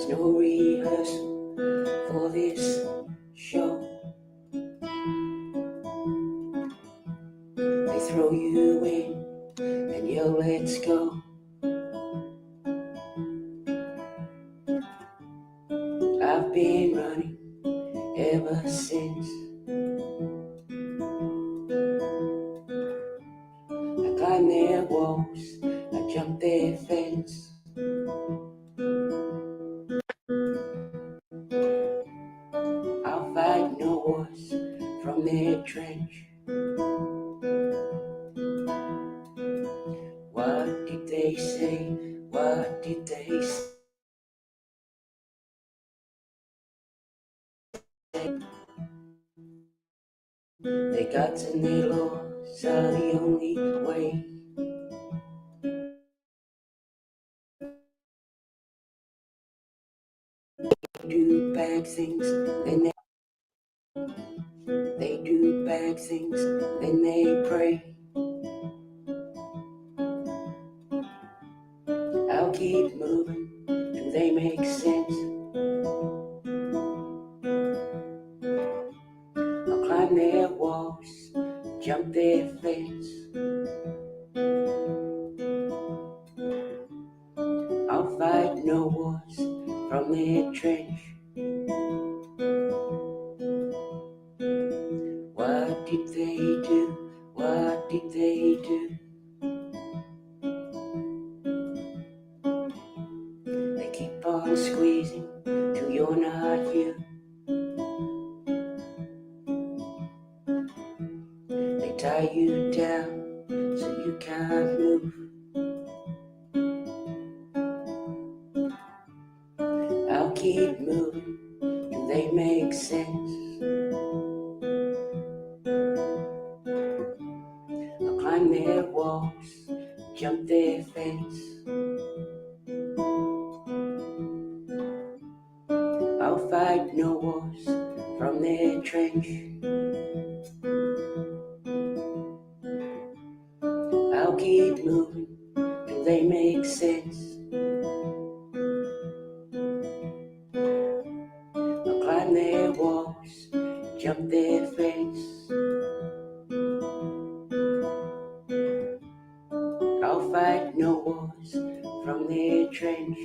There's no rehearsal for this show. They throw you in and yell, let's go. I've been running ever since. I climb their walls, I jump their fence. I'll fight no wars from their trench. What did they say? What did they say? Their guts and their laws are the only way. They do bad things, then they do bad things, then they pray. I'll keep moving, do they make sense? I'll climb their walls, jump their fence. I'll fight no wars from their trench. What did they do? What did they do? They keep on squeezing till you're not you. They tie you down so you can't move. I'll keep moving, do they make sense? I'll climb their walls, jump their fence. I'll fight no wars from their trench. I'll keep moving, do they make sense? I'll climb their walls, jump their fence. I'll fight no wars from their trench.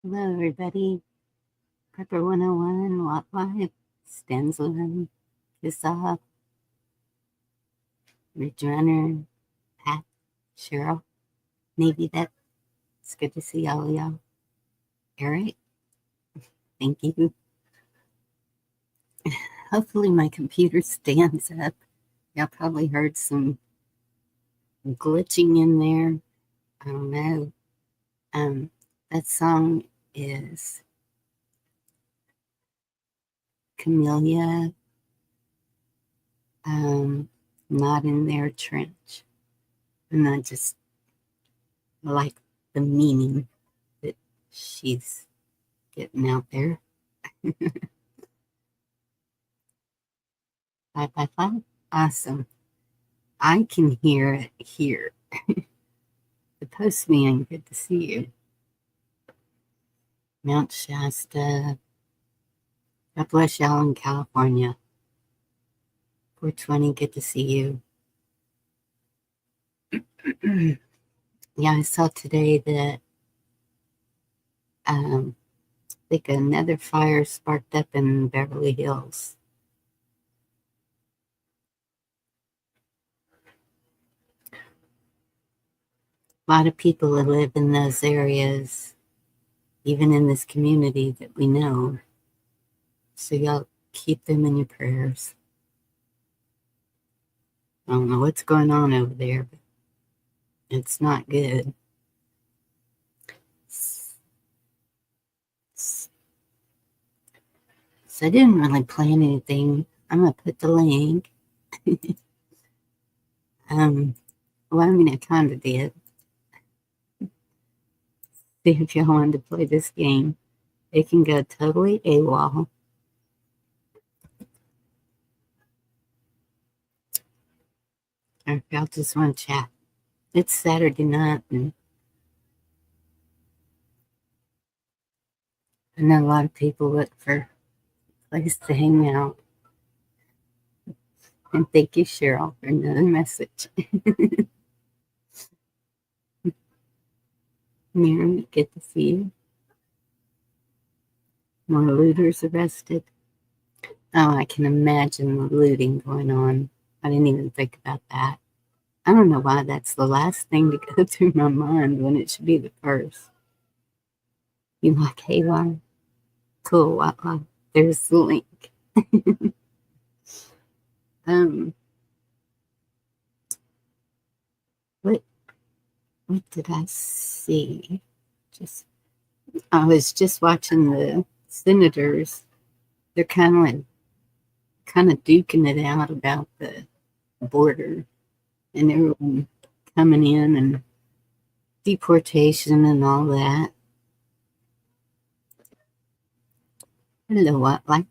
Hello, everybody. Prepper 101, Walk Live, Stanza 1, Kiss Off, Ridge Runner, Pat, Cheryl, Navy Vet. It's good to see all of y'all. Eric, thank you. Hopefully my computer stands up. Y'all probably heard some glitching in there. I don't know. That song is Camellia, Not in Their Trench. And I just like the meaning that she's getting out there. 555? Awesome. I can hear it here. The postman, good to see you. Mount Shasta. God bless y'all in California. 420, good to see you. Yeah, I saw today that I think another fire sparked up in Beverly Hills. A lot of people that live in those areas, even in this community that we know. So y'all keep them in your prayers. I don't know what's going on over there, but it's not good. So I didn't really plan anything. I'm going to put the link. Well, I mean, I kind of did. See if y'all wanted to play this game. It can go totally AWOL. Or if y'all just want to chat. It's Saturday night, and I know a lot of people look for a place to hang out. And thank you, Cheryl, for another message. Miriam, good to see you. More looters arrested. Oh, I can imagine the looting going on. I didn't even think about that. I don't know why that's the last thing to go through my mind when it should be the first. You like Haywire? Cool. There's the link. What did I see? I was just watching the senators. They're kind of duking it out about the border and everyone coming in and deportation and all that. Hello, Watley.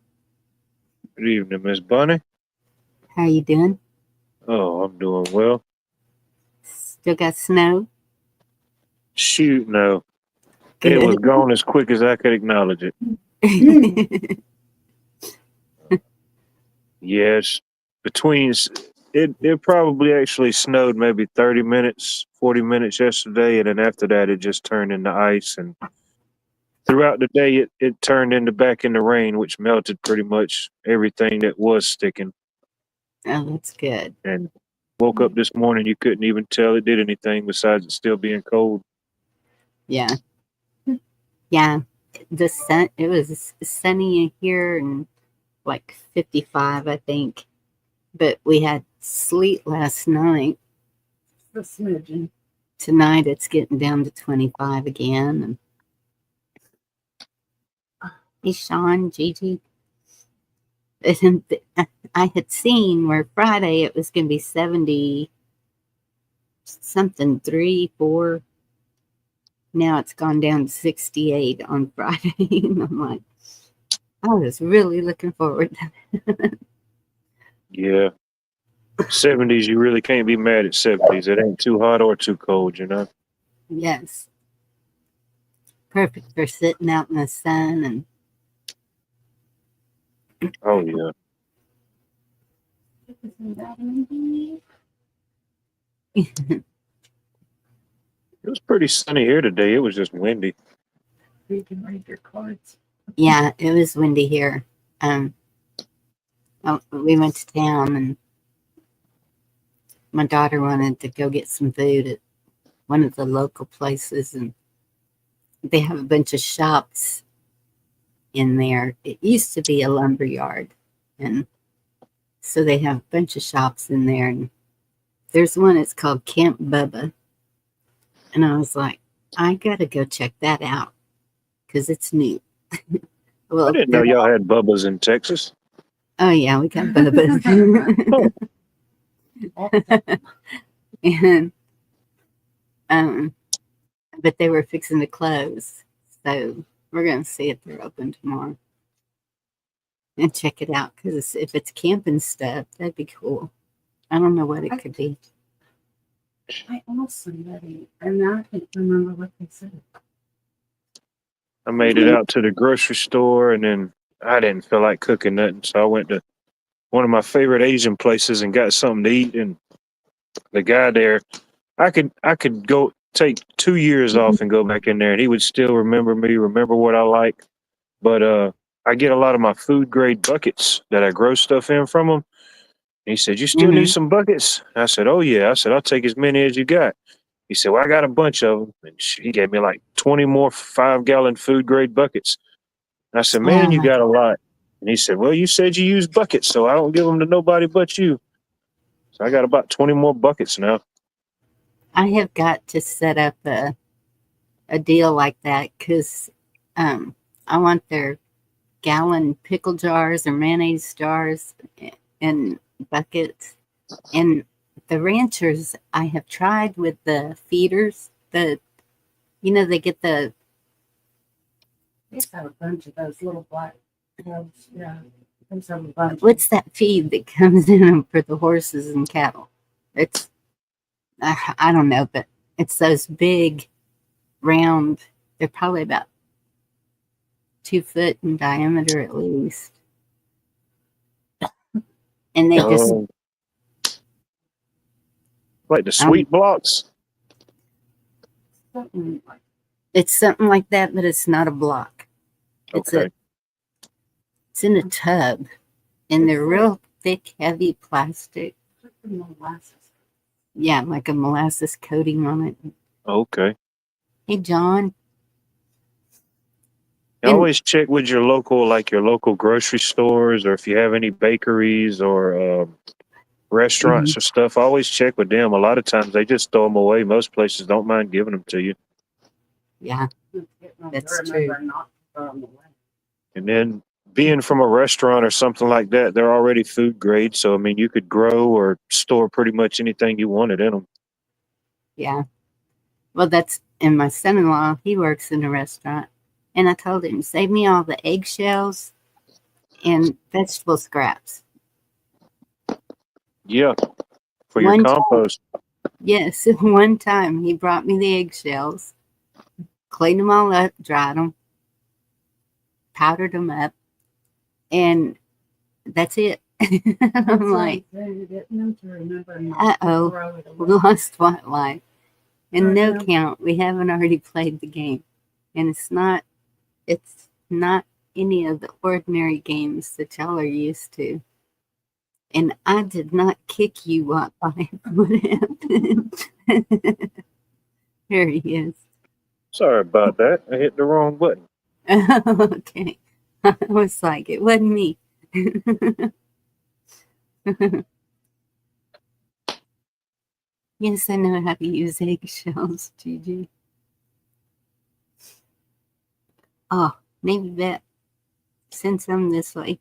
Good evening, Miss Bunny. How you doing? Oh, I'm doing well. Still got snow? Shoot, no. Good. It was gone as quick as I could acknowledge it. Yes, it probably actually snowed maybe 30 minutes, 40 minutes yesterday, and then after that it just turned into ice, and throughout the day it turned back into rain, which melted pretty much everything that was sticking. Oh, that's good. And woke up this morning, you couldn't even tell it did anything besides it still being cold. Yeah. Yeah. It was sunny here and like 55, I think. But we had sleet last night. A smidgen. Tonight it's getting down to 25 again. Hey, Sean, Gigi. And I had seen where Friday it was going to be 70 something, 3, 4. Now it's gone down to 68 on Friday. And I'm like, I was really looking forward to that. Yeah. 70s, you really can't be mad at 70s. It ain't too hot or too cold, you know? Yes. Perfect for sitting out in the sun and Oh, yeah. It was pretty sunny here today. It was just windy. You can read your cards. Yeah, it was windy here. We went to town and my daughter wanted to go get some food at one of the local places, and they have a bunch of shops in there. It used to be a lumber yard, and so they have a bunch of shops in there, and there's one that's called Camp Bubba, and I was like, I gotta go check that out because it's new. Well, I didn't know y'all had Bubba's in Texas. Oh yeah, we got Bubba's. And but they were fixing to close, so we're gonna see if they're open tomorrow and check it out, because if it's camping stuff, that'd be cool. I don't know what it could be. I asked somebody, and I can't remember what they said. I made it out to the grocery store, and then I didn't feel like cooking nothing, so I went to one of my favorite Asian places and got something to eat. And the guy there, I could go take 2 years off and go back in there, and he would still remember me, remember what I like. But I get a lot of my food grade buckets that I grow stuff in from him. And he said, "You still need some buckets?" I said, "Oh yeah." I said, "I'll take as many as you got." He said, "Well, I got a bunch of them." And he gave me like 20 more 5-gallon food grade buckets. And I said, "Man, you got a lot." And he said, "Well, you said you use buckets, so I don't give them to nobody but you." So I got about 20 more buckets now. I have got to set up a deal like that, because I want their gallon pickle jars or mayonnaise jars and buckets. And the ranchers, I have tried with the feeders, they get the... They have a bunch of those little black tubs. Yeah. What's that feed that comes in for the horses and cattle? It's, I don't know, but it's those big, round, they're probably about 2 foot in diameter at least. And they just, Oh, like the sweet blocks. it's something like that, but it's not a block. Okay. It's in a tub, and they're real thick, heavy plastic. Yeah, like a molasses coating on it. Okay. Hey, John. You always check with your local grocery stores, or if you have any bakeries or restaurants or stuff. Always check with them. A lot of times they just throw them away. Most places don't mind giving them to you. Yeah, that's true. And then being from a restaurant or something like that, they're already food grade. So I mean, you could grow or store pretty much anything you wanted in them. Yeah. Well, and my son-in-law, he works in a restaurant. And I told him, save me all the eggshells and vegetable scraps. Yeah, for your compost. Yes, one time he brought me the eggshells, cleaned them all up, dried them, powdered them up, and that's it. I'm like, uh-oh, we lost what life. And no count, we haven't already played the game. And it's not any of the ordinary games that y'all are used to. And I did not kick you what happened. Here he is. Sorry about that. I hit the wrong button. Okay. I was like, it wasn't me. Yes, I know how to use eggshells, Gigi. Oh, maybe that. Send some this way.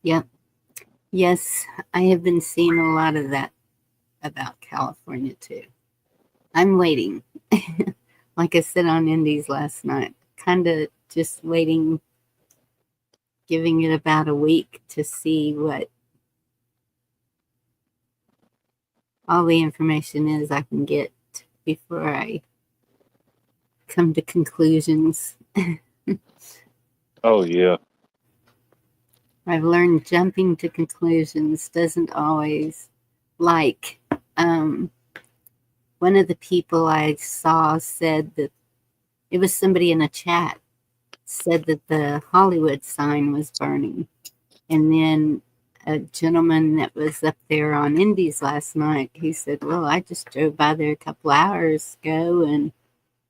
Yep. Yes, I have been seeing a lot of that about California too. I'm waiting. Like I said on Indies last night, kind of just waiting, giving it about a week to see what all the information is I can get before I come to conclusions. Oh, yeah. I've learned jumping to conclusions doesn't always one of the people I saw said that it was somebody in a chat said that the Hollywood sign was burning. And then a gentleman that was up there on Indies last night, he said, well, I just drove by there a couple hours ago and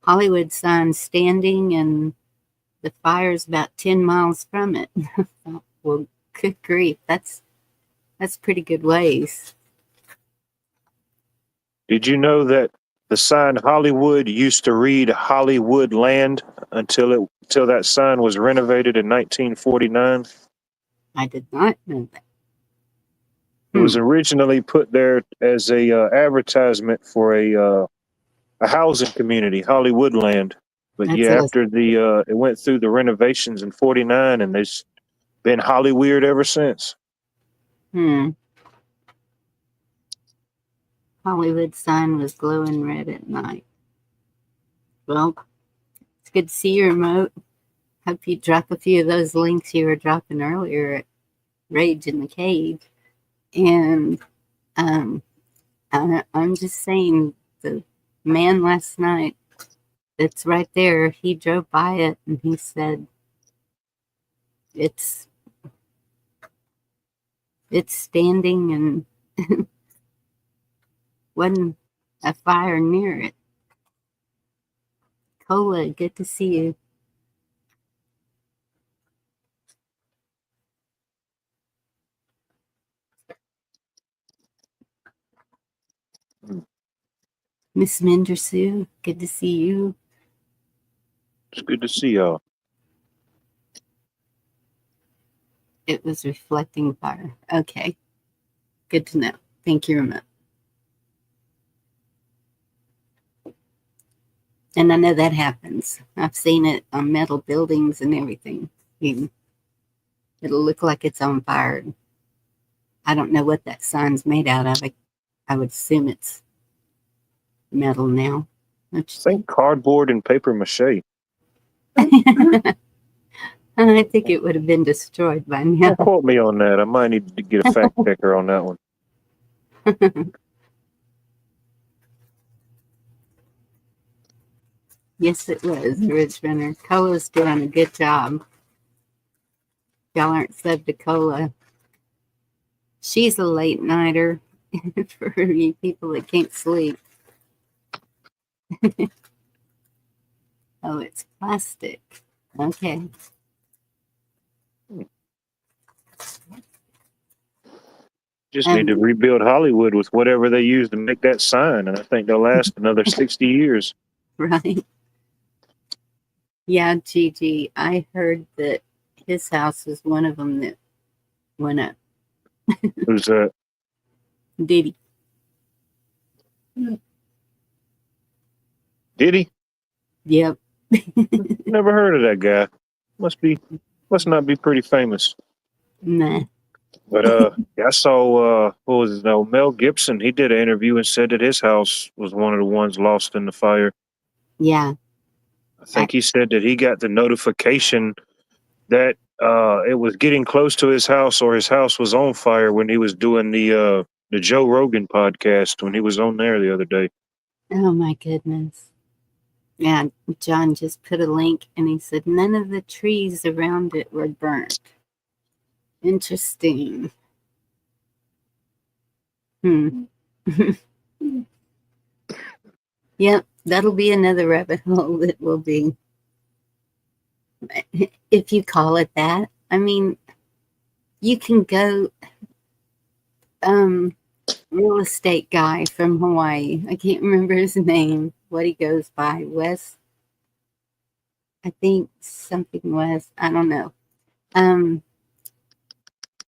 Hollywood sign's standing and the fire's about 10 miles from it. I thought, well, good grief, that's pretty good ways. Did you know that the sign Hollywood used to read Hollywood Land until that sign was renovated in 1949? I did not know that. It was originally put there as a advertisement for a housing community, Hollywood Land. But That's yeah, awesome. after it went through the renovations in '49, and there's been Hollyweird ever since. Hollywood sign was glowing red at night. Well, it's good to see you, Remote. Hope you drop a few of those links you were dropping earlier at Rage in the Cave. And I'm just saying, the man last night that's right there, he drove by it and he said, it's standing and wasn't a fire near it. Cola, good to see you. Miss Mendersu, good to see you. It's good to see y'all. It was reflecting fire. Okay. Good to know. Thank you, Remote. And I know that happens. I've seen it on metal buildings and everything. Even. It'll look like it's on fire. I don't know what that sign's made out of. I would assume it's metal now. I think cardboard and paper mache. I think it would have been destroyed by now. Don't quote me on that. I might need to get a fact checker on that one. Yes, it was, Ridge Runner. Cola's doing a good job. Y'all aren't subbed to Cola. She's a late nighter for you people that can't sleep. Oh, it's plastic. Okay. Just need to rebuild Hollywood with whatever they use to make that sign, and I think they'll last another 60 years. Right. Yeah, Gigi, I heard that his house was one of them that went up. Who's that? Diddy. Diddy? Yep. Never heard of that guy. Must not be pretty famous. Nah. But I saw what was his name? Mel Gibson. He did an interview and said that his house was one of the ones lost in the fire. Yeah. I think he said that he got the notification that it was getting close to his house, or his house was on fire, when he was doing the Joe Rogan podcast, when he was on there the other day. Oh my goodness. Yeah, John just put a link and he said none of the trees around it were burnt. Interesting. Yep, that'll be another rabbit hole that will be, if you call it that. I mean, you can go, real estate guy from Hawaii. I can't remember his name, what he goes by. Wes, I think something Wes, I don't know.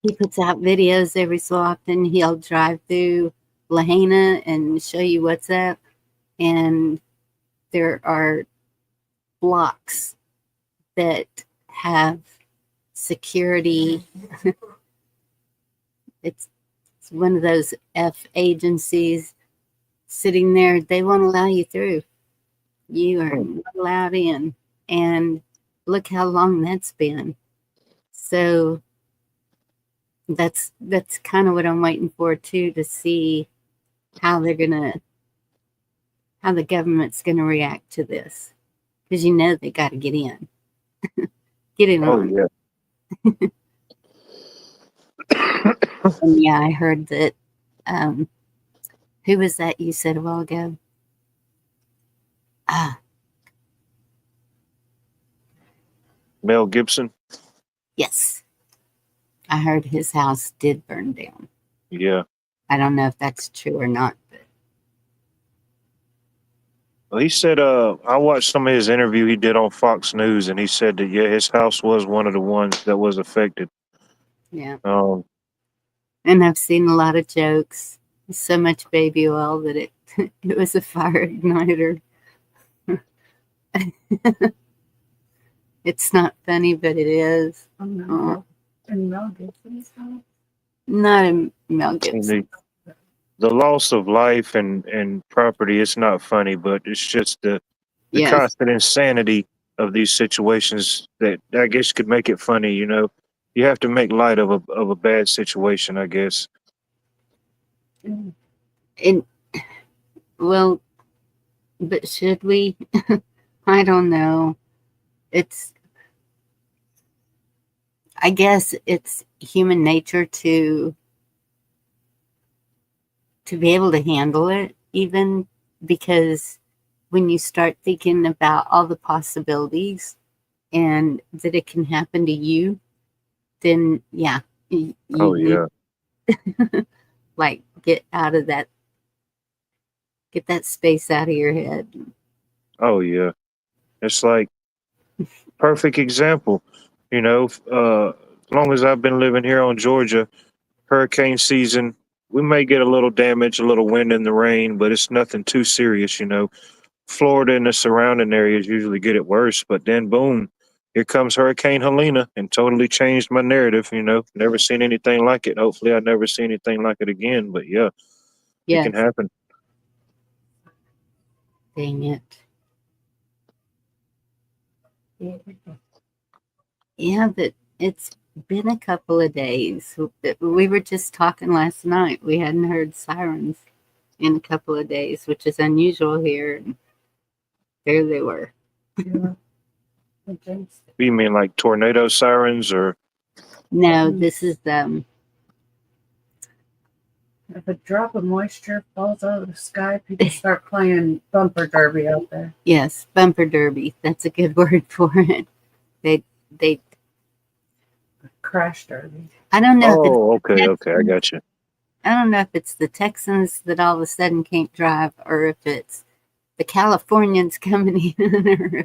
He puts out videos every so often. He'll drive through Lahaina and show you what's up. And there are blocks that have security. It's one of those F agencies sitting there. They won't allow you through. You are not allowed in. And look how long that's been. So that's kind of what I'm waiting for too, to see how the government's gonna react to this, because you know they got to get in. Get in on. Yeah. And yeah, I heard that. Who was that you said a while ago? Mel Gibson. Yes. I heard his house did burn down. Yeah. I don't know if that's true or not, but Well, he said, I watched some of his interview he did on Fox News, and he said that, yeah, his house was one of the ones that was affected. yeah. And I've seen a lot of jokes. So much baby oil that it was a fire igniter. It's not funny, but it is. Oh, no. In Mel Gibson's house? Not in Mel Gibson. The loss of life and property, it's not funny, but it's just the Yes. constant insanity of these situations that I guess could make it funny. You know, you have to make light of a bad situation, I guess. And well, but should we? I don't know. I guess it's human nature to be able to handle it, even because when you start thinking about all the possibilities and that it can happen to you, then yeah, you Yeah. like get that space out of your head. Oh yeah. It's like perfect example. You know, as long as I've been living here on Georgia, hurricane season, we may get a little damage, a little wind in the rain, but it's nothing too serious. You know, Florida and the surrounding areas usually get it worse, but then boom, here comes Hurricane Helena and totally changed my narrative. Never seen anything like it. Hopefully, I never see anything like it again. But yeah, it can Yes. happen. Dang it. Yeah, but it's been a couple of days. We were just talking last night. We hadn't heard sirens in a couple of days, which is unusual here. And there they were. Yeah. You mean like tornado sirens or? No, this is If a drop of moisture falls out of the sky, people start playing bumper derby out there. yes, bumper derby. That's a good word for it. They Crash derby. I don't know if it's Oh, okay, I got you. I don't know if it's the Texans that all of a sudden can't drive, or if it's the Californians coming in, or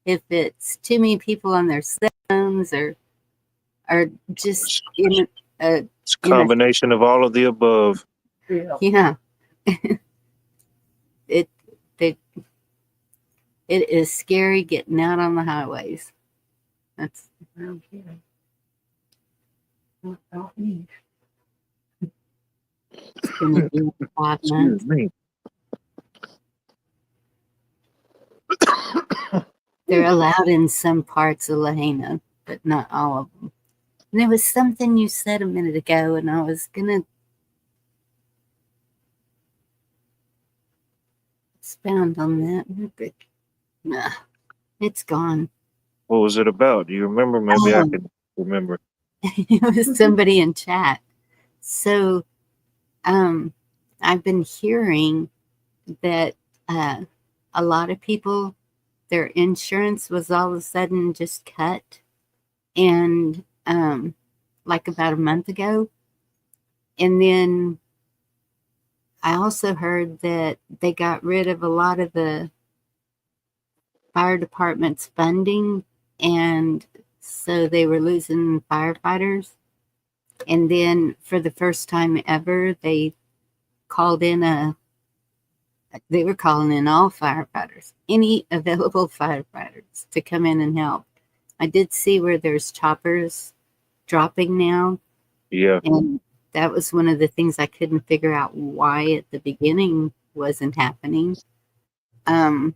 if it's too many people on their cell phones, or just in a It's a combination of all of the above. Yeah. it is scary getting out on the highways. That's Around here. Not about me. going to be 5 months. Excuse me. They're allowed in some parts of Lahaina, but not all of them. And there was something you said a minute ago, and I was gonna expound on that, but nah, it's gone. What was it about? Do you remember? Maybe I could remember. It was somebody in chat. So, I've been hearing that a lot of people, their insurance was all of a sudden just cut, and like about a month ago, and then I also heard that they got rid of a lot of the fire department's funding, and so they were losing firefighters. And then for the first time ever, they were calling in all firefighters, any available firefighters to come in and help. I did see where there's choppers dropping now. Yeah. And that was one of the things I couldn't figure out why at the beginning wasn't happening. And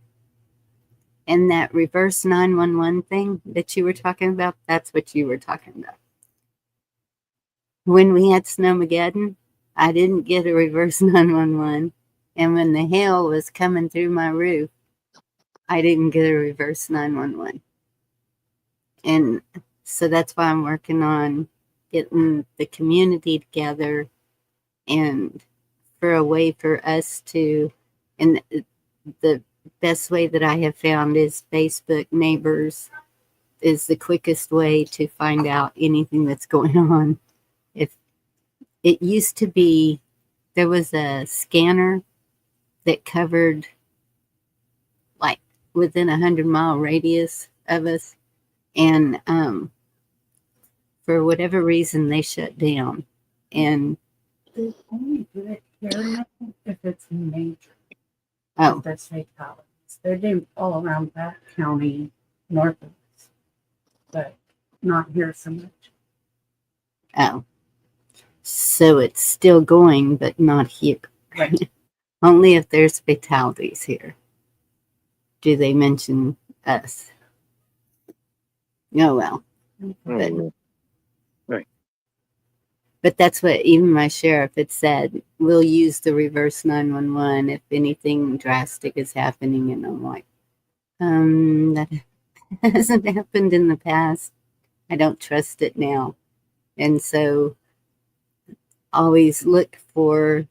that reverse 911 thing that you were talking about, that's what you were talking about. When we had Snowmageddon, I didn't get a reverse 911. And when the hail was coming through my roof, I didn't get a reverse 911. And so that's why I'm working on getting the community together and for a way for us to, and the best way that I have found is Facebook neighbors is the quickest way to find out anything that's going on. If it used to be, there was a scanner that covered like within 100-mile radius of us, and for whatever reason they shut down. And They only do it here now if it's major. oh, If there's fatalities. They do all around that county, north of us, but not here so much. oh, so it's still going, but not here. Right. Only if there's fatalities here do they mention us. Oh well. But, Right. but that's what even my sheriff had said. We'll use the reverse 911 if anything drastic is happening. And I'm like, that hasn't happened in the past. I don't trust it now. And so always look for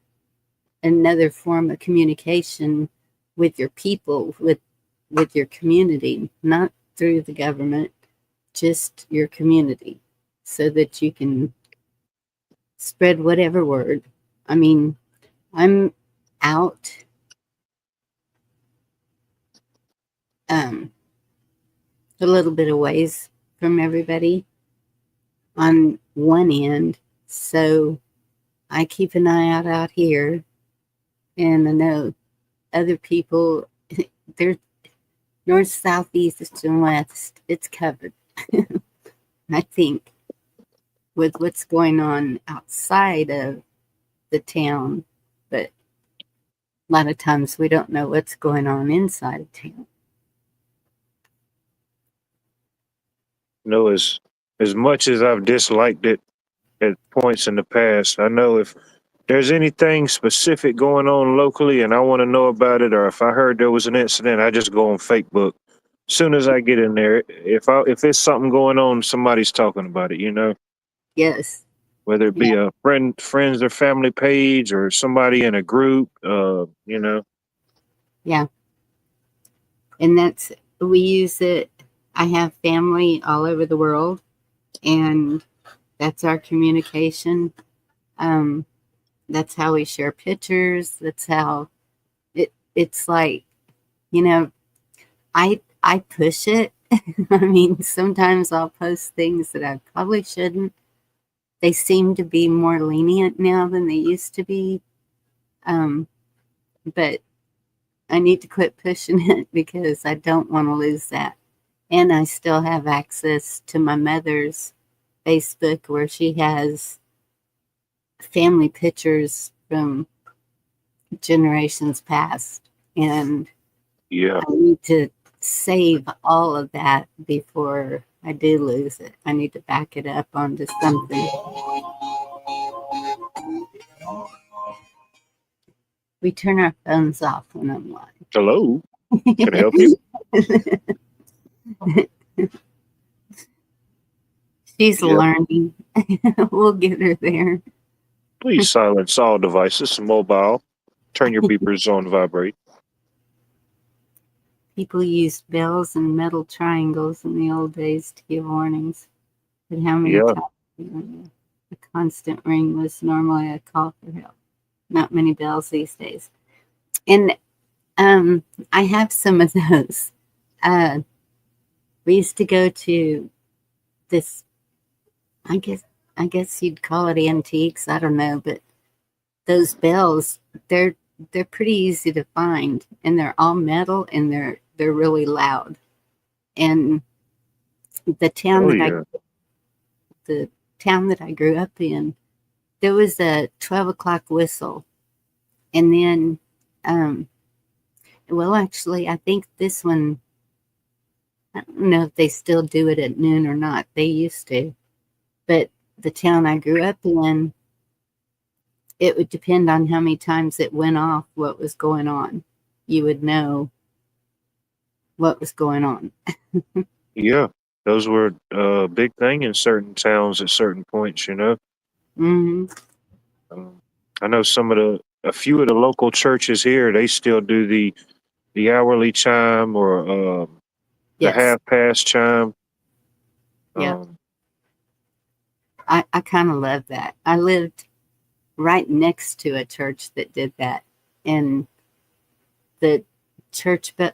another form of communication with your people, with your community, not through the government, just your community, so that you can spread whatever word. I mean, I'm out a little bit of ways from everybody on one end, so I keep an eye out here, and I know other people, North, south, east, and west. It's covered. I think with what's going on outside of the town, but a lot of times we don't know what's going on inside of town. You know, as much as I've disliked it at points in the past, I know if there's anything specific going on locally and I want to know about it, or if I heard there was an incident, I just go on Facebook. Soon as I get in there, if there's something going on, somebody's talking about it, you know, Yes. whether it be Yeah. a friends or family page or somebody in a group, you know. Yeah. And we use it. I have family all over the world, and that's our communication. Um, that's how we share pictures. That's how it's like, you know, I push it. I mean, sometimes I'll post things that I probably shouldn't. They seem to be more lenient now than they used to be. But I need to quit pushing it because I don't want to lose that. And I still have access to my mother's Facebook where she has family pictures from generations past. And Yeah. I need to save all of that before I do lose it. I need to back it up onto something. We turn our phones off when I'm live. Hello. Can I help you? She's Yeah. learning. We'll get her there. Please silence all devices, mobile. Turn your beepers on vibrate. People used bells and metal triangles in the old days to give warnings. But how many Yeah. times a constant ring was normally a call for help? Not many bells these days. And I have some of those. We used to go to this. I guess you'd call it antiques. I don't know, but those bells, they're pretty easy to find, and they're all metal, and they're really loud. And the town Oh that yeah. the town that I grew up in, there was a 12 o'clock whistle, and then, well, actually, I think this one. I don't know if they still do it at noon or not. They used to, but the town I grew up in, it would depend on how many times it went off, what was going on. You would know what was going on. Yeah. Those were a big thing in certain towns at certain points, you know. Hmm. Um, I know a few of the local churches here, they still do the hourly chime or the Yes. half past chime. Yep. Um, I kind of love that. I lived right next to a church that did that. And the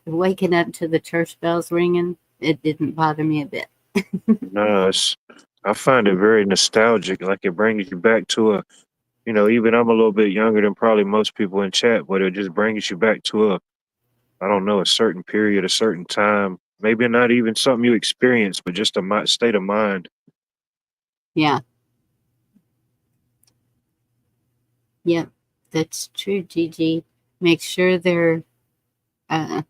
waking up to the church bells ringing, it didn't bother me a bit. no, I find it very nostalgic. Like it brings you back to you know, even I'm a little bit younger than probably most people in chat, but it just brings you back to I don't know, a certain period, a certain time. Maybe not even something you experienced, but just a state of mind. Yeah. Yep. That's true, Gigi. Make sure they're, I'm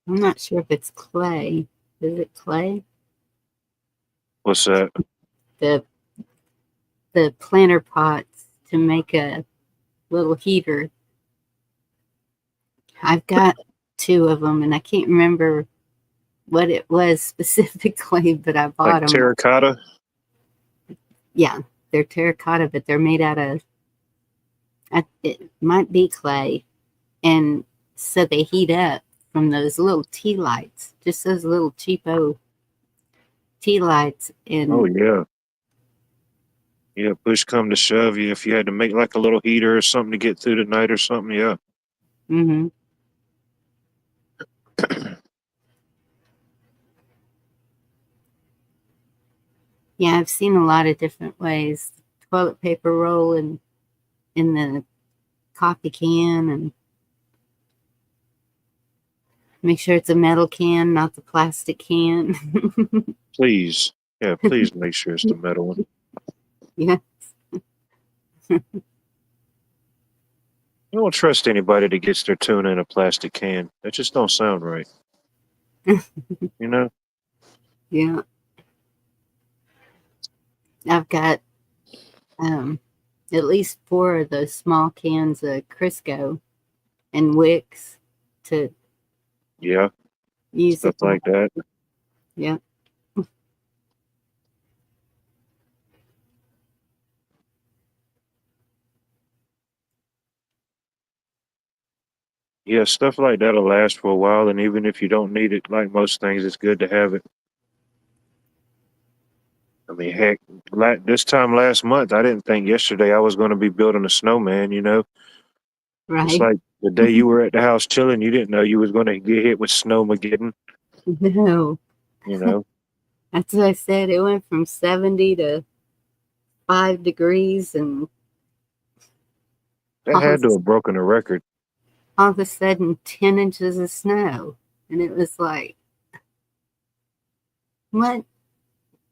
not sure if it's clay. Is it clay? What's that? The planter pots to make a little heater. I've got two of them, and I can't remember what it was specifically, but I Like bought them. terracotta? Yeah, they're terracotta, but they're made out of, it might be clay. And so they heat up from those little tea lights, just those little cheapo tea lights. Oh And yeah. Yeah, push come to shove you. If you had to make like a little heater or something to get through the night or something, yeah. mm-hmm. Yeah, I've seen a lot of different ways. Toilet paper roll and in the coffee can, and Make sure it's a metal can, not the plastic can. Please. Yeah, please make sure it's the metal one. Yeah. I don't trust anybody that gets their tuna in a plastic can. That just don't sound right. You know? Yeah. I've got at least 4 of those small cans of Crisco and Wicks to Yeah, use stuff it. like that. Yeah. Yeah, stuff like that'll last for a while, and even if you don't need it, like most things, it's good to have it. I mean, heck, this time last month, I didn't think yesterday I was going to be building a snowman, you know? It's Right. like the day you were at the house chilling, you didn't know you was going to get hit with snowmageddon, No. you know? That's what I said. It went from 70 to 5 degrees, and That all had of, to have broken a record. all of a sudden 10 inches of snow. And it was like, what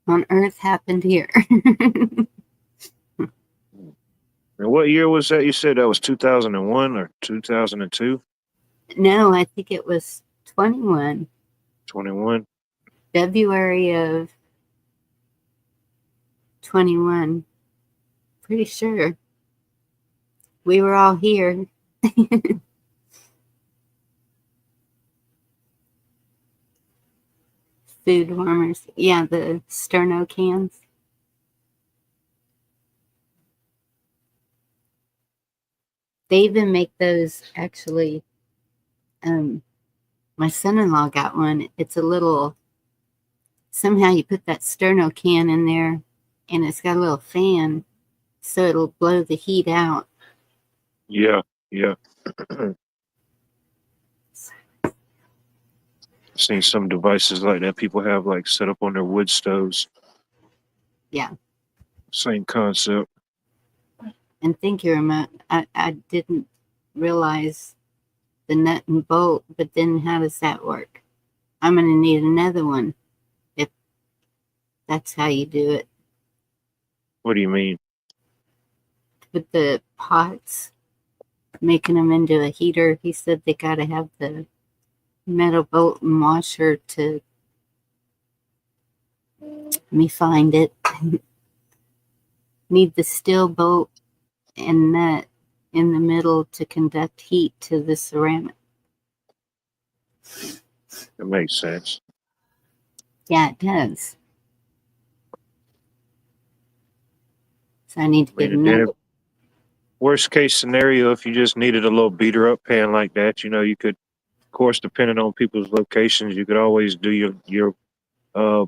on earth happened here? And what year was that? You said that was 2001 or 2002? No, I think it was 21, 21? February of 21. Pretty sure. We were all here. Food warmers. Yeah, the Sterno cans. They even make those actually. My son-in-law got one. It's a little, somehow you put that Sterno can in there and it's got a little fan so it'll blow the heat out. Yeah, yeah. Seen some devices like that people have like set up on their wood stoves. Yeah. Same concept. And thank you, remote. I didn't realize the nut and bolt, but then how does that work? I'm going to need another one if that's how you do it. What do you mean? With the pots, making them into a heater, he said they got to have the metal bolt and washer to, let me find it. Need the steel bolt and nut in the middle to conduct heat to the ceramic. It makes sense. Yeah, it does. So I need to I get mean, then another. worst case scenario, if you just needed a little beater up pan like that, you know, you could, of course, depending on people's locations, you could always do your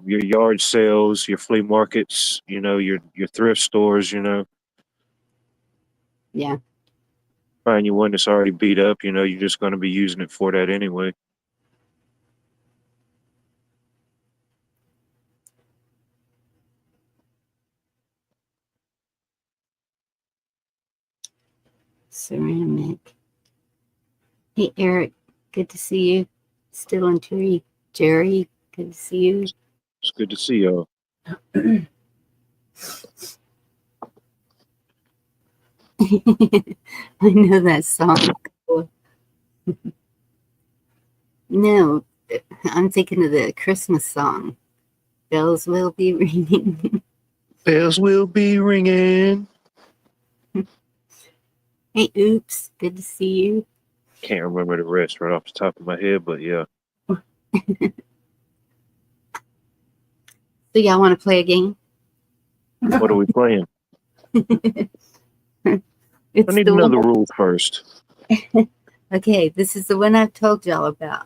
yard sales, your flea markets, you know, your thrift stores, you know. Yeah. Find you one that's already beat up, you know, you're just going to be using it for that anyway. Ceramic. Hey, Eric, good to see you. Still in tree. Jerry, good to see you. It's good to see y'all. I know that song. No, I'm thinking of the Christmas song. Bells will be ringing. Bells will be ringing. Hey, oops, good to see you. Can't remember the rest right off the top of my head, but yeah. So y'all want to play a game? What are we playing? I It's need the to know the one. rules first. Okay, this is the one I've told y'all about.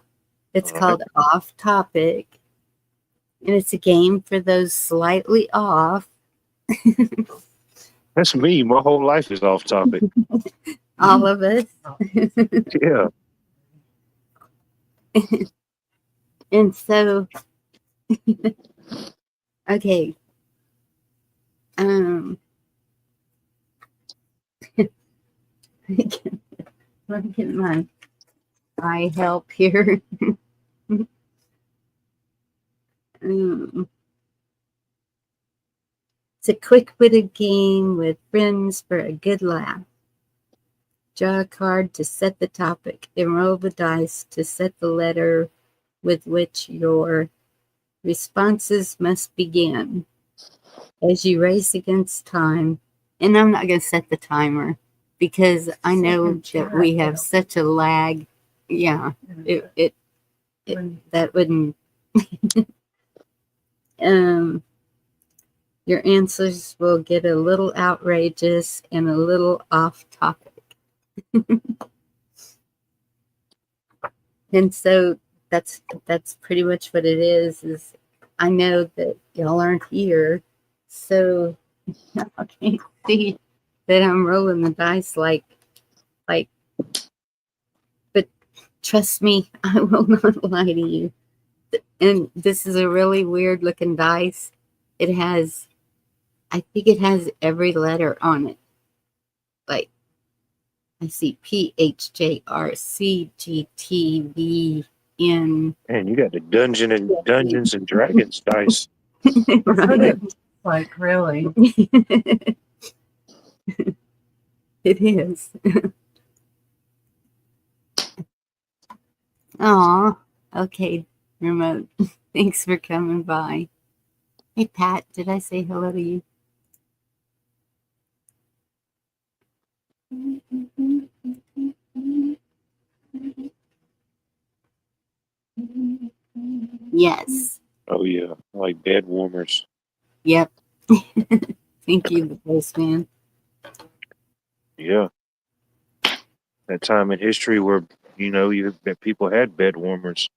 It's All right. called Off Topic, and it's a game for those slightly off. That's me. My whole life is off topic. All of us. Yeah. And so, okay. Let me get my eye help here. It's a quick-witted game with friends for a good laugh. Draw a card to set the topic and roll the dice to set the letter with which your responses must begin. As you race against time, and I'm not going to set the timer because I know that we have such a lag. Yeah, that wouldn't. Your answers will get a little outrageous and a little off topic. And so that's pretty much what it is I know that y'all aren't here, so y'all can't see that I'm rolling the dice like, but trust me, I will not lie to you. And this is a really weird looking dice. I think it has every letter on it. Like, I see PHJRCGTVN. Man, you got the Dungeons and Dragons dice. Right. Like, really? It is. Aw, okay, Remote. Thanks for coming by. Hey, Pat, did I say hello to you? Yes. Oh, yeah. Like bed warmers. Yep. Thank you, the postman. Yeah. That time in history where, that people had bed warmers.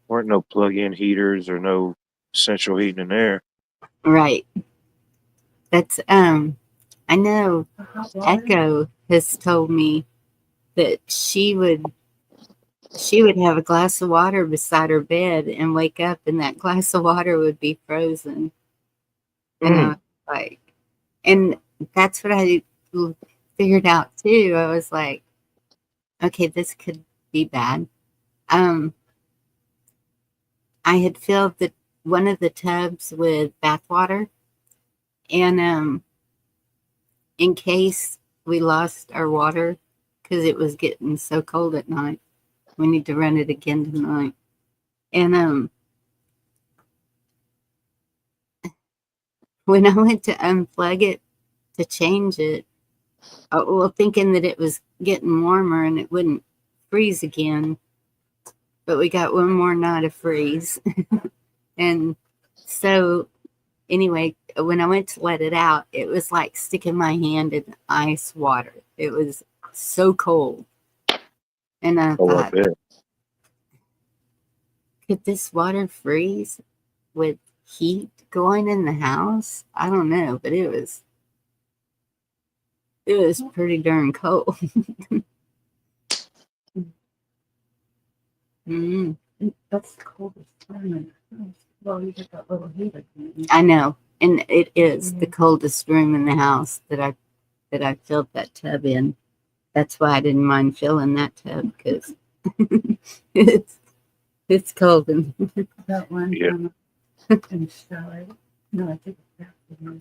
Weren't no plug-in heaters or no central heating in there. Right. That's, I know Echo has told me that she would have a glass of water beside her bed and wake up and that glass of water would be frozen. And I was like, and that's what I figured out too. I was like, okay, this could be bad. I had filled one of the tubs with bath water, and in case we lost our water because it was getting so cold at night, we need to run it again tonight. And when I went to unplug it to change it, thinking that it was getting warmer and it wouldn't freeze again, but we got one more night of freeze. And so anyway, when I went to let it out, it was like sticking my hand in ice water. It was so cold. And I thought, could this water freeze with heat going in the house? I don't know, but it was pretty darn cold. That's the coldest room in the house. Well, you get that little heater. I know, and it is the coldest room in the house that I filled that tub in. That's why I didn't mind filling that tub because it's cold in that one. Yeah. In the shower. No, I think it's that.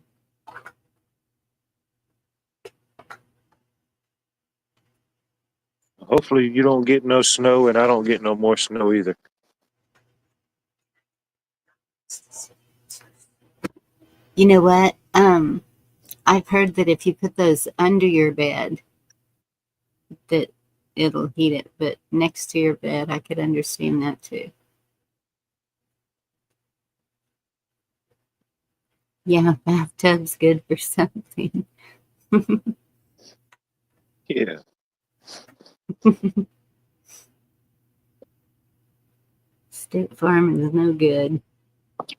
Hopefully you don't get no snow and I don't get no more snow either. You know what? I've heard that if you put those under your bed, that it'll heat it, but next to your bed, I could understand that too. Yeah, bathtub's good for something. Yeah. State Farm is no good.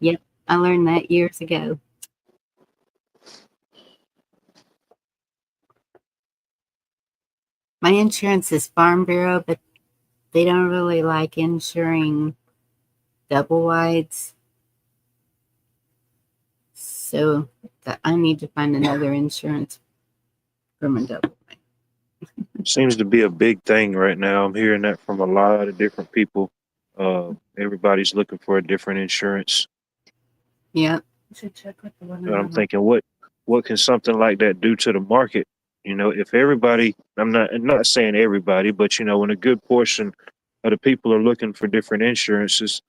Yep, I learned that years ago. My insurance is Farm Bureau, but they don't really like insuring double wides. So I need to find another insurance from a double wide. Seems to be a big thing right now. I'm hearing that from a lot of different people. Everybody's looking for a different insurance. Yep. You should check with the one And I'm thinking, what can something like that do to the market? You know, if everybody, I'm not saying everybody, but you know, when a good portion of the people are looking for different insurances,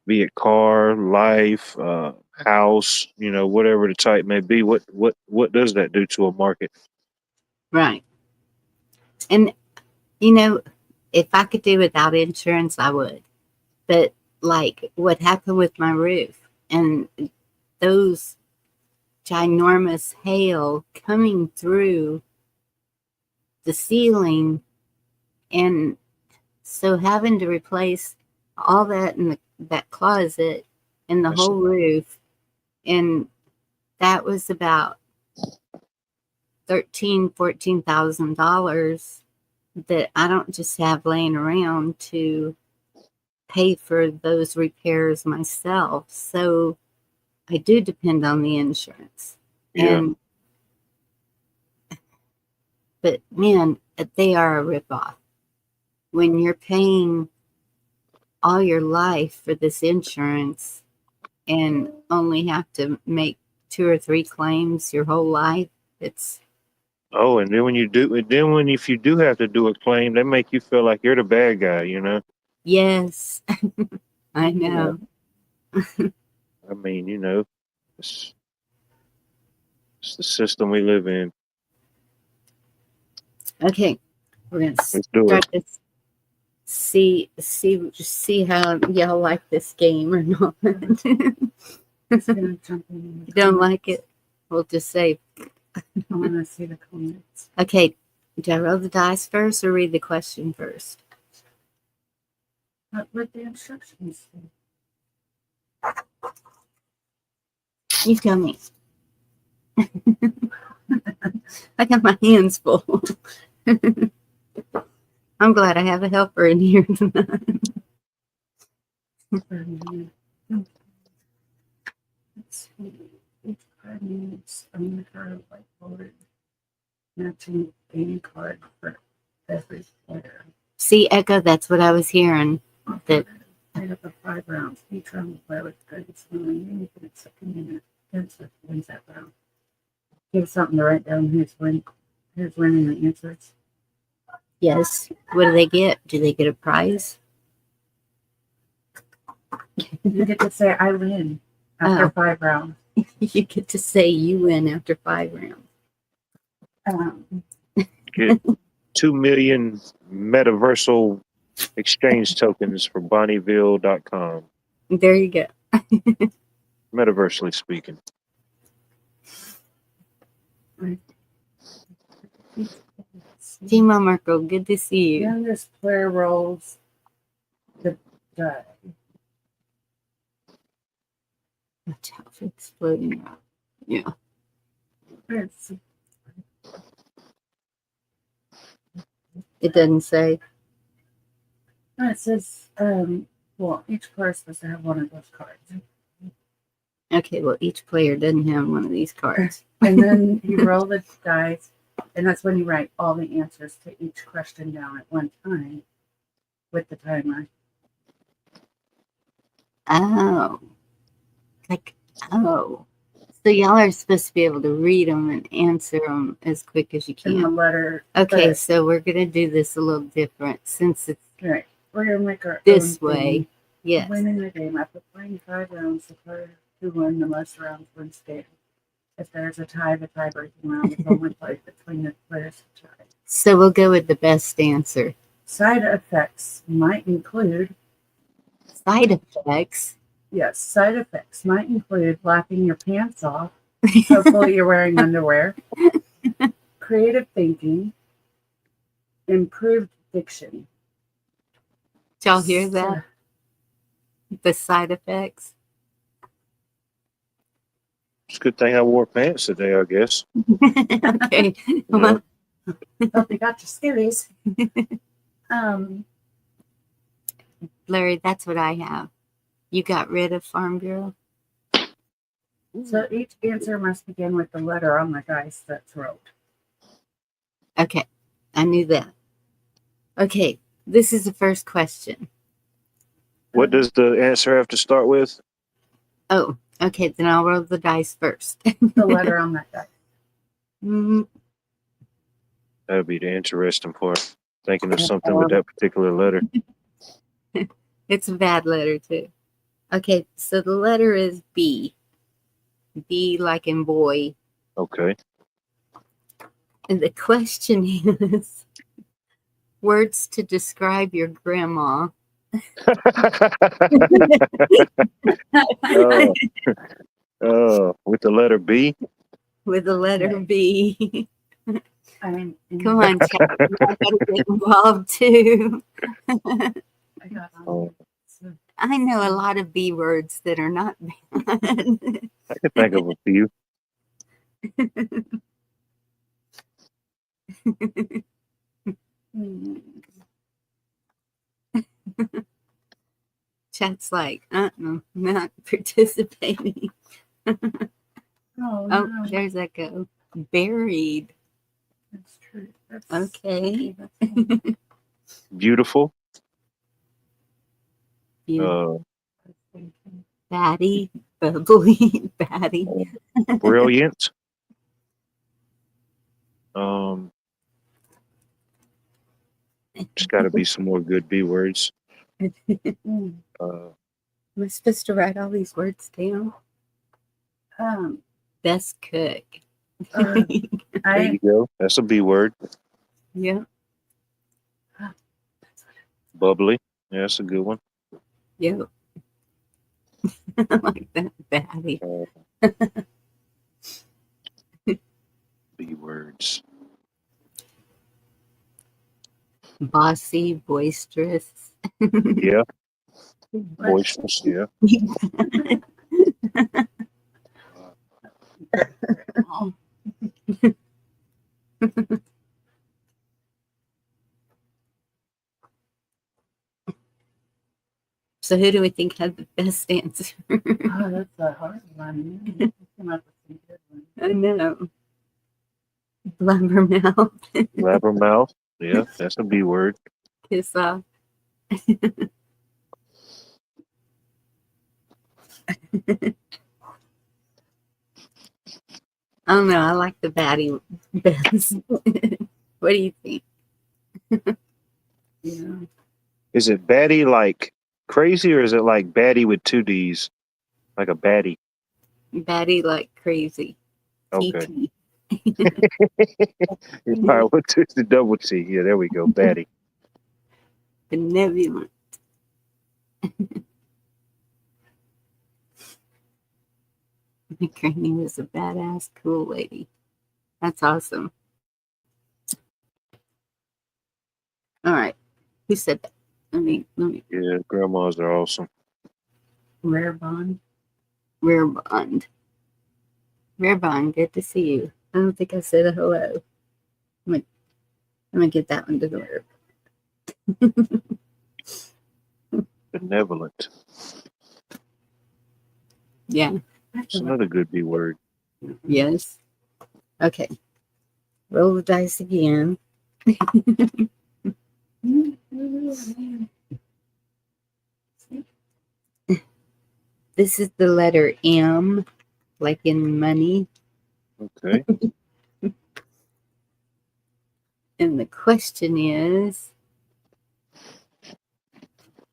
be it car, life, house, you know, whatever the type may be, what does that do to a market? Right. And, you know, if I could do without insurance, I would. But like what happened with my roof and those ginormous hail coming through the ceiling, and so having to replace all that in that closet and the That's whole roof, and that was about $14,000 that I don't just have laying around to pay for those repairs myself. So I do depend on the insurance. yeah. And but man, they are a ripoff. When you're paying all your life for this insurance and only have to make 2 or 3 claims your whole life, it's Oh, and then if you do have to do a claim, they make you feel like you're the bad guy, you know? yes, I You know, know. I mean, you know, it's, it's the system we live in. Okay, we're gonna Let's do start it. this. See how y'all like this game or not. It's gonna jump in. You don't like it, we'll just say, I want to see the comments. okay, do I roll the dice first or read the question first? What would the instructions say? You tell me. I got my hands full. I'm glad I have a helper in here tonight. Let's see. Each card needs a card whiteboard matching any card for every player. See, Echo, that's what I was hearing. That Made up of 5 rounds. Each round will play with cards knowing anything except a minute. Answer wins that round. Give something to write down. Here's winning the answers. yes. What do they get? Do they get a prize? You get to say I win after 5 rounds. You get to say you win after 5 rounds. Get 2 million metaversal exchange tokens for Bonnieville.com. There you go. Metaversally speaking. Timo Marco, good to see you. Youngest player rolls the die. Watch out for exploding rock. Yeah. It's, It doesn't say. it says, well, each player is supposed to have one of those cards. Okay, well, each player doesn't have one of these cards. And then you roll the dice, and that's when you write all the answers to each question down at one time with the timer. Oh. Like, oh. So y'all are supposed to be able to read them and answer them as quick as you In the can. letter. Okay, so we're going to do this a little different since it's Right. We're going to make our this own way. thing. Yes. Winning the game after playing 5 rounds, the player who won the most rounds wins the game. If there's a tie, the tie-breaking round is only played between the players who tie. So we'll go with the best answer. Side effects might include, Side effects. yes, side effects might include laughing your pants off. Hopefully you're wearing underwear. Creative thinking. Improved diction. Did y'all hear that? The side effects. It's a good thing I wore pants today, I guess. Okay. You know, Hope you got your skivvies. Larry, that's what I have. You got rid of Farm Bureau? So each answer must begin with the letter on the dice that's rolled. Okay. I knew that. Okay. This is the first question. What does the answer have to start with? Oh, okay. Then I'll roll the dice first. The letter on that dice. Mm, That would be the interesting part. Thinking of something with that particular letter. it's a bad letter too. Okay, so the letter is B. B like in boy. Okay. And the question is words to describe your grandma. With the letter B. With the letter B. I mean, Come on, Chad. I gotta get involved too. I got Oh. I know a lot of B words that are not bad. I can think of a few. Chat's like, not participating. Oh, Oh, no. there's that go. Buried. That's true. That's, Okay. that's fine. Beautiful. Beautiful. I was thinking. Batty. Bubbly. Batty. Brilliant. There's got to be some more good B words. Mm. Uh, Am I supposed to write all these words down? Best cook. there you go. That's a B word. Yeah. Bubbly. Yeah, that's a good one. Yep. I like that. Batty. B words. Bossy. Boisterous. Yeah. Boisterous. Yeah. So who do we think had the best answer? Oh, that's a hard one. You came up with some good ones. I know. Blabbermouth. Blabbermouth. Yeah, that's a B word. Piss off. I don't know. I like the batty best. What do you think? Yeah. Is it batty like crazy, or is it like batty with two D's? Like a batty. Batty like crazy. Okay. TT. You probably went to the double T. Yeah, there we go. Batty. Benevolent. My granny was a badass, cool lady. That's awesome. All right. Who said that? Let me. Yeah, grandmas are awesome. Rare bond. Rare Bond. Rare Bond, good to see you. I don't think I said a hello. I'm gonna get that one to the rare. Benevolent. Yeah. It's another good B word. Yes. Okay. Roll the dice again. This is the letter M, like in money. Okay. And the question is,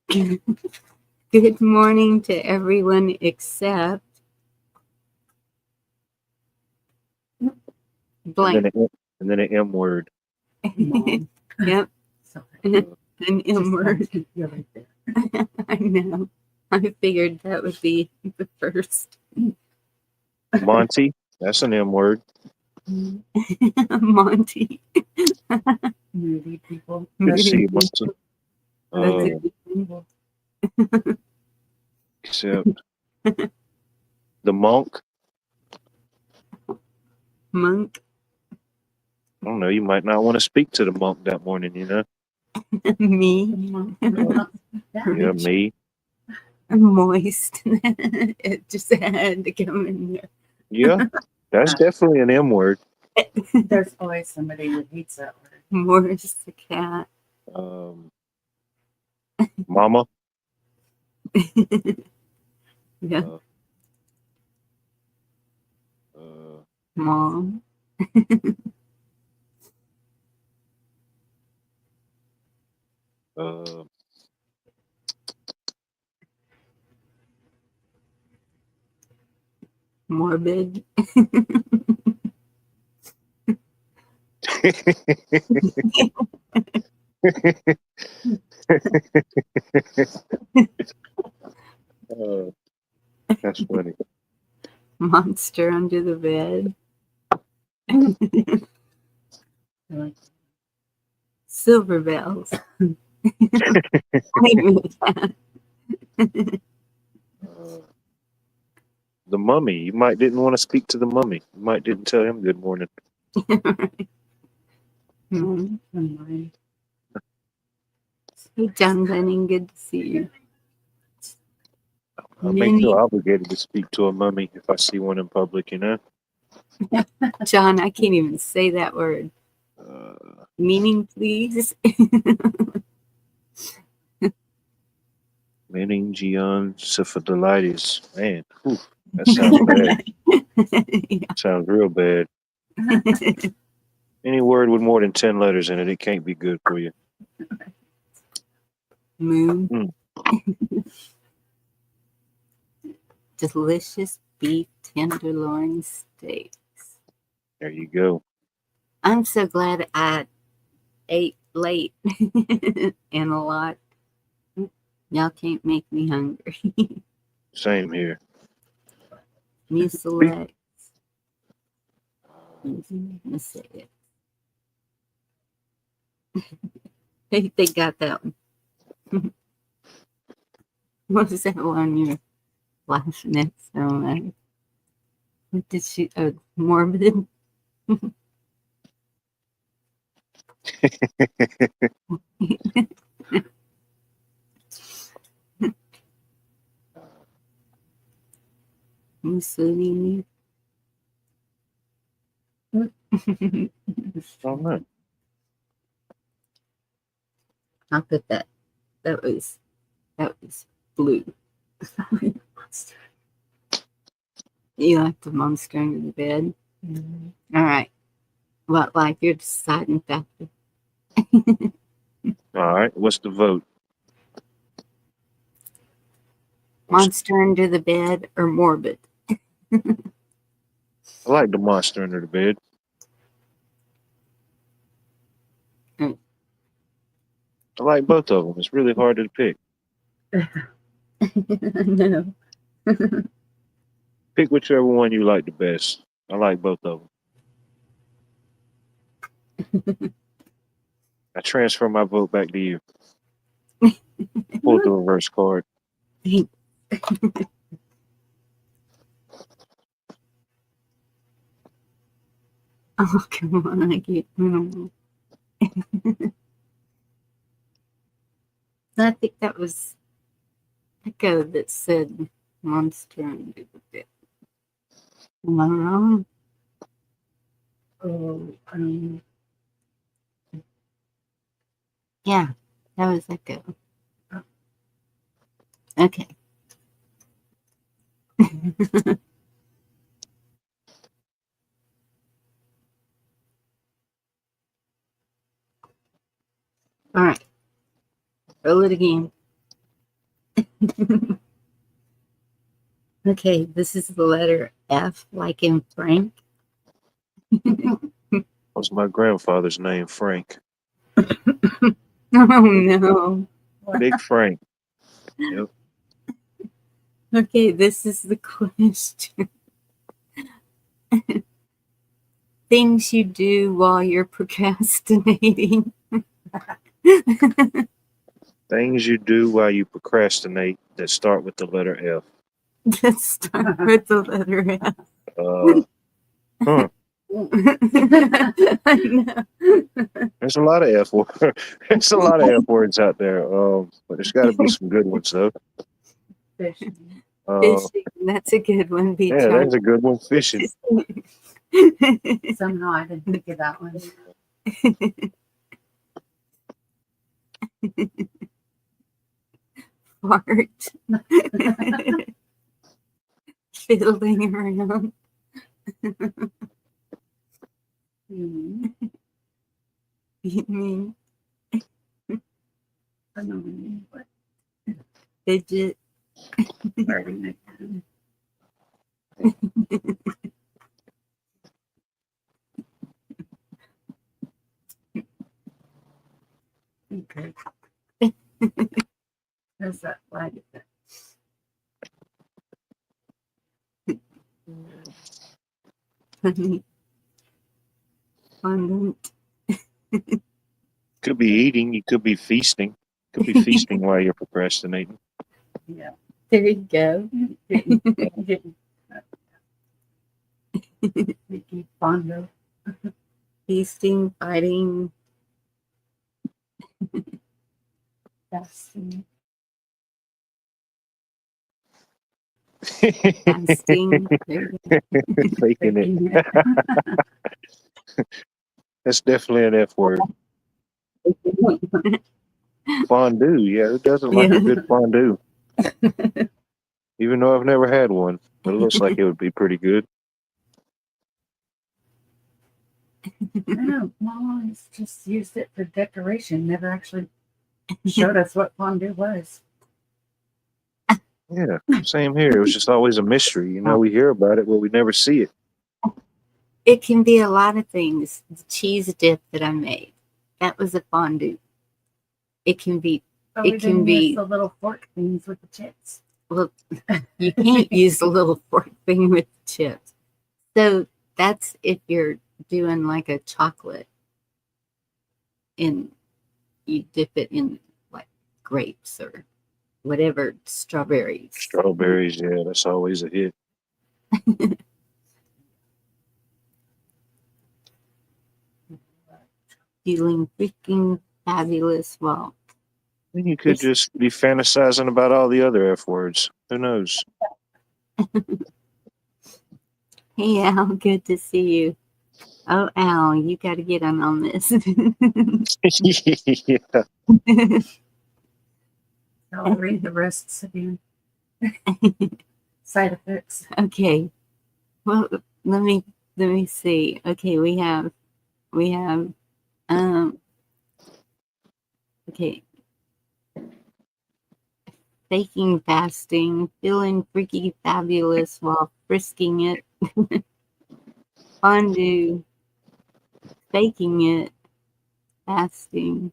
good morning to everyone except blank. And then an M word. Yep. An M word. You're right there. I know. I figured that would be the first. Monty. That's an M word. Monty. Moody people. Good to see you, Monty. That's a good one. Except the monk. Monk. I don't know. You might not want to speak to the monk that morning, you know? Me. Yeah, me. Moist. It just had to come in there. Yeah, that's definitely an M word. There's always somebody who hates that word. Moist the cat. Mama. Yeah. Mom. Morbid. That's funny. Monster under the bed. Silver bells. The mummy. You might didn't want to speak to the mummy. You might didn't tell him good morning. Hey, John Lennon, good to see you. I may feel obligated to speak to a mummy if I see one in public, you know? John, I can't even say that word. Meaning, please. Meningoencephalitis. Man, whew, that sounds bad. Yeah. Sounds real bad. Any word with more than 10 letters in it, it can't be good for you. Moon. Delicious beef tenderloin steaks. There you go. I'm so glad I ate late and a lot. Y'all can't make me hungry. Same here. Mucilex. Let's say it. They got that one. What was that one you're laughing at so much? What did she? Oh, morbid. Mussolini. Oh, no. I'll put that. That was blue. You like the monster under the bed? Mm-hmm. All right. What, like your deciding factor? All right. What's the vote? Monster under the bed or morbid? I like the monster under the bed. I like both of them. It's really hard to pick. No. Pick whichever one you like the best. I like both of them. I transfer my vote back to you. Pull the reverse card. Oh, come on. I get minimal. I think that was Echo that said monster under the bed. Am I wrong? Oh, Yeah, that was Echo. Okay. All right. Roll it again. Okay, this is the letter F, like in Frank. What's my grandfather's name? Frank. Oh, no. Big Frank. Yep. Okay, this is the question. Things you do while you're procrastinating. Things you do while you procrastinate that start with the letter F. Let's start with the letter F. Huh. I know. There's a lot of F words. There's a lot of F words out there. But there's got to be some good ones though. fishing. Fishing, that's a good one. Yeah, that's a good one. Fishing. Somehow I didn't think of that one. part. Fiddling around. Hmm. You mean Annoying, but fidget? starting again. Okay. There's that flag effect. Honey. Fondant. Could be eating. You could be feasting. Could be feasting while you're procrastinating. Yeah. There you go. Getting Mickey Fondo. Feasting, fighting, Fasting. fasting. There you go. Faking it. Faking it. That's definitely an F word. Fondue. Yeah, who doesn't like a Yeah. good fondue? Even though I've never had one, but it looks like it would be pretty good. I know, Mom always just used it for decoration, never actually showed us what fondue was. Yeah, same here. It was just always a mystery. You know, we hear about it, but we never see it. It can be a lot of things. The cheese dip that I made, that was a fondue. It can be, But It we can didn't be- use the little fork things with the chips. well, you can't use the little fork thing with chips. So that's if you're doing like a chocolate and you dip it in like grapes or whatever, strawberries. Strawberries, yeah, that's always a hit. Feeling freaking fabulous. Well, Then you could just be fantasizing about all the other F words. Who knows? hey Al, good to see you. Oh Al, you got to get on this. Yeah. I'll read the risks again. Side effects. Okay. Well, let me see. Okay, we have okay. Faking fasting, feeling freaky fabulous while frisking it. Fondue, faking it, fasting.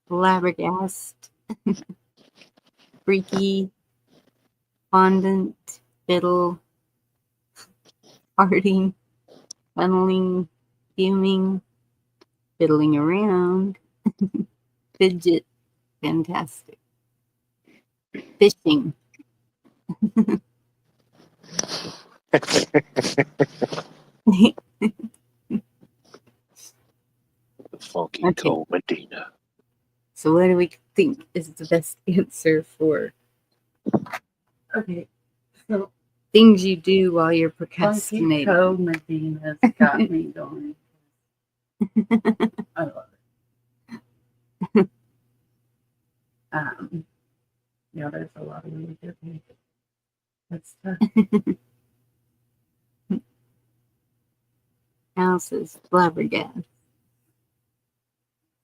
Flabbergast, freaky, fondant, fiddle, farting, funneling, fuming, fiddling around, fidget, fantastic, fishing, The funky Okay. cold Medina. So what do we think is the best answer for Okay. So things you do while you're Funky procrastinating? Co Medina's got me going. I love it. Yeah, there's a lot of really good ones. That's Houses, flabbergast.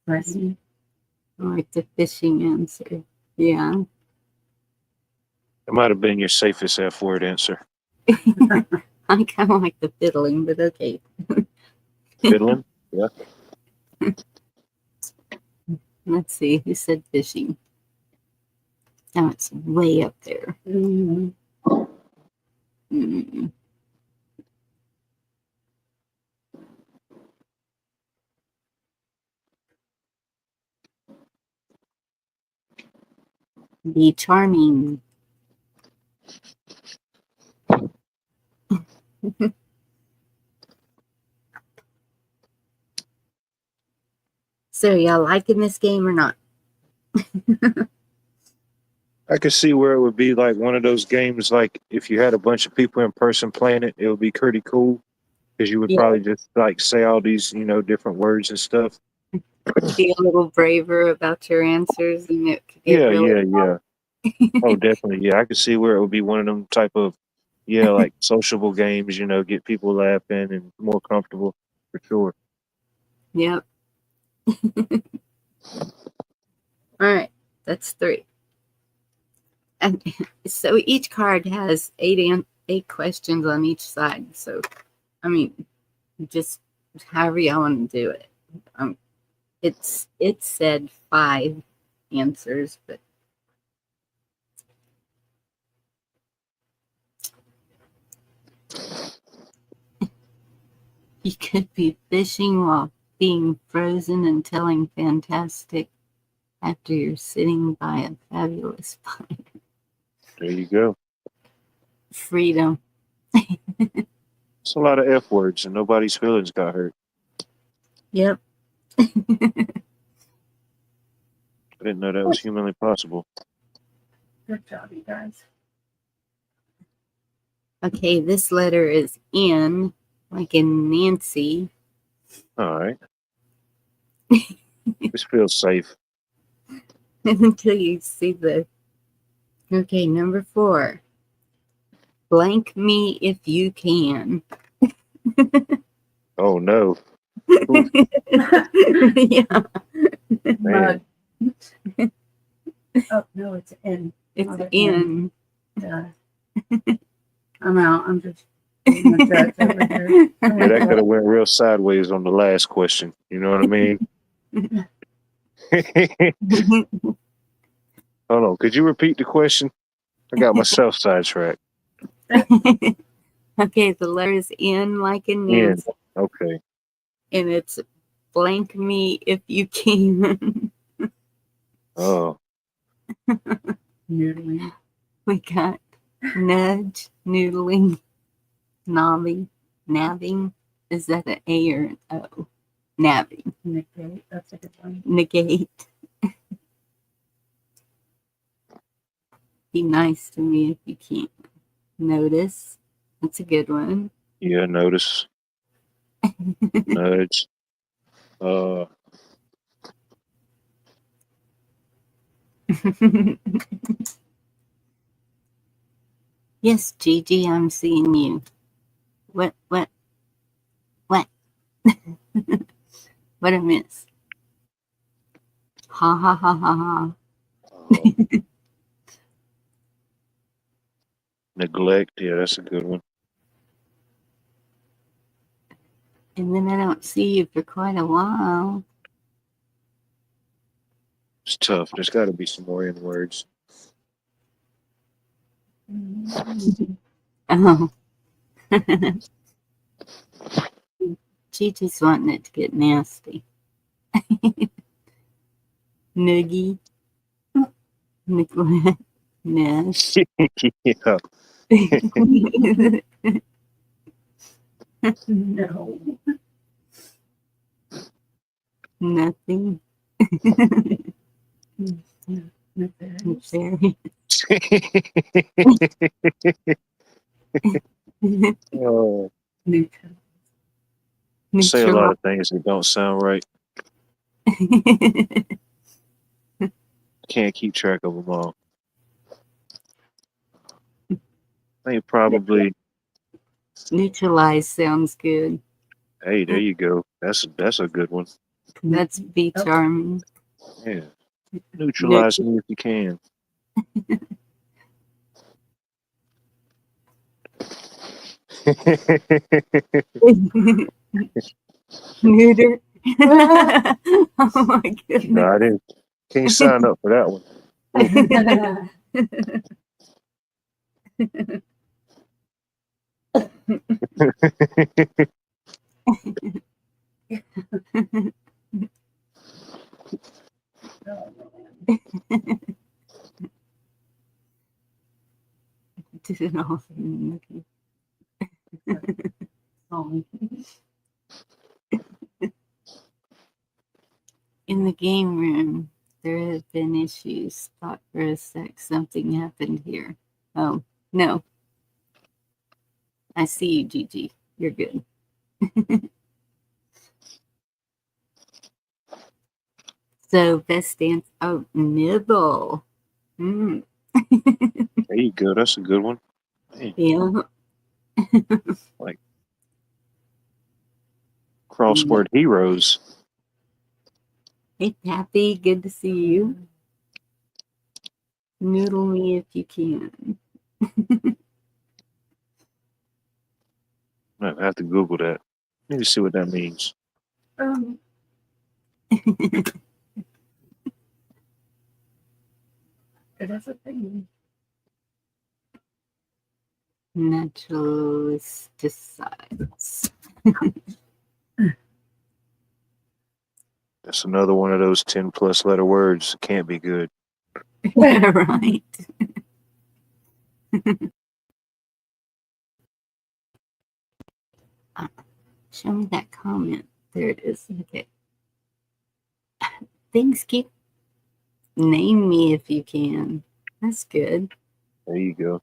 Right. I like the fishing answer. Yeah. It might have been your safest F word answer. I kind of like the fiddling, but okay. Fiddling? Yeah. Let's see. Who said fishing? Now it's way up there. Mm-hmm. Mm. Be charming. So, y'all liking this game or not? I could see where it would be like one of those games, like if you had a bunch of people in person playing it, it would be pretty cool because you would Yeah. probably just like say all these, different words and stuff. Be a little braver about your answers, and it could get Yeah, really. yeah. Oh, definitely. Yeah, I could see where it would be one of them type of, yeah, like sociable games, get people laughing and more comfortable for sure. Yep. All right, that's 3. And so each card has 8 questions on each side. So, I mean, just however y'all want to do it. It said 5 answers, but you could be fishing while being frozen and telling fantastic after you're sitting by a fabulous fire. There you go. Freedom. It's a lot of F words and nobody's feelings got hurt. Yep. I didn't know that was humanly possible. Good job, you guys. Okay, this letter is N, like in Nancy. All right. This feels safe. Until you see the. Okay, number 4. Blank me if you can. Oh no. Yeah. Man. Oh, no, it's in. It's Not N. I'm out. I'm just being a judge over here. Yeah, that could have went real sideways on the last question. You know what I mean? Hold on. Could you repeat the question? I got myself sidetracked. Okay, the letter is N like in Yeah. Nancy. Okay. And it's blank me if you can. Oh. Noodling. We got nudge, noodling, nabbing. Nabbing? Is that an A or an O? Nabbing. Negate. That's a good one. Negate. Be nice to me if you can't. Notice. That's a good one. Yeah, notice. Nudge. Yes, Gigi, I'm seeing you. What? What a miss. Ha ha ha ha ha. Neglect. Yeah, that's a good one. And then I don't see you for quite a while. It's tough. There's got to be some more in words. Oh. Gigi's wanting it to get nasty. Noogie. Neglect. Nest. Yeah. No. Nothing. Nefarious. Oh, Newton. say a lot of things that don't sound right. Can't keep track of them all. I think probably. Neutralize sounds good. Hey, there you go. That's a good one. That's be charming. Yeah. Neutralize me if you can. Neuter. Oh my goodness. No, I didn't. Can't sign up for that one. Did it all. In the game room, there have been issues. Thought for a sec something happened here. Oh, no. I see you, Gigi. You're good. So best dance. Oh, nibble. Mm. There you go. That's a good one. Hey, Yeah. like crossword heroes. Hey, Pappy. Good to see you. Noodle me if you can. I have to Google that. Need to see what that means. It is a thing. Naturalist decides. That's another one of those 10+ letter words. Can't be good. Right. Show me that comment. There it is. Okay. Things keep name me if you can. That's good. There you go.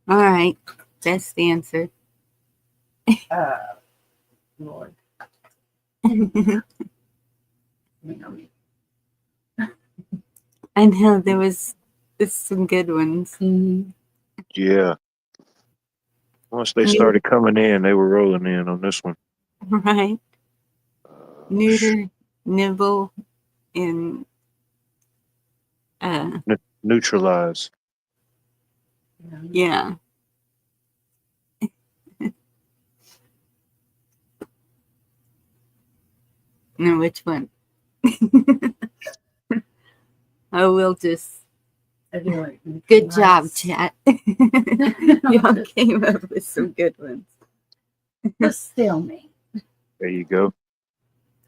All right. Best answer. Lord. I know there was some good ones. Yeah. Once they started coming in, they were rolling in on this one. Right. Neuter, nibble, and Neutralize. yeah. No, which one? I will just. Good job, chat. Y'all came up with some good ones. Just still me. There you go.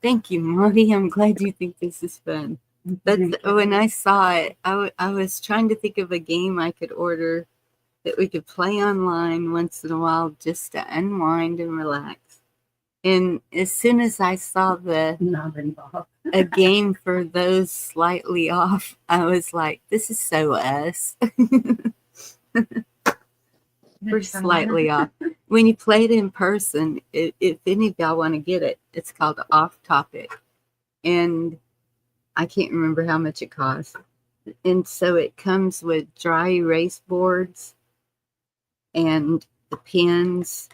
Thank you, Marty. I'm glad you think this is fun. That's when I saw it. I was trying to think of a game I could order that we could play online once in a while just to unwind and relax. And as soon as I saw a game for those slightly off, I was like, this is so us. We're slightly off. When you play it in person, if any of y'all want to get it, it's called Off Topic. And I can't remember how much it costs. And so it comes with dry erase boards and the pens.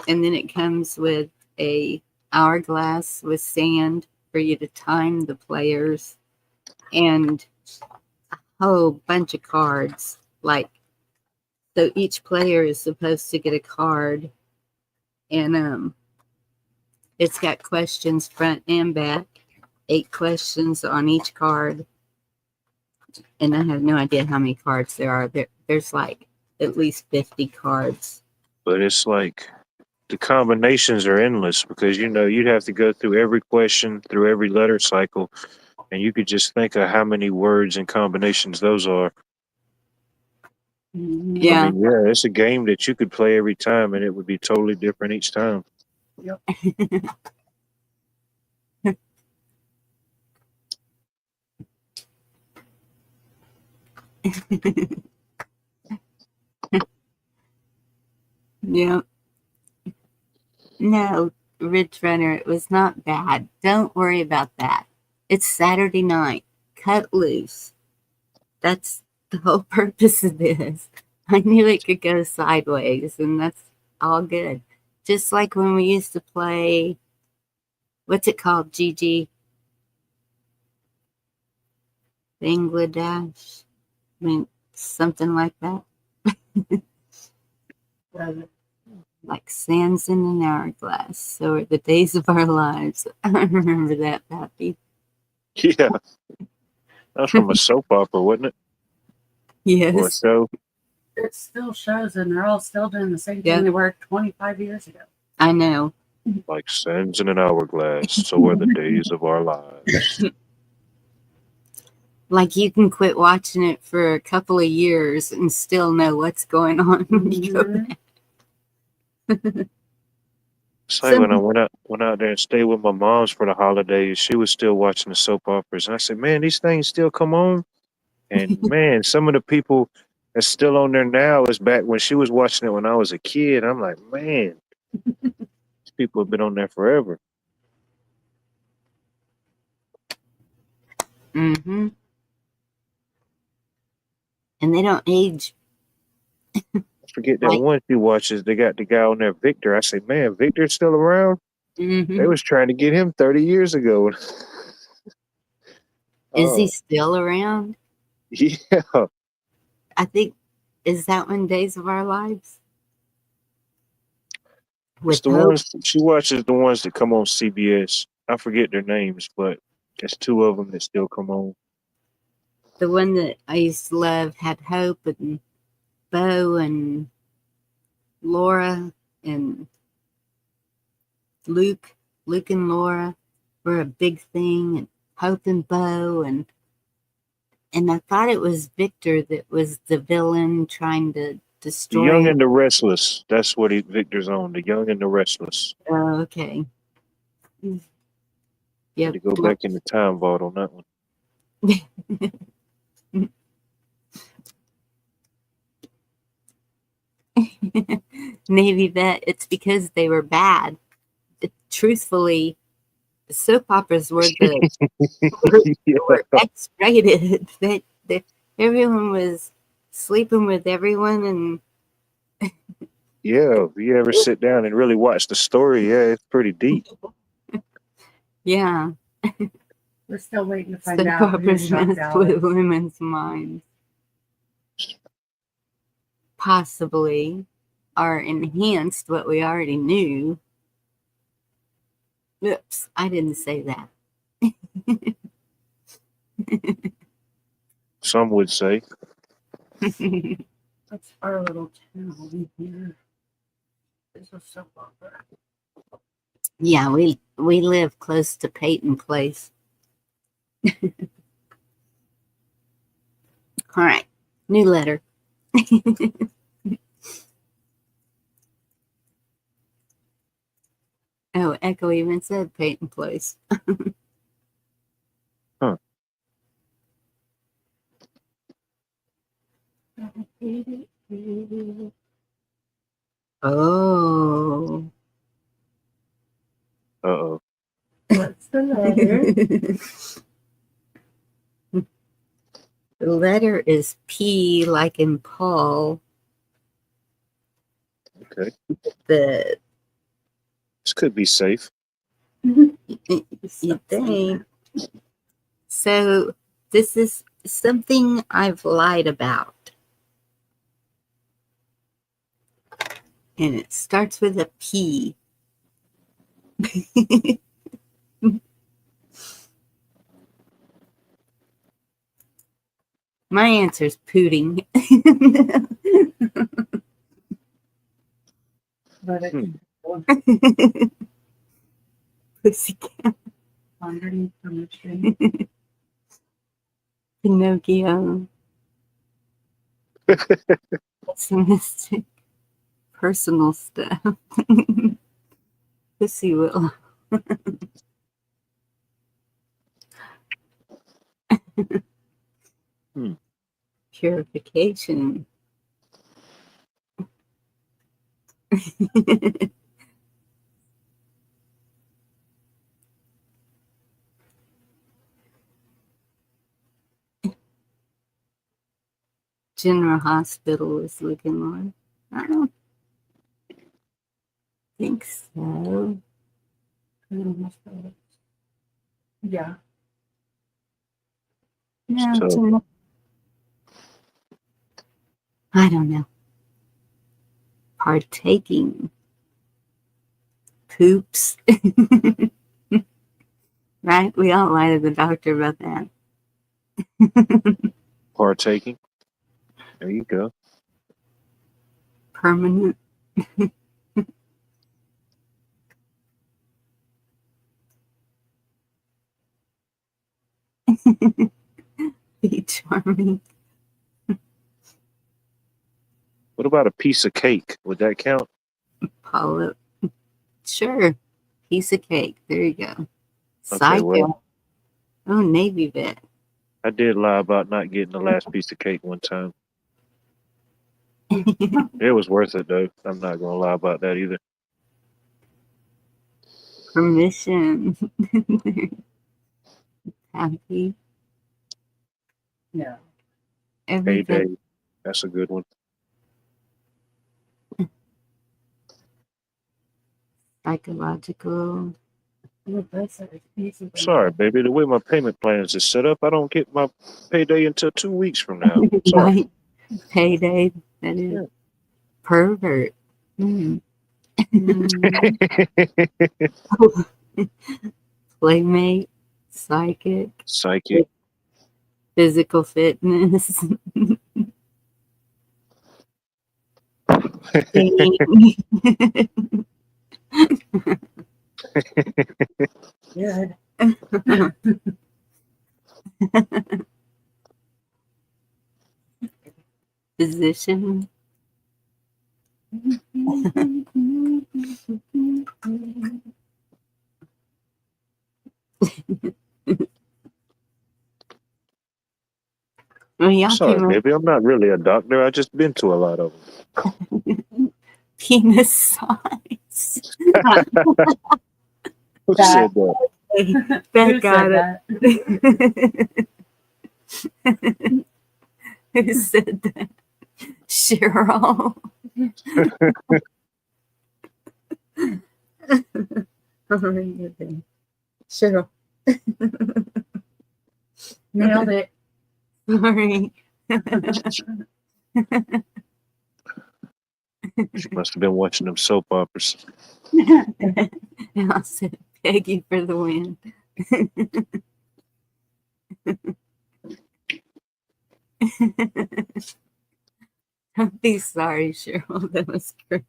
And then it comes with a hourglass with sand for you to time the players and a whole bunch of cards. Like, so each player is supposed to get a card, and it's got questions front and back, 8 questions on each card. And I have no idea how many cards there are. There's like at least 50 cards. But it's like the combinations are endless because you'd have to go through every question, through every letter cycle, and you could just think of how many words and combinations those are. Yeah. I mean, yeah, it's a game that you could play every time and it would be totally different each time. Yep. Yeah. No, Ridge Runner, it was not bad. Don't worry about that. It's Saturday night. Cut loose. That's the whole purpose of this. I knew it could go sideways, and that's all good. Just like when we used to play, what's it called, Gigi? Bangladesh? I mean, something like that. Like sands in an hourglass. So are the days of our lives. I remember that, Pappy. Yeah. That's from a soap opera, wasn't it? Yes. Or a show? It still shows, and they're all still doing the same thing they were 25 years ago. I know. Like sands in an hourglass, so are the days of our lives. Like you can quit watching it for a couple of years and still know what's going on when you go back. It's like when I went out there and stayed with my mom's for the holidays, she was still watching the soap operas. And I said, man, these things still come on. And man, some of the people that's still on there now is back when she was watching it when I was a kid. I'm like, man, people have been on there forever. Mm-hmm. And they don't age. I forget that Right. one she watches. They got the guy on there, Victor. I say, man, Victor's still around. Mm-hmm. They was trying to get him 30 years ago. Is he Oh, still around? yeah. I think, is that one Days of Our Lives? It's With the Hope? ones she watches. The ones that come on CBS. I forget their names, but there's two of them that still come on. The one that I used to love had Hope and Bo and Laura and Luke. Luke and Laura were a big thing, and Hope and Bo, and I thought it was Victor that was the villain trying to The destroy Young him. and the Restless. That's what Victor's on. The Young and the Restless. Oh, okay. Had Yep. to go back in the time vault on that one. Maybe that it's because they were bad. Truthfully, soap operas were were X-rated. That everyone was sleeping with everyone, and Yeah, if you ever sit down and really watch the story, yeah, it's pretty deep. yeah, We're still waiting to find soap out who operas shot messed Dallas. with women's minds. Possibly, or enhanced what we already knew. Oops, I didn't say that. Some would say. That's our little town here. There's a soap opera. Yeah, we live close to Peyton Place. All right, new letter. Oh, Echo even said Peyton Place. Huh. Oh. Uh-oh. What's the letter? The letter is P, like in Paul. Okay. The This could be safe. you think. So this is something I've lied about. And it starts with a P. My answer is pudding. But it's Pussycat. underneath permission. Pinocchio. Pessimistic. Personal stuff. Pussy will. Purification. General Hospital is looking like. I don't think so. Yeah. No, So, I don't know. Partaking. Poops. Right? We all lie to the doctor about that. partaking. There you go. Permanent. Be charming. What about a piece of cake? Would that count? Polyp. Sure. Piece of cake. There you go. Okay, Psycho. well, Oh, Navy vet. I did lie about not getting the last piece of cake one time. It was worth it, though. I'm not going to lie about that either. Permission. Happy. Yeah. Everything. Payday. That's a good one. Psychological. Oh, that's a piece of Sorry, baby. The way my payment plans is set up, I don't get my payday until 2 weeks from now. Sorry. Right. Payday. That is Yeah. pervert. Mm. Playmate. Psychic. Psychic. Physical fitness. Good. Physician. Well, y'all Sorry, came up baby. I'm not really a doctor. I just been to a lot of them. penis size. Who said that? That Who got said it. Who said that? Cheryl. Cheryl. Nailed it. Sorry. She must have been watching them soap operas. And I said, Peggy for the win. Don't be sorry, Cheryl. That was great.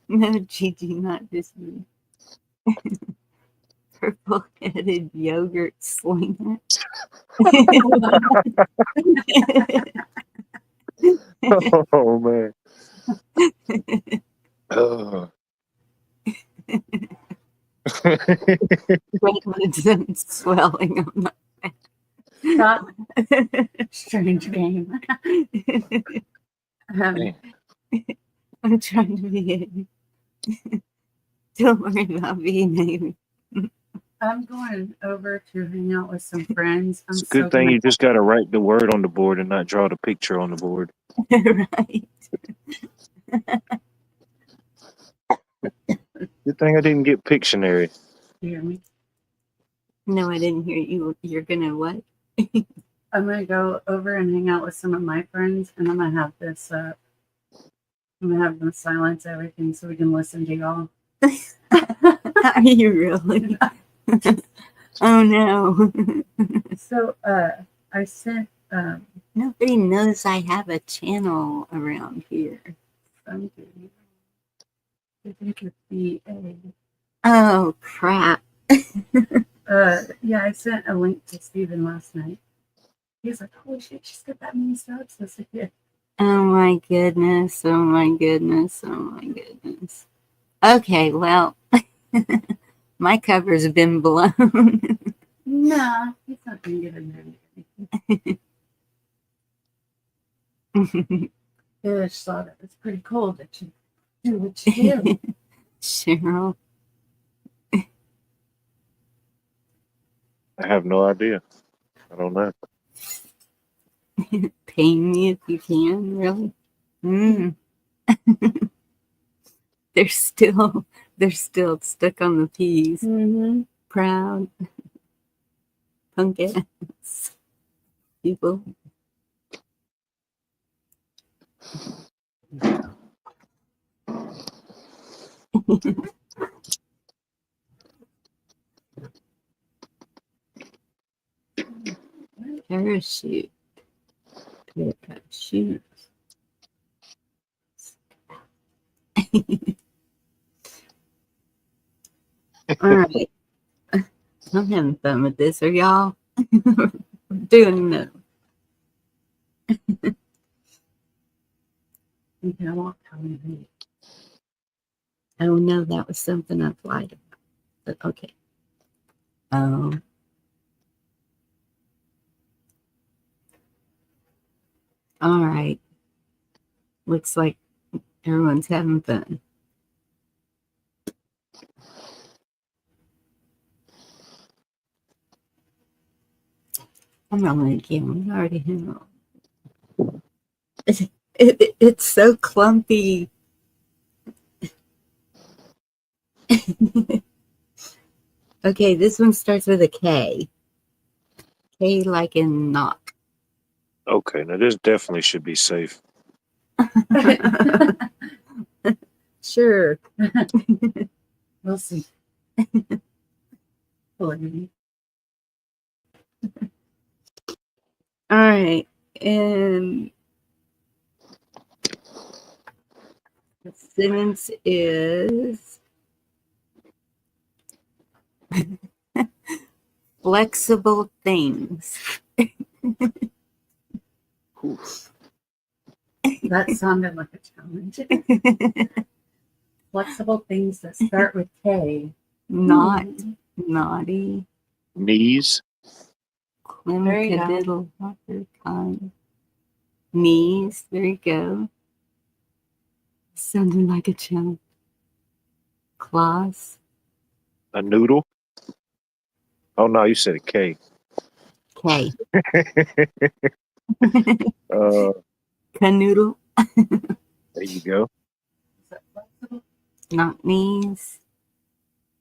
No, Gigi, not just me. Purple-headed yogurt slinger. Oh, man. Oh. Redlands and swelling on my Stop. Strange game. Man. I'm trying to behave. Don't worry about behaving. I'm going over to hang out with some friends. I'm It's a good thing you just got to write the word on the board and not draw the picture on the board. Right. Good thing I didn't get Pictionary. You hear me? No, I didn't hear you. You're gonna what? I'm gonna go over and hang out with some of my friends, and I'm gonna have this. I'm gonna have them silence everything so we can listen to y'all. Are you really? Oh no. So, I sent Nobody knows I have a channel around here. something. I think it's BA. Oh crap. Yeah, I sent a link to Steven last night. He's like, holy shit, she's got that many stars this year. Oh my goodness. Oh my goodness. Oh my goodness. Okay, well, my cover's been blown. Nah, he's not gonna get in there. I just thought it was pretty cool that you do what you do. Cheryl. I have no idea. I don't know. Pay me if you can, really. They're still stuck on the P's. Mm-hmm. Proud. Punk ass people. Parachute. Parachute. All right. I'm having fun with this. Are y'all? Doing no. Okay, I won't tell you. Oh no, that was something I applied about. But okay. All right. Looks like everyone's having fun. I'm rolling again. We already have. It's so clumpy. Okay, this one starts with a K. K like in knock. Okay, now this definitely should be safe. Sure. We'll see. All right. And the sentence is flexible things. Oof. That sounded like a challenge. Flexible things that start with K. Not naughty. Knees. There you go. Clinical Walker kind. Knees. There you go. Sounding like a challenge. Claws. A noodle. Oh no, you said a K. K. Canoodle. There you go. Is that flexible? Not knees.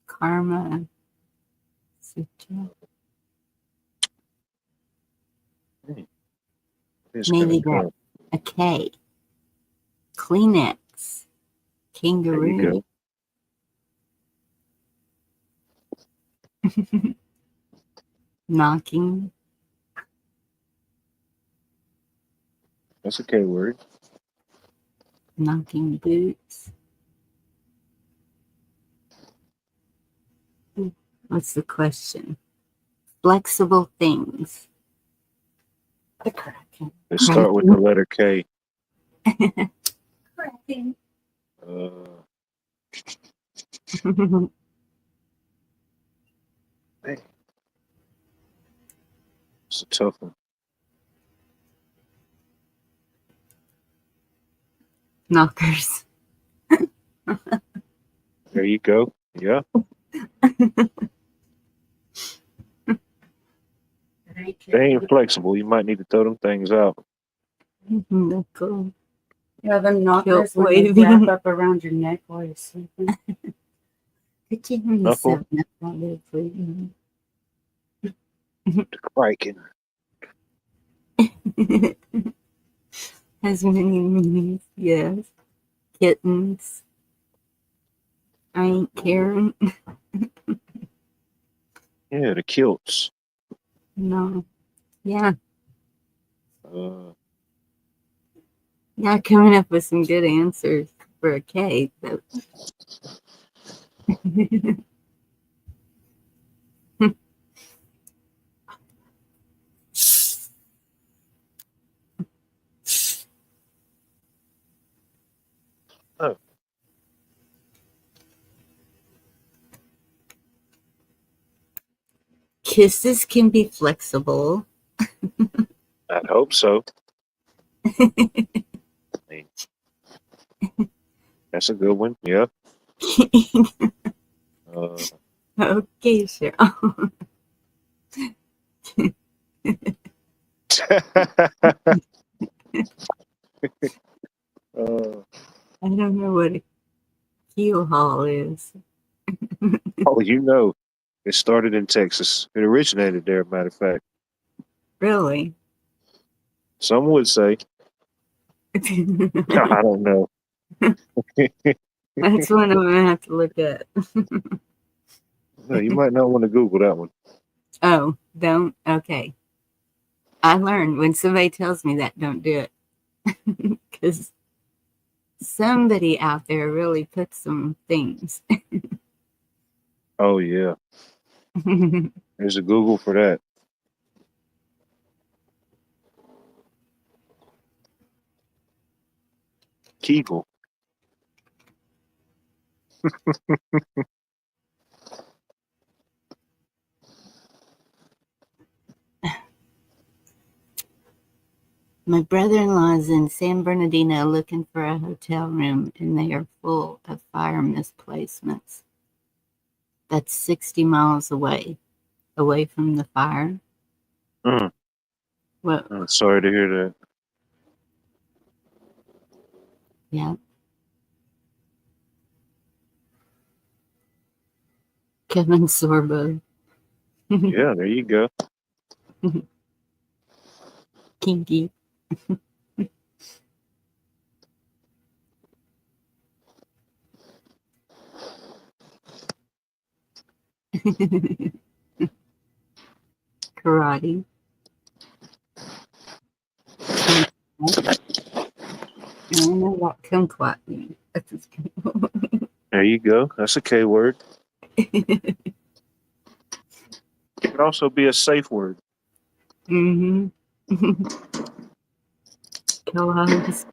Karma. Sutra. It's Maybe kinda tough. a K. Kleenex. There you Kangaroo. go. Knocking. That's a K word. Knocking boots. What's the question? Flexible things. The cracking. They start with the letter K. Cracking. Dang. It's a tough one. Knockers. There you go. Yeah. They ain't flexible. You might need to throw them things out. Knuckle. Yeah, the knockers Kilt when they waving. wrap up around your neck while you're sleeping. Could you hear me Knuckle. 7 up while they're sleeping? The Kraken. Has many meanings, yes. Kittens. I ain't caring. Yeah, the kilts. No. Yeah. Yeah, coming up with some good answers for a K. But Oh. Kisses can be flexible. I'd hope so. That's a good one. Yeah. Okay, sure. I don't know what a keel haul is. Oh, you know, it started in Texas. It originated there, matter of fact. Really? Some would say. I don't know. That's one I'm gonna have to look at. No, you might not want to Google that one. Oh, don't? Okay. I learned when somebody tells me that, don't do it. Because somebody out there really put some things. Oh, yeah. There's a Google for that. Kegel. My brother-in-law is in San Bernardino looking for a hotel room, and they are full of fire misplacements. That's 60 miles away from the fire. Mm. Well, I'm sorry to hear that. yeah. Kevin Sorbo. Yeah, there you go. Kinky. Karate. I don't know what kumquat means. There you go. That's a K word. It could also be a safe word. Mm-hmm. Co-host.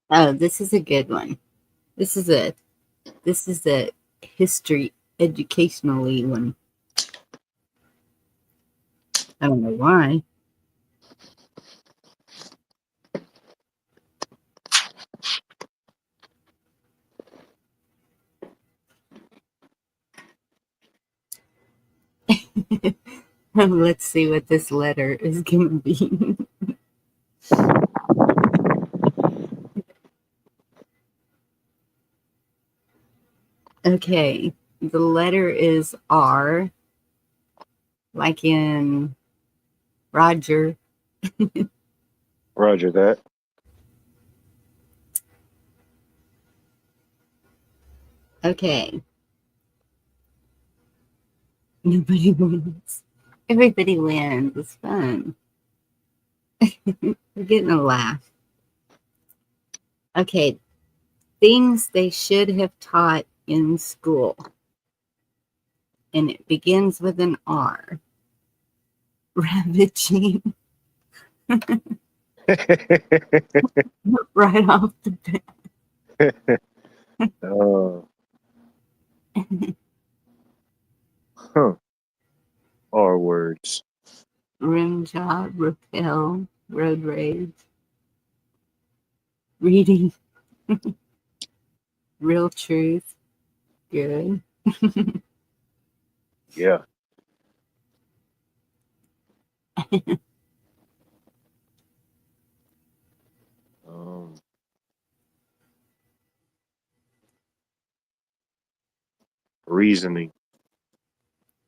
Oh, this is a good one. This is a history educationally one. I don't know why. Let's see what this letter is going to be. Okay, the letter is R, like in Roger. Roger that. Okay. Nobody wins. Everybody wins. It's fun. We're getting a laugh. Okay, things they should have taught in school. And it begins with an R. Ravaging. Right off the bat. Oh, huh. R words. Rim job, repel, road rage. Reading. Real truth. Good. Yeah. Um, reasoning.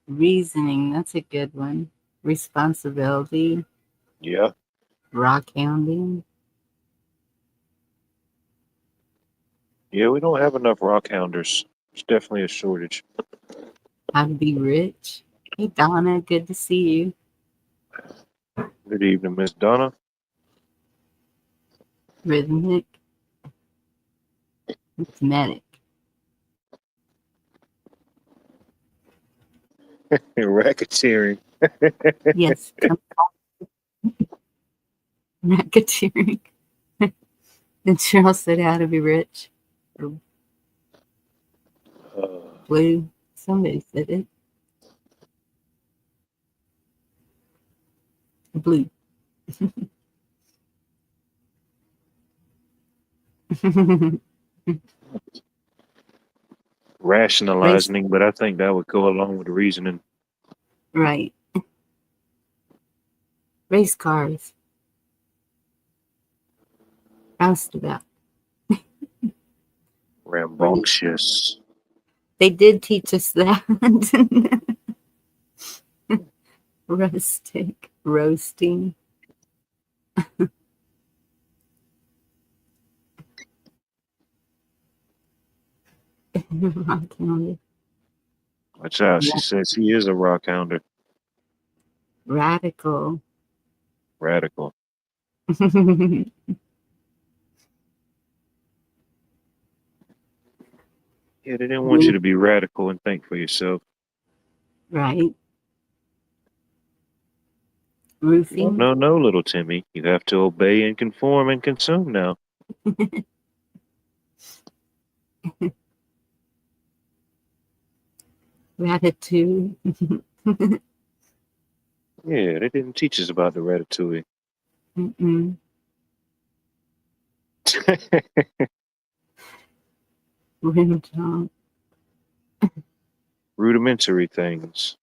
Reasoning. That's a good one. Responsibility. Yeah. Rock hounding. Yeah, we don't have enough rock hounders. There's definitely a shortage. How to be rich. Hey, Donna. Good to see you. Good evening, Miss Donna. Rhythmic. Rhythmic. Racketeering. Yes. Racketeering. And Cheryl said how to be rich. Or Uh, blue. Somebody said it. Blue. Race. rationalizing, but I think that would go along with the reasoning. Right. Race cars. Roustabout. Rambunctious. They did teach us that. Rustic. Roasting. Rock hounded. Watch out. She says he is a rock hounder. Radical. Radical. Yeah, they didn't want you to be radical and think for yourself. Right. No, Roofing. no, no, little Timmy. You have to obey and conform and consume now. Ratatouille. Yeah, they didn't teach us about the ratatouille. Mm-mm. Rim job. Rudimentary things.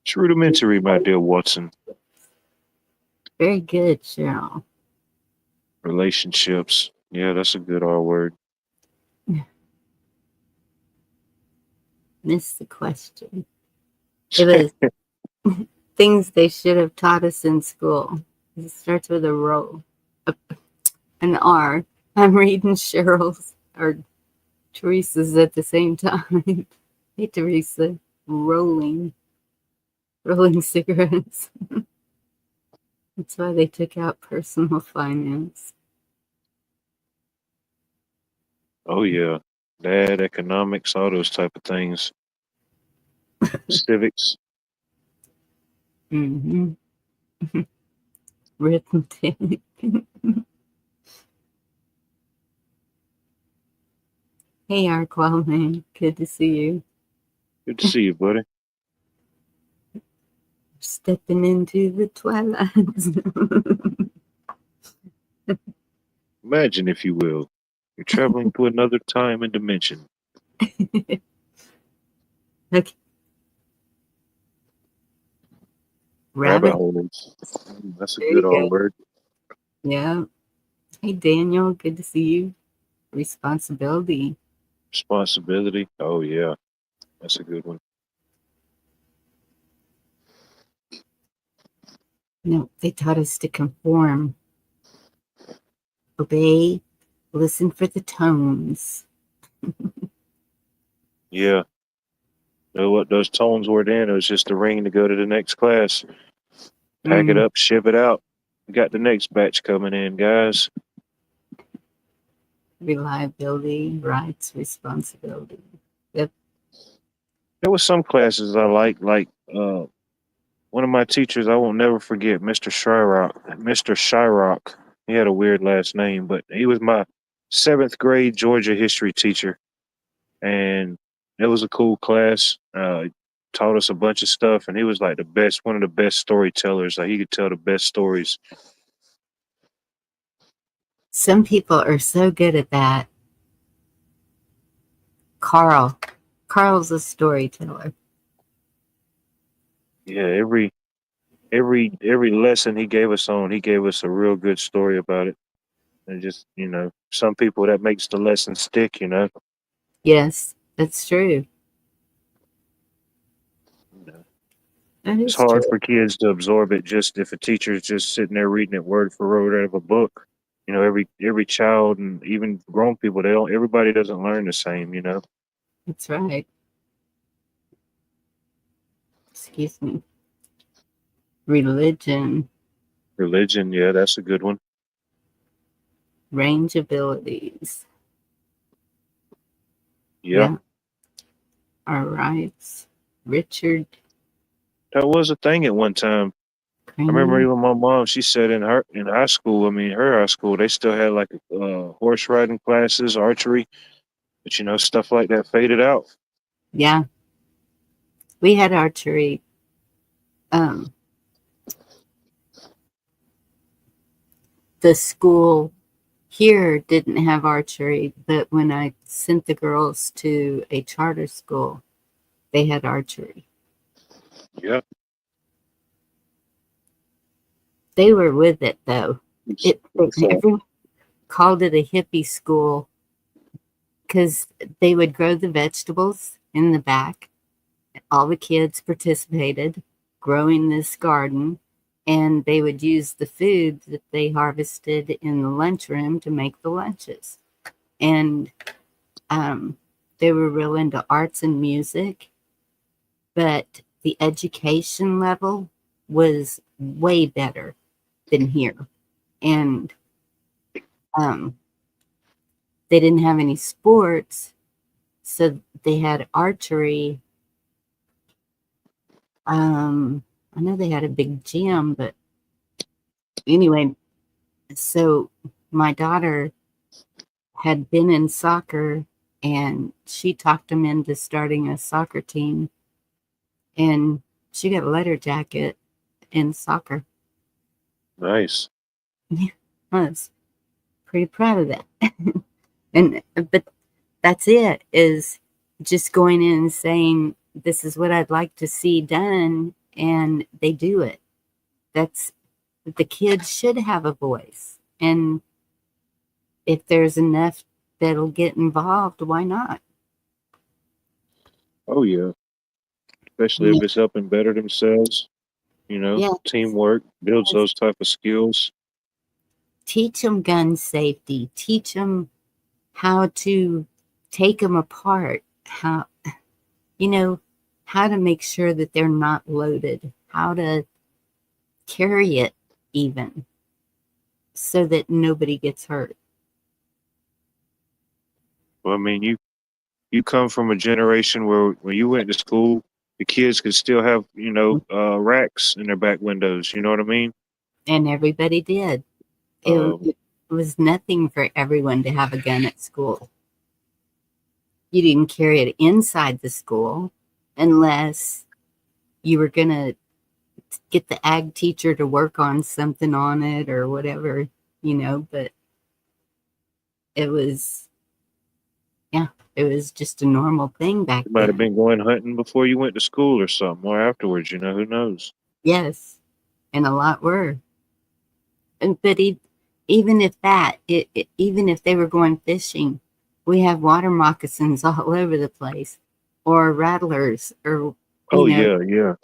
It's rudimentary, my dear Watson. Very good, Cheryl. Relationships. Yeah, that's a good R word. Missed the question. It was things they should have taught us in school. It starts with a row, an R. I'm reading Cheryl's or Teresa's at the same time. Hey, Teresa, rolling cigarettes. That's why they took out personal finance. Oh yeah. Dad, economics, all those type of things. Civics. Mm-hmm. Arithmetic. Hey, Arqualman. Good to see you. Good to see you, buddy. Stepping into the twilight zone. Imagine, if you will, you're traveling to another time and dimension. Okay. Rabbit Rabbit. holes. That's a There good you R go. word. Yeah. Hey, Daniel. Good to see you. Responsibility. Responsibility. Oh yeah. That's a good one. No, they taught us to conform, obey, listen for the tones. Yeah. Know what those tones were then? It was just a ring to go to the next class. Pack it up, ship it out. We got the next batch coming in, guys. Reliability, rights, responsibility. Yep. There was some classes I like one of my teachers I won't never forget, Mr. Shyrock. Mr. Shyrock. He had a weird last name, but he was my seventh grade Georgia history teacher. And it was a cool class. Taught us a bunch of stuff, and he was like the best, one of the best storytellers. Like he could tell the best stories. Some people are so good at that. Carl's a storyteller. Yeah, every lesson he gave us on, he gave us a real good story about it. And just, some people that makes the lesson stick. Yes, that's true. You know. That It's is true. hard for kids to absorb it just if a teacher's just sitting there reading it word for word out of a book. Every child and even grown people, everybody doesn't learn the same. That's right. Excuse me. Religion, Religion, yeah, that's a good one. range abilities. Yeah. Yeah. Our rights. Richard That was a thing at one time. I remember Crane. even my mom, she said in high school, her high school, they still had like horse riding classes, archery, but stuff like that faded out. Yeah. We had archery. The school here didn't have archery, but when I sent the girls to a charter school, they had archery. Yeah. They were with it though. So, Everyone called it a hippie school because they would grow the vegetables in the back. All the kids participated growing this garden, and they would use the food that they harvested in the lunchroom to make the lunches. And they were real into arts and music, but the education level was way better than here. And they didn't have any sports, so they had archery. I know they had a big gym, but anyway, so my daughter had been in soccer and she talked him into starting a soccer team, and she got a letter jacket in soccer. Nice. I was pretty proud of that. But that's it, is just going in and saying, this is what I'd like to see done, and they do it. That's, the kids should have a voice, and if there's enough that'll get involved, why not? Oh yeah. Especially Yeah. if it's helping better themselves. Yeah. Teamwork builds those type of skills. Teach them gun safety. Teach them how to take them apart. How to make sure that they're not loaded. How to carry it even, so that nobody gets hurt. Well, I mean, you come from a generation where when you went to school, the kids could still have racks in their back windows. You know what I mean? And everybody did. Um, It was nothing for everyone to have a gun at school. You didn't carry it inside the school unless you were going to get the ag teacher to work on something on it or whatever, but it was just a normal thing back you might have then. been going hunting before you went to school or something, or afterwards. Who knows? Yes, and a lot were. But even if even if they were going fishing, we have water moccasins all over the place, or rattlers, or Oh yeah.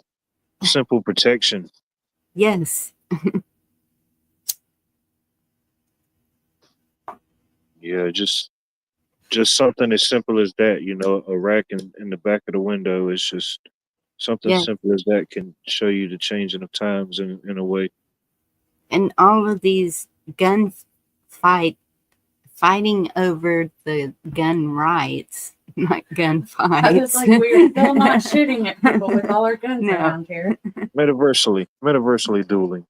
Simple protection. yes, Yeah, just something as simple as that. A rack in the back of the window is just something yeah, simple as that can show you the changing of times in a way. and all of these gun fighting over the gun rights, not gun fights. I was like, we're still not shooting at people with all our guns No. around here. Metaversally dueling.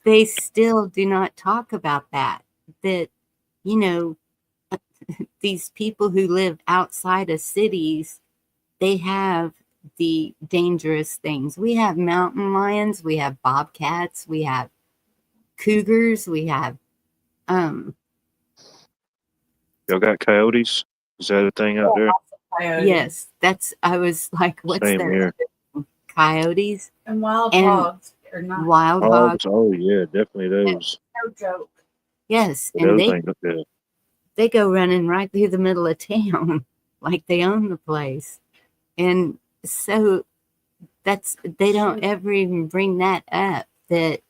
They still do not talk about that. That, these people who live outside of cities, they have the dangerous things. We have mountain lions, we have bobcats, we have cougars, we have Y'all got coyotes? Is that a thing out there? Coyotes. yes, I was like, what's Same their here. coyotes And wild and hogs are not wild hogs. Hogs? Oh yeah, definitely those. no joke. Yes, and Those ain't up there. they go running right through the middle of town like they own the place. And so they don't ever even bring that up, that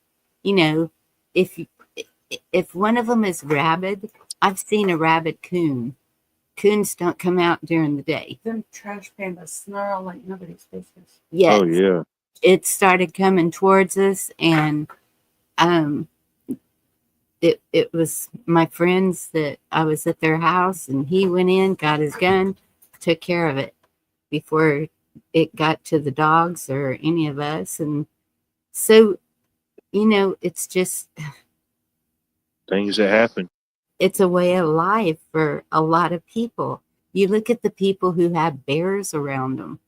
if one of them is rabid, I've seen a rabid coons don't come out during the day. Them trash pandas snarl like nobody's business. Yes. Oh yeah. It started coming towards us, and it was my friends that I was at their house, and he went in, got his gun, took care of it before it got to the dogs or any of us. And so, it's just, Things that happen. it's a way of life for a lot of people. You look at the people who have bears around them.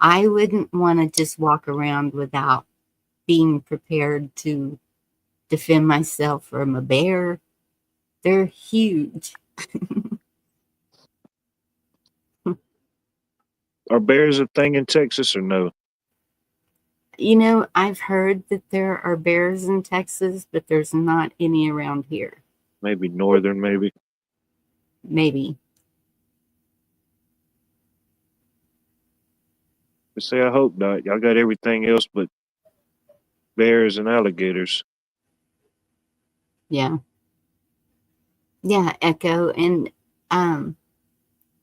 I wouldn't want to just walk around without being prepared to defend myself from a bear. They're huge. Are bears a thing in Texas or no? I've heard that there are bears in Texas, but there's not any around here. Maybe northern, maybe. Maybe. But say I hope not. Y'all got everything else but bears and alligators. Yeah. Yeah, Echo. And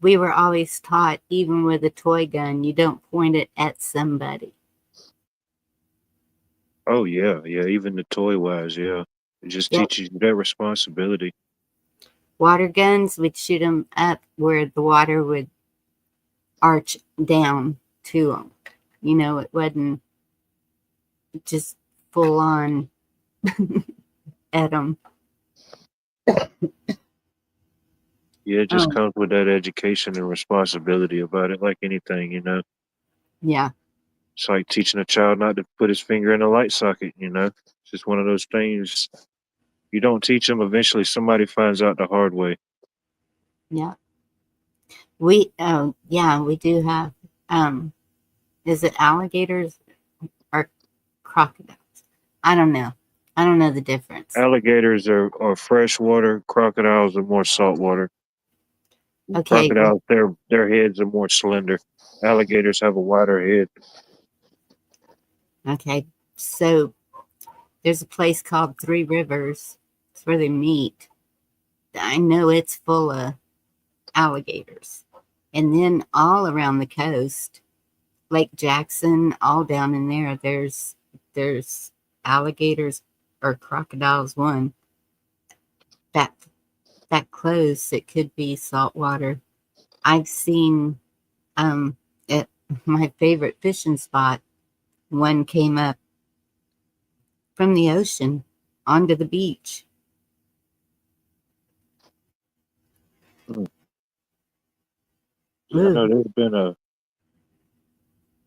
we were always taught, even with a toy gun, you don't point it at somebody. Oh yeah, yeah. Even the toy wise, yeah. It just Yep. teaches you that responsibility. Water guns, we'd shoot them up where the water would arch down to them. It wasn't just full on at them. Yeah, it just Oh, comes with that education and responsibility about it, like anything, you know. Yeah. It's like teaching a child not to put his finger in a light socket, you know. It's just one of those things. You don't teach them, eventually somebody finds out the hard way. Yeah. We do have, um, is it alligators or crocodiles? I don't know. I don't know the difference. Alligators are freshwater, crocodiles are more saltwater. Okay. Well, Crocodiles, their heads are more slender. Alligators have a wider head. okay. So there's a place called Three Rivers. It's where they meet. I know it's full of alligators. And then all around the coast, Lake Jackson, all down in there, there's alligators or crocodiles. One that that close, it could be saltwater. I've seen at my favorite fishing spot, one came up from the ocean onto the beach. Mm. Yeah, I Ooh, know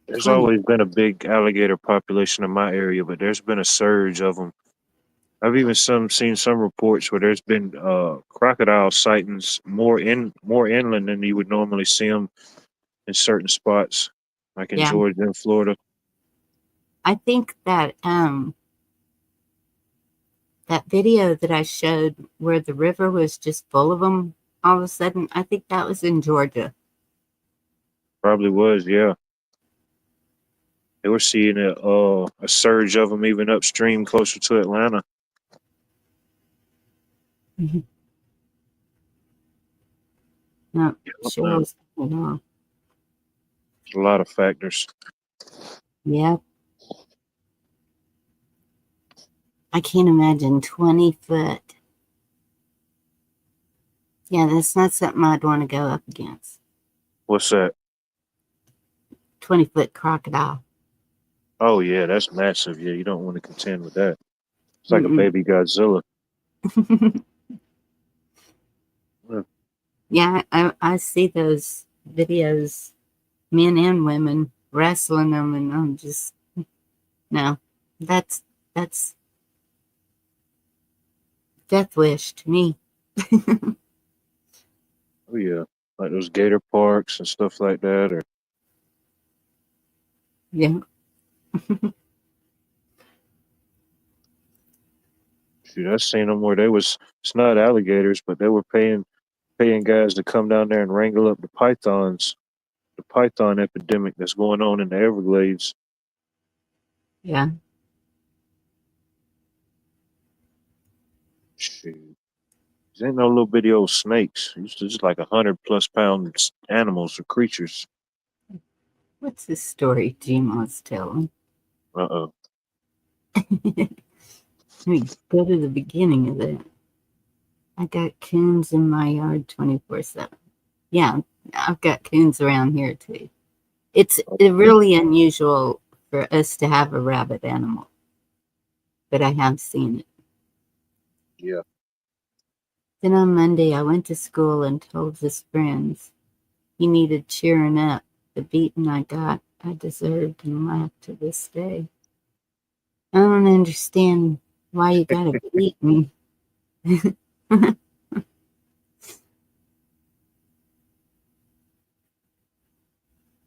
there's 20. always been a big alligator population in my area, but there's been a surge of them. I've even seen some reports where there's been crocodile sightings more inland than you would normally see them in certain spots, like in Yeah. Georgia and Florida. I think that video that I showed where the river was just full of them all of a sudden, I think that was in Georgia. Probably was, yeah. They were seeing a surge of them even upstream, closer to Atlanta. Mhm. No, Yep, sure was. a lot of factors. Yeah, I can't imagine 20 foot. Yeah, that's not something I'd want to go up against. What's that? 20-foot crocodile. Oh yeah, that's massive. Yeah, you don't want to contend with that. It's like a Mm-mm. baby Godzilla. Yeah. Yeah, I see those videos, men and women wrestling them, and I'm just, no, that's death wish to me. Oh yeah, like those gator parks and stuff like that. Or Yeah, shoot, I seen them where they was. It's not alligators, but they were paying guys to come down there and wrangle up the pythons. The python epidemic that's going on in the Everglades. yeah, Shoot, these ain't no little bitty old snakes. These are just like 100+ pound animals or creatures. what's this story Gma's telling? Uh-oh. Let me go to the beginning of that. I got coons in my yard 24/7. Yeah, I've got coons around here too. It's really unusual for us to have a rabbit animal, but I have seen it. Yeah. Then on Monday, I went to school and told his friends he needed cheering up. The beating I got, I deserved and laugh to this day. I don't understand why you gotta beat me.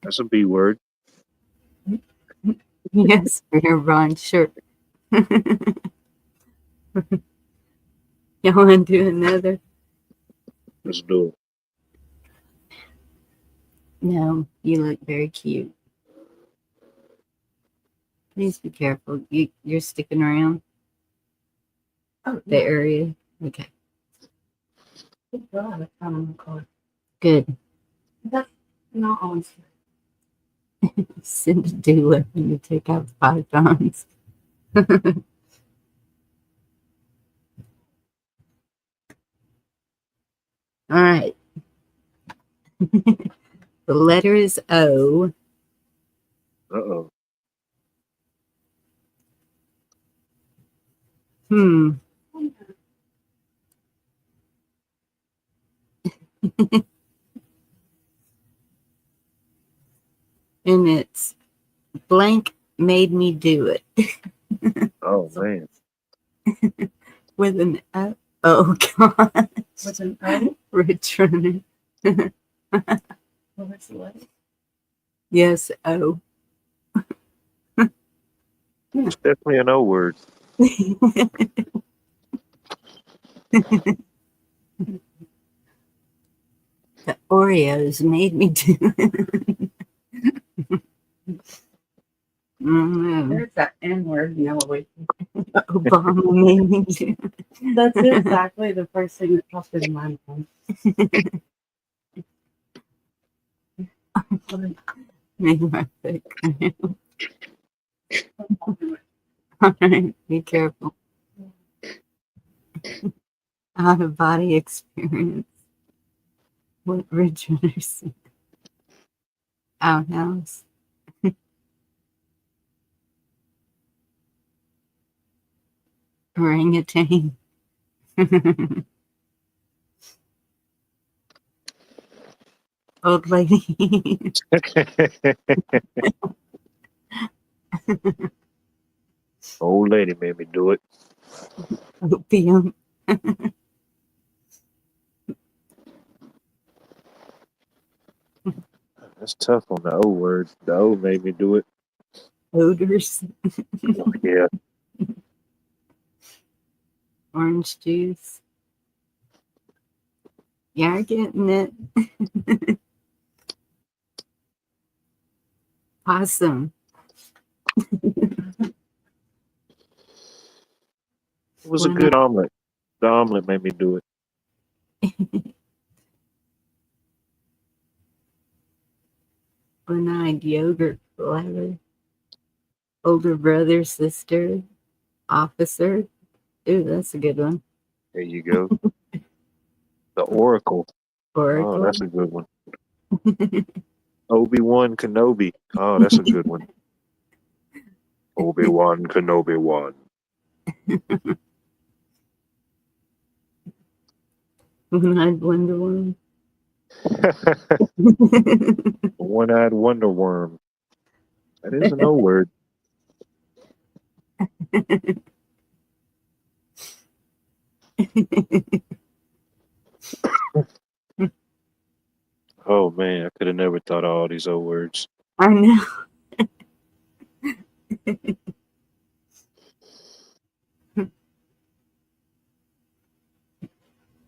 That's a B word. Yes, Mayor Ron, sure. You want to do another? Let's do it. No, you look very cute. Please be careful. You're sticking around oh, the yeah. area. Okay, Good God, I found on the car. good. That's not on. Send a doula when you take out the pythons. All right. The letter is O. Uh-oh. Hmm. And it's blank made me do it. Oh man. With an O. Oh, God. With an O? Rich runner. What was the letter? Yes, O. It's definitely an O word. The Oreos made me do it. There's that N word. No, wait. Obama made me do it. That's exactly the first thing that popped in my mind. Make my foot cramp. All right, be careful. Out of body experience. What Richard said. Outhouse. Orangutan. Old lady. Old lady made me do it. Opium. That's tough on the O word. The O made me do it. Odors. Oh, yeah. Orange juice. You're getting it. Awesome. It was a good omelet. The omelet made me do it. One-eyed yogurt flavor. Older brother, sister, officer. Ooh, that's a good one. There you go. The Oracle. Oracle. Oh, that's a good one. Obi-Wan Kenobi. Oh, that's a good one. Obi-Wan Kenobi 1. One-eyed Wonder Woman. One-eyed Wonder Worm. That is an O word. Oh man, I could have never thought of all these O words. I know.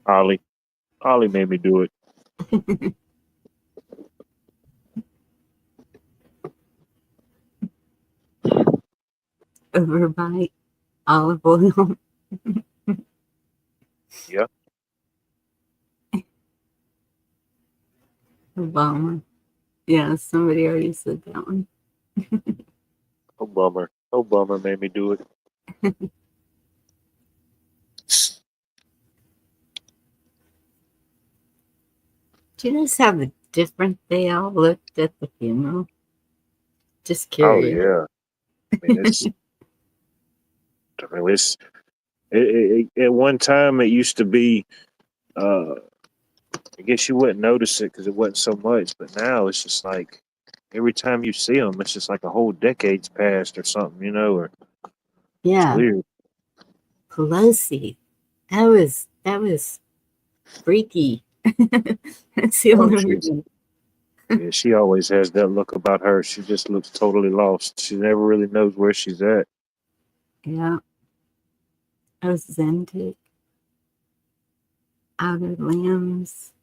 Ollie. Ollie made me do it. Overbite. Olive oil. Yeah. Obama. Yeah, somebody already said that one. Oh bummer. Oh bummer made me do it. Do you notice how different they all looked at the funeral? Just Oh curious. yeah. I mean it's at one time it used to be I guess you wouldn't notice it because it wasn't so much, but now it's just like every time you see them, it's just like a whole decade's passed or something, you know, or it's Yeah. weird. Pelosi. That was freaky. That's the Oh, only reason. yeah, she always has that look about her. She just looks totally lost. She never really knows where she's at. Yeah. Ozempic. Outer Limbs.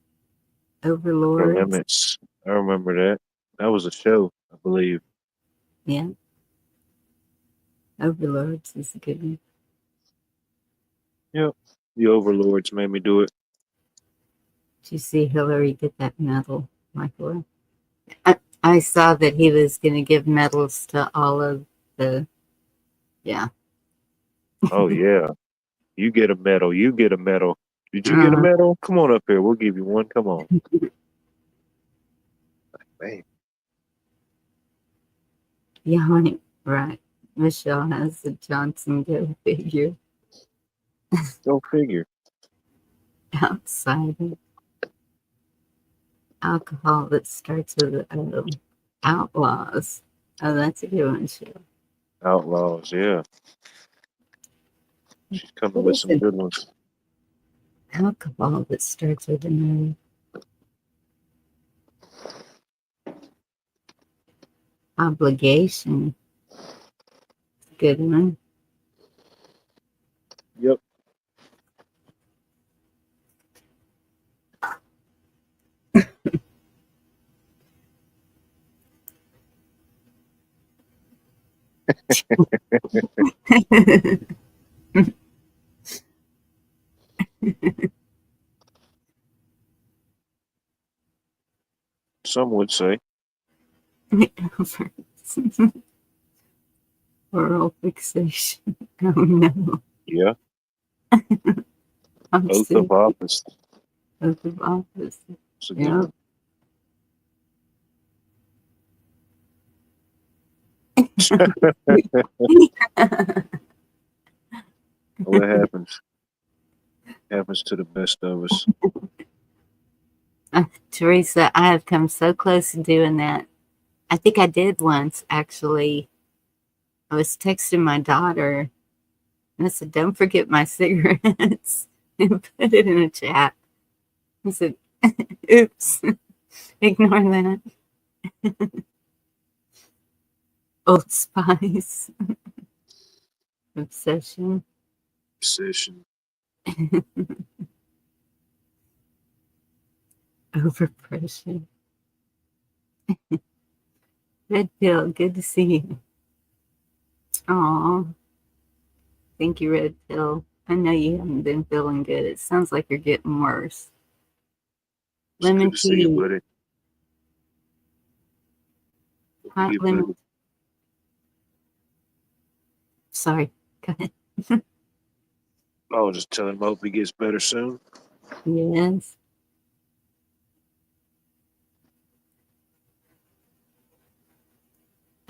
No Overlords. Limits. I remember that. That was a show, I believe. Yeah. Overlords is a good one. Yep. The Overlords made me do it. Did you see Hillary get that medal, Michael? I saw that he was going to give medals to all of the, yeah. Oh, yeah. You get a medal. You get a medal. Did you get a medal? Come on up here. We'll give you one. Come on. Man. Yeah, right. Michelle has the Johnson Go figure Go figure. outside. alcohol that starts with outlaws. Oh, that's a good one, too. Outlaws, yeah. She's coming What with is some an good ones. alcohol that starts with an obligation? Good one. Yep. Some would say. Oral fixation. Oh no. Yeah. I'm Oath sick of office. of the office. It's a good Yeah. one. What happens? Happens to the best of us. Teresa, I have come so close to doing that. I think I did once, actually. I was texting my daughter and I said, don't forget my cigarettes and put it in a chat. I said, oops, ignore that. Old Spice. Obsession. Obsession. Overpressure. Red Pill, good to see you. Aw, thank you, Red Pill. I know you haven't been feeling good. It sounds like you're getting worse. It's good Lemon to see you, tea, buddy. hot You lemon. buddy. Sorry, go ahead. I was just telling him I hope he gets better soon. Yes.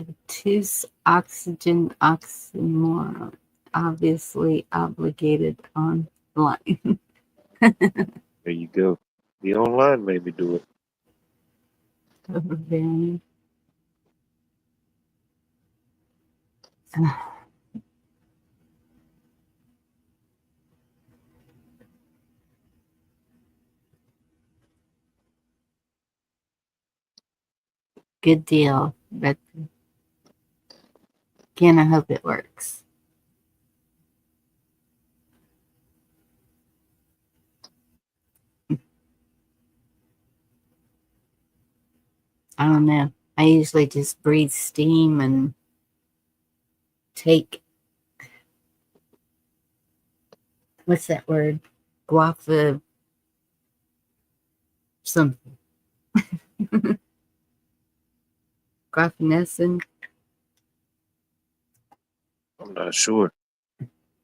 Obtuse oxygen oxymoron. Obviously obligated online. There you go. The online made me do it. Overbearing. Good deal. But again, I hope it works. I don't know. I usually just breathe steam and take, what's that word? Guava something. Guaifenesin. I'm not sure.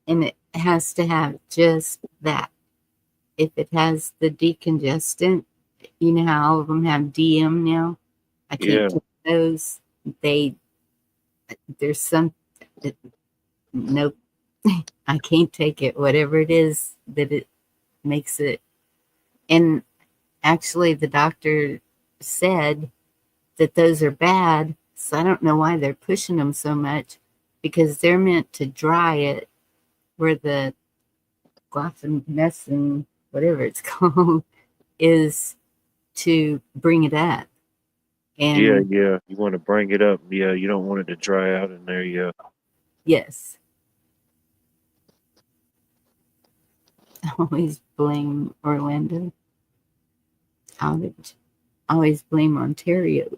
And it has to have just that. If it has the decongestant, you know how all of them have DM now? I can't Yeah. take those. There's some, nope. I can't take it. Whatever it is that it makes it. And actually, the doctor said that those are bad. So I don't know why they're pushing them so much because they're meant to dry it where the guaifenesin, whatever it's called, is to bring it up. Yeah, And yeah. You want to bring it up. Yeah, you don't want it to dry out in there. Yeah. yes, always blame Orlando. Outage. Always blame Ontario.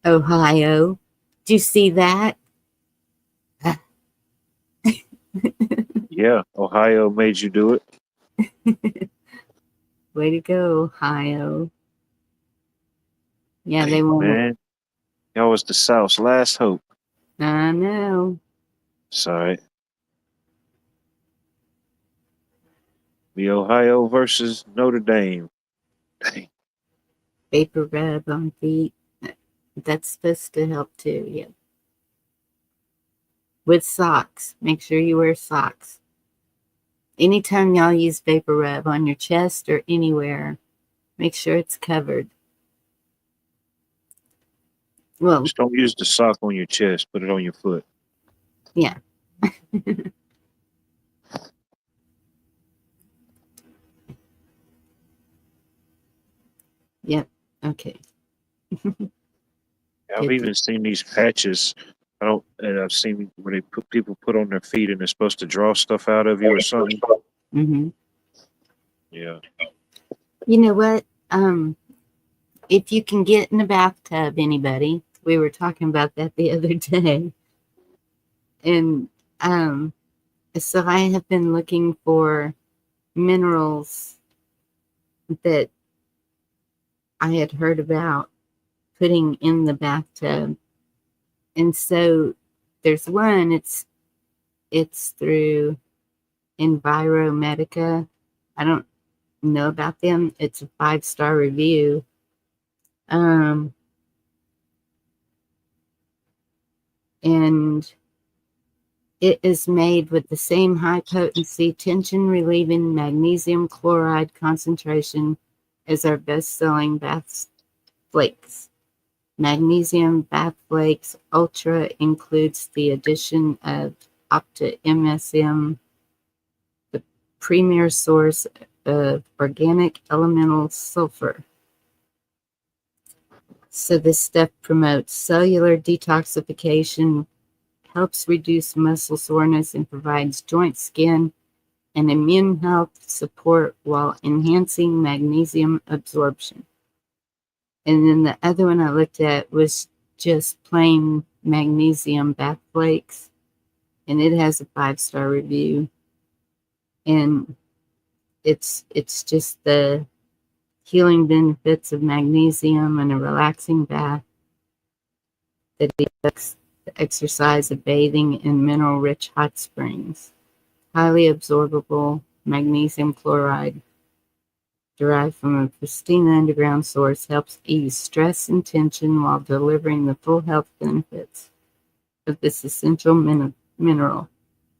Ohio. Do you see that? Yeah. Ohio made you do it. Way to go, Ohio. Yeah, they Hey, want man. Y'all was the South's last hope. to. I know. Sorry. The Ohio versus Notre Dame. Dang. Vapor rub on feet. That's supposed to help too. Yeah. With socks. Make sure you wear socks. anytime y'all use vapor rub on your chest or anywhere, make sure it's covered. Well, Just don't use the sock on your chest. Put it on your foot. yeah. Yep. Okay. I've even seen these patches. And I've seen where they put people put on their feet and they're supposed to draw stuff out of you or something. Mm-hmm. Yeah. You know what? If you can get in a bathtub, anybody, we were talking about that the other day. And so I have been looking for minerals that I had heard about putting in the bathtub. And so there's one, it's through Enviromedica. I don't know about them. It's a 5-star review. And it is made with the same high potency, tension relieving magnesium chloride concentration as our best selling bath flakes. Magnesium bath flakes ultra includes the addition of Opta MSM, the premier source of organic elemental sulfur. So this stuff promotes cellular detoxification, helps reduce muscle soreness, and provides joint, skin, and immune health support while enhancing magnesium absorption. And then the other one I looked at was just plain magnesium bath flakes, and it has a 5-star review. And it's just the healing benefits of magnesium and a relaxing bath that affects the exercise of bathing in mineral-rich hot springs. Highly absorbable magnesium chloride derived from a pristine underground source helps ease stress and tension while delivering the full health benefits of this essential mineral.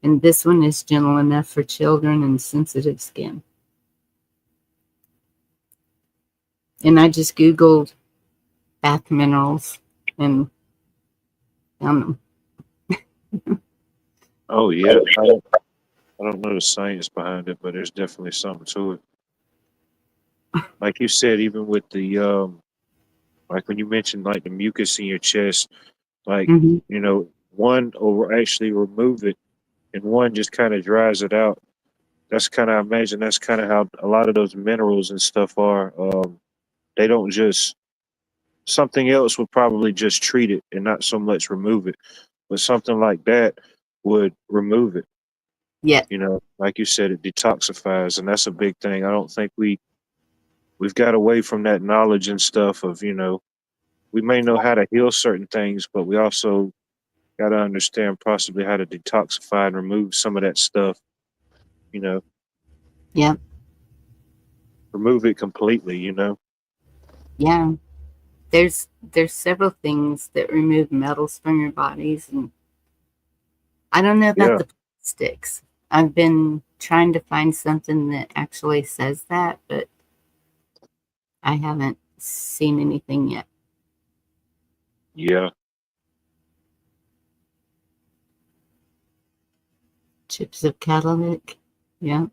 And this one is gentle enough for children and sensitive skin. And I just Googled bath minerals and found them. Oh yeah. I don't know the science behind it, but there's definitely something to it. Like you said, even with the like when you mentioned like the mucus in your chest, like Mm-hmm. one will actually remove it, and one just kind of dries it out. That's kind of I imagine that's kind of how a lot of those minerals and stuff are. They don't just something else would probably just treat it and not so much remove it, but something like that would remove it. Yeah. Like you said, it detoxifies, and that's a big thing. I don't think we've got away from that knowledge and stuff of we may know how to heal certain things, but we also got to understand possibly how to detoxify and remove some of that stuff. You know, Yeah. remove it completely. Yeah. There's several things that remove metals from your bodies, and I don't know about Yeah, the plastics. I've been trying to find something that actually says that, but I haven't seen anything yet. yeah. Chips of catalytic. Yeah.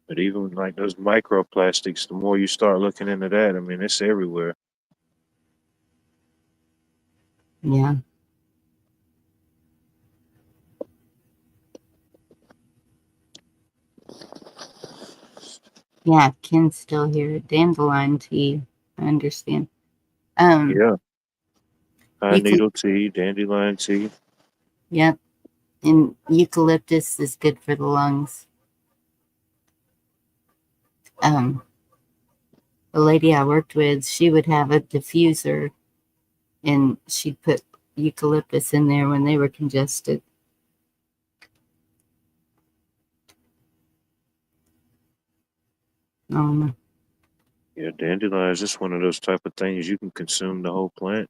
But even like those microplastics, the more you start looking into that, I mean, it's everywhere. Yeah. Yeah. Ken's still here. Dandelion tea. I understand. Yeah, pine You can, needle tea, dandelion tea. yep. And eucalyptus is good for the lungs. Um, the lady I worked with, she would have a diffuser and she'd put eucalyptus in there when they were congested. Um, Yeah, dandelion is just one of those type of things you can consume the whole plant.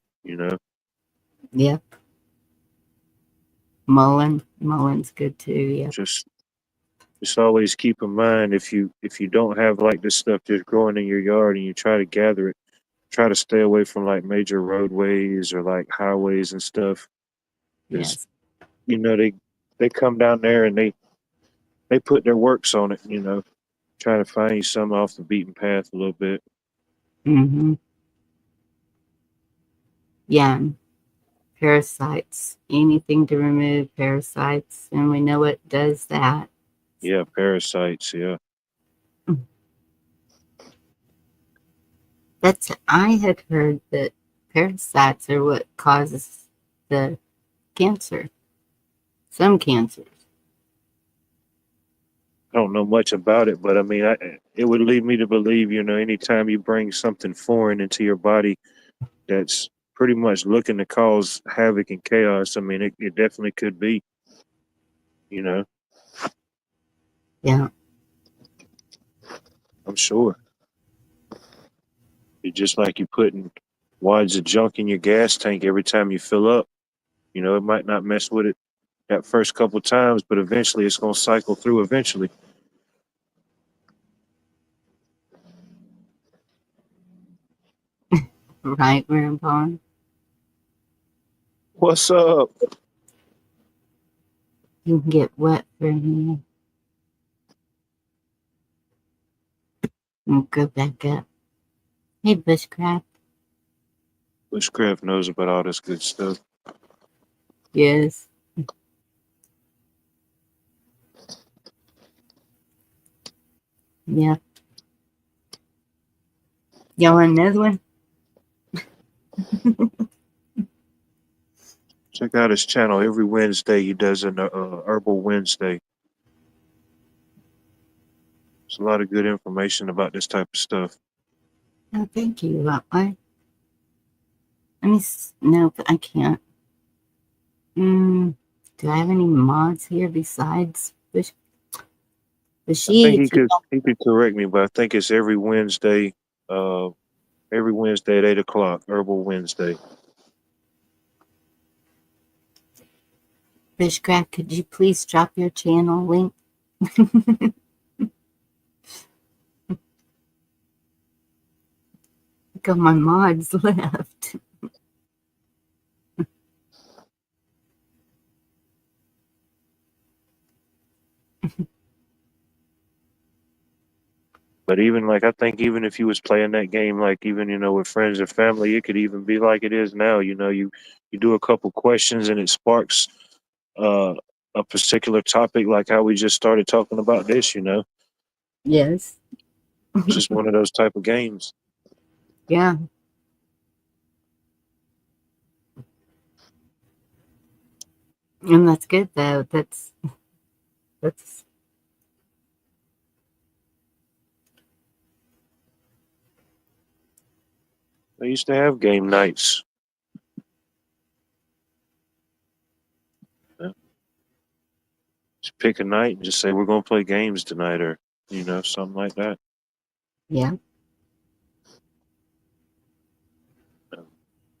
yep. Mullen's good too. Yeah. Just always keep in mind if you don't have like this stuff just growing in your yard and you try to gather it, try to stay away from like major roadways or like highways and stuff. Because Yes. they come down there and they put their works on it. Try to find you some off the beaten path a little bit. Mm-hmm. Yeah. Parasites. Anything to remove parasites, and we know it does that. Yeah, parasites. Yeah. I had heard that parasites are what causes the cancer. Some cancers. I don't know much about it, but I mean, it would lead me to believe, anytime you bring something foreign into your body that's pretty much looking to cause havoc and chaos, I mean, it definitely could be, you know, Yeah. I'm sure. It's just like you putting wads of junk in your gas tank every time you fill up. It might not mess with it that first couple times, but eventually it's going to cycle through eventually. Right, Grandpa? What's up? You can get wet for here. And go back up. Hey, Bushcraft. Bushcraft knows about all this good stuff. Yes. Yeah. Y'all want another one? Check out his channel every Wednesday. He does an Herbal Wednesday. There's a lot of good information about this type of stuff. Oh, thank you. Nope, I can't. Do I have any mods here besides Bush? I think If you he could correct me, but I think it's every Wednesday. Every Wednesday at 8 o'clock. Herbal Wednesday. Bushcraft, could you please drop your channel link? Got my mods left. But even like I think even if you was playing that game, like even with friends or family, it could even be like it is now. You do a couple questions and it sparks uh, a particular topic, like how we just started talking about this. Yes. It's just one of those type of games. Yeah. And that's good though. That's I used to have game nights. Yeah. Just pick a night and just say we're gonna play games tonight, or something like that. yeah.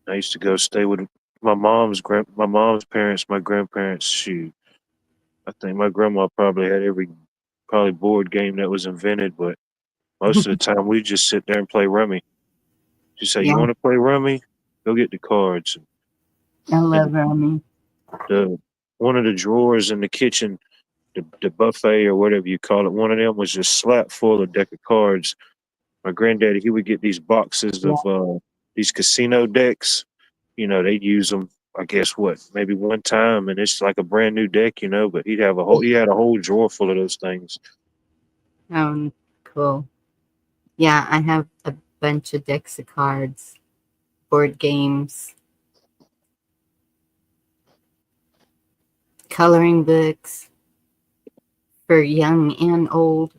I used to go stay with my mom's parents, my grandparents. Shoot, I think my grandma probably had every probably board game that was invented, but most of the time we just sit there and play rummy. She said, "You Yeah. want to play rummy? Go get the cards." I love And Romy. the one of the drawers in the kitchen, the buffet or whatever you call it, one of them was just slap full of deck of cards. My granddaddy, he would get these boxes Yeah. of these casino decks. They'd use them, I guess, maybe one time, and it's like a brand new deck, but he had a whole drawer full of those things. Cool. Yeah, I have a bunch of decks of cards, board games, coloring books for young and old.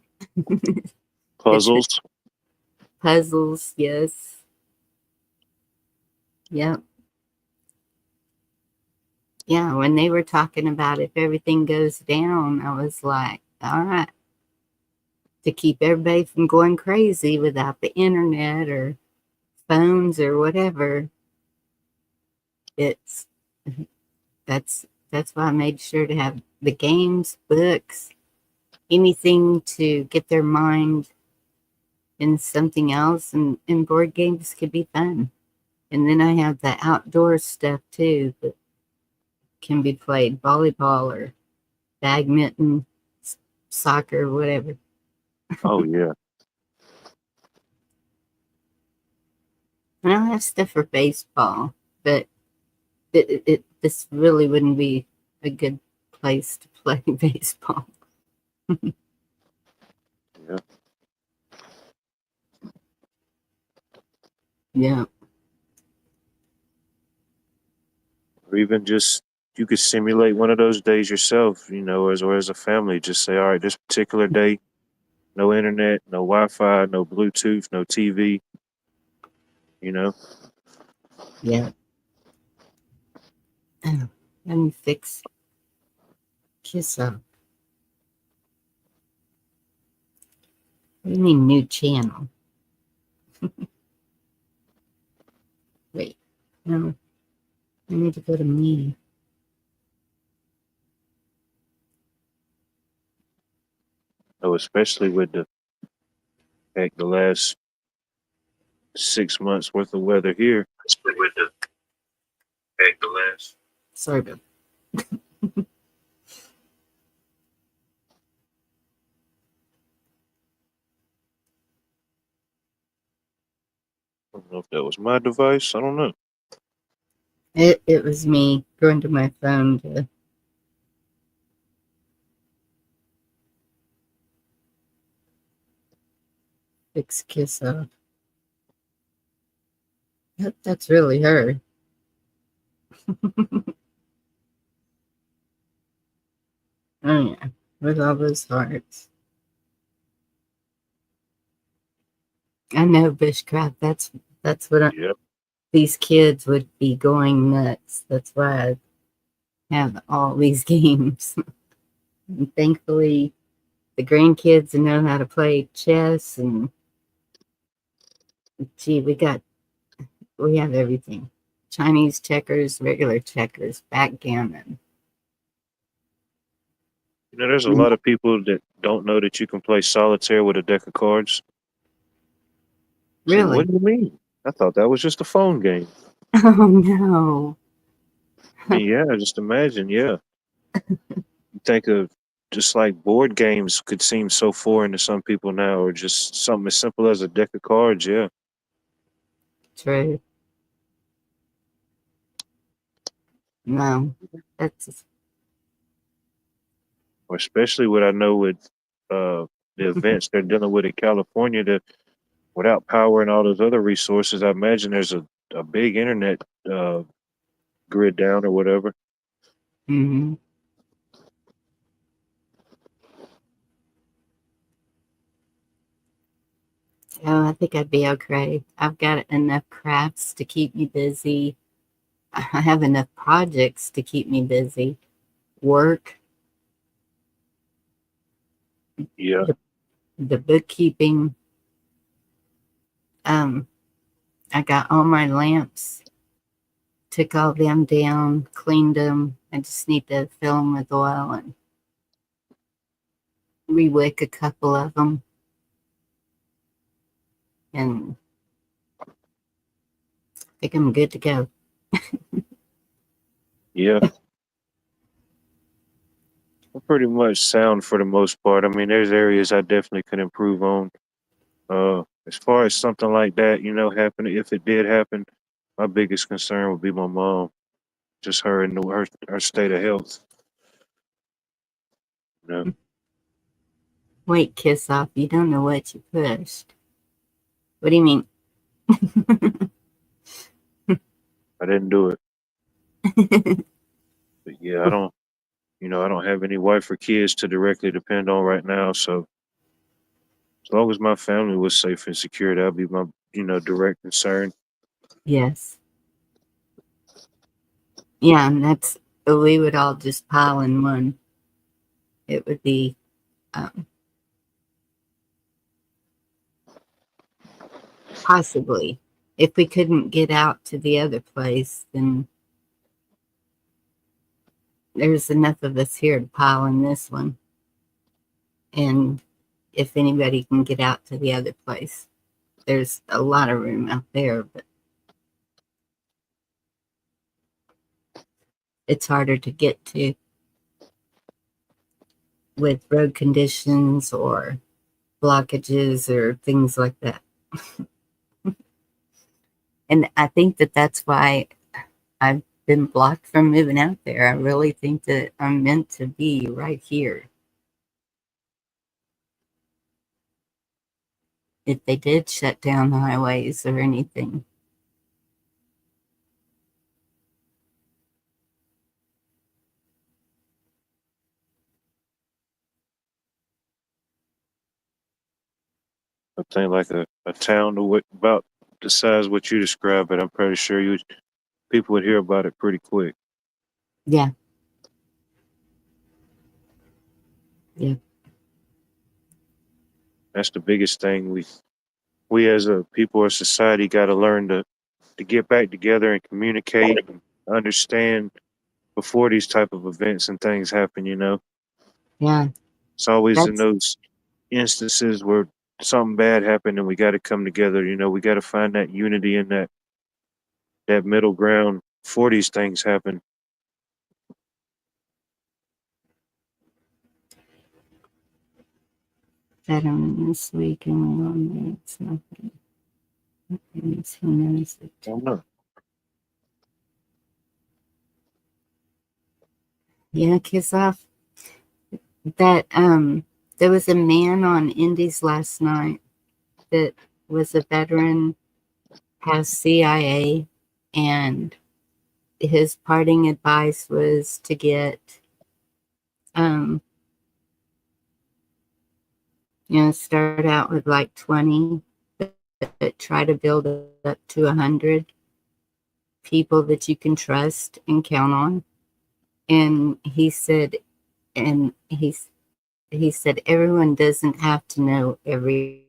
Puzzles. Puzzles, yes. Yep. Yeah, when they were talking about if everything goes down, I was like, all right. To keep everybody from going crazy without the internet or phones or whatever, that's That's why I made sure to have the games, books, anything to get their mind in something else, and board games could be fun. And then I have the outdoor stuff too that can be played, volleyball or badminton, soccer, whatever. Oh yeah. And I have stuff for baseball, but this really wouldn't be a good place to play baseball. Yeah. Yeah. Or even just you could simulate one of those days yourself, or as a family. Just say, all right, this particular day, no internet, no Wi-Fi, no Bluetooth, no TV. You know, Yeah. Oh, let me fix kiss up. What do you mean new channel? Wait, no, I need to go to me. especially with the last 6 months worth of weather here. Especially with the last. Sorry about I don't know if that was my device. I don't know. it. It was me going to my phone to fix kiss up. That's really her. Oh yeah, with all those hearts. I know bushcraft. That's what Yep. these kids would be going nuts. That's why I have all these games. And thankfully, the grandkids know how to play chess, and gee, we have everything: Chinese checkers, regular checkers, backgammon. There's a lot of people that don't know that you can play solitaire with a deck of cards. Say, what Really? do you mean? I thought that was just a phone game. Oh no! I mean, yeah, just imagine, yeah. You think of just like board games could seem so foreign to some people now, or just something as simple as a deck of cards, yeah. True. No, that's Or especially what I know with the events they're dealing with in California, that without power and all those other resources, I imagine there's a big internet grid down or whatever. hmm. Oh, I think I'd be okay. I've got enough crafts to keep me busy. I have enough projects to keep me busy. Work, Yeah, the, the bookkeeping. Um, I got all my lamps, took all them down, cleaned them. I just need to fill them with oil and rewick a couple of them. And I think I'm good to go. yeah. I'm pretty much sound for the most part. I mean, there's areas I definitely could improve on. As far as something like that, happening, if it did happen, my biggest concern would be my mom, just her and her state of health. You know, Wait, kiss off. You don't know what you pushed. What do you mean? I didn't do it, but yeah, I don't have any wife or kids to directly depend on right now. So as long as my family was safe and secure, that'd be my, direct concern. Yes. Yeah, and we would all just pile in one. It would be, um, possibly. If we couldn't get out to the other place, then there's enough of us here to pile in this one. And if anybody can get out to the other place, there's a lot of room out there, but it's harder to get to with road conditions or blockages or things like that. And I think that that's why I've been blocked from moving out there. I really think that I'm meant to be right here. If they did shut down the highways or anything. I think like a town about the size what you described, but I'm pretty sure people would hear about it pretty quick. Yeah. Yeah. That's the biggest thing we as a people or society got to learn to get back together and communicate and understand before these type of events and things happen. Yeah. It's always in That's those instances where something bad happened and we got to come together. We got to find that unity and that middle ground before these things happen. veteran this week and we're on there. It's nothing. Who knows it? I don't know. Yeah, kiss off. That there was a man on Indies last night that was a veteran, past CIA, and his parting advice was to get start out with like 20, but try to build up to 100 people that you can trust and count on. And he said, everyone doesn't have to know everything.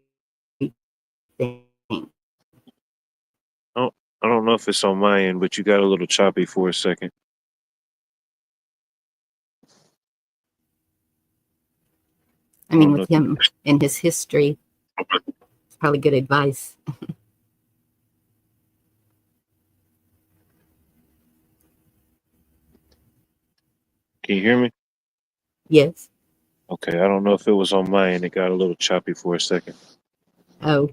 Oh, I don't know if it's on my end, but you got a little choppy for a second. I mean, with him and his history, it's probably good advice. Can you hear me? Yes. Okay, I don't know if it was on my end. It got a little choppy for a second. Oh,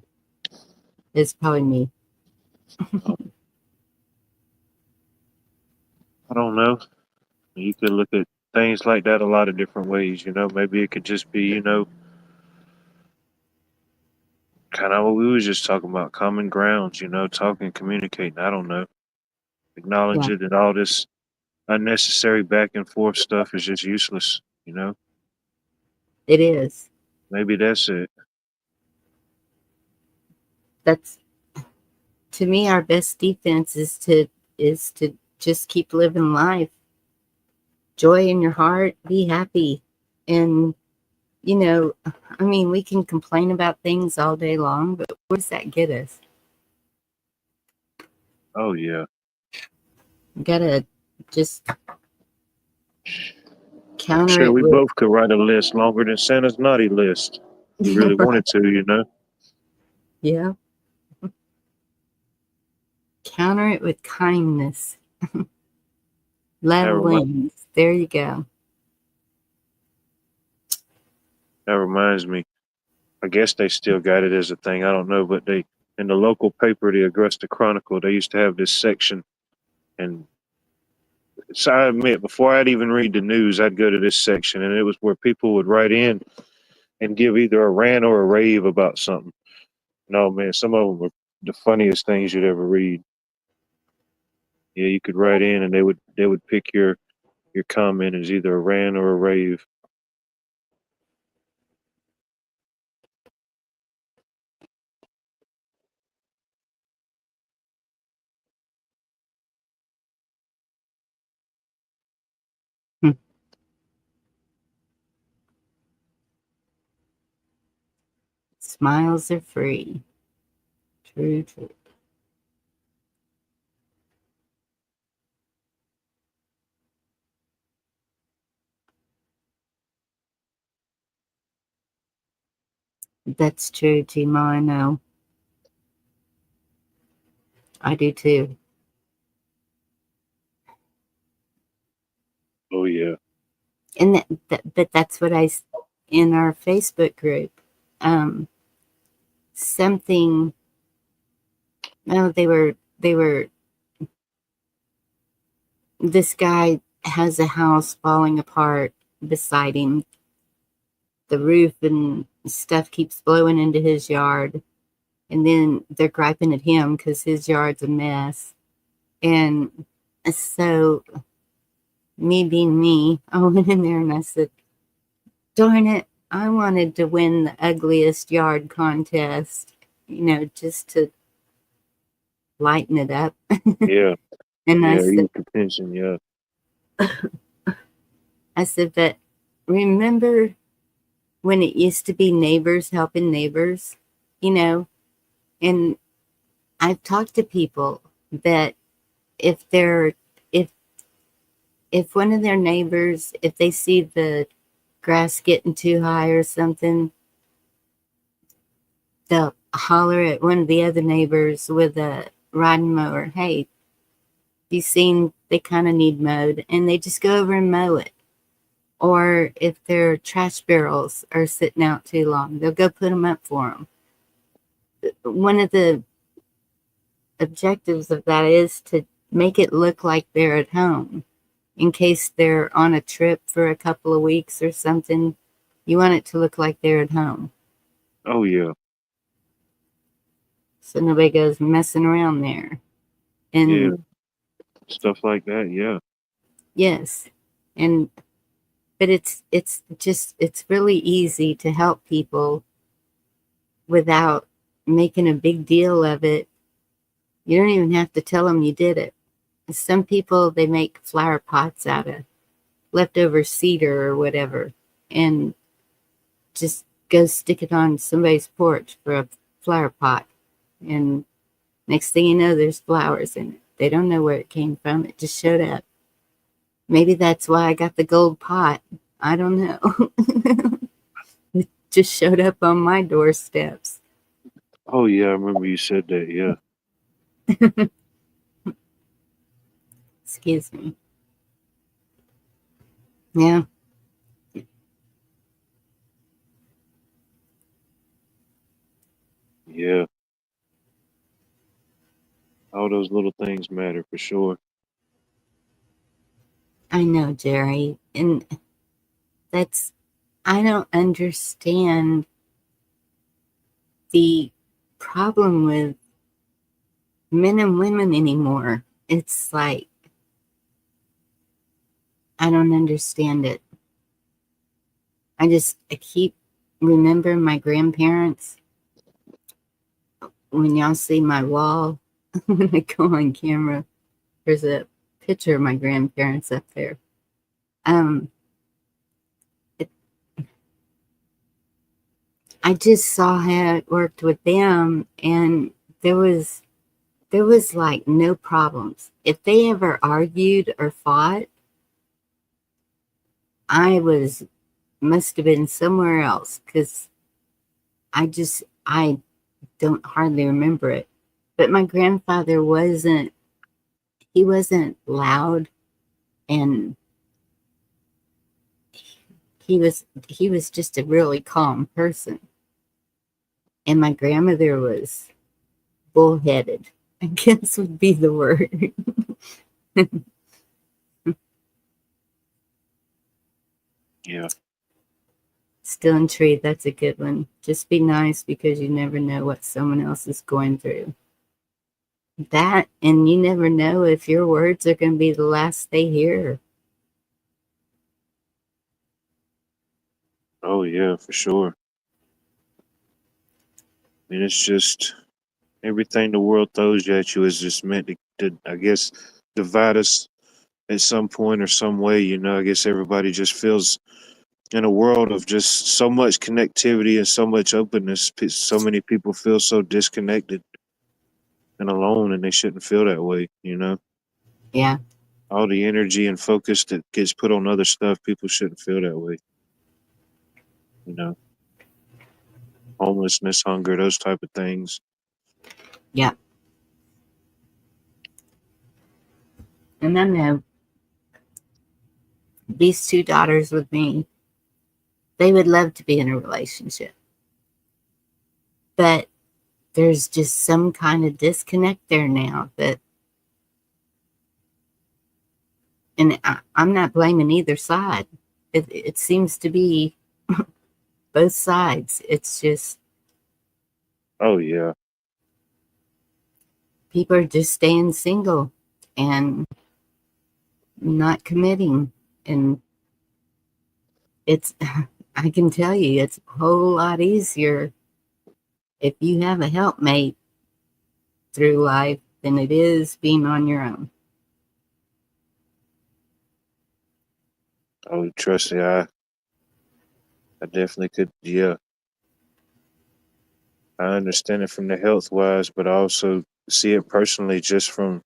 it's probably me. I don't know. You could look at things like that a lot of different ways. Maybe it could just be, kind of what we was just talking about, common grounds. Talking, communicating. I don't know. Acknowledge Yeah, it that all this unnecessary back and forth stuff is just useless. it is. Maybe that's it. That's, to me, our best defense is to just keep living life. Joy in your heart, be happy. And I mean, we can complain about things all day long, but where does that get us? Oh yeah. You gotta just I'm counter sure it we with both could write a list longer than Santa's naughty list. We really right. wanted to. Yeah. Counter it with kindness. That, Love remi- wins. There you go. that reminds me. I guess they still got it as a thing. I don't know, but they in the local paper, the Augusta Chronicle, they used to have this section, and so I admit, before I'd even read the news, I'd go to this section, and it was where people would write in and give either a rant or a rave about something. No, man, some of them were the funniest things you'd ever read. Yeah, you could write in, and they would pick your comment as either a rant or a rave. Hmm. Smiles are free. True, true. That's true, Gma. I know. I do too. Oh yeah. And but that's what in our Facebook group. Something. No, they were. This guy has a house falling apart beside him. The roof and stuff keeps blowing into his yard, and then they're griping at him because his yard's a mess. And so, me being me, I went in there and I said, darn it, I wanted to win the ugliest yard contest, just to lighten it up. Yeah. And Yeah. Eat the tension. Yeah. I said, but remember when it used to be neighbors helping neighbors, you know? And I've talked to people that if they're if if one of their neighbors, if they see the grass getting too high or something, they'll holler at one of the other neighbors with a riding mower, hey, you seen they kind of need mowed, and they just go over and mow it. Or if their trash barrels are sitting out too long, they'll go put them up for them. One of the objectives of that is to make it look like they're at home. In case they're on a trip for a couple of weeks or something, you want it to look like they're at home. Oh yeah. So nobody goes messing around there. And Yeah. Stuff like that. Yeah. yes. And but it's really easy to help people without making a big deal of it. You don't even have to tell them you did it. Some people, they make flower pots out of leftover cedar or whatever and just go stick it on somebody's porch for a flower pot. And next thing you know, there's flowers in it. They don't know where it came from. It just showed up. Maybe that's why I got the gold pot. I don't know. It just showed up on my doorsteps. Oh yeah. I remember you said that. Yeah. Excuse me. Yeah. Yeah. All those little things matter for sure. I know, Jerry. And I don't understand the problem with men and women anymore. It's like, I don't understand it. I keep remembering my grandparents. When y'all see my wall, when I go on camera, there's a picture of my grandparents up there. It, I just saw how it worked with them, and there was like no problems. If they ever argued or fought, I must have been somewhere else because I don't hardly remember it. But my grandfather he wasn't loud, and he was just a really calm person. And my grandmother was bullheaded, I guess would be the word. Yeah. Still intrigued, that's a good one. Just be nice because you never know what someone else is going through. That, and you never know if your words are going to be the last they hear. Oh yeah, for sure. I mean, it's just everything the world throws at you is just meant to I guess, divide us at some point or some way. I guess everybody just feels in a world of just so much connectivity and so much openness. So many people feel so disconnected and alone, and they shouldn't feel that way. Yeah. All the energy and focus that gets put on other stuff, people shouldn't feel that way. You know. homelessness, hunger, those type of things. Yeah. And I know these two daughters with me, they would love to be in a relationship. But there's just some kind of disconnect there now that, and I'm not blaming either side. It seems to be both sides. It's just Oh yeah. people are just staying single and not committing. And it's, I can tell you, it's a whole lot easier if you have a helpmate through life than it is being on your own. Oh, trust me, I definitely could. Yeah, I understand it from the health wise, but I also see it personally just from,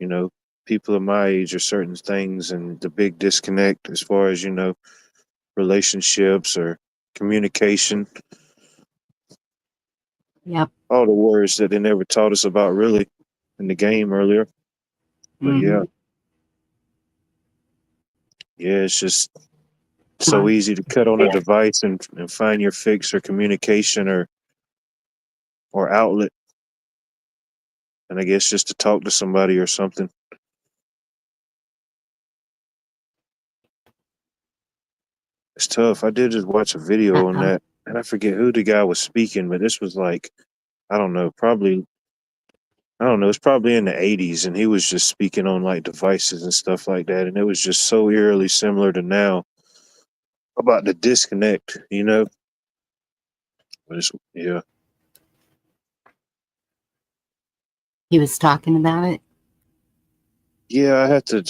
you know, people of my age or certain things and the big disconnect as far as, relationships or communication, Yep. all the words that they never taught us about really in the game earlier. But Mm-hmm. yeah, it's just so easy to cut on a device and find your fix or communication or outlet. And I guess just to talk to somebody or something. It's tough. I did just watch a video on Uh-oh. that, and I forget who the guy was speaking, but this was like, I don't know, probably, I don't know, it's probably in the 80s, and he was just speaking on like devices and stuff like that, and it was just so eerily similar to now about the disconnect. But it's, yeah. He was talking about it. Yeah, I had to,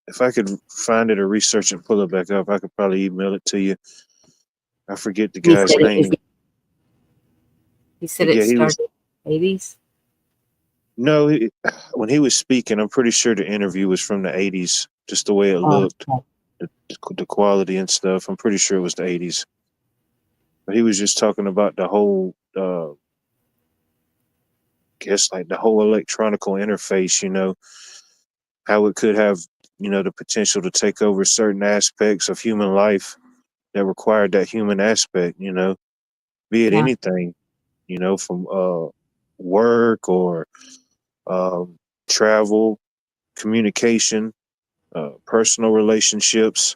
if I could find it or research and pull it back up, I could probably email it to you. I forget the He said guy's it was. name. He said But it yeah, he was, started in the 80s. no, when he was speaking, I'm pretty sure the interview was from the 80s, just the way it Oh, looked. The quality and stuff. I'm pretty sure it was the 80s. But he was just talking about the whole, guess like the whole electronical interface. How it could have, the potential to take over certain aspects of human life that required that human aspect. Be it yeah. anything, from work or um, travel, communication, personal relationships.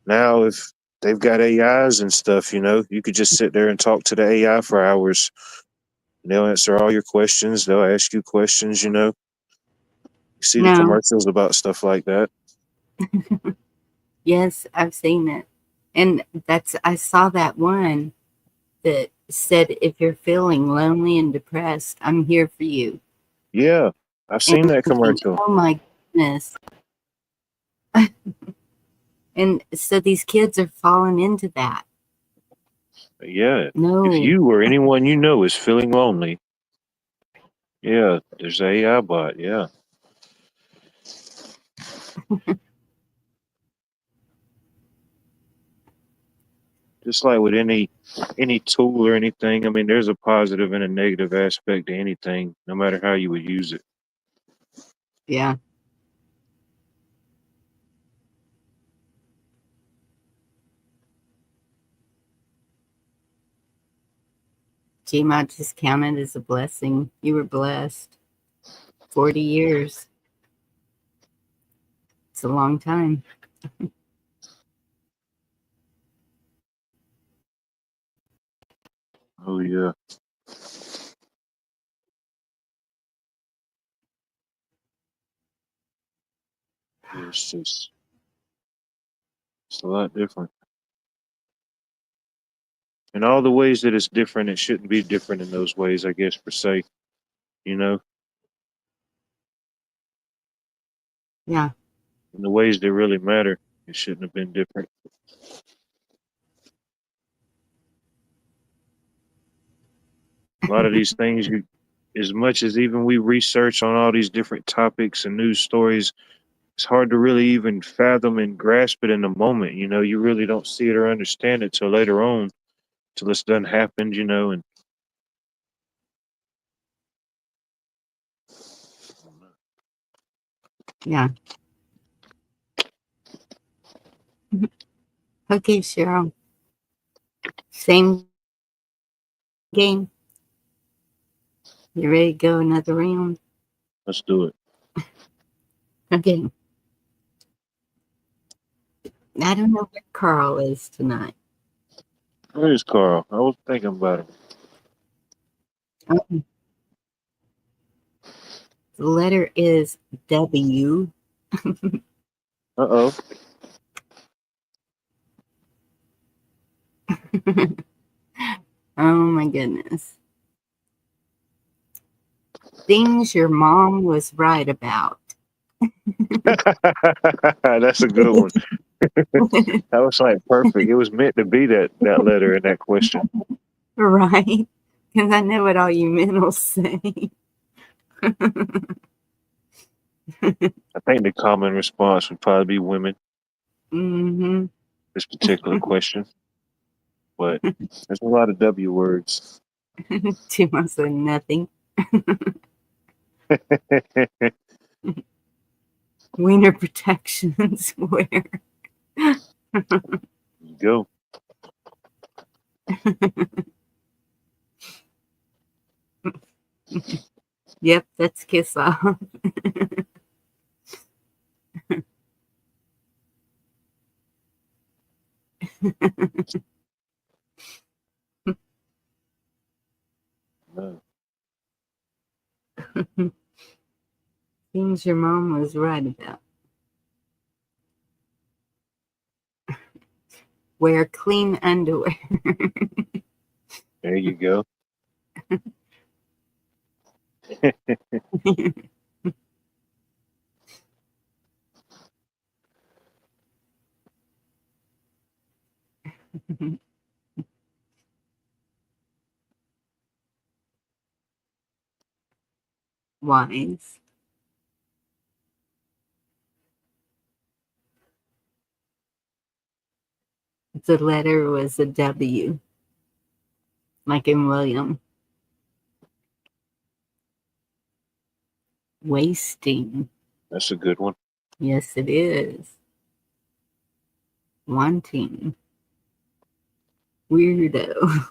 Now, if they've got AIs and stuff, you could just sit there and talk to the AI for hours. And they'll answer all your questions. They'll ask you questions. You see the No. commercials about stuff like that. Yes, I've seen it. And I saw that one that said, if you're feeling lonely and depressed, I'm here for you. Yeah, I've And seen that I'm thinking, commercial. oh my goodness. And so these kids are falling into that. Yeah, if No. you or anyone you know is feeling lonely, yeah, there's a AI bot. Yeah, just like with any tool or anything. I mean, there's a positive and a negative aspect to anything, no matter how you would use it. Yeah. GMOD just counted as a blessing. You were blessed. 40 years. It's a long time. Oh yeah, it's a lot different. In all the ways that it's different, it shouldn't be different in those ways, I guess, per se. You know, Yeah. in the ways that really matter, it shouldn't have been different. A lot of these things, as much as even we research on all these different topics and news stories, it's hard to really even fathom and grasp it in the moment. You really don't see it or understand it till later on. till it's done happened, and Yeah. Okay, Cheryl. Same game. You ready to go another round? let's do it. Okay. I don't know where Carl is tonight. Where's Carl? I was thinking about him. Oh, the letter is W. Uh-oh. Oh my goodness. Things your mom was right about. That's a good one. That was like perfect. It was meant to be that letter in that question. Right? Because I know what all you men will say. I think the common response would probably be women, Mm-hmm. this particular question. But there's a lot of W words. Too much of nothing. Wiener protections. Where? Go. Yep, that's kiss off. No. Things your mom was right about. Wear clean underwear. There you go. Wise. The letter was a W, like in William. Wasting. That's a good one. Yes, it is. Wanting. Weirdo.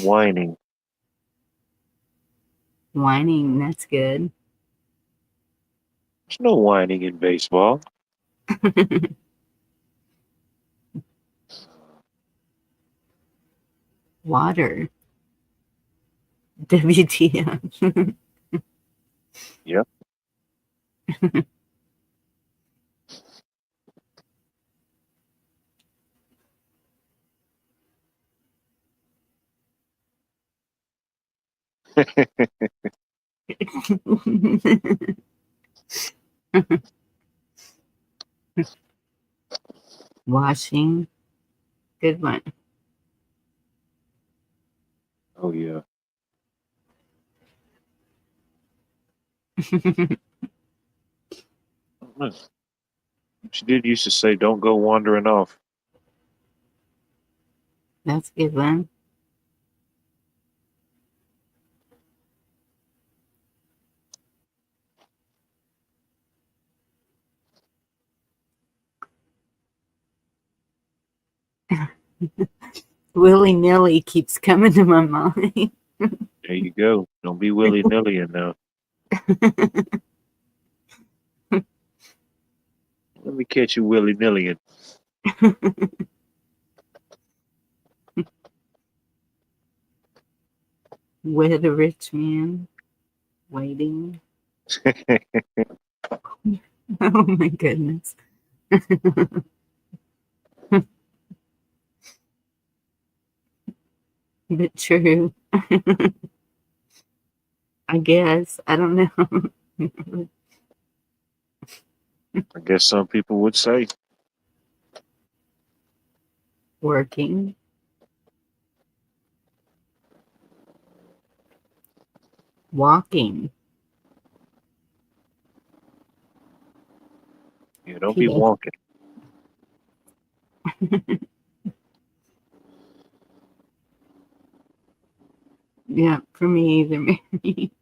Whining. Whining, that's good. There's no whining in baseball. Water. WTF. Yep. Washing. Good one. Oh yeah. She did used to say, "Don't go wandering off." That's a good one. Willy nilly keeps coming to my mind. There you go. Don't be willy nilly in now. Let me catch you willy nilly. With a rich man waiting. Oh my goodness. But true. I guess. I don't know. I guess some people would say. Working. Walking. Yeah, don't be Peter. wonking. Yeah, for me either, Mary.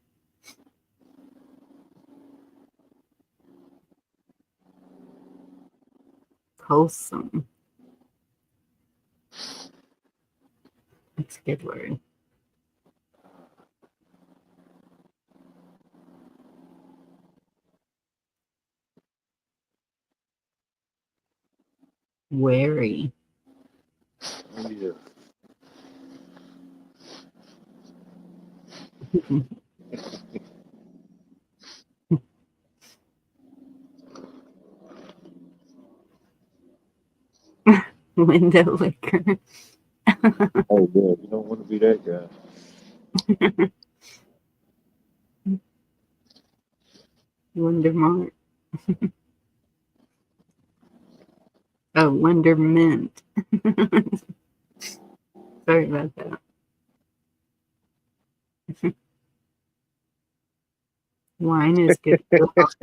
Wholesome. That's a good word. Wary. Yeah. Window liquor. Oh, yeah. You don't want to be that guy. Wondermart. Oh, Wondermint. Sorry about that. Wine is good for the heart.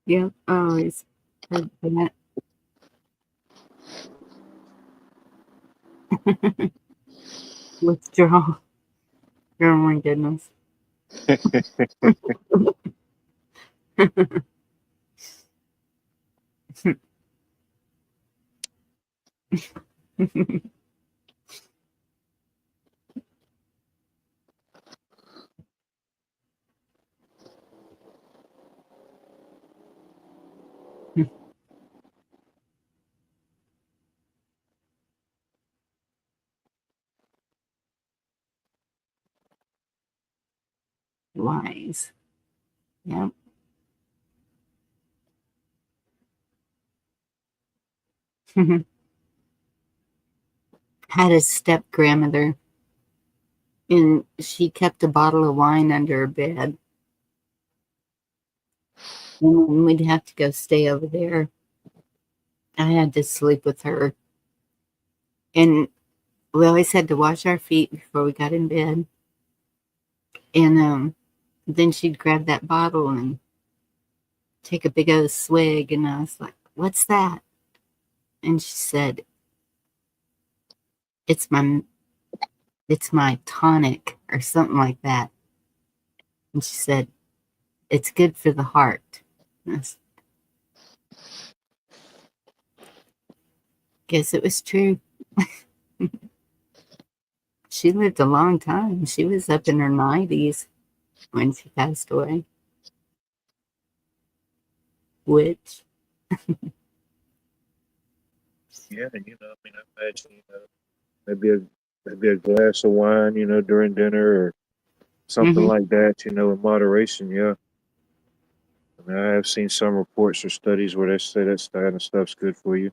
Yeah, I always heard that. Withdrawal. Oh my goodness. Wise. Yep. Had a step grandmother, and she kept a bottle of wine under her bed. And we'd have to go stay over there. I had to sleep with her. And we always had to wash our feet before we got in bed. And then she'd grab that bottle and take a big old swig. And I was like, "What's that?" And she said, "It's my tonic," or something like that. And she said, "It's good for the heart." And guess it was true. She lived a long time. She was up in her 90s when she passed away. Which, Yeah, I mean, I imagine, maybe a glass of wine, during dinner or something mhm, like that, in moderation. Yeah. I mean, I have seen some reports or studies where they say that kind of stuff's good for you.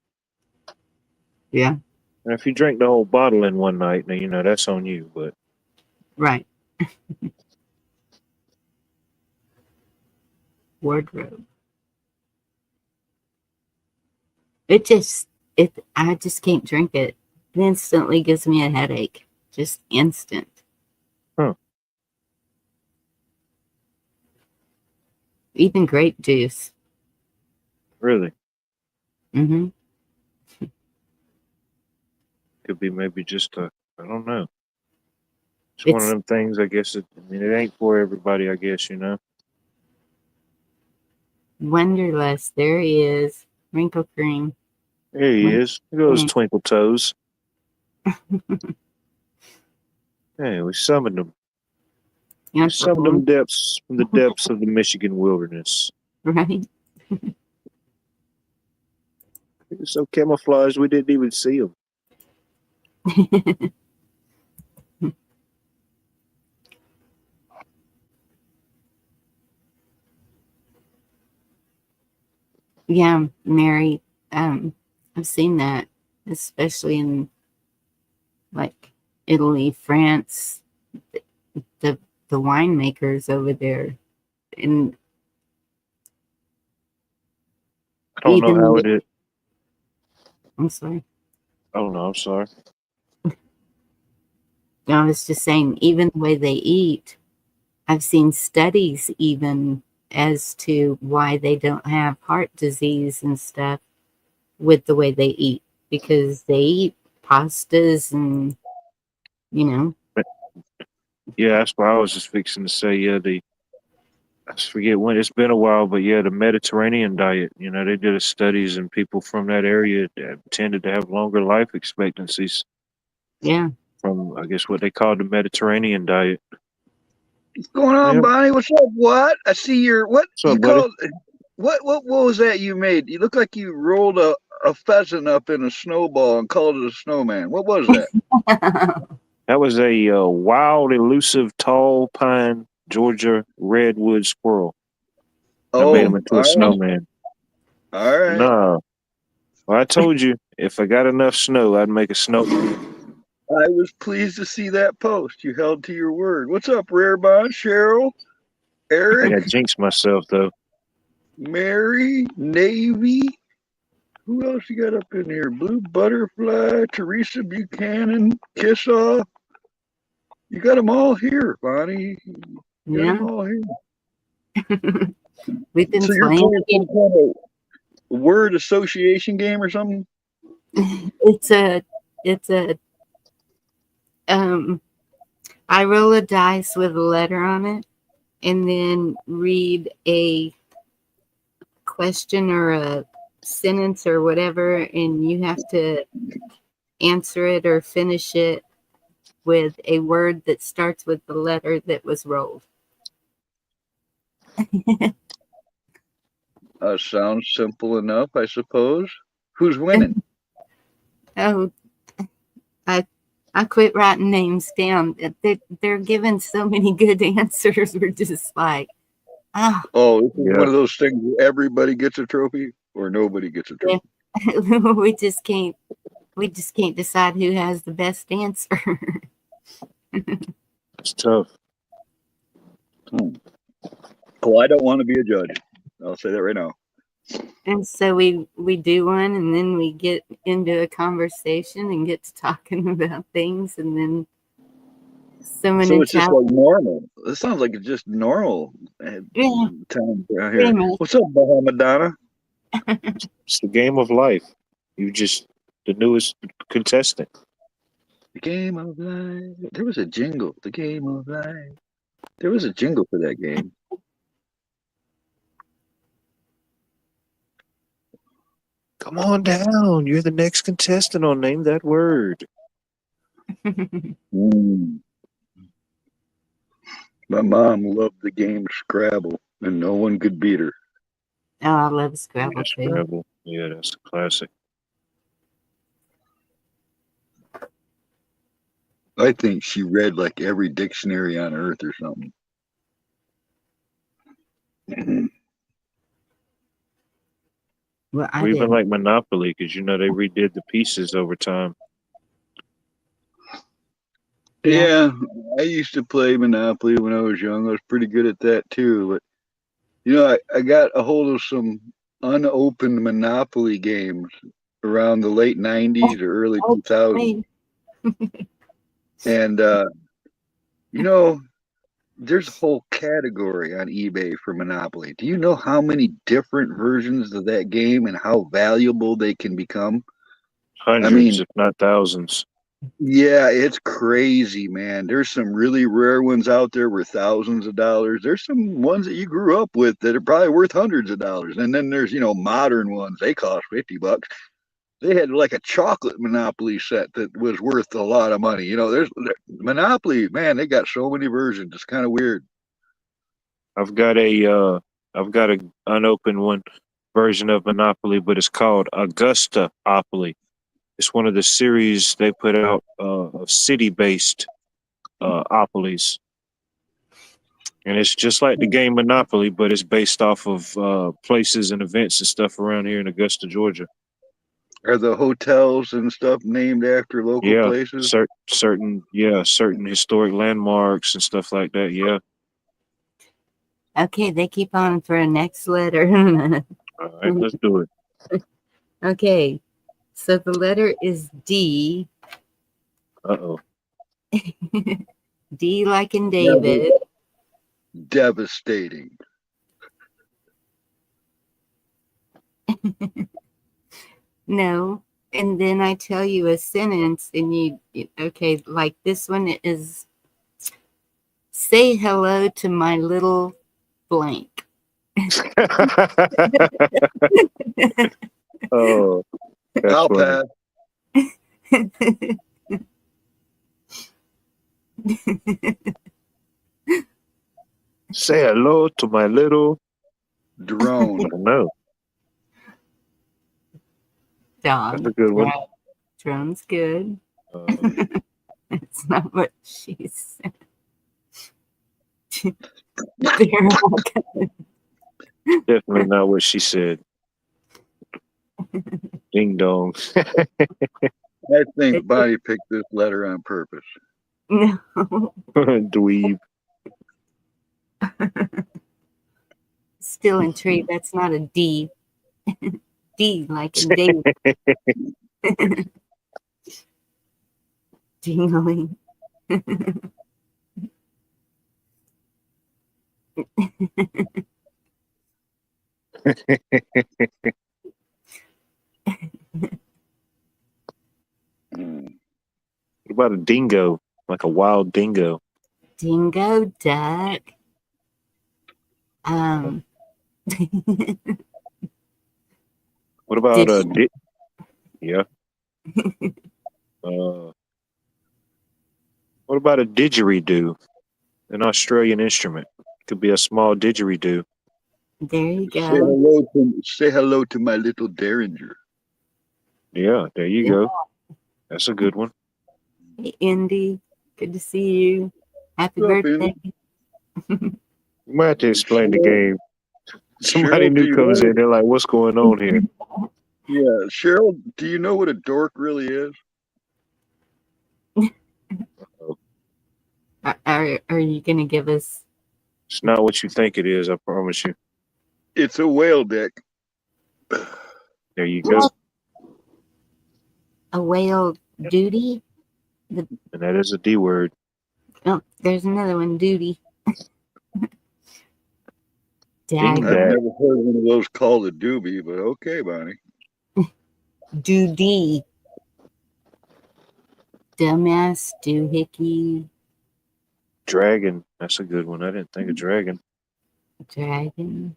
yeah, And if you drink the whole bottle in one night, then that's on you. But right. Wardrobe. I just can't drink it. It instantly gives me a headache. Just instant. huh, Even grape juice. really, Hmm. could be maybe just I don't know. It's one of It's them things. I guess it ain't for everybody. I guess. wonderless. There he is. Wrinkle cream. There he Wrinkle is. He goes cream. twinkle toes. Hey, we summoned him. We That's summoned all. him depths from the depths of the Michigan wilderness. Right? He was so camouflaged we didn't even see him. Yeah, Mary. I've seen that, especially in like Italy, France, the the winemakers over there, and I don't know even how the, it is. I'm sorry. Oh no, I'm sorry. I was just saying, even the way they eat, I've seen studies even as to why they don't have heart disease and stuff with the way they eat because they eat pastas and you know. Yeah, that's what I was just fixing to say. Yeah, I forget when, it's been a while, but yeah, the Mediterranean diet. You know, they did a studies, and people from that area that tended to have longer life expectancies Yeah. from, I guess, what they call the Mediterranean diet. What's going on, Yeah, Bonnie? What's up? What? I see your what what's you up, buddy? called what was that you made? You look like you rolled a pheasant up in a snowball and called it a snowman. What was that? That was a wild, elusive, tall pine Georgia redwood squirrel. I made him Oh, into a snowman. all right. No, well, I told you if I got enough snow, I'd make a snowman. I was pleased to see that post. You held to your word. What's up, Rare Bond, Cheryl, I think Eric, I jinxed myself though. Mary, Navy? Who else you got up in here? Blue Butterfly, Teresa Buchanan, Kiss Off. You got them all here, Bonnie. You got Yeah. them all here. We've been So you're playing. playing some kind of word association game or something? It's a I roll a dice with a letter on it and then read a question or a sentence or whatever, and you have to answer it or finish it with a word that starts with the letter that was rolled. Sounds simple enough, I suppose. Who's winning? Oh, I quit writing names down. They're given so many good answers. We're just like, ah, Oh, this is Yeah, one of those things where everybody gets a trophy or nobody gets a yeah. trophy. we just can't decide who has the best answer. it's tough. Oh, I don't want to be a judge. I'll say that right now. And so we do one, and then we get into a conversation and get to talking about things, and then someone So in it's just chat, like normal. This sounds like it's just normal yeah, time around pretty here. much. What's up, Bahamadonna? It's the game of life. You just the newest contestant. The game of life. There was a jingle. The game of life. There was a jingle for that game. Come on down. You're the next contestant on Name That Word. Mm. My mom loved the game Scrabble, and no one could beat her. Oh, I love Scrabble Yeah, too. Scrabble. Yeah, that's a classic. I think she read like every dictionary on earth or something. Well, I Or even did. like Monopoly, because you know they redid the pieces over time. Yeah. Yeah, I used to play Monopoly when I was young. I was pretty good at that too. But I got a hold of some unopened Monopoly games around the late '90s or early Oh, 2000s, and you know, there's a whole category on eBay for Monopoly. Do you know how many different versions of that game and how valuable they can become? I Hundreds, mean, if not thousands. yeah, it's crazy, man. There's some really rare ones out there worth thousands of dollars. There's some ones that you grew up with that are probably worth hundreds of dollars. And then there's, modern ones. They cost $50. They had like a chocolate Monopoly set that was worth a lot of money. There's Monopoly, man, they got so many versions. It's kind of weird. I've got a unopened one version of Monopoly, but it's called Augusta-opoly. It's one of the series they put out of city-based opolies. And it's just like the game Monopoly, but it's based off of places and events and stuff around here in Augusta, Georgia. Are the hotels and stuff named after local Yeah, places? certain historic landmarks and stuff like that. Yeah. Okay, they keep on for a next letter. All right, let's do it. Okay, so the letter is D. Uh-oh. D like in David. Devastating. No, And then I tell you a sentence and okay, like this one is, say hello to my little blank. Oh, that's I'll funny. pass. Say hello to my little Drone. I don't know. That's Dog. a good one. Drone's good. Um, It's not what she said. They're all definitely not what she said. Ding dong. I think Bonnie picked this letter on purpose. no. Dweeb. Still intrigued. That's not a D. D like a D. Dingling. What about a dingo? Like a wild dingo. Dingo duck. Um. What about a Did yeah? What about a didgeridoo? An Australian instrument. Could be a small didgeridoo. there you Say go. hello to my little derringer. Yeah, there you go. That's a good one. Hey, Indy. Good to see you. Happy What's up, birthday. You might have to explain the game. Somebody Cheryl, do new you comes know? in, they're like, "What's going on here?" Yeah, Cheryl, do you know what a dork really is? Are you going to give us It's not what you think it is. I promise you. It's a whale dick. There you go. a whale duty? And that is a D word. Oh, there's another one. Duty. Ding Dag. I've that. never heard one of those called a doobie, but okay, Bonnie. Duty. Dumbass. Doohickey. Dragon. That's a good one. I didn't think of dragon. Dragon.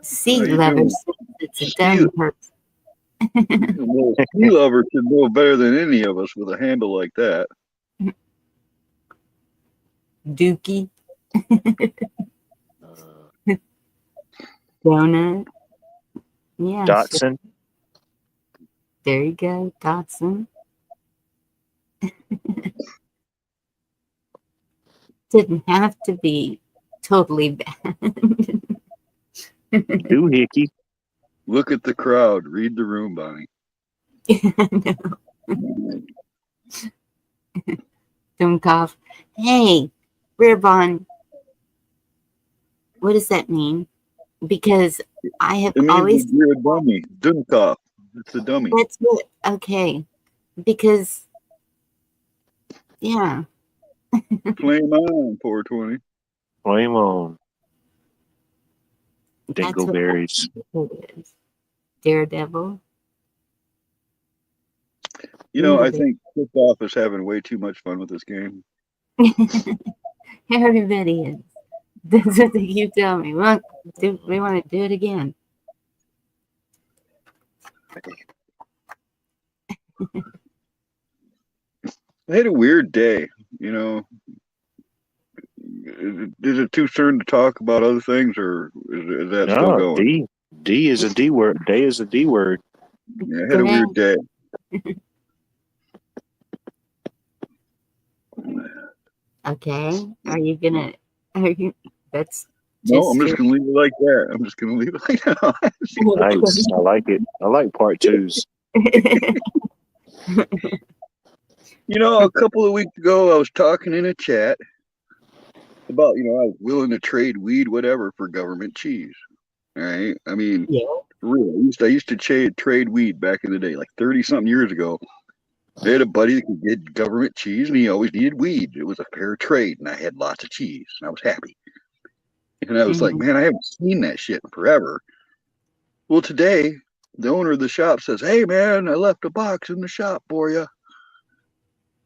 Sea How you lover doing? says it's a Sea, dumb person. well, sea lover should know better than any of us with a handle like that. Dookie. Uh, Donut. Yeah, sure. Dotson. There you go. Dotson. Didn't have to be totally bad. Doohickey. Look at the crowd. Read the room, Bonnie. No. Don't cough. Hey, Ribbon. What does that mean? Because I have It means always. you're a dummy. Dunkov. It's a dummy. That's what. Okay. Because, yeah. Flame on, 420. Flame on. That's what Dingleberries. it is. Daredevil. You know, I think Kickoff is having way too much fun with this game. Everybody is. That's what they keep telling me. We want to do it again. I had a weird day, you know. Is it too soon to talk about other things, or is that still No, going? D. D is a D word. Day is a D word. Yeah, I had a weird day. Okay. Are you gonna? Are you? That's No, I'm just just gonna leave it like that. I'm just gonna leave it like that. Nice. I like it. I like part twos. You know, a couple of weeks ago, I was talking in a chat about, I was willing to trade weed, whatever, for government cheese. All right. I mean, Yeah. really, I used to trade weed back in the day, like 30 something years ago. I had a buddy that could get government cheese, and he always needed weed. It was a fair trade, and I had lots of cheese, and I was happy. And I was like, man, I haven't seen that shit in forever. Well, today, the owner of the shop says, "Hey, man, I left a box in the shop for you." I'm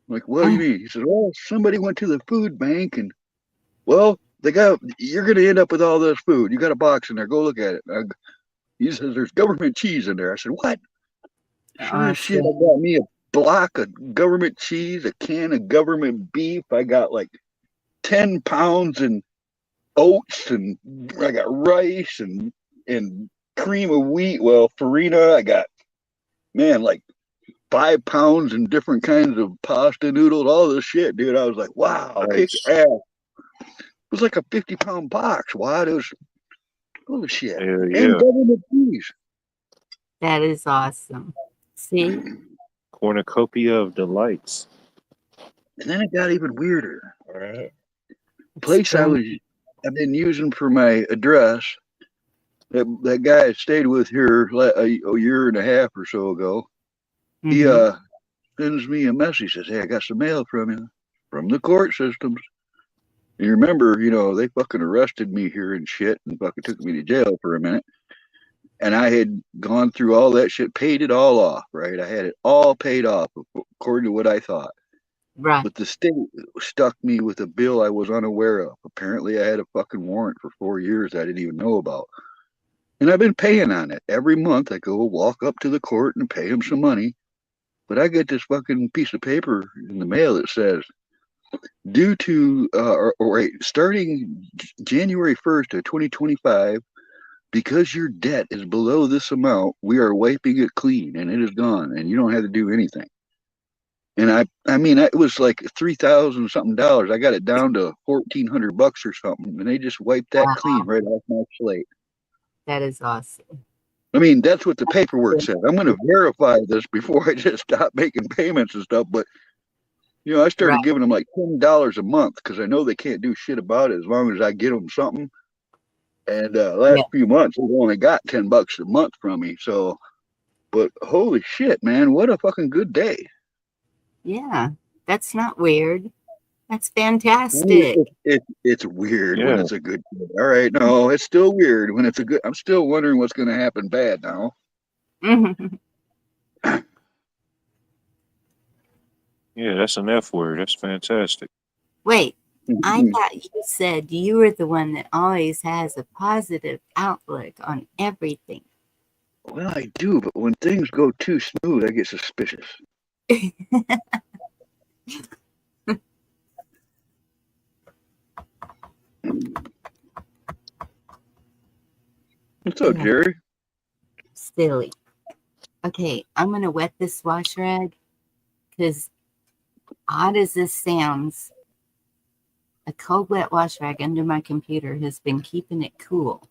like, what do you mean? He says, "Well, somebody went to the food bank and, well, you're going to end up with all this food. You got a box in there. Go look at it." He says, "There's government cheese in there." I said, "What?" Sure as shit, I Awesome. got me a block of government cheese, a can of government beef. I got like 10 pounds and oats, and I got rice and cream of wheat. Well, farina. I got, man, like 5 pounds and different kinds of pasta noodles, all this shit, dude. I was like, wow, kick Nice. ass. It was like a 50-pound box. Wow, it was, holy shit. Hell And yeah. government cheese. That is awesome. See? Cornucopia of delights. And then it got even weirder. All right. It's Place I've been using for my address. That guy I stayed with here a year and a half or so ago. He mm-hmm. sends me a message. Says, "Hey, I got some mail from you, from the court systems." You remember, they fucking arrested me here and shit and fucking took me to jail for a minute. And I had gone through all that shit, paid it all off, right? I had it all paid off according to what I thought. Right. But the state stuck me with a bill I was unaware of. Apparently, I had a fucking warrant for 4 years I didn't even know about. And I've been paying on it. Every month I go walk up to the court and pay them some money. But I get this fucking piece of paper in the mail that says, due to, starting January 1st of 2025, because your debt is below this amount, we are wiping it clean and it is gone and you don't have to do anything. And I mean, it was like 3,000 something dollars. I got it down to $1,400 or something, and they just wiped that clean Wow. right off my slate. That is awesome. I mean, that's what the paperwork said. I'm going to verify this before I just stop making payments and stuff. But I Right. started giving them like $10 a month because I know they can't do shit about it as long as I get them something. And last Yeah. few months, they've only got $10 a month from me. So, but holy shit, man, what a fucking good day. Yeah. That's not weird. That's fantastic. It's weird when Yeah. it's a good day. All right, no, it's still weird when it's a good. I'm still wondering what's going to happen bad now. Yeah, that's an F word. That's fantastic. Wait, I thought you said you were the one that always has a positive outlook on everything. Well, I do, but when things go too smooth, I get suspicious. What's up, Jerry? Silly. Okay, I'm going to wet this wash rag because, odd as this sounds, a cold wet wash rag under my computer has been keeping it cool,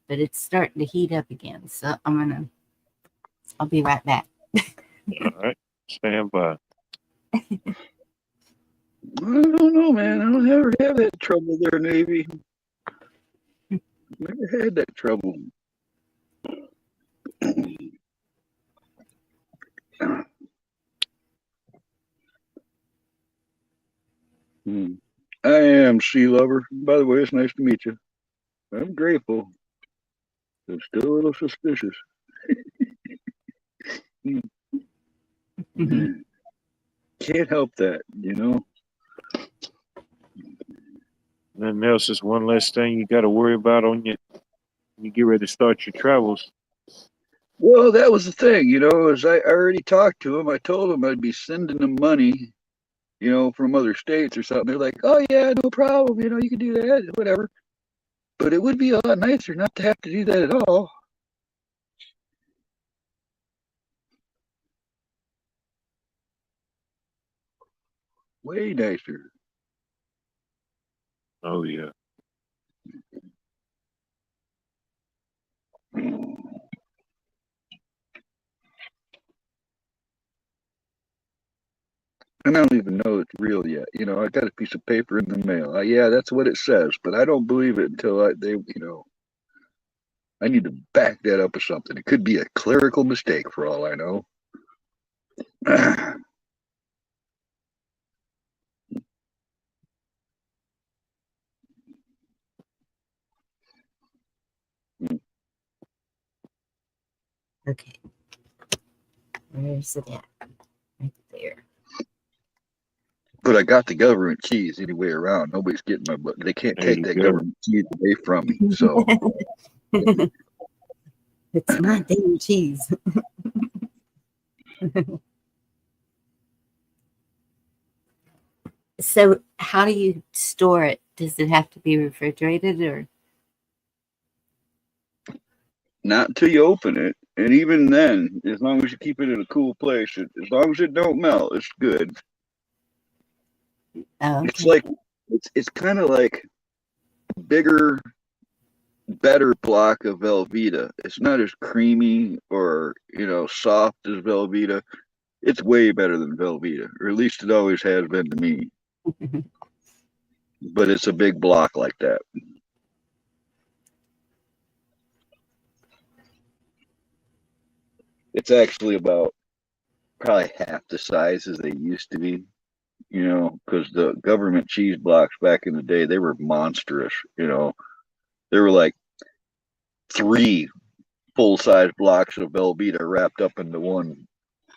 but it's starting to heat up again. So I'll be right back. All right. Stand by. I don't know, man. I don't ever have that trouble there, Navy. Never had that trouble. I am Sea Lover. By the way, it's nice to meet you. I'm grateful. I'm still a little suspicious. Can't help that, Nothing else is one less thing you got to worry about on you get ready to start your travels. Well, that was the thing, as I already talked to him, I told him I'd be sending them money, from other states or something. They're like, "Oh yeah, no problem, you can do that, whatever." But it would be a lot nicer not to have to do that at all. Way nicer. Oh yeah. And I don't even know it's real yet. I got a piece of paper in the mail. Yeah, that's what it says, but I don't believe it until I need to back that up with something. It could be a clerical mistake for all I know. Okay. Where's it at? Right there. But I got the government cheese anyway around. Nobody's getting my butt. They can't There take you that go. government cheese away from me. So It's my damn cheese. So, how do you store it? Does it have to be refrigerated or? not until you open it. And even then, as long as you keep it in a cool place, as long as it don't melt, it's good. Oh, It's okay. like it's kind of like bigger, better block of Velveeta. It's not as creamy or soft as Velveeta. It's way better than Velveeta, or at least it always has been to me. But it's a big block like that. It's actually about probably half the size as they used to be, because the government cheese blocks back in the day, they were monstrous. They were like 3 full-size blocks of Velveeta wrapped up into one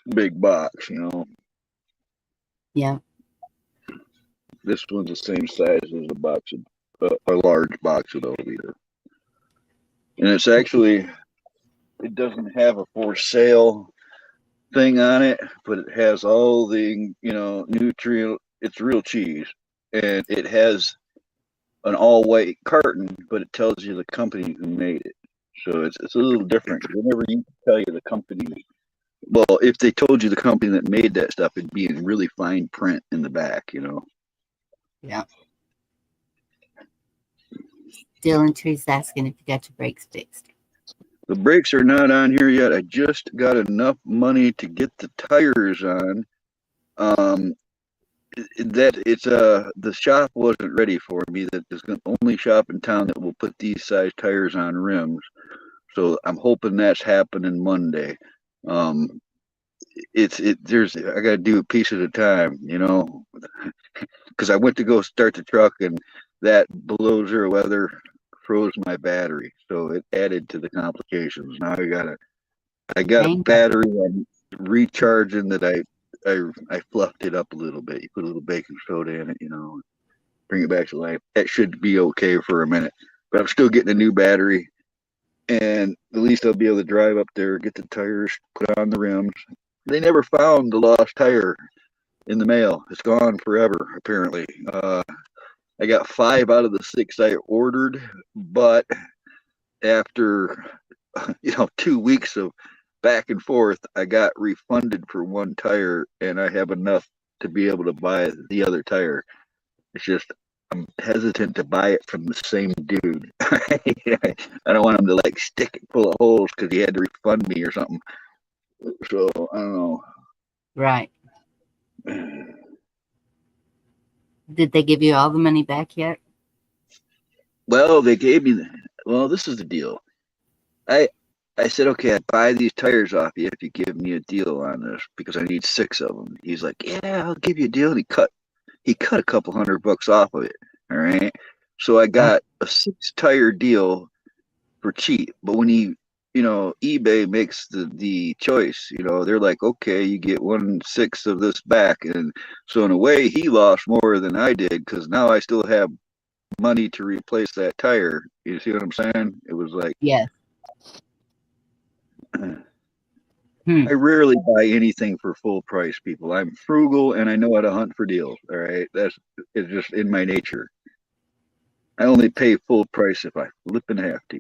big box. Yeah. This one's the same size as a large box of Velveeta. And it doesn't have a for sale thing on it, but it has all the, nutrient. It's real cheese, and it has an all white carton, but it tells you the company who made it. So it's a little different. They never used to tell you the company. Well, if they told you the company that made that stuff, it'd be in really fine print in the back. Yeah. Dylan Tree's asking if you got your brakes fixed. The brakes are not on here yet. I just got enough money to get the tires on. The shop wasn't ready for me. That is the only shop in town that will put these size tires on rims. So I'm hoping that's happening Monday. I got to do a piece at a time, because I went to go start the truck and that below zero weather froze my battery, so it added to the complications. Now I got a battery I'm recharging that I fluffed it up a little bit. You put a little baking soda in it, bring it back to life. That should be okay for a minute, but I'm still getting a new battery, and at least I'll be able to drive up there, get the tires, put on the rims. They never found the lost tire in the mail. It's gone forever, apparently. I got 5 out of the 6 I ordered, but after 2 weeks of back and forth, I got refunded for 1 tire, and I have enough to be able to buy the other tire. It's just I'm hesitant to buy it from the same dude. I don't want him to stick it full of holes because he had to refund me or something. So I don't know. Right. Did they give you all the money back yet? Well, they gave me. Well, this is the deal. I said, okay, I buy these tires off you if you give me a deal on this because I need 6 of them. He's like, yeah, I'll give you a deal. And he cut a couple $100 off of it. All right. So I got a 6 tire deal for cheap. But when eBay makes the choice, they're like, okay, you get 1/6 of this back. And so in a way, he lost more than I did because now I still have money to replace that tire. You see what I'm saying? It was like, yes. I rarely buy anything for full price, people. I'm frugal and I know how to hunt for deals. All right. It's just in my nature. I only pay full price if I flip and have to.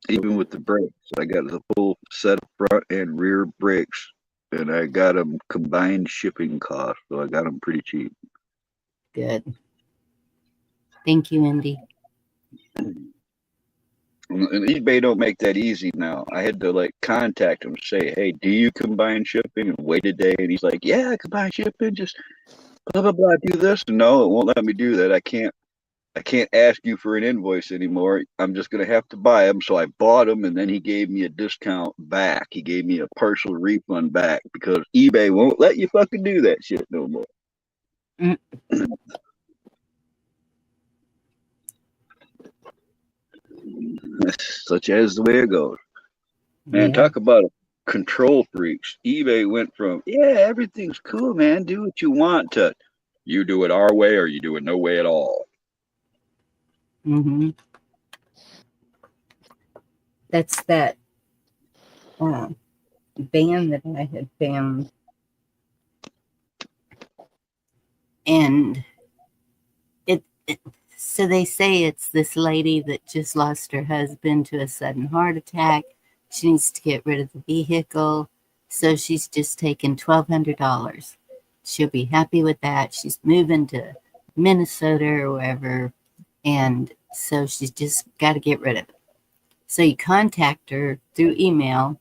Even with the brakes, I got the full set of front and rear brakes, and I got them combined shipping cost, so I got them pretty cheap. Good. Thank you, Indy. And eBay don't make that easy now. I had to contact him, say, hey, do you combine shipping? And wait a day, and he's like, yeah, combine shipping, just blah blah blah, do this. No, it won't let me do that. I can't ask you for an invoice anymore. I'm just going to have to buy them. So I bought them, and then he gave me a discount back. He gave me a partial refund back because eBay won't let you fucking do that shit no more. Such as the way it goes. Man, Yeah. talk about control freaks. eBay went from, yeah, everything's cool, man, do what you want, to you do it our way or you do it no way at all. Mm-hmm. That's that band that I had found. And so they say it's this lady that just lost her husband to a sudden heart attack. She needs to get rid of the vehicle. So she's just taken $1,200. She'll be happy with that. She's moving to Minnesota or wherever. And so she's just got to get rid of it. So you contact her through email,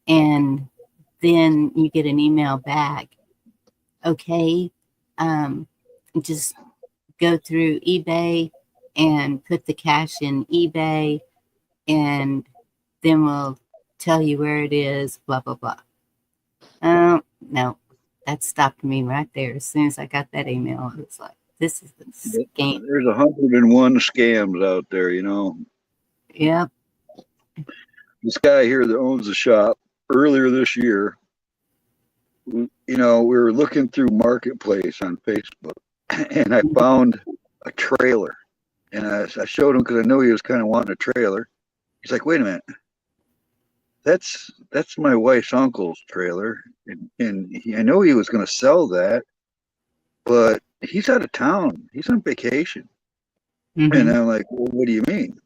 and then you get an email back. Okay, just go through eBay and put the cash in eBay, and then we'll tell you where it is, blah, blah, blah. No, that stopped me right there. As soon as I got that email, it was like, this is a scam. There's 101 scams out there, you know. Yep. This guy here that owns the shop, earlier this year, you know, we were looking through Marketplace on Facebook, and I found a trailer. And I showed him because I know he was kind of wanting a trailer. He's like, wait a minute. That's my wife's uncle's trailer. I know he was going to sell that, but he's out of town. He's on vacation. Mm-hmm. And I'm like, well, what do you mean?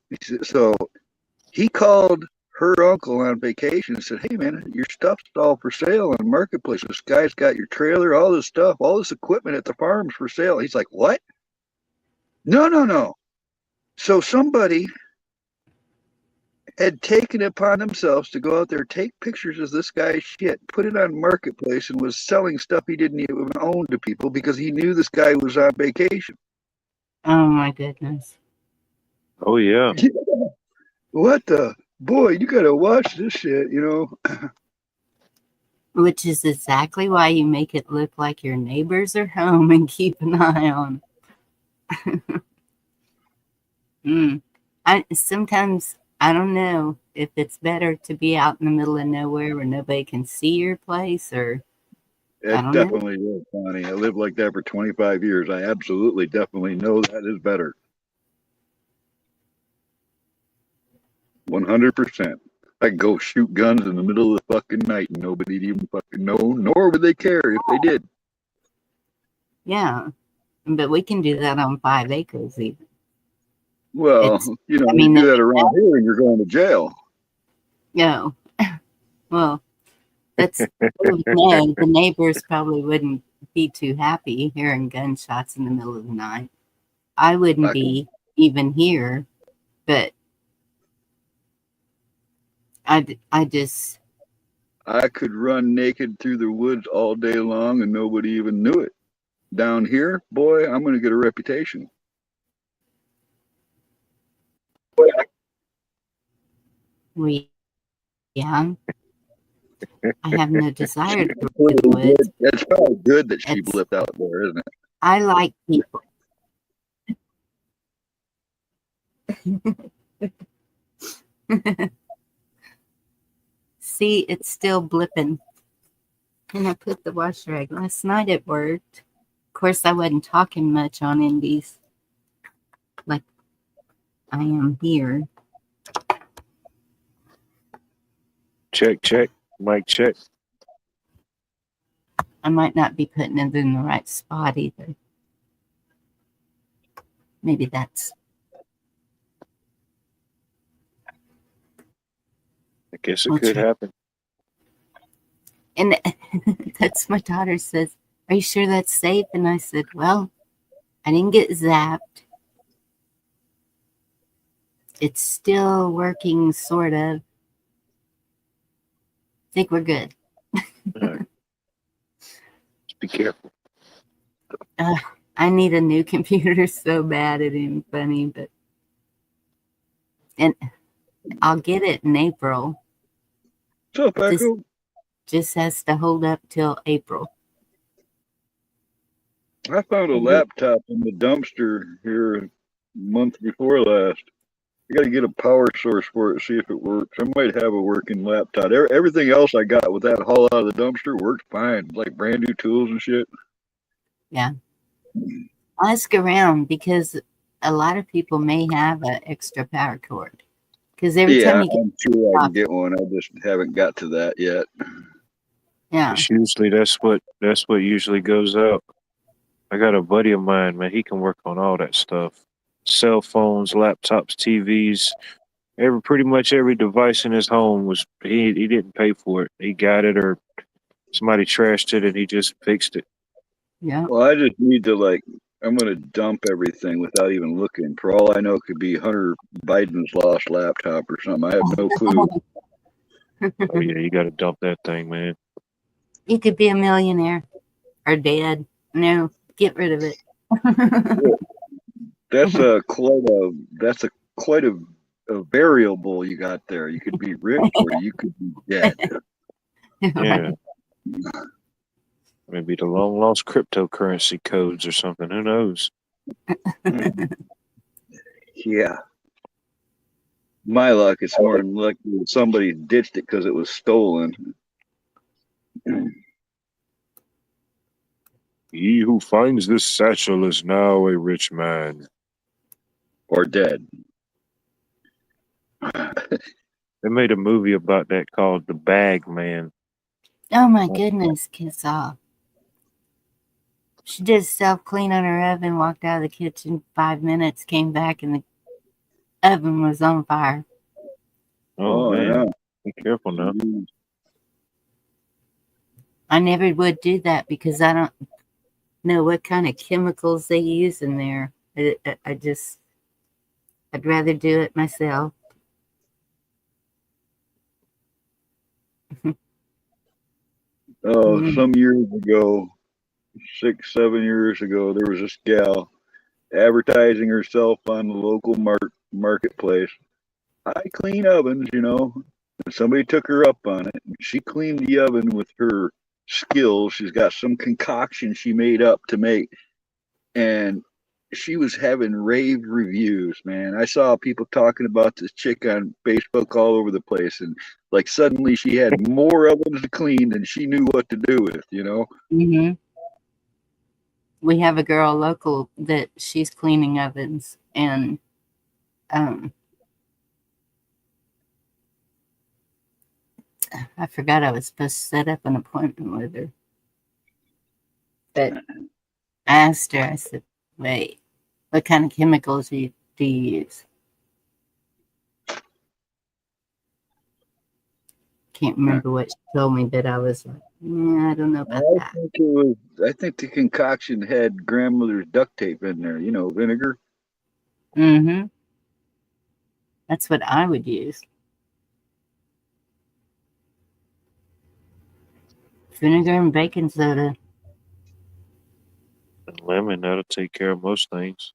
So he called her uncle on vacation and said, hey, man, your stuff's all for sale on Marketplace. This guy's got your trailer, all this stuff, all this equipment at the farm's for sale. He's like, what? No. So somebody had taken it upon themselves to go out there, take pictures of this guy's shit, put it on Marketplace, and was selling stuff he didn't even own to people because he knew this guy was on vacation. Oh, my goodness. Oh, yeah. What the? Boy, you got to watch this shit, you know. Which is exactly why you make it look like your neighbors are home and keep an eye on them. Sometimes, I don't know if it's better to be out in the middle of nowhere where nobody can see your place, or It definitely is, Connie. I lived like that for 25 years. I absolutely definitely know that is better. 100%. I could go shoot guns in the middle of the fucking night and nobody'd even fucking know, nor would they care if they did. Yeah, but we can do that on 5 acres even. Well, you know, you do that around here and you're going to jail. No. Well, that's no, the neighbors probably wouldn't be too happy hearing gunshots in the middle of the night. I wouldn't be even here, but I could run naked through the woods all day long and nobody even knew it. Down here, boy, I'm going to get a reputation. Yeah. I have no desire to go to the woods. It's probably good that she blipped out there, isn't it? I like people. See, it's still blipping. And I put the wash rag. Last night it worked. Of course, I wasn't talking much on Indies like I am here. Check. Mic check. I might not be putting it in the right spot either. Maybe that's... I guess it could happen. And that's my daughter says, are you sure that's safe? And I said, well, I didn't get zapped. It's still working, sort of. I think we're good. Right. Just be careful. I need a new computer so bad it ain't funny, but... And I'll get it in April. So, Echo? Just has to hold up till April. I found a laptop in the dumpster here a month before last. I got to get a power source for it, see if it works. I might have a working laptop. Everything else I got with that haul out of the dumpster worked fine, like brand new tools and shit. Yeah. Ask around because a lot of people may have an extra power cord. Because every Yeah, time you get I'm sure I off, can get one. I just haven't got to that yet. yeah, It's usually that's what usually goes out. I got a buddy of mine, man. He can work on all that stuff. Cell phones, laptops, TVs, pretty much every device in his home was he didn't pay for it. He got it or somebody trashed it and he just fixed it. yeah. Well, I just need to I'm going to dump everything without even looking. For all I know, it could be Hunter Biden's lost laptop or something. I have no clue. Oh yeah, you got to dump that thing, man. You could be a millionaire or dead. No, get rid of it. That's quite a variable you got there. You could be rich or you could be dead. Yeah. Maybe the long lost cryptocurrency codes or something. Who knows? Yeah. My luck, it's more than likely that somebody ditched it because it was stolen. He who finds this satchel is now a rich man. Or dead. They made a movie about that called The Bag Man. Oh my goodness, kiss off. She did self clean on her oven, walked out of the kitchen 5 minutes, came back, and the oven was on fire. Oh man, yeah. be careful now. I never would do that because I don't know what kind of chemicals they use in there. I'd rather do it myself. Some years ago, 6, 7 years ago, there was this gal advertising herself on the local marketplace. I clean ovens, And somebody took her up on it. She cleaned the oven with her skills. She's got some concoction she made up to make. And she was having rave reviews, man. I saw people talking about this chick on Facebook all over the place. And suddenly she had more ovens to clean than she knew what to do with, Mm-hmm. We have a girl local that she's cleaning ovens, and I forgot I was supposed to set up an appointment with her. But I asked her, I said, wait, what kind of chemicals do you use? Can't remember what she told me, but I was like, yeah, I don't know about that. I think the concoction had grandmother's duct tape in there, vinegar. Mm-hmm. That's what I would use. Vinegar and baking soda. And lemon, that'll take care of most things.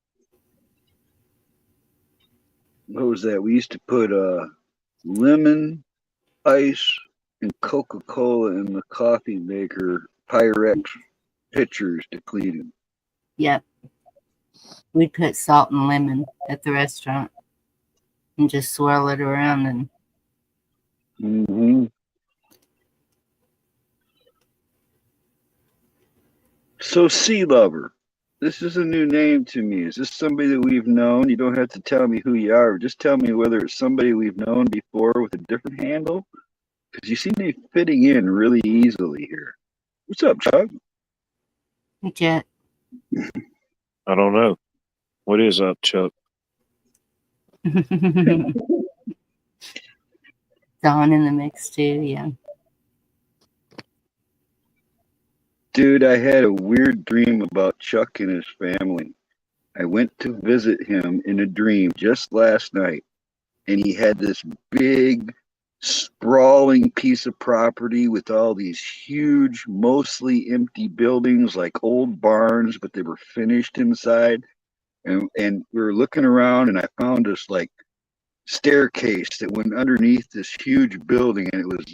What was that? We used to put lemon, ice, and Coca-Cola in the coffee maker Pyrex pitchers to clean them. Yep. We'd put salt and lemon at the restaurant and just swirl it around and So, Sea Lover, this is a new name to me. Is this somebody that we've known? You don't have to tell me who you are. Just tell me whether it's somebody we've known before with a different handle. Because you seem to be fitting in really easily here. What's up, Chuck? hey, Jet. I don't know. What is up, Chuck? Dawn in the mix too, yeah. Dude, I had a weird dream about Chuck and his family. I went to visit him in a dream just last night, and he had this big, sprawling piece of property with all these huge, mostly empty buildings like old barns, but they were finished inside. And we were looking around, and I found this staircase that went underneath this huge building, and it was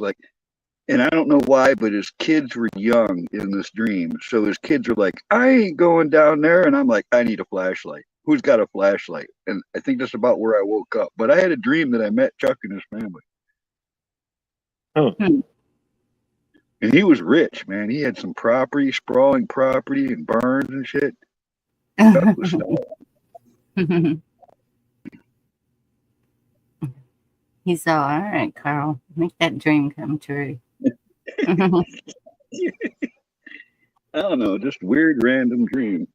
and I don't know why, but his kids were young in this dream. So his kids were like, I ain't going down there. And I'm like, I need a flashlight. who's got a flashlight? And I think that's about where I woke up. But I had a dream that I met Chuck and his family. Huh. And he was rich, man. He had some property, sprawling property and barns and shit. Chuck was He's all right, Carl. Make that dream come true. I don't know, just weird random dream.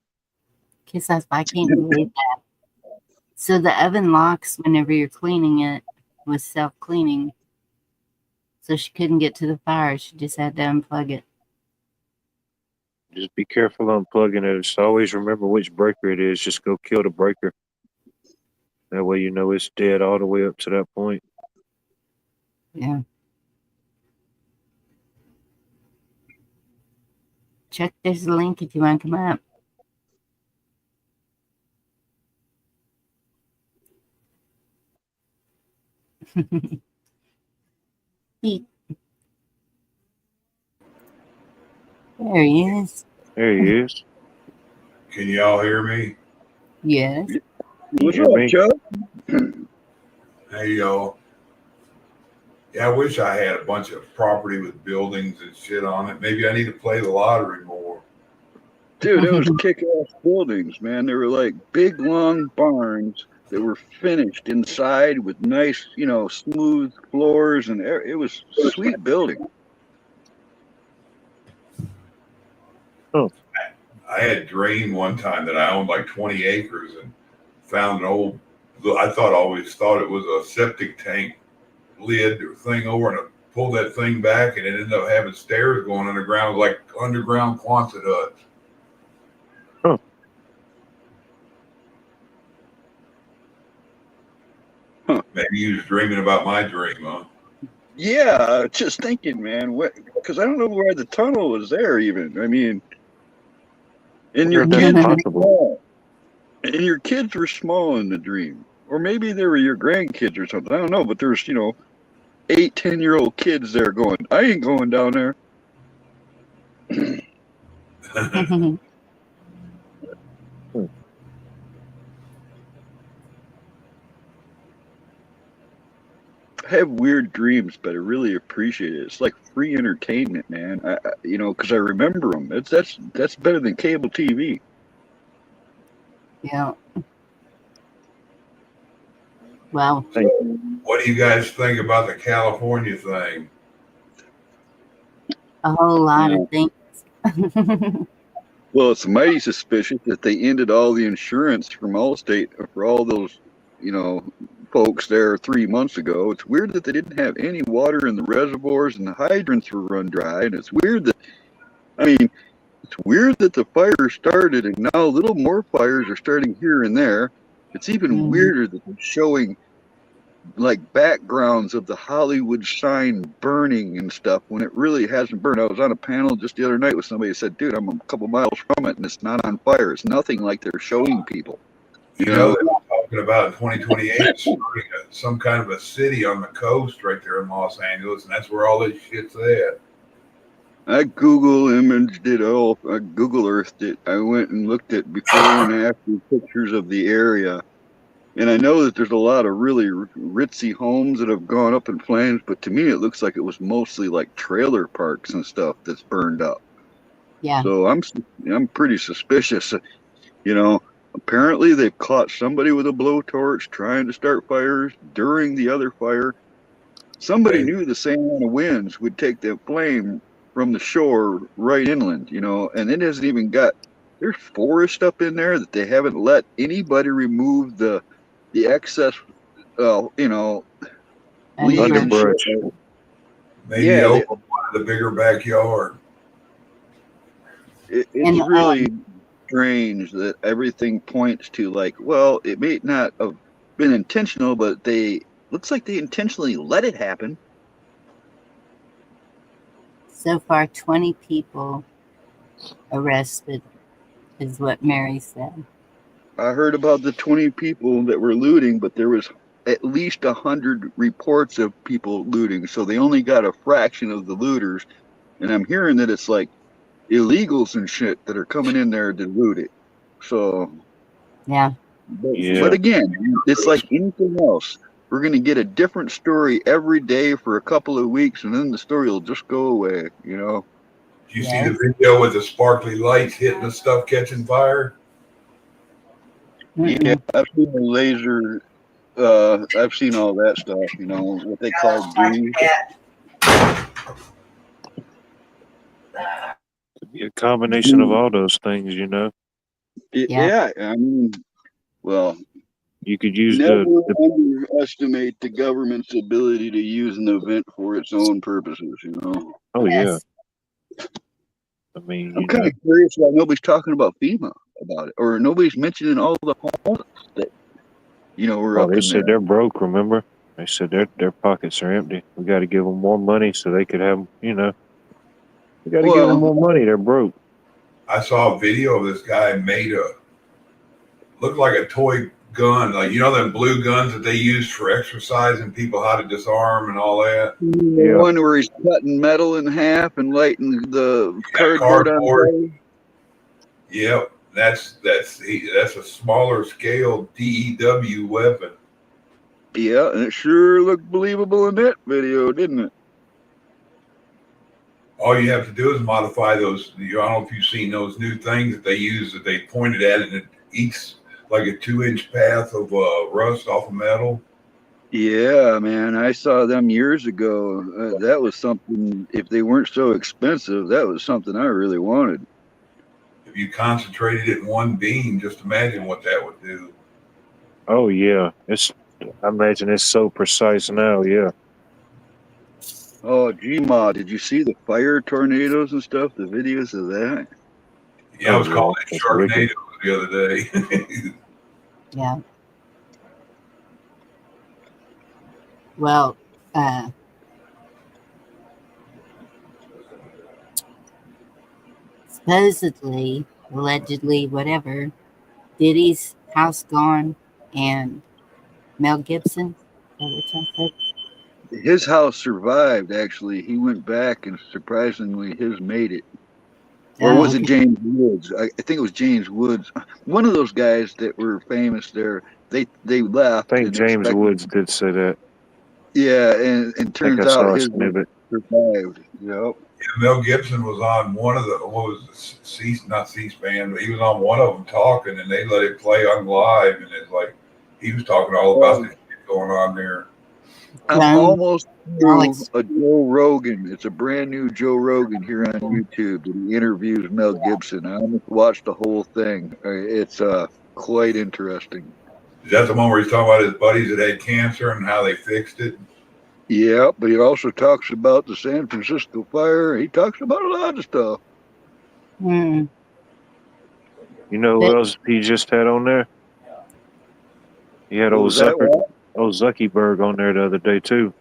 Kiss us. I can't believe that. So the oven locks whenever you're cleaning it was self-cleaning. So she couldn't get to the fire. She just had to unplug it. Just be careful unplugging it. Just always remember which breaker it is. Just go kill the breaker. That way you know it's dead all the way up to that point. Yeah. Chuck, there's a link if you want to come up. There he is. There he is. Can y'all hear me? Yes. What's hear up, me? Chuck? Hey, y'all. Yeah, I wish I had a bunch of property with buildings and shit on it. Maybe I need to play the lottery more. Dude, it was kick-ass buildings, man. They were like big, long barns that were finished inside with nice, smooth floors, and it was sweet building. I had a dream one time that I owned like 20 acres and found an old, I always thought it was a septic tank lid or thing over, and I pulled that thing back and it ended up having stairs going underground, like underground Quonset huts. Maybe you was dreaming about my dream, huh? Yeah, just thinking, man, because I don't know why the tunnel was there even. I mean, and your That's kids were possible. small. And your kids were small in the dream. Or maybe they were your grandkids or something. I don't know, but there's, 8, 10-year-old kids there going, I ain't going down there. I have weird dreams, but I really appreciate it. It's like free entertainment, man. Because I remember them. That's better than cable TV. Yeah. Well, What do you guys think about the California thing? a whole lot of things. Well, it's mighty suspicious that they ended all the insurance from Allstate for all those, folks there 3 months ago. It's weird that they didn't have any water in the reservoirs and the hydrants were run dry. And it's weird that the fire started and now little more fires are starting here and there. It's even weirder that they're showing like backgrounds of the Hollywood sign burning and stuff when it really hasn't burned. I was on a panel just the other night with somebody who said, dude, I'm a couple miles from it and it's not on fire. It's nothing like they're showing people. You know, they were talking about in 2028 starting some kind of a city on the coast right there in Los Angeles, and that's where all this shit's at. I Google imaged it all. I Google Earthed it. I went and looked at before and after pictures of the area. And I know that there's a lot of really ritzy homes that have gone up in flames, but to me it looks like it was mostly like trailer parks and stuff that's burned up. Yeah. So I'm pretty suspicious. Apparently they've caught somebody with a blowtorch trying to start fires during the other fire. Somebody knew the same kind of winds would take the flame from the shore right inland, and it hasn't even there's forest up in there that they haven't let anybody remove the excess, Underbrush. Maybe open the bigger backyard. It's really strange that everything points to it may not have been intentional, but looks like they intentionally let it happen. So far, 20 people arrested is what Mary said. I heard about the 20 people that were looting, but there was at least 100 reports of people looting. So they only got a fraction of the looters. And I'm hearing that it's like illegals and shit that are coming in there to loot it. So yeah, But again, it's like anything else. We're going to get a different story every day for a couple of weeks, and then the story will just go away, you know? Did you see the video with the sparkly lights hitting the stuff catching fire? Yeah, I've seen the laser. I've seen all that stuff, you know, what they call D. A combination of all those things, you know. Yeah, I mean, well, you could use never underestimate the government's ability to use an event for its own purposes, you know. Oh yeah. I mean, I'm kind of curious why nobody's talking about FEMA about it, or nobody's mentioning all the homes that, you know, were up they in said they're broke. Remember, they said their pockets are empty. We got to give them more money so they could have, you know. We got to give them more money. They're broke. I saw a video of this guy made looked like a toy gun, like, you know, them blue guns that they use for exercising people how to disarm and all that. The one where he's cutting metal in half and lighting the cardboard on fire. Yep, that's a smaller scale DEW weapon. Yeah, and it sure looked believable in that video, didn't it? All you have to do is modify those. I don't know if you've seen those new things that they use that they pointed at, and it eats like a 2-inch path of rust off of metal. Yeah, man, I saw them years ago. That was something, if they weren't so expensive, that was something I really wanted. If you concentrated it in one beam, just imagine what that would do. Oh yeah, I imagine it's so precise now. Yeah. Oh, Gma, did you see the fire tornadoes and stuff? The videos of that? Yeah, I was calling it Sharknado the other day. Yeah. Well, supposedly, allegedly, whatever, Diddy's house gone, and Mel Gibson, which I said. His house survived, actually. He went back, and surprisingly, his made it. Or was it James Woods? I think it was James Woods. One of those guys that were famous there, they left. I think James Woods did say that. Yeah, and turns out his survived. Yep. Yeah, Mel Gibson was on one of the, not C-SPAN, but he was on one of them talking, and they let it play on live, and it's like he was talking all about the shit going on there. I'm almost through a Joe Rogan. It's a brand new Joe Rogan here on YouTube. He interviews Mel Gibson. I almost watched the whole thing. It's quite interesting. Is that the one where he's talking about his buddies that had cancer and how they fixed it? Yeah, but he also talks about the San Francisco fire. He talks about a lot of stuff. Hmm. You know who else he just had on there? He had old Zuckerberg on there the other day too.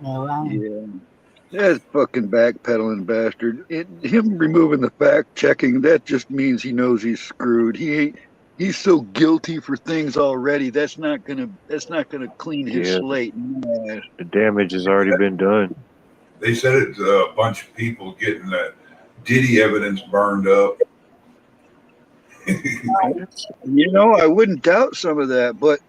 Oh, wow. Yeah, that fucking backpedaling bastard. Him removing the fact checking, that just means he knows he's screwed. He's so guilty for things already. That's not gonna clean his slate. The damage has already been done. They said it's a bunch of people getting that Diddy evidence burned up. You know, I wouldn't doubt some of that, but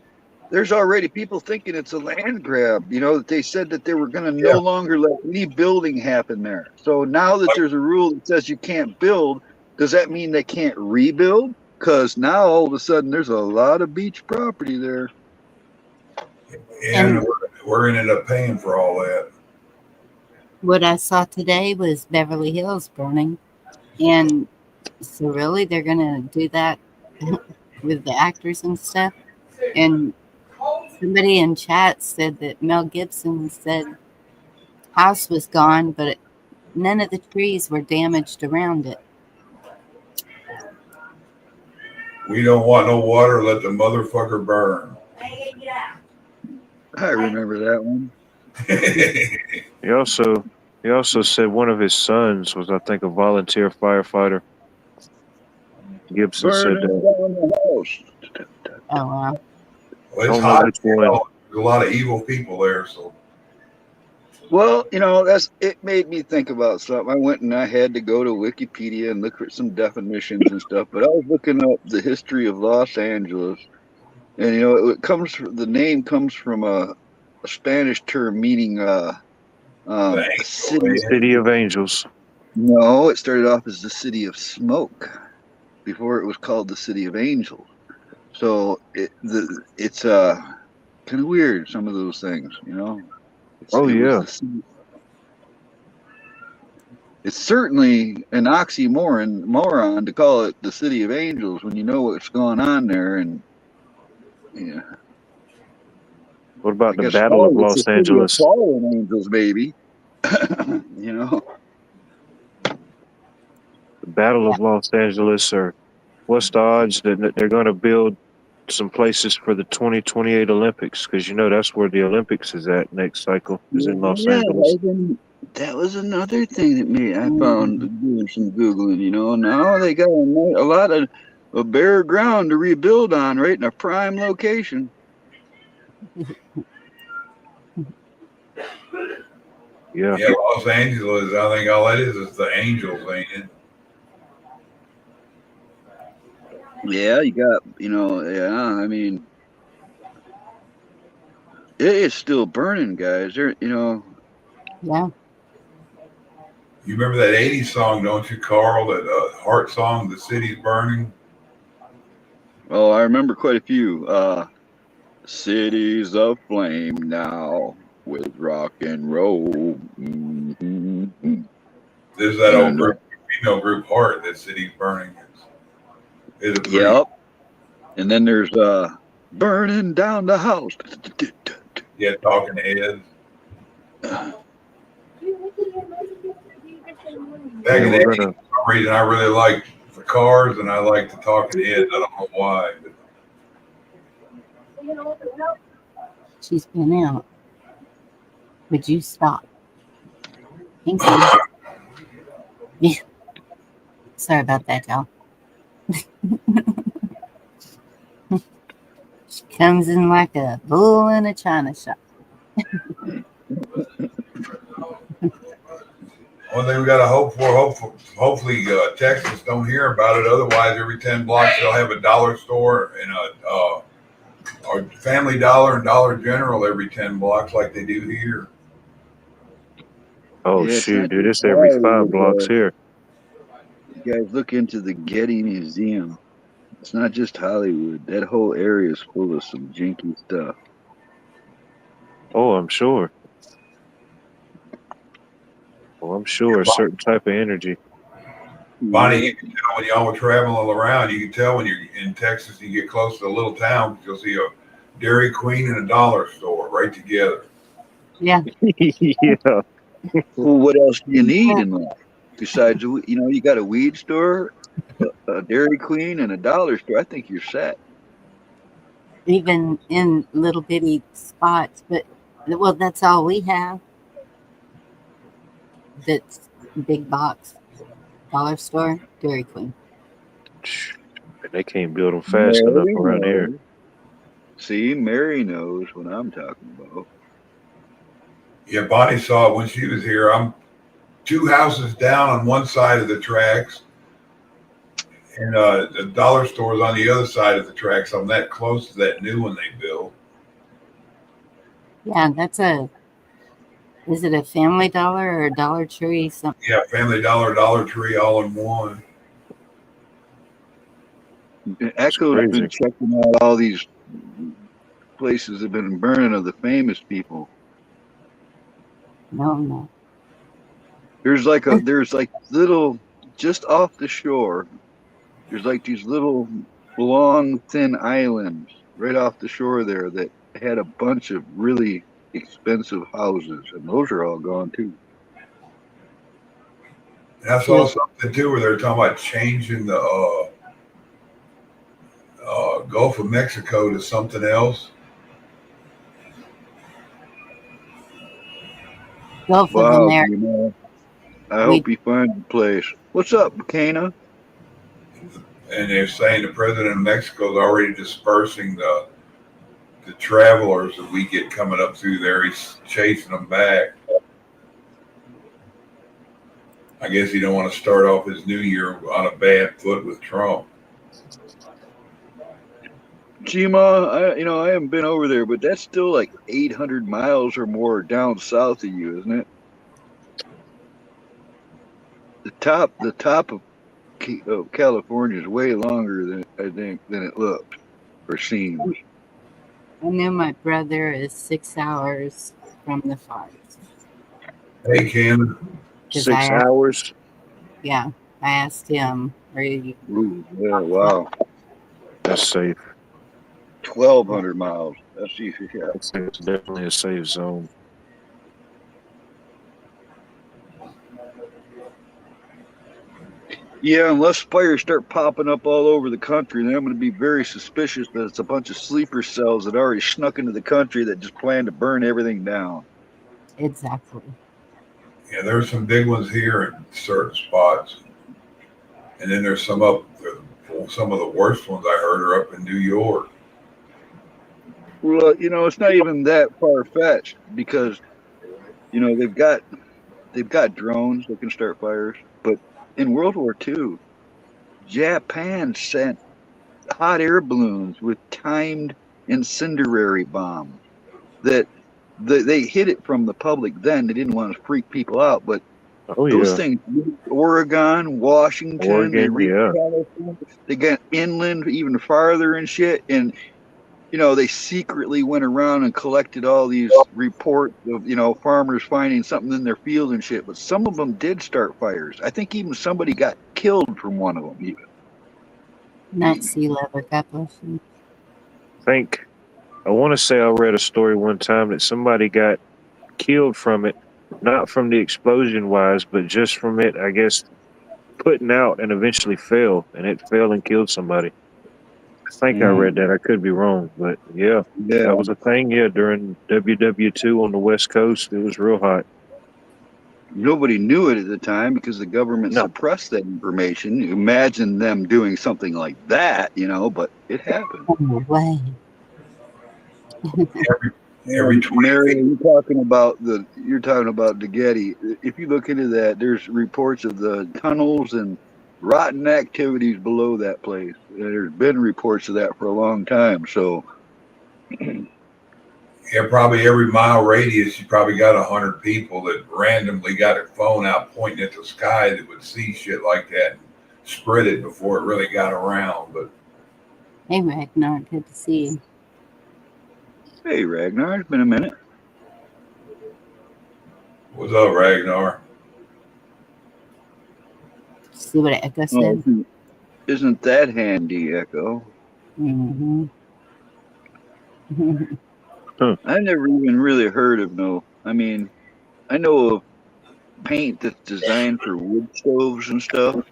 there's already people thinking it's a land grab. You know, that they said that they were going to no longer let any building happen there. So now that there's a rule that says you can't build, does that mean they can't rebuild? Because now all of a sudden there's a lot of beach property there. And we're going to end up paying for all that. What I saw today was Beverly Hills burning. And so really they're going to do that with the actors and stuff. And somebody in chat said that Mel Gibson said house was gone, but none of the trees were damaged around it. We don't want no water, let the motherfucker burn. I remember that one. He also said one of his sons was, I think, a volunteer firefighter. Gibson said that. Oh, wow. Well, it's hot. There's a lot of evil people there, so. Well, it made me think about something. I went and I had to go to Wikipedia and look at some definitions and stuff. But I was looking up the history of Los Angeles, and the name comes from a Spanish term meaning The a angel, city. man. City of Angels. No, it started off as the city of smoke before it was called the city of angels. So it's kind of weird, some of those things. Oh It was yeah. the city. It's certainly an moron to call it the city of angels when you know what's going on there. And yeah, What I about the guess Battle of it's Los a city of Angeles? fallen angels, maybe. you know, The Battle Yeah. of Los Angeles, or what's the odds that they're going to build some places for the 2028 Olympics? Because that's where the Olympics is at next cycle, is in Los yeah. Angeles. That was another thing that I found Mhm. doing some googling. Now they got a lot of bare ground to rebuild on, right in a prime location. Yeah. Yeah, Los Angeles. I think all that is the angels, ain't it? Yeah, you got, yeah. I mean, it is still burning, guys. Yeah. You remember that '80s song, don't you, Carl? That Heart song, "The City's Burning." Oh, I remember quite a few. Cities aflame now with rock and roll. Mhm. There's that old And group, female group, Heart. That "City's Burning" is a pretty. yep. And then there's burning down the house. Yeah, Talking Heads. Back Yeah, in the we're '80s, gonna. for some reason, I really liked the Cars and I liked the Talking Heads. I don't know why, but She's been out. Would you stop? Thank you. Yeah. Sorry about that, y'all. She comes in like a bull in a china shop. one thing we got to hope for, hopefully Texas don't hear about it. Otherwise, every 10 blocks they'll have a dollar store and or Family Dollar and Dollar General every 10 blocks like they do here. Oh Yeah, it's shoot, not dude! just It's every 5 blocks Hollywood. here. You guys look into the Getty Museum. It's not just Hollywood. That whole area is full of some jinky stuff. Oh, I'm sure. Oh, I'm sure. A certain type of energy. Bonnie, Yeah. you can tell when y'all were traveling around, you can tell when you're in Texas, you get close to a little town, you'll see a Dairy Queen and a dollar store right together. Yeah. Yeah. Well, what else do you need Yeah. in life besides, you got a weed store, a Dairy Queen, and a dollar store? I think you're set. Even in little bitty spots, but well, that's all we have. That's big box dollar store, Dairy Queen. And they can't build them fast enough Mary around here. knows. See, Mary knows what I'm talking about. Yeah, Bonnie saw it when she was here. I'm 2 houses down on one side of the tracks, and the dollar store's on the other side of the tracks. I'm that close to that new one they built. Yeah, is it a Family Dollar or a Dollar Tree? Something. Yeah, Family Dollar, Dollar Tree, all in one. It's Echo's been crazy. checking out all these places that have been burning of the famous people. No. There's like little, just off the shore. There's like these little long thin islands right off the shore there that had a bunch of really expensive houses, and those are all gone too. And I saw something too where they're talking about changing the Gulf of Mexico to something else. Gulf of Wow, America. I We hope you find the place. What's up, Kana? And they're saying the president of Mexico is already dispersing the travelers that we get coming up through there. He's chasing them back. I guess he don't want to start off his new year on a bad foot with Trump. Gma, I haven't been over there, but that's still like 800 miles or more down south of you, isn't it? The top of California is way longer than I think than it looks or seems. I know my brother is 6 hours from the farthest. Hey, Ken. 'Cause 6 hours. Yeah, I asked him, are you Ooh, yeah, wow. That's safe. 1,200 miles. That's easy. Yeah. It's definitely a safe zone. Yeah, unless fires start popping up all over the country, then I'm going to be very suspicious that it's a bunch of sleeper cells that already snuck into the country that just plan to burn everything down. exactly? Yeah, there's some big ones here in certain spots, and then there's some of the worst ones I heard are up in New York. Well, it's not even that far fetched because they've got drones that can start fires, but in World War II, Japan sent hot air balloons with timed incendiary bombs that they hid it from the public then. They didn't want to freak people out, but Oh those yeah, things reached Oregon, Washington, they Oregon. reached Yeah. California, they got inland even farther and shit. And they secretly went around and collected all these reports of, farmers finding something in their field and shit. But some of them did start fires. I think even somebody got killed from one of them, even. Not sea level population. I want to say I read a story one time that somebody got killed from it, not from the explosion wise, but just from it, I guess, putting out and eventually fell, and it fell and killed somebody. I think I read that. I could be wrong, but yeah, Yeah. that was a thing. Yeah, during WW2 on the West Coast, it was real hot. Nobody knew it at the time because the government No, suppressed that information. Imagine them doing something like that, but it happened. No way. Every 20 Mary, feet. you're talking about the Getty. If you look into that, there's reports of the tunnels and rotten activities below that place. There's been reports of that for a long time. So Yeah, probably every mile radius, you probably got 100 people that randomly got a phone out pointing at the sky that would see shit like that and spread it before it really got around. But Hey, Ragnar, good to see you. hey, Ragnar, it's been a minute. what's up, Ragnar? See what Echo said? Isn't that handy, Echo? Mm-hmm. I never even really heard of no. I mean, I know of paint that's designed for wood stoves and stuff.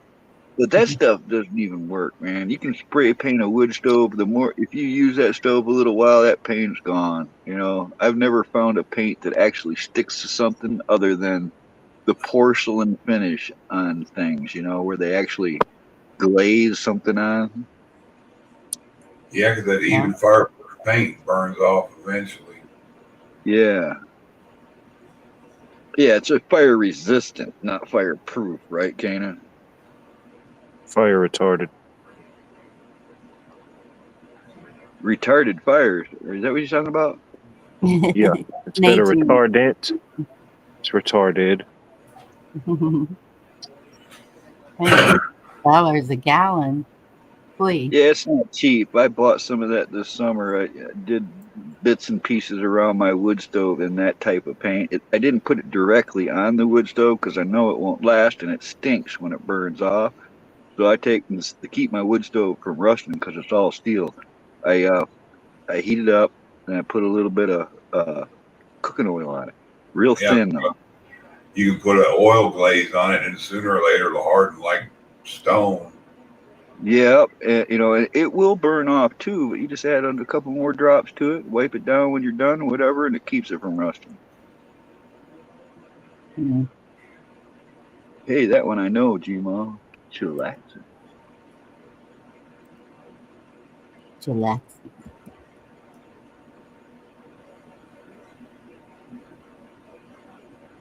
But that stuff doesn't even work, man. You can spray paint a wood stove. If you use that stove a little while, that paint's gone. I've never found a paint that actually sticks to something other than the porcelain finish on things, where they actually glaze something on. Yeah, because that even fireproof paint burns off eventually. Yeah. Yeah, it's a fire resistant, not fireproof, right, Kana? fire retarded. Retarded fires. Is that what you're talking about? Yeah, instead of retardant, it's retarded. $20 a gallon. Boy. Yeah, it's not cheap. I bought some of that this summer. I did bits and pieces around my wood stove in that type of paint. I didn't put it directly on the wood stove because I know it won't last and it stinks when it burns off. So I take to keep my wood stove from rusting because it's all steel. I heat it up and I put a little bit of cooking oil on it, real thin though. You can put an oil glaze on it, and sooner or later it'll harden like stone. Yeah, and it will burn off too, but you just add a couple more drops to it, wipe it down when you're done, whatever, and it keeps it from rusting. Mm-hmm. Hey, that one I know, G-Mom. Chillaxing. Chillax.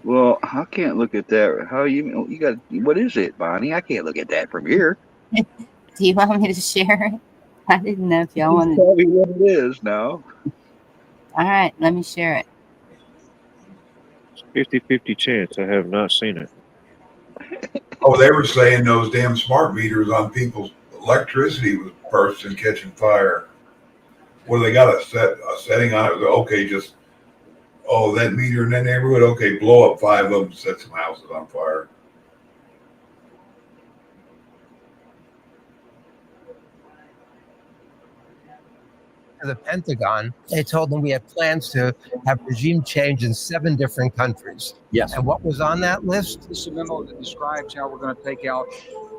Well, I can't look at that. How you got? What is it, Bonnie? I can't look at that from here. Do you want me to share it? I didn't know if y'all Just wanted. tell me what it is now. All right, let me share it. 50-50 chance. I have not seen it. Oh, they were saying those damn smart meters on people's electricity was bursting, catching fire. What do they got a setting on it? Okay, just that meter in that neighborhood. Okay, blow up 5 of them, set some houses on fire. To the Pentagon, they told them we had plans to have regime change in 7 different countries. Yes. And what was on that list? This is a memo that describes how we're going to take out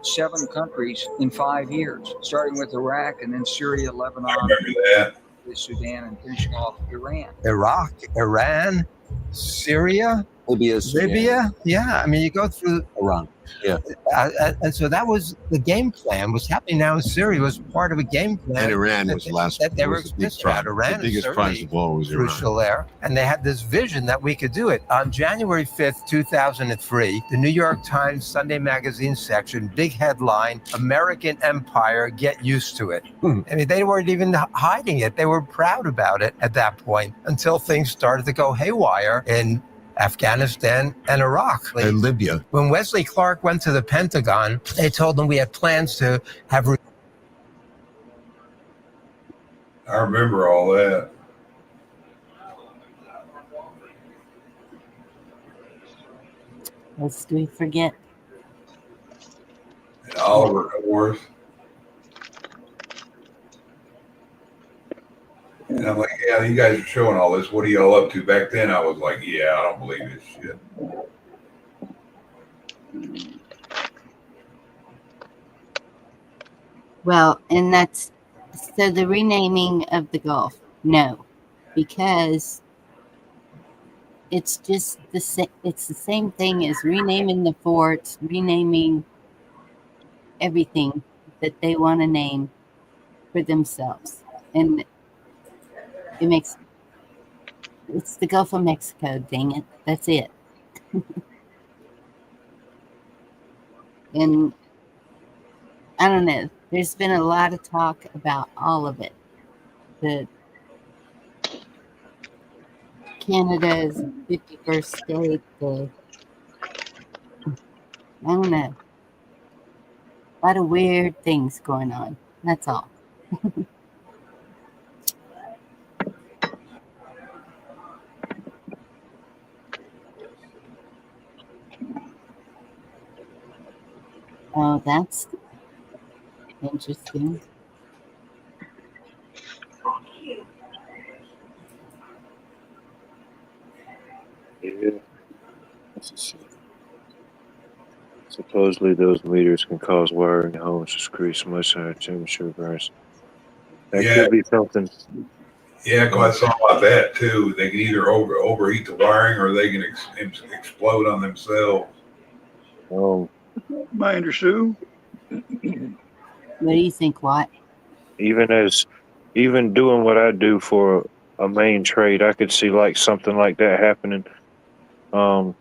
7 countries in 5 years, starting with Iraq and then Syria, I Lebanon, remember that. Sudan, and finishing off Iran. Iraq, Iran, Syria, Libya. Yeah, I mean, you go through Iran. Yeah. and so that was the game plan. What's happening now in Syria was part of a game plan. And Iran was the last. That they were was the big explicit about. prize. Iran The biggest prize of all was crucial Iran. there. And they had this vision that we could do it. On January 5th, 2003, the New York Times Sunday Magazine section, big headline, American Empire, get used to it. I mean, they weren't even hiding it. They were proud about it at that point until things started to go haywire in Afghanistan and Iraq. And Libya. When Wesley Clark went to the Pentagon, they told him we had plans to have. I remember all that. Lest we forget. And Oliver North. And I'm like, yeah, you guys are showing all this. What are y'all up to? Back then, I was like, yeah, I don't believe this shit. Well, and that's so the renaming of the Gulf. No, because it's just the same. It's the same thing as renaming the forts, renaming everything that they want to name for themselves, and it's the Gulf of Mexico. Dang it, that's it. And I don't know. There's been a lot of talk about all of it. The Canada's 51st state. I don't know. A lot of weird things going on. That's all. Oh, that's interesting. Yeah. Supposedly, those meters can cause wiring in homes to increase much higher temperature burns. That could be something. Yeah, because I saw about that too. They can either overheat the wiring or they can explode on themselves. Minder Sue. What do you think, Watt? Even doing what I do for a main trade, I could see like something like that happening. And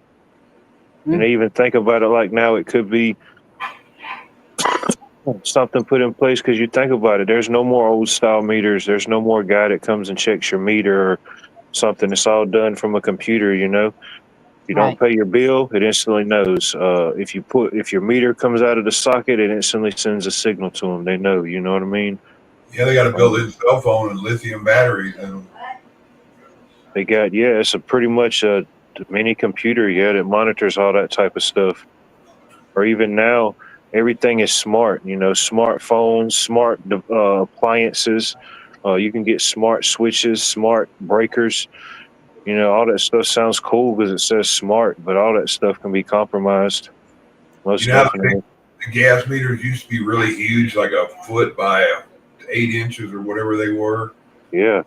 even think about it like now, it could be something put in place because you think about it. There's no more old style meters. There's no more guy that comes and checks your meter or something. It's all done from a computer, you know. You don't pay your bill, it instantly knows. If your meter comes out of the socket, it instantly sends a signal to them. They know, you know what I mean? Yeah, they got to build in cell phone and lithium batteries in them. They got it's a pretty much a mini computer, that monitors all that type of stuff. Or even now, everything is smart. You know, smartphones, smart appliances. You can get smart switches, smart breakers. You know, all that stuff sounds cool because it says smart, but all that stuff can be compromised. Most definitely. The gas meters used to be really huge, like a foot by 8 inches or whatever they were. Yeah.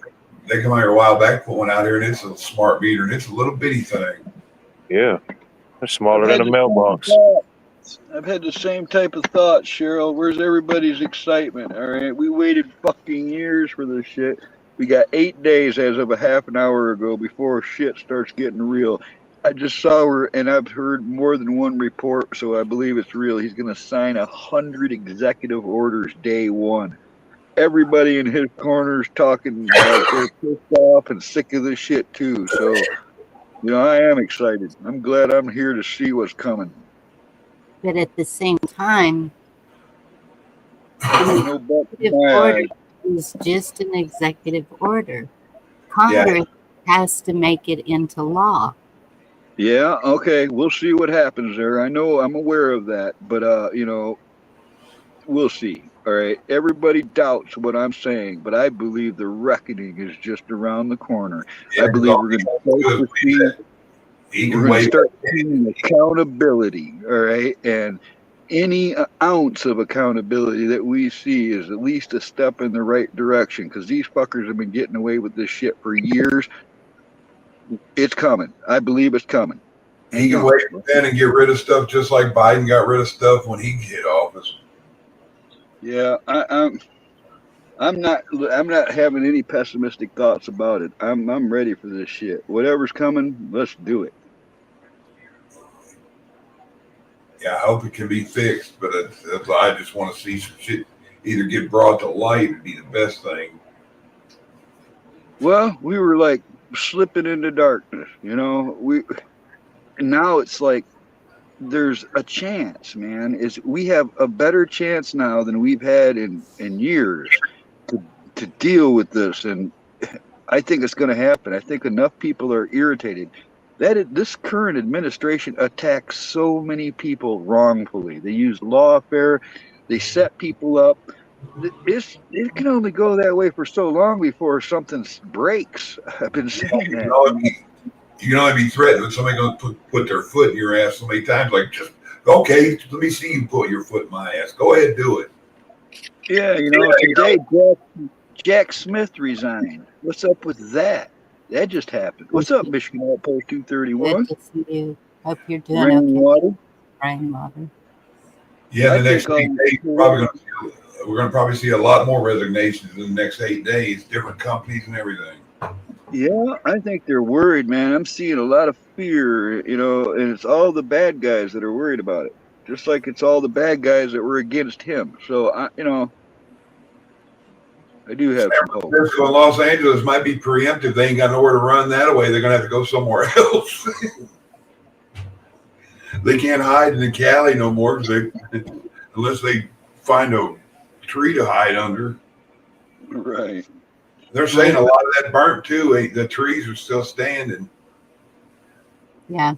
They come out here a while back, put one out here, and it's a smart meter, and it's a little bitty thing. Yeah. They're smaller than a mailbox. I've had the same type of thought, Cheryl. Where's everybody's excitement? All right, we waited fucking years for this shit. We got 8 days as of a half an hour ago before shit starts getting real. I just saw where, and I've heard more than one report, so I believe it's real. He's going to sign 100 executive orders day one. Everybody in his corner is talking like they're pissed off and sick of this shit too. So, I am excited. I'm glad I'm here to see what's coming. But at the same time, There's no but in executive my order eyes. is just an executive order. Congress has to make it into law. Yeah, okay. We'll see what happens there. I know I'm aware of that, but we'll see. All right. Everybody doubts what I'm saying, but I believe the reckoning is just around the corner. Yeah, I 'cause believe all we're going he to has to do is wave that. He can wave start that. seeing accountability. All right. And any ounce of accountability that we see is at least a step in the right direction, because these fuckers have been getting away with this shit for years. It's coming. I believe it's coming. He can wave it then and get rid of stuff just like Biden got rid of stuff when he hit office. Yeah, I'm not having any pessimistic thoughts about it. I'm ready for this shit. Whatever's coming, let's do it. Yeah, I hope it can be fixed, but I just want to see some shit either get brought to light. Would be the best thing. Well, we were like slipping into darkness, now it's like there's a chance, man. We have a better chance now than we've had in years to deal with this, and I think it's going to happen. I think enough people are irritated that this current administration attacks so many people wrongfully. They use lawfare, they set people up. It can only go that way for so long before something breaks. I've been saying that. You can only be threatened when somebody going to put their foot in your ass so many times. Like, just okay, let me see you put your foot in my ass. Go ahead, do it. Yeah, today Jack Smith resigned. What's up with that? That just happened. What's up, Michigan Outpost 231? Good to see you. Hope you're doing okay. Rainwater. Yeah, the next 8 days, we're going to probably see a lot more resignations in the next 8 days, different companies and everything. Yeah, I think they're worried, man. I'm seeing a lot of fear, and it's all the bad guys that are worried about it. Just like it's all the bad guys that were against him. So, I do have some hope. San Francisco and Los Angeles might be preemptive. They ain't got nowhere to run that away. They're going to have to go somewhere else. They can't hide in the Cali no more unless they find a tree to hide under. Right. They're saying a lot of that burnt too. The trees are still standing. Yeah,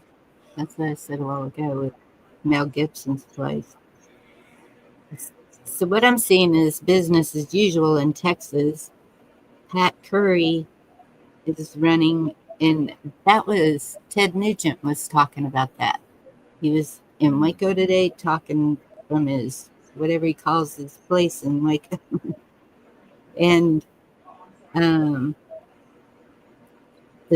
that's what I said a while ago with Mel Gibson's place. So what I'm seeing is business as usual in Texas. Pat Curry is running, and that was Ted Nugent was talking about that. He was in Waco today talking from his whatever he calls his place in Waco, and the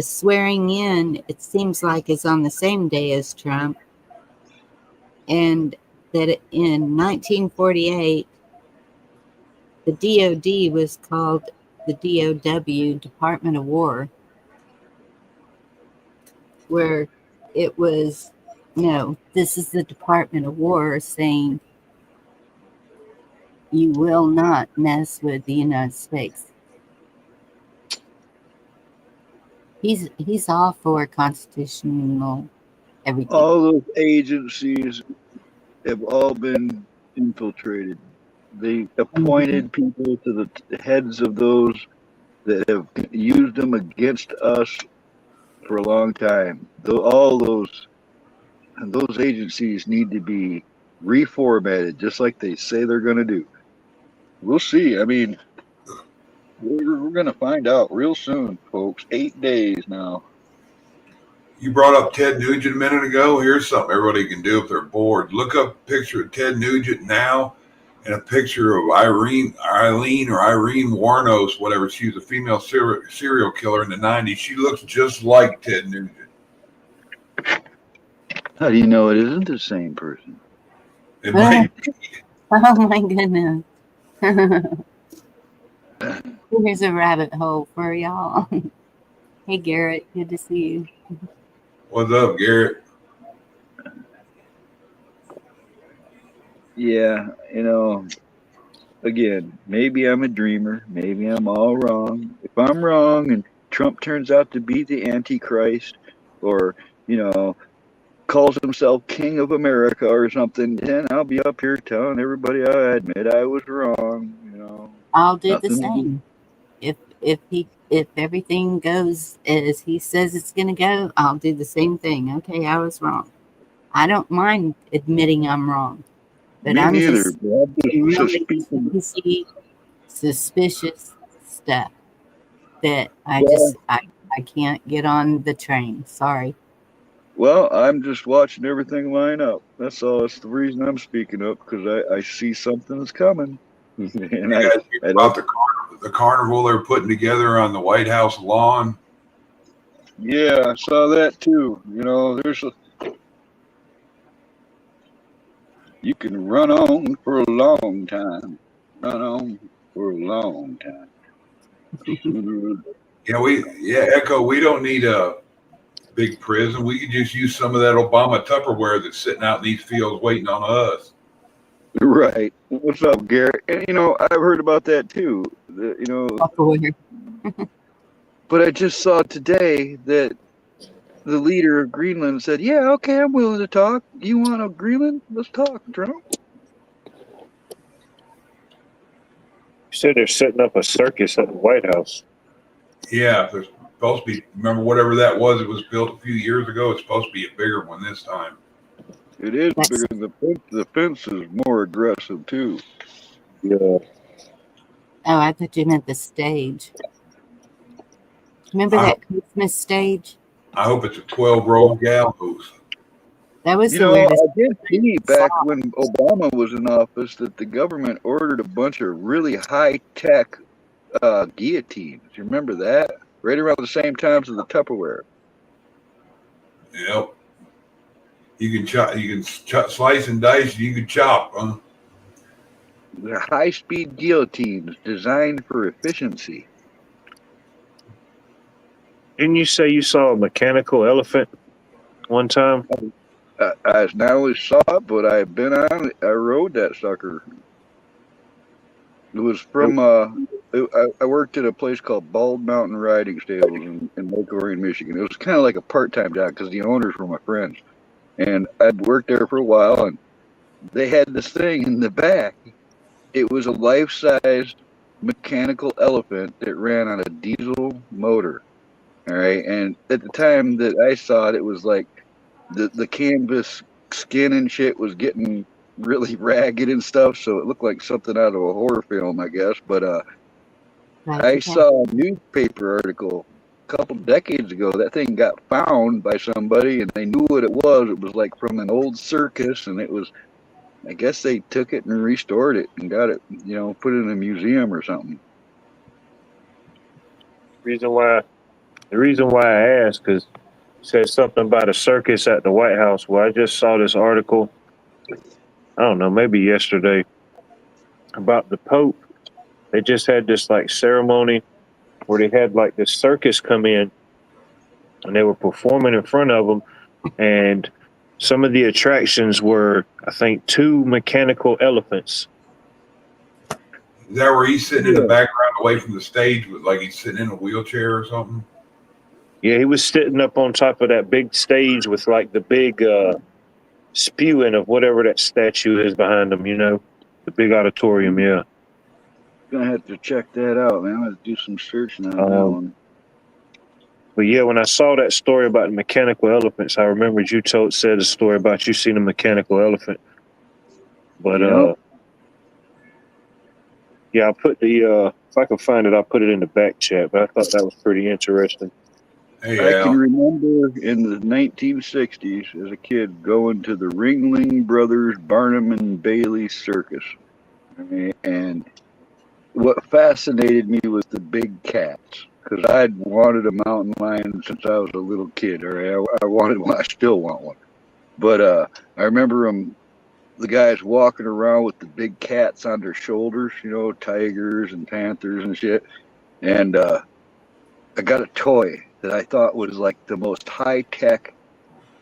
swearing in, it seems like, is on the same day as Trump, and that in 1948 the DOD was called the DOW, Department of War, where it was, no, this is the Department of War saying you will not mess with the United States. He's all for constitutional everything. All those agencies have all been infiltrated. They appointed people to the heads of those that have used them against us for a long time. All those agencies need to be reformatted, just like they say they're going to do. We'll see. I mean, we're going to find out real soon, folks. 8 days now. You brought up Ted Nugent a minute ago. Here's something everybody can do if they're bored. Look up a picture of Ted Nugent now and a picture of Irene Warnos, whatever. She was a female serial killer in the 90s. She looks just like Ted Nugent. How do you know it isn't the same person? It might be. Oh my goodness. Here's a rabbit hole for y'all. Hey Garrett, good to see you. What's up, Garrett? Yeah, again, maybe I'm a dreamer. Maybe I'm all wrong. If I'm wrong and Trump turns out to be the Antichrist or, calls himself King of America or something, then I'll be up here telling everybody I admit I was wrong. I'll do the Nothing. same. If everything goes as he says it's gonna go, I'll do the same thing. Okay, I was wrong. I don't mind admitting I'm wrong, but Me I'm neither. just But I'm just really suspicious. cheesy, suspicious stuff that Well, I can't get on the train. Sorry. well, I'm just watching everything line up. That's all. That's the reason I'm speaking up, because I see something that's coming. And You guys hear I about don't. the carnival they're putting together on the White House lawn? Yeah, I saw that too. You can run on for a long time. Run on for a long time. Echo, we don't need a big prison. We could just use some of that Obama Tupperware that's sitting out in these fields waiting on us. Right. What's up, Garrett? And I've heard about that too. But I just saw today that the leader of Greenland said, "Yeah, okay, I'm willing to talk. You want a Greenland? Let's talk, Trump." You said they're setting up a circus at the White House. Yeah, there's supposed to be. Remember, whatever that was, it was built a few years ago. It's supposed to be a bigger one this time. It is bigger. The fence is more aggressive too. Yeah. Oh, I thought you meant the stage. Remember that Christmas stage? I hope it's a 12-row gallows. That was the I weirdest. did see back when Obama was in office that the government ordered a bunch of really high-tech guillotines. You remember that? Right around the same times as the Tupperware. Yep. You can chop. You can slice and dice. You can chop. Huh? They're high-speed guillotines designed for efficiency. Didn't you say you saw a mechanical elephant one time? I not only saw it, but I've been on it. I rode that sucker. It was from I worked at a place called Bald Mountain Riding Stables in Lake Orion, Michigan. It was kind of like a part-time job because the owners were my friends, and I'd worked there for a while. And they had this thing in the back. It was a life-sized mechanical elephant that ran on a diesel motor. All right, and at the time that I saw it, it was like the canvas skin and shit was getting really ragged and stuff, so it looked like something out of a horror film, I guess. But I saw a newspaper article a couple decades ago. That thing got found by somebody, and they knew what it was. It was like from an old circus, and it was, I guess they took it and restored it and got it, put it in a museum or something. The reason why I asked, because it said something about a circus at the White House. Well, I just saw this article, I don't know, maybe yesterday, about the Pope. They just had this like ceremony where they had like this circus come in and they were performing in front of them. And some of the attractions were, I think, 2 mechanical elephants. Is that where he's sitting in the background away from the stage, with like he's sitting in a wheelchair or something? Yeah, he was sitting up on top of that big stage with like the big spewing of whatever that statue is behind him, the big auditorium, yeah. Gonna have to check that out, man. I'm gonna do some searching on that one. But yeah, when I saw that story about the mechanical elephants, I remembered you said a story about you seeing a mechanical elephant. But yeah, I'll put the if I can find it, I'll put it in the back chat. But I thought that was pretty interesting. Hey, I can remember in the 1960s as a kid going to the Ringling Brothers Barnum and Bailey Circus. And what fascinated me was the big cats, because I'd wanted a mountain lion since I was a little kid. I wanted one. I still want one. But I remember the guys walking around with the big cats on their shoulders, tigers and panthers and shit. And I got a toy that I thought was like the most high-tech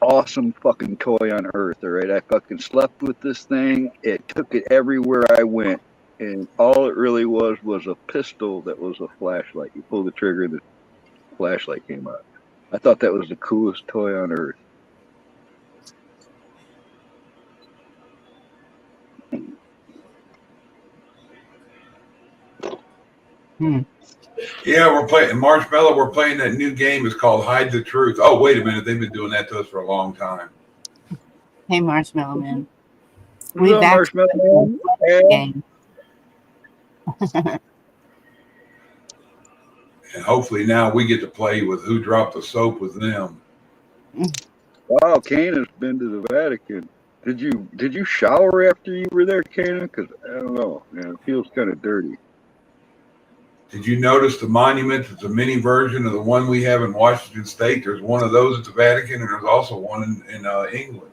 awesome fucking toy on earth, all right? I fucking slept with this thing. It took it everywhere I went. And all it really was a pistol that was a flashlight. You pull the trigger, the flashlight came out. I thought that was the coolest toy on earth. Yeah, we're playing Marshmallow. We're playing that new game. It's called Hide the Truth. Oh, wait a minute. They've been doing that to us for a long time. Hey, Marshmallow Man. What's We've up, actually Marshmallow Man? played the game. And hopefully now we get to play with Who Dropped the Soap with them. Wow, Kane has been to the Vatican. Did you shower after you were there, Kana? Because I don't know, man, it feels kind of dirty. Did you notice the monument? It's a mini version of the one we have in Washington State. There's one of those at the Vatican, and there's also one in England.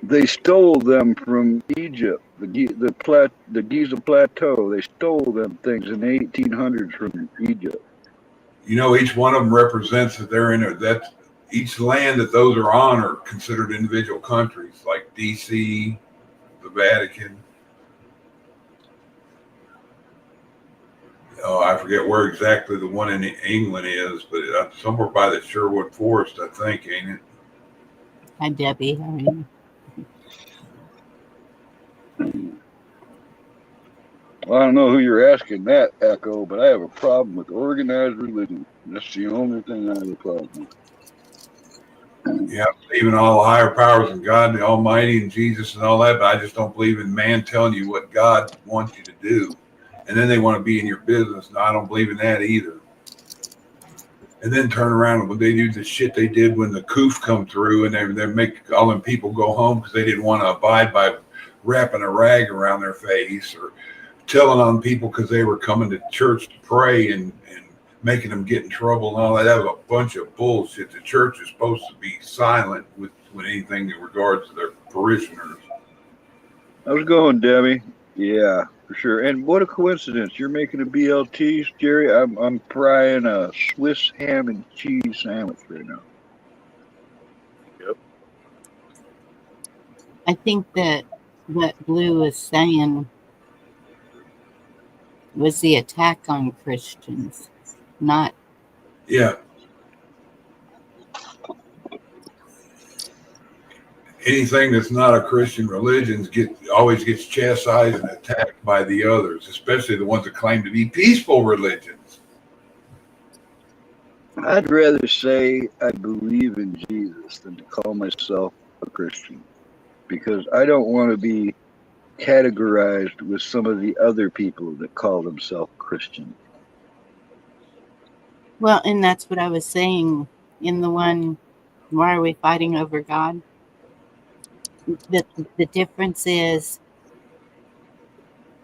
They stole them from Egypt, the Giza Plateau. They stole them things in the 1800s from Egypt. You know, each one of them represents that they're in a, that each land that those are on are considered individual countries, like DC, the Vatican. Oh, I forget where exactly the one in England is, but somewhere by the Sherwood Forest, I think, ain't it? Hi, Debbie. How are you? Well, I don't know who you're asking that, Echo, but I have a problem with organized religion. That's the only thing I have a problem with. Yeah, even all the higher powers and God and the Almighty and Jesus and all that, but I just don't believe in man telling you what God wants you to do. And then they want to be in your business. No, I don't believe in that either. And then turn around and when they do the shit they did when the coof come through and they make all them people go home because they didn't want to abide by wrapping a rag around their face or telling on people because they were coming to church to pray and making them get in trouble and all that. That was a bunch of bullshit. The church is supposed to be silent with anything in regards to their parishioners. How's it going, Debbie? Yeah, for sure. And what a coincidence. You're making a BLTs, Jerry. I'm frying a Swiss ham and cheese sandwich right now. Yep. I think that what Blue was saying was the attack on Christians, not. Yeah. Anything that's not a Christian religion always gets chastised and attacked by the others, especially the ones that claim to be peaceful religions. I'd rather say I believe in Jesus than to call myself a Christian because I don't want to be categorized with some of the other people that call themselves Christian. Well, and that's what I was saying in the one, why are we fighting over God? The difference is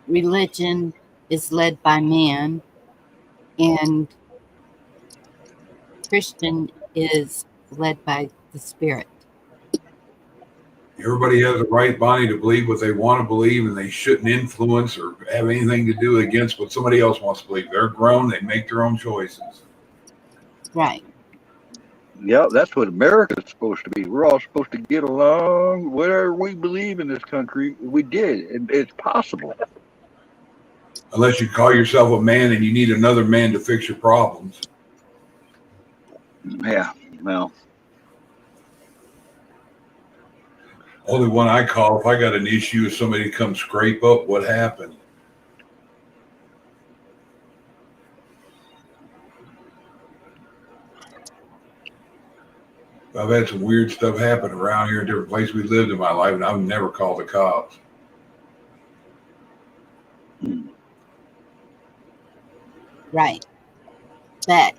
religion is led by man and Christian is led by the Spirit. Everybody has a right, Bonnie, to believe what they want to believe, and they shouldn't influence or have anything to do against what somebody else wants to believe. They're grown, they make their own choices. Right. Yeah, that's what America's supposed to be. We're all supposed to get along. Whatever we believe in this country, we did. And it's possible. Unless you call yourself a man and you need another man to fix your problems. Yeah, well. Only one I call if I got an issue if somebody comes scrape up what happened. I've had some weird stuff happen around here in different places we lived in my life, and I've never called the cops. Right. But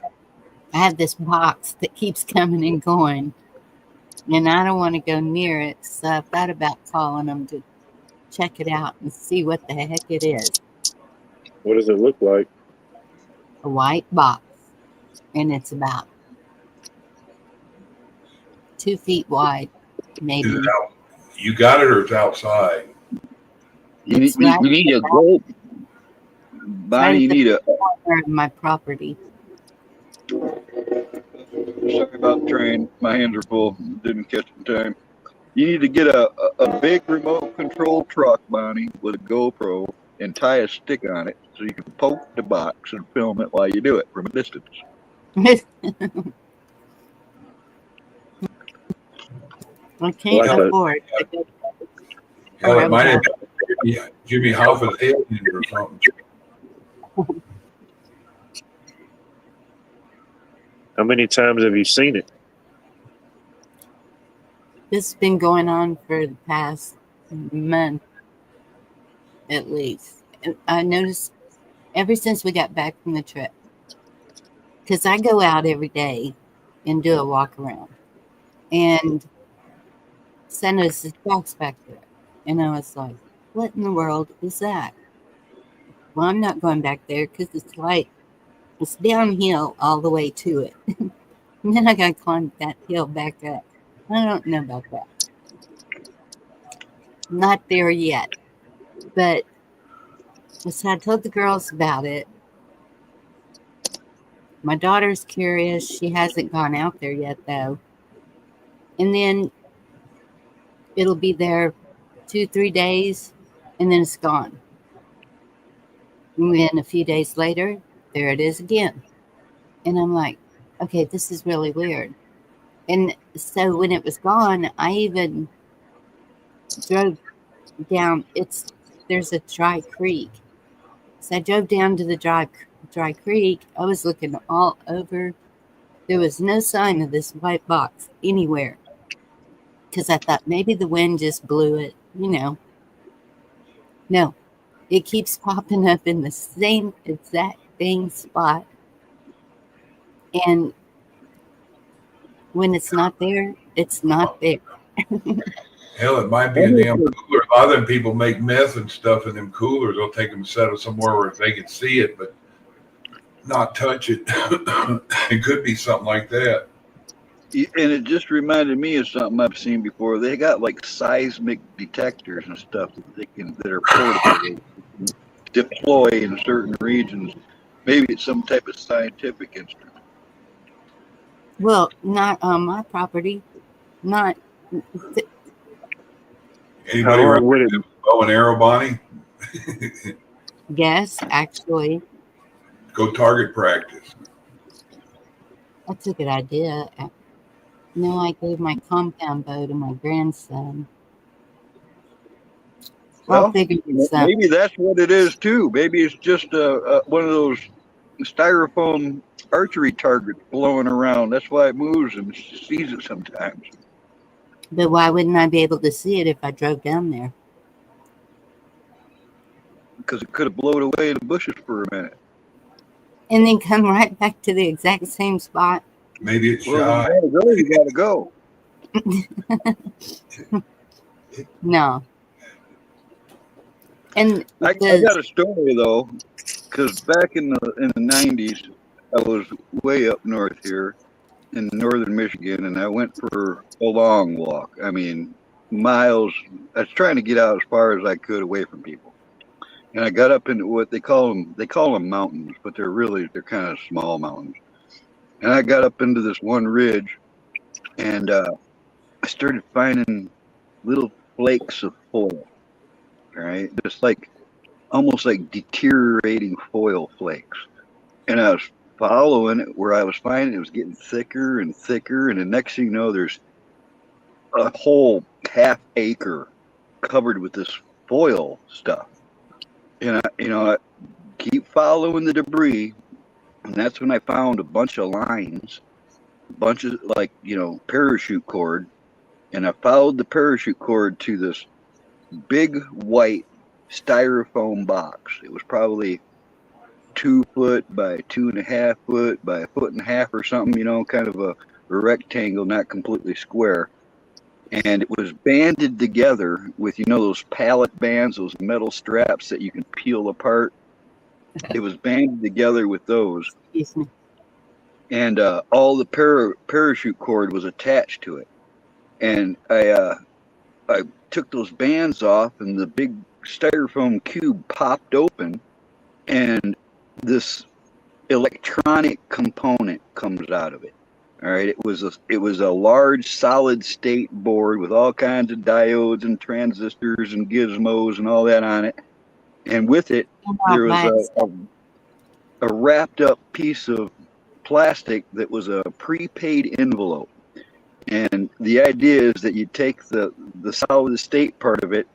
I have this box that keeps coming and going, and I don't want to go near it, so I thought about calling them to check it out and see what the heck it is. What does it look like? A white box, and it's about 2 feet wide, maybe. Is it out? You got it, or it's outside? You need a gold. Bonnie, you need a corner of my property. Sorry about the train. My hands are full. Didn't catch it in time. You need to get a big remote control truck, Bonnie, with a GoPro and tie a stick on it so you can poke the box and film it while you do it from a distance. I can't Like a- afford. Hell, I it was might have like, been Jimmy Hoffa's alien or something. How many times have you seen it? this has been going on for the past month, at least. I noticed ever since we got back from the trip, because I go out every day and do a walk around, and so I noticed this box back there, and I was like, "What in the world is that?" Well, I'm not going back there because it's downhill all the way to it, and then I got to climb that hill back up. I don't know about that. Not there yet, but so I told the girls about it. My daughter's curious. She hasn't gone out there yet, though. And then it'll be there 2-3 days, and then it's gone. And then a few days later, there it is again. And I'm like, okay, this is really weird. And so when it was gone, I even drove down. There's a dry creek. So I drove down to the dry creek. I was looking all over. There was no sign of this white box anywhere. Because I thought maybe the wind just blew it, No, it keeps popping up in the same exact same spot. And when it's not there, it's not there. Hell, it might be a damn cooler. A lot of them people make meth and stuff in them coolers. They'll take them and set them somewhere where they can see it, but not touch it. It could be something like that. And it just reminded me of something I've seen before. They got like seismic detectors and stuff that are portable, deploy in certain regions. Maybe it's some type of scientific instrument. Well, not on my property. Not. Anybody How long run would it? bow and arrow, Bonnie? Yes, actually, Go target practice. that's a good idea. No, I gave my compound bow to my grandson. I'll Well, figure this out. maybe that's what it is too. Maybe it's just one of those styrofoam archery targets blowing around. That's why it moves and sees it sometimes. But why wouldn't I be able to see it if I drove down there? Because it could have blown away in the bushes for a minute. And then come right back to the exact same spot. Maybe it's Well, shy. you gotta go. No. And I got a story though, because back in the 90s, I was way up north here in northern Michigan, and I went for a long walk. I mean, miles. I was trying to get out as far as I could away from people, and I got up into what they call them. They call them mountains, but they're kind of small mountains. And I got up into this one ridge, and I started finding little flakes of foil. Right, just like almost like deteriorating foil flakes. And I was following it where I was finding it was getting thicker and thicker. And the next thing you know, there's a whole half acre covered with this foil stuff. And I keep following the debris. And that's when I found a bunch of lines, a bunch of parachute cord. And I followed the parachute cord to this big white styrofoam box. It was probably 2 foot by 2.5 foot by 1.5 foot or something, kind of a rectangle, not completely square. And it was banded together with, those pallet bands, those metal straps that you can peel apart. It was banded together with those. Excuse me. And all the parachute cord was attached to it. And I took those bands off, and the big styrofoam cube popped open, and this electronic component comes out of it. All right, it was a large solid state board with all kinds of diodes and transistors and gizmos and all that on it. And with it, there was a wrapped up piece of plastic that was a prepaid envelope. And the idea is that you take the solid state part of it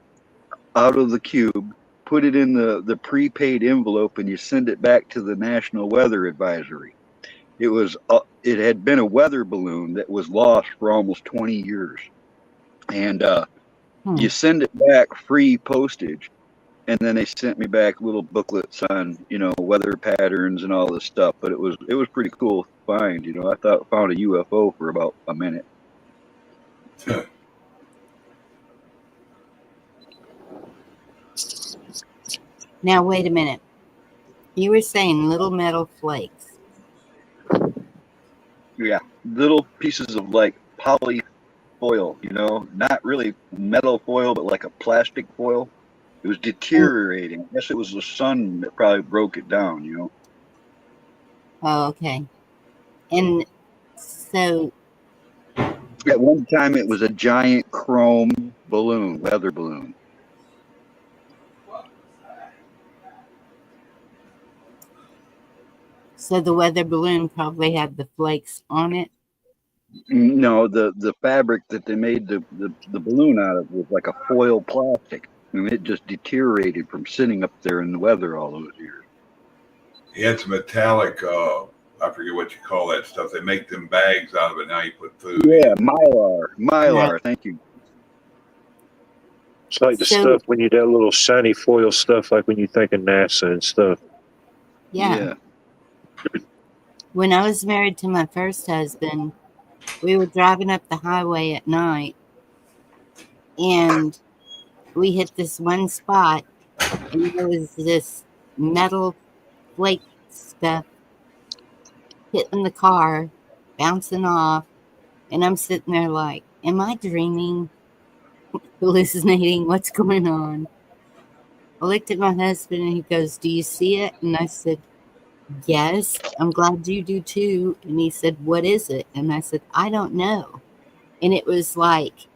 out of the cube, put it in the prepaid envelope, and you send it back to the National Weather Advisory. It had been a weather balloon that was lost for almost 20 years. And you send it back free postage. And then they sent me back little booklets on, weather patterns and all this stuff. But it was pretty cool to find. I found a UFO for about a minute. Now, wait a minute. You were saying little metal flakes. Yeah, little pieces of like poly foil, not really metal foil, but like a plastic foil. It was deteriorating. I guess it was the sun that probably broke it down, Oh, okay. And so at one time it was a giant chrome balloon, weather balloon. So the weather balloon probably had the flakes on it? No, the fabric that they made the balloon out of was like a foil plastic. And it just deteriorated from sitting up there in the weather all those years. He had some metallic, I forget what you call that stuff. They make them bags out of it. Now you put food. Yeah, mylar. Yeah. Thank you. It's like the stuff when you do that little shiny foil stuff, like when you think of NASA and stuff. Yeah. When I was married to my first husband, we were driving up the highway at night, and we hit this one spot, and there was this metal flake stuff hitting the car, bouncing off, and I'm sitting there like, am I dreaming? Hallucinating? What's going on? I looked at my husband and he goes, do you see it? And I said, yes, I'm glad you do too. And he said, what is it? And I said, I don't know. And it was like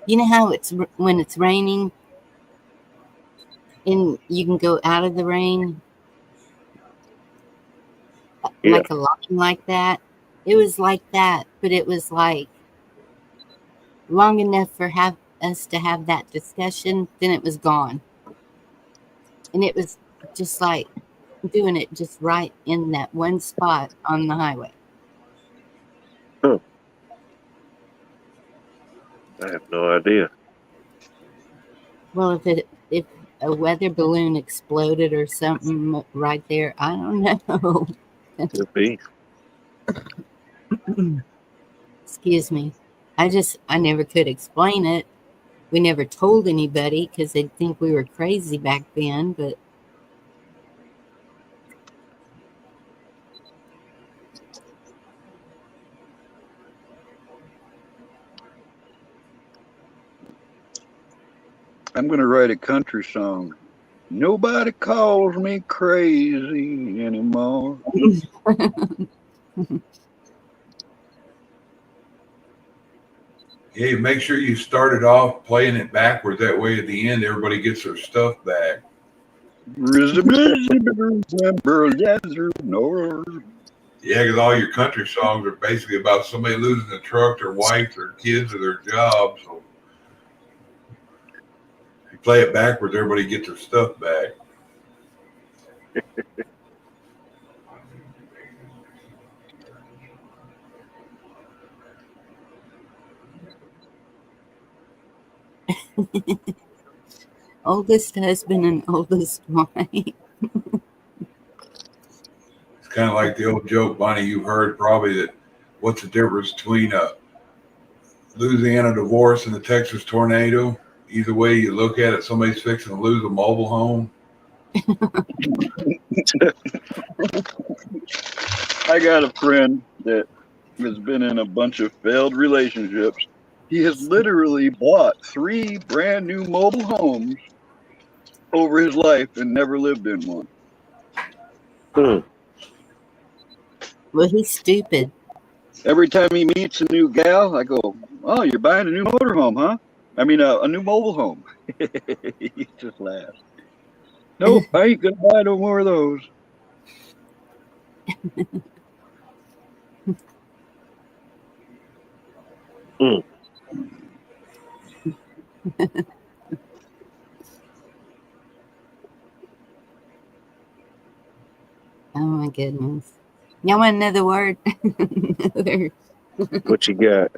you know how it's when it's raining and you can go out of the rain like a line like that. It was like that, but it was like long enough for us to have that discussion, then it was gone. And it was just like doing it just right in that one spot on the highway. Huh. I have no idea. Well, if a weather balloon exploded or something right there, I don't know. Could be. Excuse me. I never could explain it. We never told anybody because they'd think we were crazy back then, but I'm going to write a country song. Nobody calls me crazy anymore. Hey, make sure you started off playing it backwards. That way at the end, everybody gets their stuff back. Yeah, because all your country songs are basically about somebody losing a truck, their wife, their kids, or their job. So if you play it backwards, everybody gets their stuff back. oldest husband and oldest wife. It's kind of like the old joke, Bonnie, you've heard probably that what's the difference between a Louisiana divorce and the Texas tornado? Either way you look at it, somebody's fixing to lose a mobile home. I got a friend that has been in a bunch of failed relationships. He has literally bought 3 brand new mobile homes over his life and never lived in one. Well, he's stupid. Every time he meets a new gal, I go, "Oh, you're buying a new motorhome, huh? I mean, a new mobile home." He just laughs. Nope, I ain't gonna buy no more of those. Mm. Oh my goodness. Y'all want another word? Another. What you got?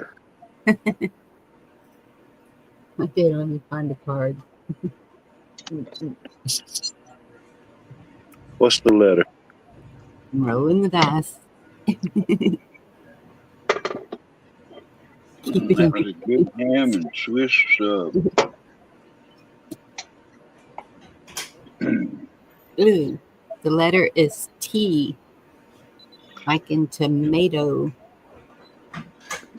Okay, let me find a card. What's the letter? I'm rolling the dice. Keep it That in. was a good ham and Swiss sub. Ooh, the letter is T, like in tomato.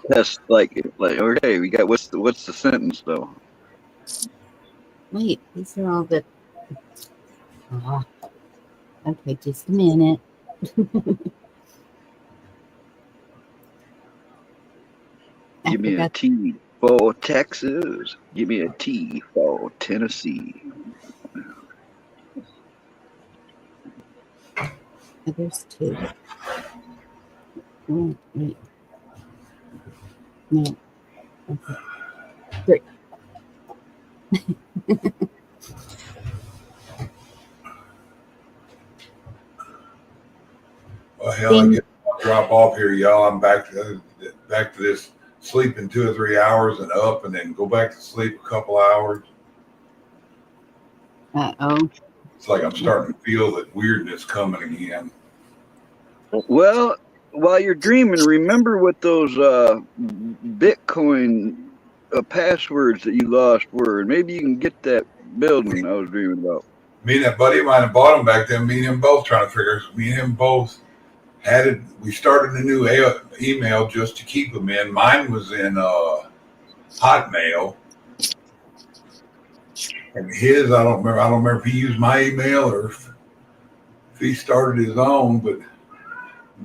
That's like okay. We got what's the sentence though? Wait, these are all the. Oh, okay, just a minute. Give me a T for Texas. Give me a T for Tennessee. Oh, there's two. Oh, wait. No. Okay. Three. Well, hell, I guess I'll drop off here, y'all. I'm back to this sleeping 2 or 3 hours and up, and then go back to sleep a couple hours. Uh-oh. It's like I'm starting to feel that weirdness coming again. Well, while you're dreaming, remember what those Bitcoin passwords that you lost were, and maybe you can get that building I was dreaming about. Me and that buddy of mine that bought them back then, me and him both trying to figure. Me and him both had it. We started a new email just to keep them in. Mine was in Hotmail, and his I don't remember if he used my email or if he started his own. But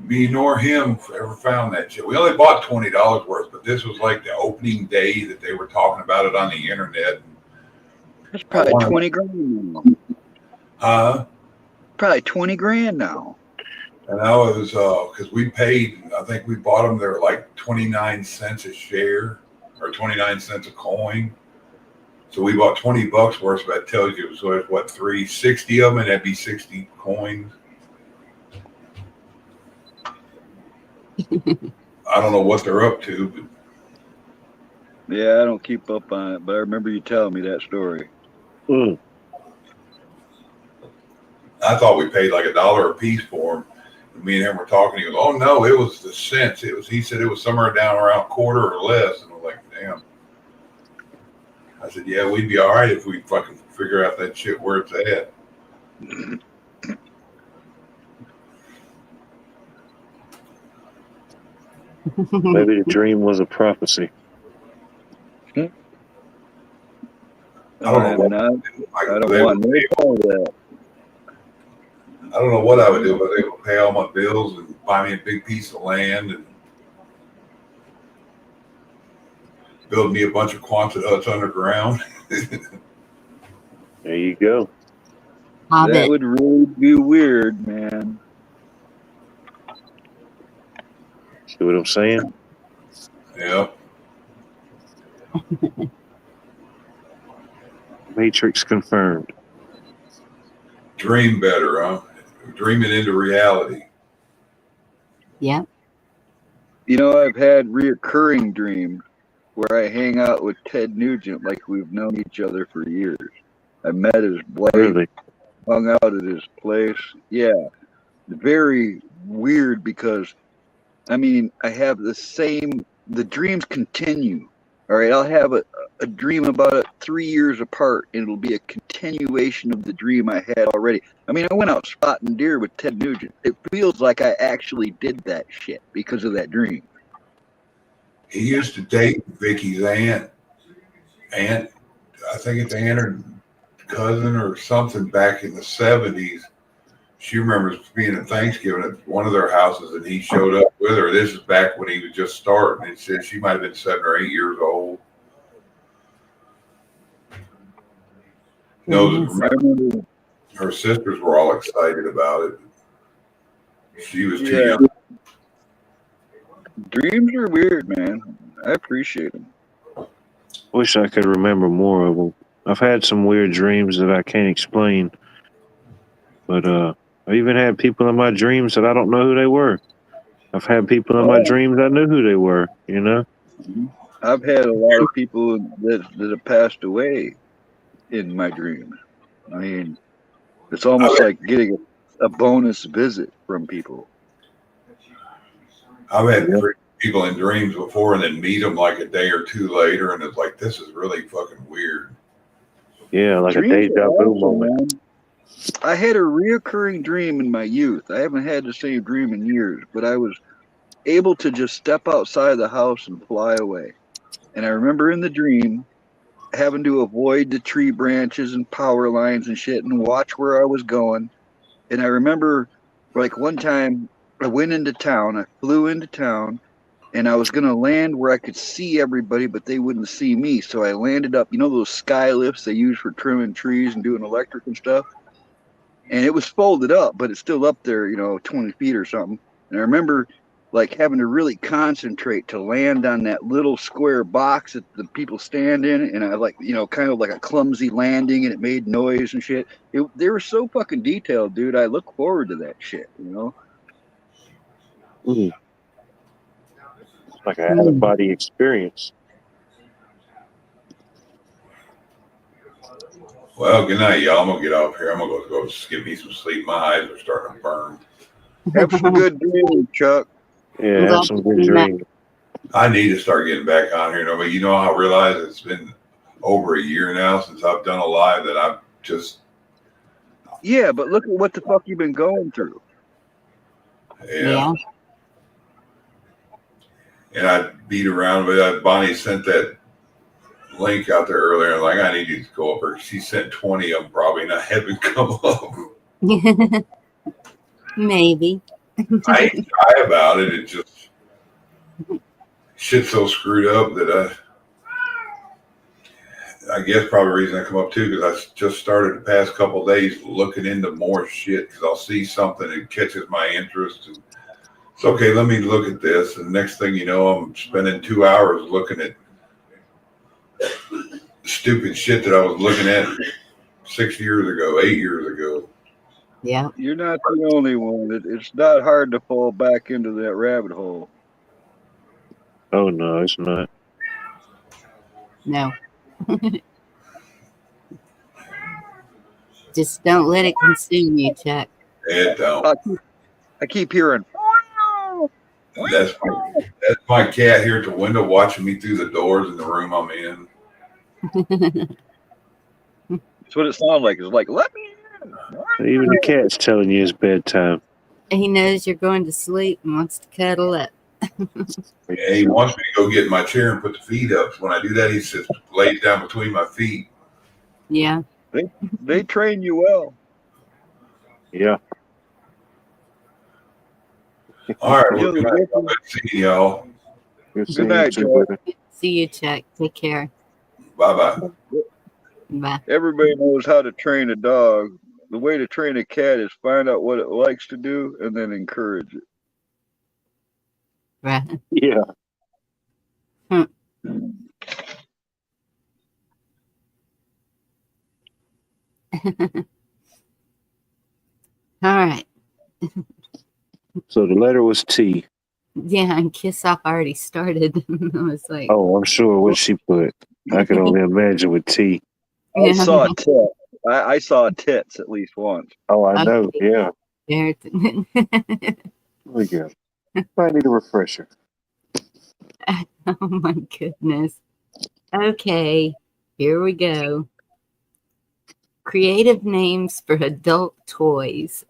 me nor him ever found that shit. We only bought $20 worth, but this was like the opening day that they were talking about it on the internet. That's probably 20 grand now. Probably 20 grand now. And that was because we paid, I think we bought them, they were like 29 cents a share or 29 cents a coin. So we bought $20 worth, so that tells you it was what, 360 of them, and that'd be 60 coins. I don't know what they're up to, but yeah, I don't keep up on it, but I remember you telling me that story. Mm. I thought we paid like $1 a piece for them. And me and him were talking. He goes, "Oh no, it was the cents. It was." He said it was somewhere down around quarter or less. And I was like, "Damn." I said, "Yeah, we'd be all right if we fucking figure out that shit where it's at." Maybe the dream was a prophecy. I don't know. I don't want no part of that. I don't know what I would do, but they would pay all my bills and buy me a big piece of land and build me a bunch of Quonset huts underground. There you go. That would really be weird, man. See what I'm saying? Yep. Matrix confirmed. Dream better, huh? Dream it into reality. Yeah. You know, I've had reoccurring dreams where I hang out with Ted Nugent like we've known each other for years. I met his wife, Really? hung out at his place. Yeah. Very weird because, I mean, I have the dreams continue. All right. I'll have a dream about it 3 years apart, and it'll be a continuation of the dream I had already. I mean, I went out spotting deer with Ted Nugent. It feels like I actually did that shit because of that dream. He used to date Vicky's aunt. I think it's aunt or cousin or something back in the 70s. she remembers being at Thanksgiving at one of their houses, and he showed up with her. This is back when he was just starting. He said she might have been 7 or 8 years old. Her sisters were all excited about it. She was too young. Dreams are weird, man. I appreciate them. Wish I could remember more of them. I've had some weird dreams that I can't explain. But I even had people in my dreams that I don't know who they were. I've had people in my dreams I knew who they were, you know? I've had a lot of people that have passed away in my dreams. I mean, it's almost like getting a bonus visit from people. I've had people in dreams before and then meet them like a day or two later, and it's like, this is really fucking weird. Yeah, like Dreams a deja vu moment. Man. I had a reoccurring dream in my youth. I haven't had the same dream in years, but I was able to just step outside the house and fly away. And I remember in the dream having to avoid the tree branches and power lines and shit and watch where I was going. And I remember like one time I went into town, I flew into town, and I was going to land where I could see everybody, but they wouldn't see me. So I landed up, you know, those sky lifts they use for trimming trees and doing electric and stuff. And it was folded up, but it's still up there, you know, 20 feet or something. And I remember like having to really concentrate to land on that little square box that the people stand in. And I like, you know, kind of like a clumsy landing, and it made noise and shit. They were so fucking detailed, dude. I look forward to that shit, you know? Like an out-of-body experience. Well, good night, y'all. I'm going to get off here. I'm going to go get me some sleep. My eyes are starting to burn. Have some good dreams, Chuck. Yeah, have some good dreams. I need to start getting back on here. But you know, I realize it's been over a year now since I've done a live that I've just... Yeah, but look at what the fuck you've been going through. Yeah. And I beat around with that. Bonnie sent that link out there earlier. I'm like, I need you to go up her. She sent 20 of them probably, and I haven't come up. Maybe. I ain't shy about it. It just shit's so screwed up that I guess probably the reason I come up too, because I just started the past couple of days looking into more shit, because I'll see something that catches my interest and it's okay, let me look at this, and next thing you know, I'm spending 2 hours looking at stupid shit that I was looking at 6 years ago, 8 years ago. Yeah. You're not the only one. It's not hard to fall back into that rabbit hole. Oh, no, it's not. No. Just don't let it consume you, Chuck. It don't. I keep hearing. That's my cat here at the window watching me through the doors in the room I'm in. That's what it sounds like. It's like, let me in. Even the cat's telling you it's bedtime. He knows you're going to sleep and wants to cuddle up. Yeah, he wants me to go get in my chair and put the feet up. So when I do that, he sits lays down between my feet. Yeah. They train you well. Yeah. All right. Well, good night. Good seeing y'all. Good night, Joe. See you, Chuck. Take care. Bye-bye. Bye. Everybody knows how to train a dog. The way to train a cat is find out what it likes to do and then encourage it. Right. Yeah. All right. So the letter was T. Yeah, and Kiss Off already started. I was like, Oh, I'm sure what she put. I can only imagine with T. I saw tits. I saw tits at least once. Oh, I know. Yeah. There. We go. I need a refresher. Oh my goodness. Okay, here we go. Creative names for adult toys.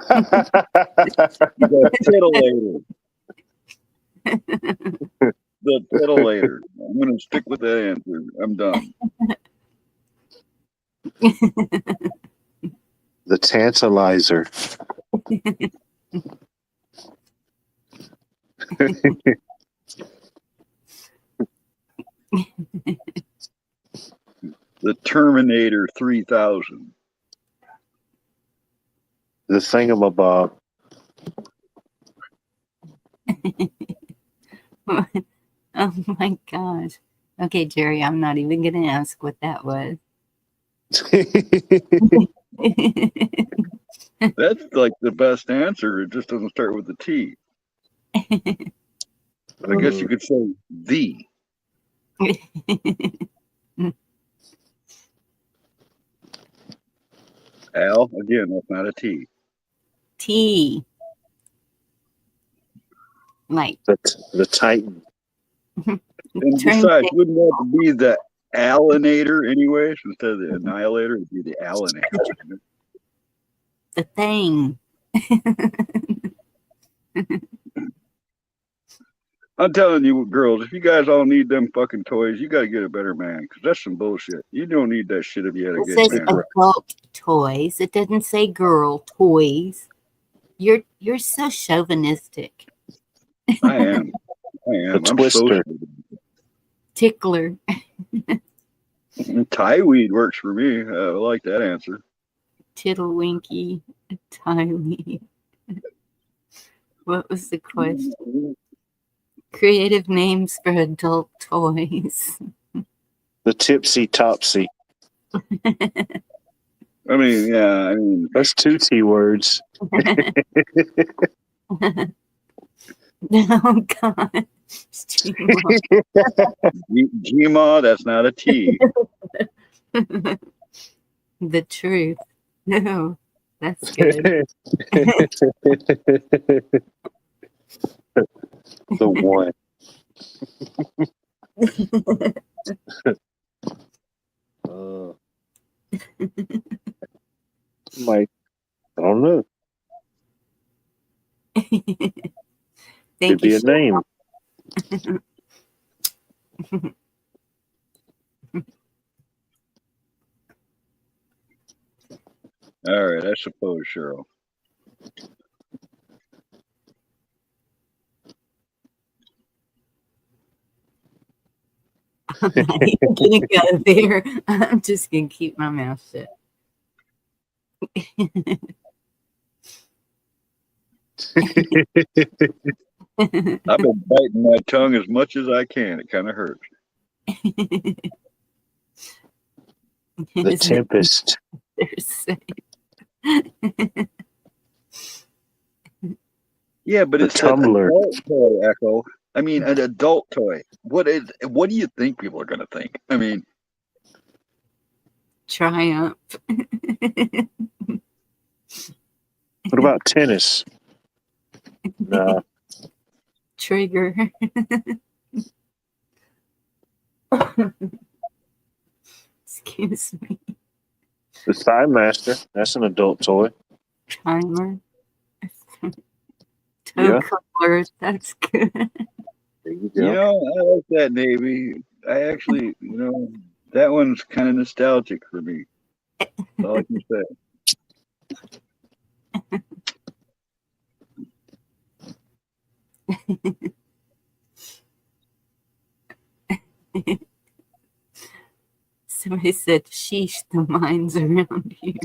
The titillator. The titillator. I'm going to stick with that answer. I'm done. The tantalizer. The Terminator 3000. The thingamabob. Oh my gosh. Okay, Jerry, I'm not even going to ask what that was. That's like the best answer. It just doesn't start with the T. But I guess you could say the. Al, again, that's not a T. T. Like The Titan. And besides, wouldn't that be the Allinator anyways? Instead of the Annihilator, it'd be the Allinator. the thing. I'm telling you, girls, if you guys all need them fucking toys, you got to get a better man, because that's some bullshit. You don't need that shit if you had a It good says man. adult toys. It doesn't say girl toys. You're so chauvinistic. I am. I'm so Twister. Tickler. Tieweed works for me. I like that answer. Tiddlewinky. Tiny. What was the question? Creative names for adult toys. The Tipsy Topsy. I mean, That's 2 T words. Oh God. Gma, that's not a T. The truth. No, that's good. The one. Like, I don't know. Thank Could be you. a name. All right, I suppose, Cheryl. I'm not even gonna go there. I'm just gonna keep my mouth shut. I've been biting my tongue as much as I can. It kind of hurts. The Tempest. Yeah, but The it's an Tumbler. adult toy, Echo. I mean, an adult toy. What do you think people are going to think? I mean, Triumph. What about tennis? Nah. Trigger. Excuse me. The Thigh Master. That's an adult toy. Timer. Toe Yeah. color. That's good. There you you go. know, I like that Navy. I actually, that one's kind of nostalgic for me. That's all I can say. Somebody said, sheesh, the mines around here.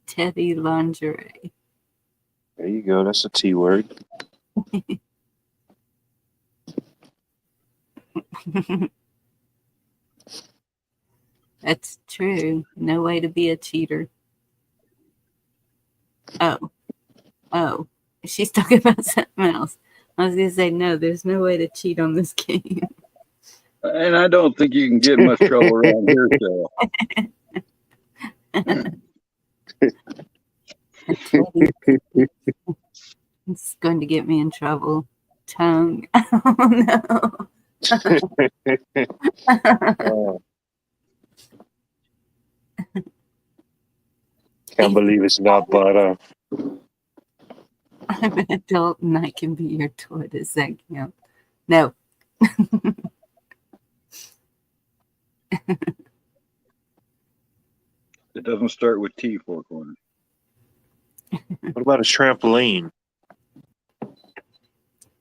Teddy lingerie. There you go. That's a T word. That's true. No way to be a cheater. Oh. She's talking about something else. I was going to say, no, there's no way to cheat on this game. And I don't think you can get in much trouble around here, Cheryl. It's going to get me in trouble. Tongue. Oh, no. Can't believe it's not butter. I'm an adult and I can be your toy. Does that count? No. It doesn't start with T, Four Corners. What about a trampoline?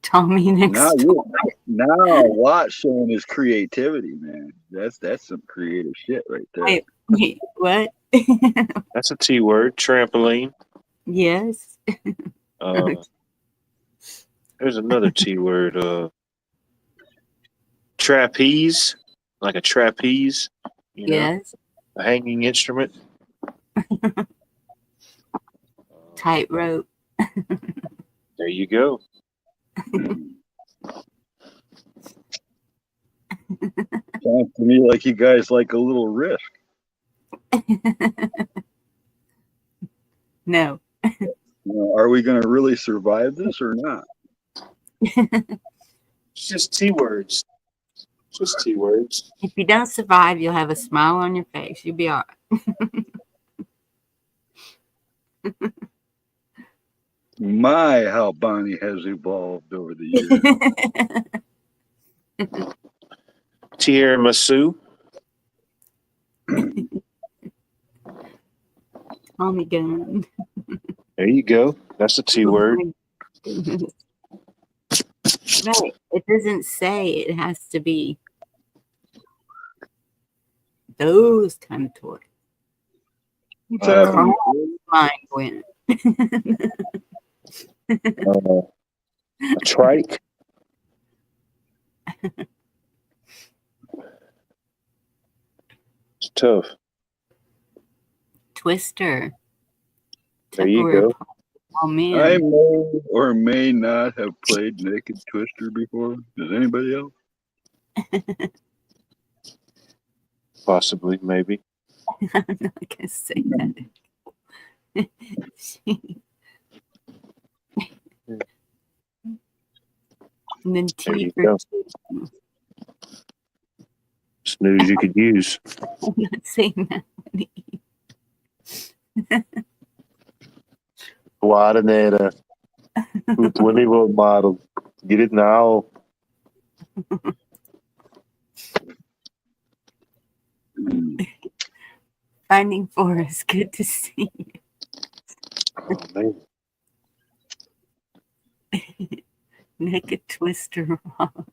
Tommy next door. Now Watt's showing his creativity, man. That's some creative shit right there. Wait, what? That's a T word, trampoline. Yes. There's another T word, trapeze, like a trapeze, you know, Yes. a hanging instrument. Tightrope. There you go. Sounds to me like you guys like a little risk. No. Are we going to really survive this or not? It's just T words. Just T words. If you don't survive, you'll have a smile on your face. You'll be all right. My, how Bonnie has evolved over the years. Tiramisu. Tommy gun. There you go. That's a T word. Right. It doesn't say it has to be those kind of toys. What's happening? Mine went. A trike. It's tough. Twister. There you go. Oh man. I may or may not have played Naked Twister before. Does anybody else? Possibly, maybe. I'm not gonna say that. And then T for two. Snooze you could use. I'm not saying that many. Guaranera. With 20-volt model. Get it now. Finding Forrest, good to see you. Oh, man. Naked Twister Rock.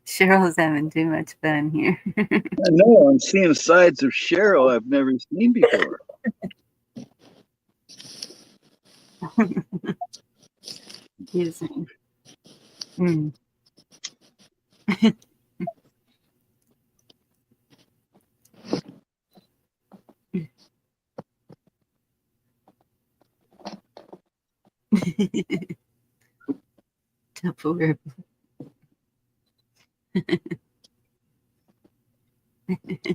Cheryl's having too much fun here. I know. I'm seeing sides of Cheryl I've never seen before. Using. Mm. Tupperware.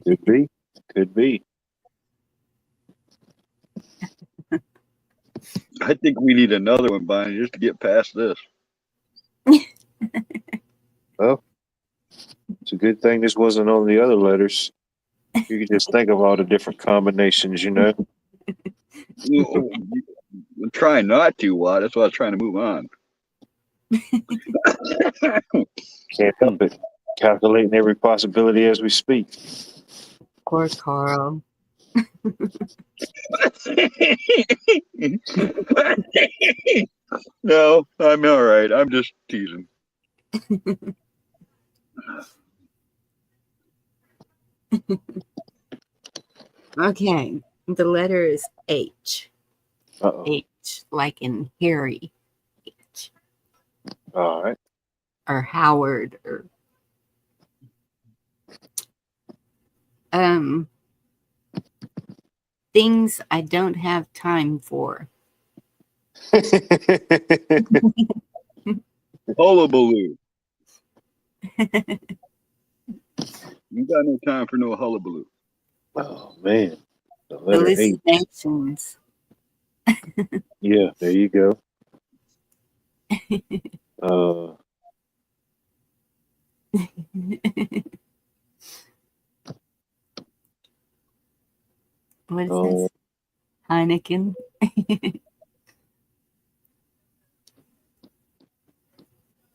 Could be. Could be. I think we need another one, Bonnie, just to get past this. Well, it's a good thing this wasn't on the other letters. You could just think of all the different combinations, you know? I'm trying not to, Watt. That's why I was trying to move on. Can't help it. Calculating every possibility as we speak. Poor Carl. No, I'm all right. I'm just teasing. Okay, the letter is H. Uh-oh. H, like in Harry. H. All right. Or Howard, or things I don't have time for. Hullabaloo. You got no time for no hullabaloo. Oh, man. The letter H. Hallucinations. Yeah, there you go. What is this? Heineken.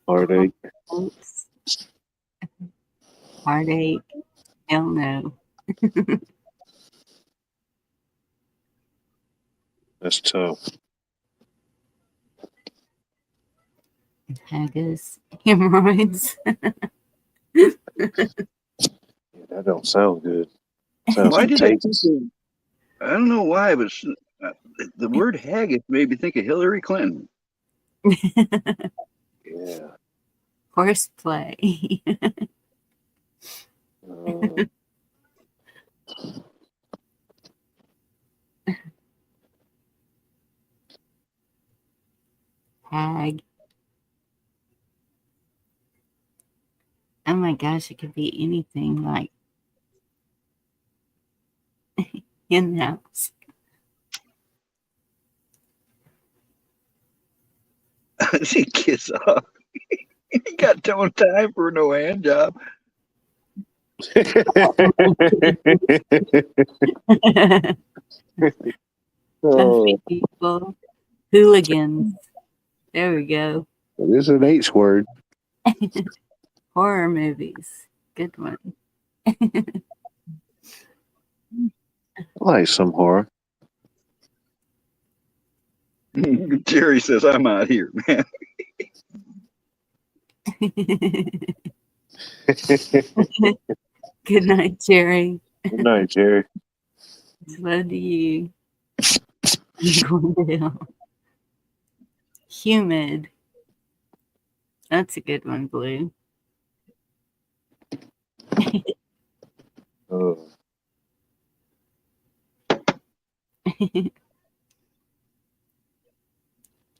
Heartache. Oops. Heartache. Hell no. That's tough. Haggis. Hemorrhoids. Yeah, that don't sound good. Sounds Why did I think contagious. of, I don't know why, but the word haggis made me think of Hillary Clinton. Yeah. Horseplay. Hag. Oh my gosh, it could be anything like in the house. She kiss off. He got no time for no hand job. Puffy Oh, people. Hooligans. There we go. it is an H word. Horror movies. Good one. I like some horror. Jerry says, I'm out here, man. Good night, Jerry. Good night, Jerry. Slow to you. I'm going down. Humid. That's a good one, Blue. Oh.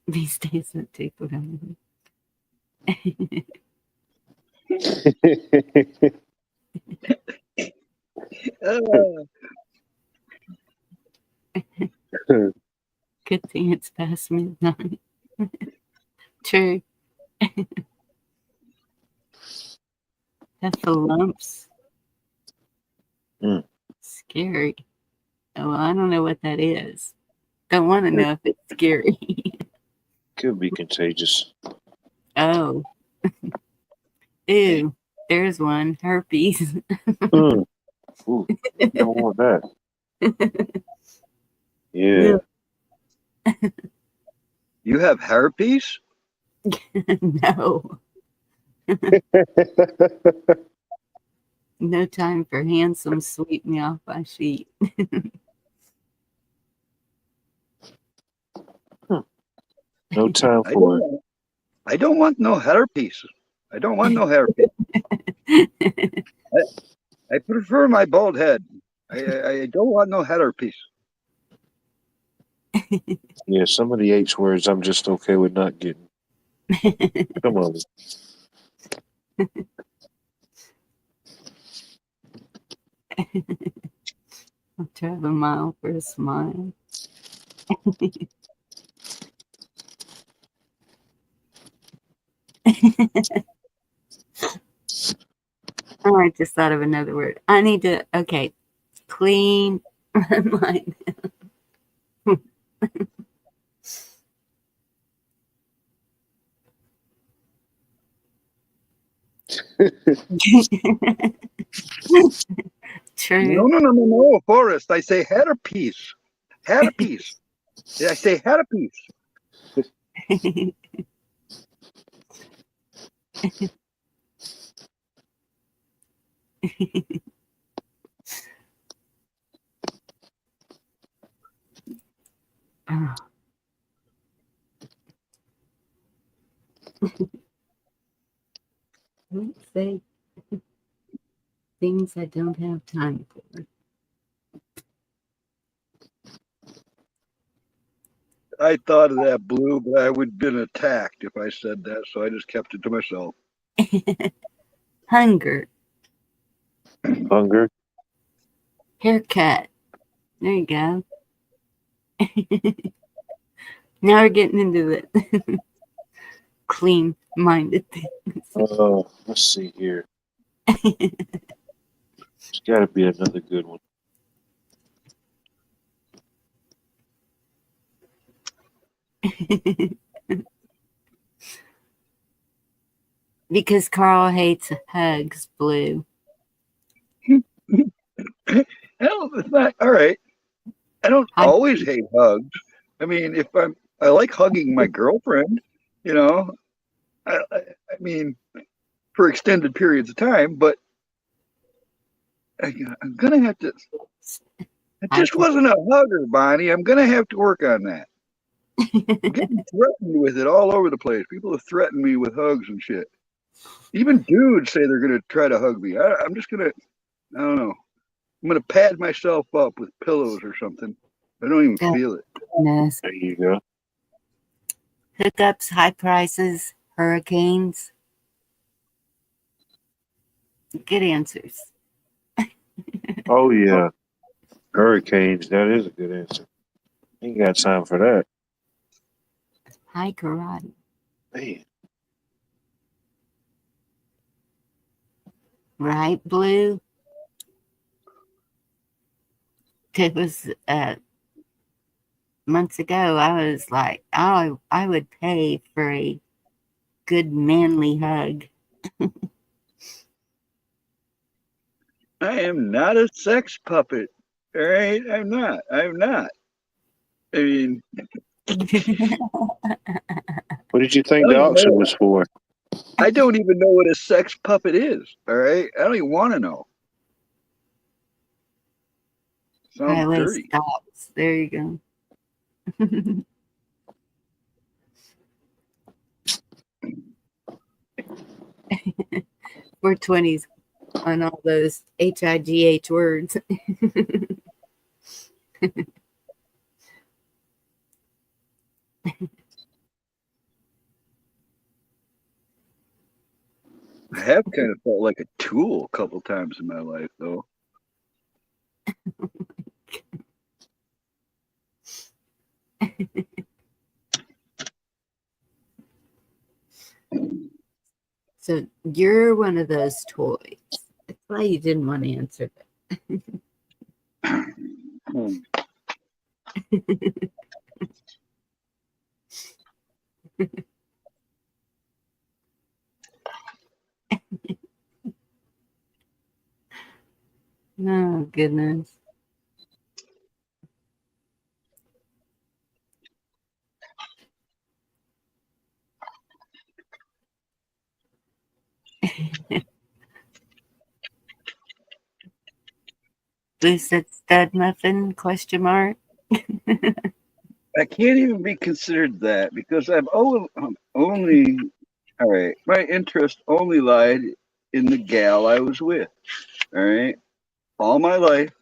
These days don't take what I mean. Good thing it's past midnight. True. That's the lumps. Mm. Scary. Oh, well, I don't know what that is. Don't want to know if it's scary. Could be contagious. Oh. Ew. There's one. Herpes. Mm. Ooh, don't want that. Yeah. You have herpes? No. No time for handsome sweep me off my feet. No time for it. I don't want no herpes. I don't want no herpes. I prefer my bald head. I don't want no herpes. Yeah, some of the H words I'm just okay with not getting. Come on. I'll drive a mile for a smile. Oh, I just thought of another word. I need to, okay, clean my mind. True. No, Forrest. I say herpes. Herpes. I say herpes. Oh. Let's say things I don't have time for. I thought of that, Blue, but I would have been attacked if I said that, so I just kept it to myself. Hunger. Hunger. Haircut. There you go. Now we're getting into the clean-minded things. Oh, let's see here. There's got to be another good one. Because Carl hates hugs, Blue. Hell, it's not all right. I don't always hate hugs. I mean, I like hugging my girlfriend, you know. I mean, for extended periods of time, but I'm gonna have to. It just wasn't a hugger, Bonnie. I'm gonna have to work on that. I'm getting threatened with it all over the place. People have threatened me with hugs and shit. Even dudes say they're gonna try to hug me. I'm just gonna. I don't know. I'm gonna pad myself up with pillows or something. I don't even feel it. Goodness. There you go. Hookups, high prices, hurricanes. Good answers. Oh yeah, hurricanes. That is a good answer. Ain't got time for that. High karate. Man. Right, Blue? It was months ago. I was like, oh, I would pay for a good manly hug. I am not a sex puppet. All right, I'm not. I'm not. I mean, What did you think the auction was for? I don't even know what a sex puppet is. All right, I don't even want to know. Sounds Highway dirty. stops. There you go. 420s on all those HIGH words. I have kind of felt like a tool a couple times in my life, though. So you're one of those toys. That's why you didn't want to answer that. Oh, goodness. Blue said stud muffin, question mark. I can't even be considered that because I've only, all right, my interest only lied in the gal I was with. All right. All my life,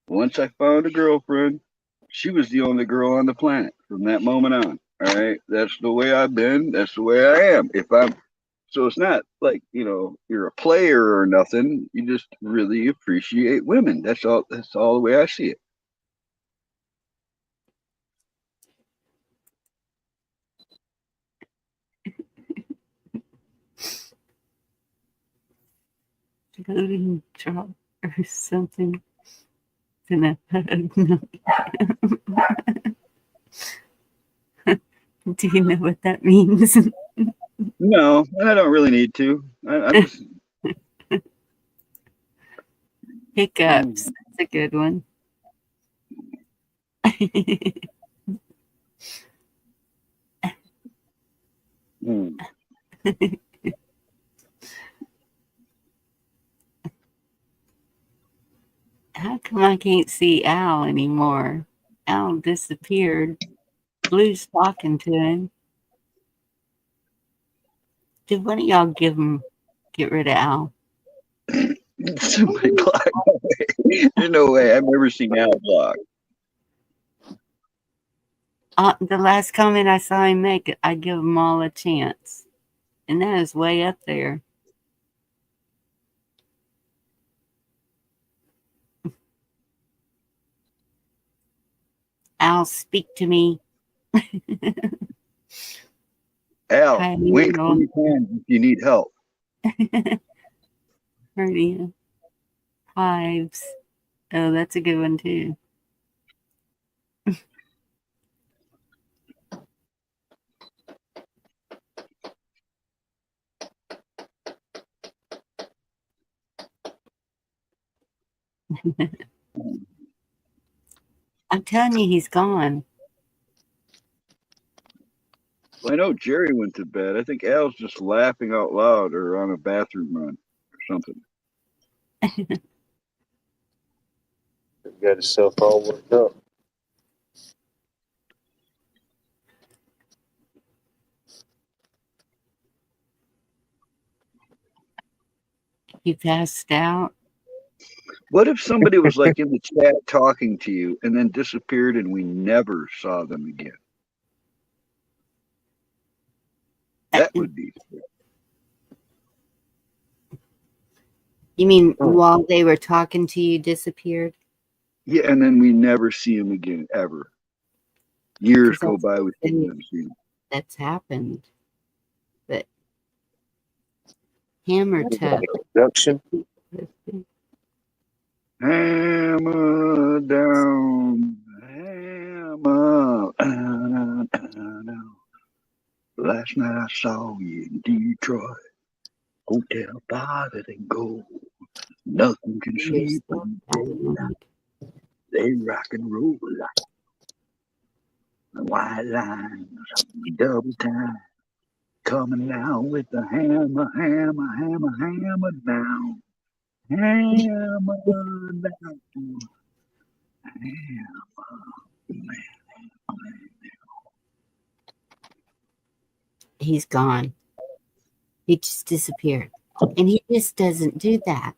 once I found a girlfriend, she was the only girl on the planet from that moment on. All right. That's the way I've been. That's the way I am. So it's not like, you're a player or nothing. You just really appreciate women. That's all the way I see it. Loading drop or something. In a hug. Do you know what that means? No, I don't really need to. I'm just Hiccups. That's a good one. How come I can't see Al anymore? Al disappeared. Blue's talking to him. Did one of y'all get rid of Al? Somebody blocked. No way. There's no way. I've never seen Al block. The last comment I saw him make, I give them all a chance. And that is way up there. Al, speak to me. Al, Hi, wink Neil. 3 times if you need help. Hernia. Hives. Oh, that's a good one too. I'm telling you, he's gone. Well, I know Jerry went to bed. I think Al's just laughing out loud or on a bathroom run or something. Got himself all worked up. He passed out. What if somebody was like in the chat talking to you and then disappeared and we never saw them again? That would be. You mean while they were talking to you, disappeared? Yeah, and then we never see them again, ever. Years go by, we never see them. That's happened. But hammer toe. Production. Hammer down, hammer. Last night I saw you in Detroit. Hotel bar that ain't gold. Nothing can sleep in daylight. They rock and roll like the white lines, double time. Coming down with the hammer, hammer, hammer, hammer down. Hammer down. He's gone. He just disappeared. And he just doesn't do that.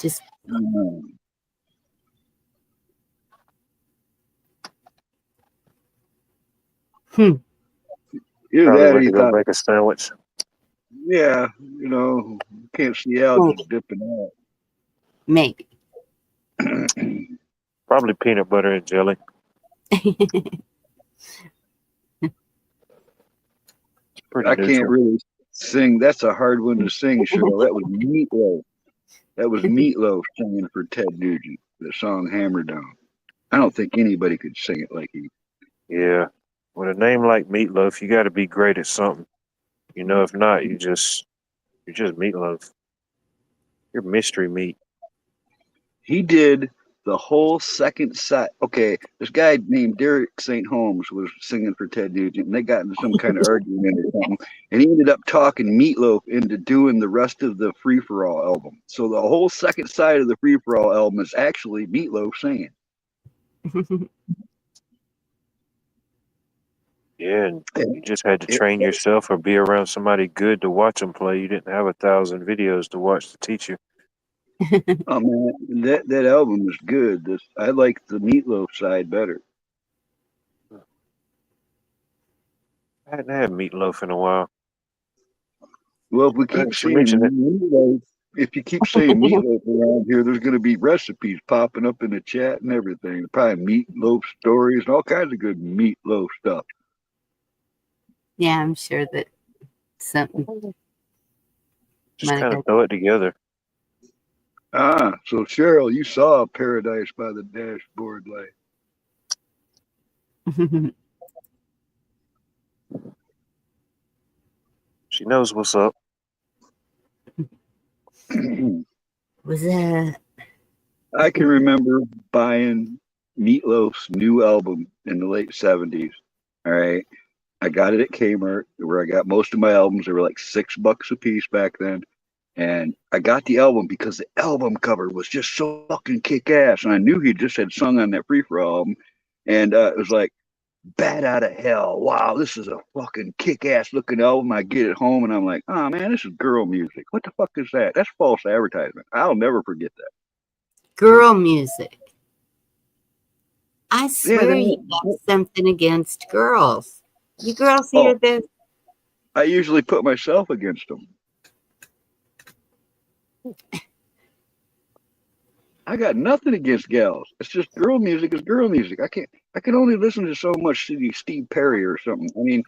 Just Either Probably that or went he to go thought, make a sandwich. yeah, you know, can't see Al just dipping out. Maybe. Probably peanut butter and jelly. Pretty I neutral. can't really sing. That's a hard one to sing, Cheryl. That was Meatloaf. That was Meatloaf singing for Ted Nugent, the song Hammer Down. I don't think anybody could sing it like he. Yeah. With a name like Meatloaf, you got to be great at something. You know, if not, you're just Meatloaf. You're mystery meat. He did the whole second side. Okay, this guy named Derek St. Holmes was singing for Ted Nugent, and they got into some kind of argument or something, and he ended up talking Meatloaf into doing the rest of the Free For All album. So the whole second side of the Free For All album is actually Meatloaf singing. Yeah, and you just had to train yourself or be around somebody good to watch them play. You didn't have 1,000 videos to watch to teach you. Oh man, that album is good. I like the Meatloaf side better. I hadn't had Meatloaf in a while. Well, if we keep saying Meatloaf, if you keep saying Meatloaf around here, there's going to be recipes popping up in the chat and everything. Probably Meatloaf stories and all kinds of good Meatloaf stuff. Yeah, I'm sure that something. Just kind of throw it together. So Cheryl, you saw Paradise by the Dashboard Light. She knows what's up. Was that? I can remember buying Meatloaf's new album in the late 70s. All right. I got it at Kmart, where I got most of my albums. They were like $6 a piece back then. And I got the album because the album cover was just so fucking kick ass. And I knew he just had sung on that Free For All album. And it was like, Bat Out of Hell. Wow, this is a fucking kick ass looking album. I get it home and I'm like, oh man, this is girl music. What the fuck is that? That's false advertisement. I'll never forget that. Girl music. I swear you got something against girls. You girls hear this? I usually put myself against them. I got nothing against gals. It's just girl music is girl music. I can only listen to so much Steve Perry or something. I mean,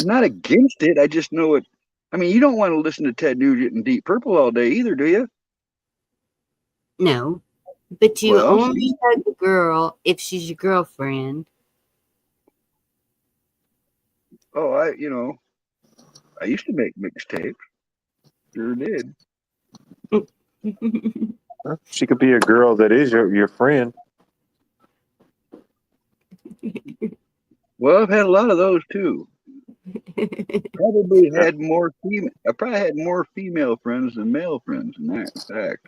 I'm not against it. I just know it. I mean, you don't want to listen to Ted Nugent and Deep Purple all day either, do you? No, but you only hug a girl if she's your girlfriend. Oh, I used to make mixtapes. Sure did. She could be a girl that is your friend. Well, I've had a lot of those too. Probably had more female. I probably had more female friends than male friends. In that fact,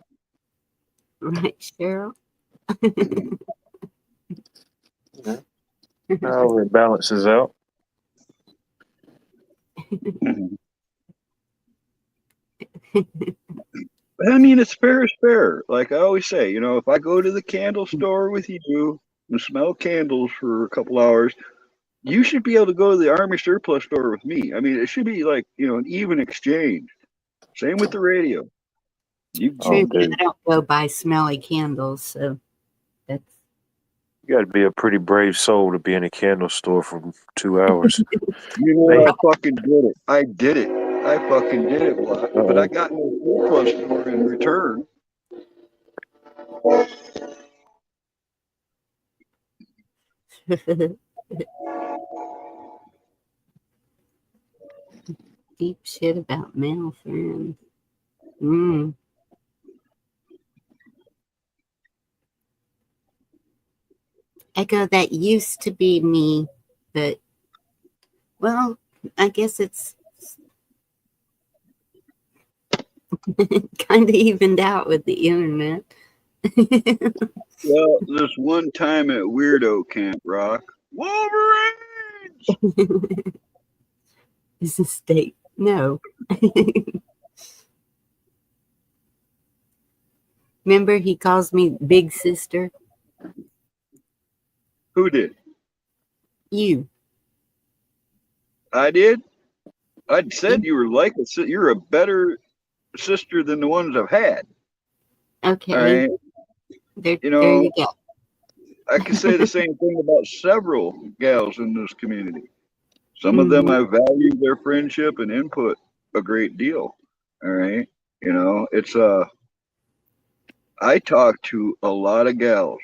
Right, Cheryl? Oh, it balances out. I mean, it's fair is fair. Like I always say, if I go to the candle store with you and smell candles for a couple hours, you should be able to go to the Army surplus store with me. I mean, it should be like, an even exchange. Same with the radio. You True, but dude. I don't go buy smelly candles, so that's. You got to be a pretty brave soul to be in a candle store for 2 hours. I fucking did it. I did it. I fucking did it, but I got no surplus store in return. Deep shit about male friends. Mm. Echo, that used to be me, but, well, I guess it's kind of evened out with the internet. Well, this one time at Weirdo Camp Rock, Wolverines! Is a state. No. Remember, he calls me Big Sister? Who did? You. I did? I said you were like you're a better sister than the ones I've had. Okay. All right. There you go. I can say the same thing about several gals in this community. Some of them I value their friendship and input a great deal. All right. It's I talk to a lot of gals.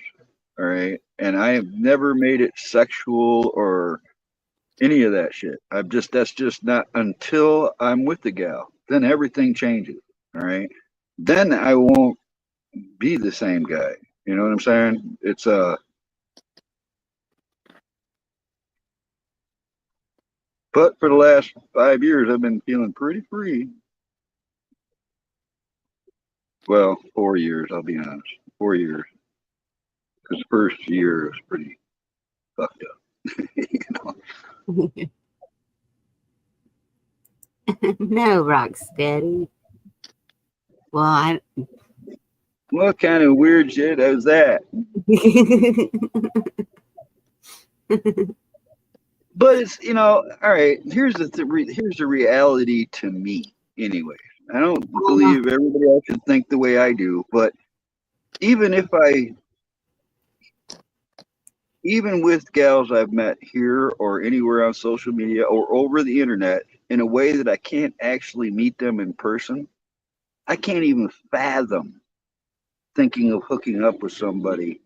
All right. And I have never made it sexual or any of that shit. That's just not until I'm with the gal. Then everything changes. All right. Then I won't be the same guy. You know what I'm saying? It's but for the last 5 years I've been feeling pretty free. Well, 4 years, I'll be honest. 4 years. Because the first year was pretty fucked up. No, Rocksteady. Well, What kind of weird shit is that? But it's all right. Here's the reality to me, anyway. I don't believe everybody else should think the way I do, but even with gals I've met here or anywhere on social media or over the internet in a way that I can't actually meet them in person, I can't even fathom thinking of hooking up with somebody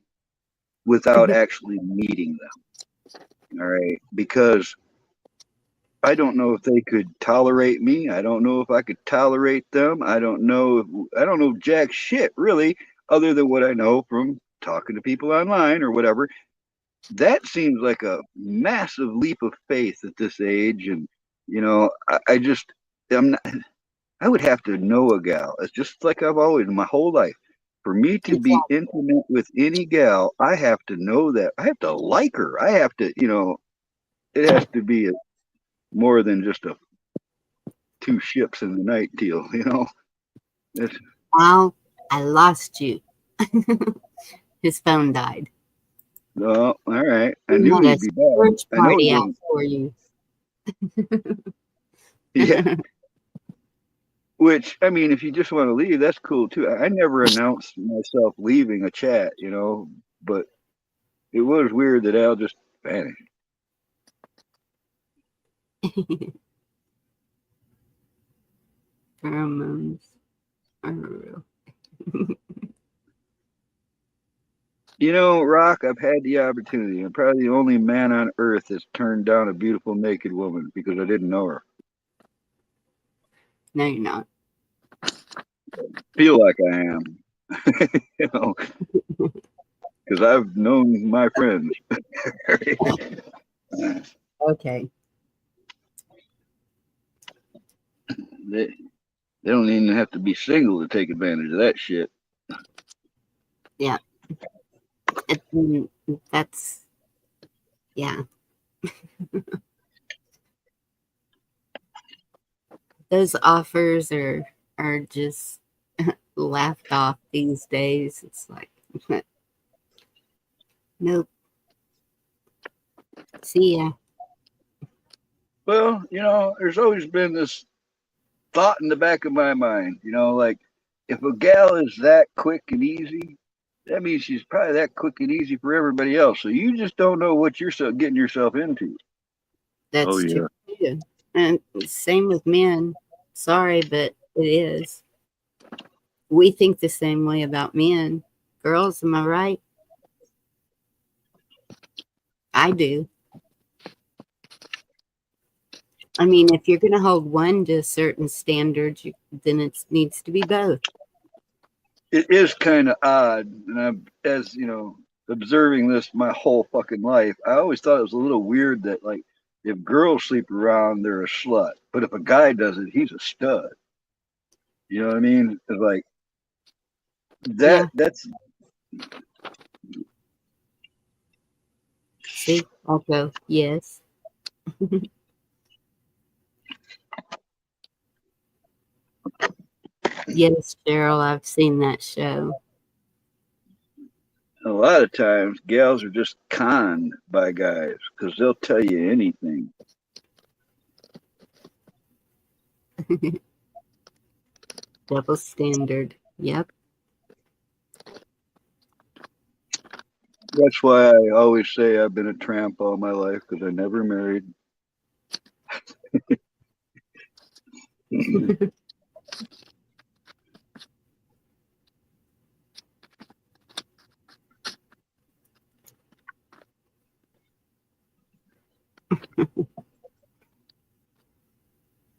without actually meeting them. All right. Because I don't know if they could tolerate me. I don't know if I could tolerate them. I don't know jack shit really, other than what I know from talking to people online or whatever. That seems like a massive leap of faith at this age. And, I would have to know a gal. It's just like I've always, my whole life. For me to be intimate with any gal, I have to know that. I have to like her. I have to, it has to be more than just a 2 ships in the night deal, Wow, I lost you. His phone died. Oh, all right. I knew he'd be back. I know he out for you. Yeah. Which, I mean, if you just want to leave, that's cool too. I never announced myself leaving a chat, but it was weird that Al just vanished. Pheromones are real. Rock, I've had the opportunity. I'm probably the only man on earth that's turned down a beautiful naked woman because I didn't know her. No, you're not. Feel like I am. You know, because I've known my friends. Okay. They don't even have to be single to take advantage of that shit. Yeah. That's, yeah. Those offers are just laughed off these days. It's like, nope. See ya. Well, you know, there's always been this thought in the back of my mind, you know, like if a gal is that quick and easy, that means she's probably that quick and easy for everybody else. So you just don't know what you're getting yourself into. Oh That's yeah. true too. And same with men. Sorry, but it is. We think the same way about men. Girls, am I right? I do. I mean, if you're going to hold one to a certain standard, then it needs to be both. It is kind of odd, and I'm, as you know, observing this my whole fucking life, I always thought it was a little weird that like if girls sleep around, they're a slut, but if a guy does it, he's a stud. You know what I mean? It's like that. Yeah. That's See, I'll go, yes. Yes, Cheryl, I've seen that show. a lot of times gals are just conned by guys because they'll tell you anything. Double standard. Yep. That's why I always say I've been a tramp all my life because I never married.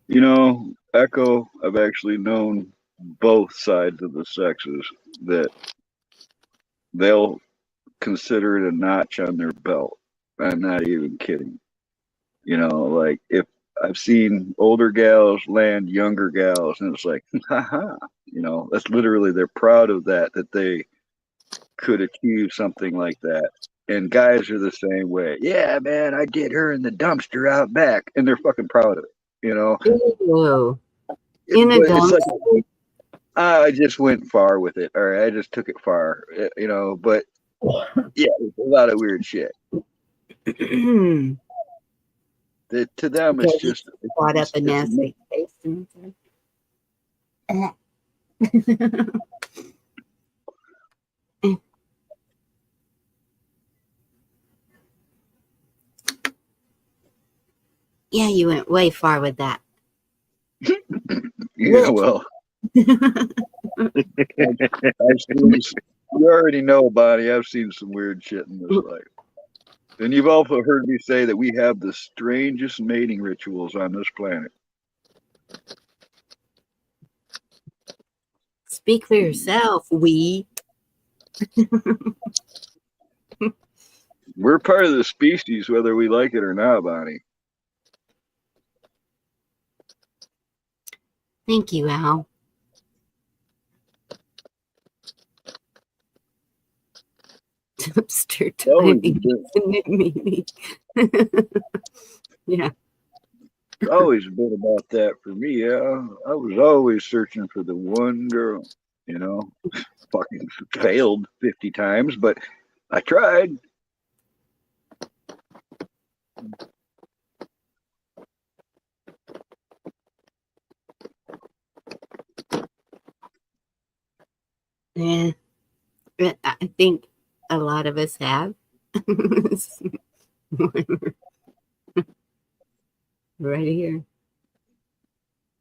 You know, Echo, I've actually known both sides of the sexes that they'll consider it a notch on their belt. I'm not even kidding. You know, like if I've seen older gals land younger gals, and it's like, haha, you know, that's literally, they're proud of that, that they could achieve something like that. And guys are the same way. Yeah, man, I did her in the dumpster out back, and they're fucking proud of it. You know, Ew. In a but it's like dumpster. I just went far with it, or I just took it far. You know, but yeah, it's a lot of weird shit. That to them, it's just Brought up a it's nasty taste in Yeah, you went way far with that. yeah, well, I've seen, you already know, Bonnie, I've seen some weird shit in this life. And you've also heard me say that we have the strangest mating rituals on this planet. Speak for yourself, we. We're part of the species, whether we like it or not, Bonnie. Thank you, Al. Dumpster timing is a new meaning. Yeah. It's always been about that for me. Yeah, I was always searching for the one girl, you know. Fucking failed 50 times, but I tried. Yeah. I think a lot of us have. Right here.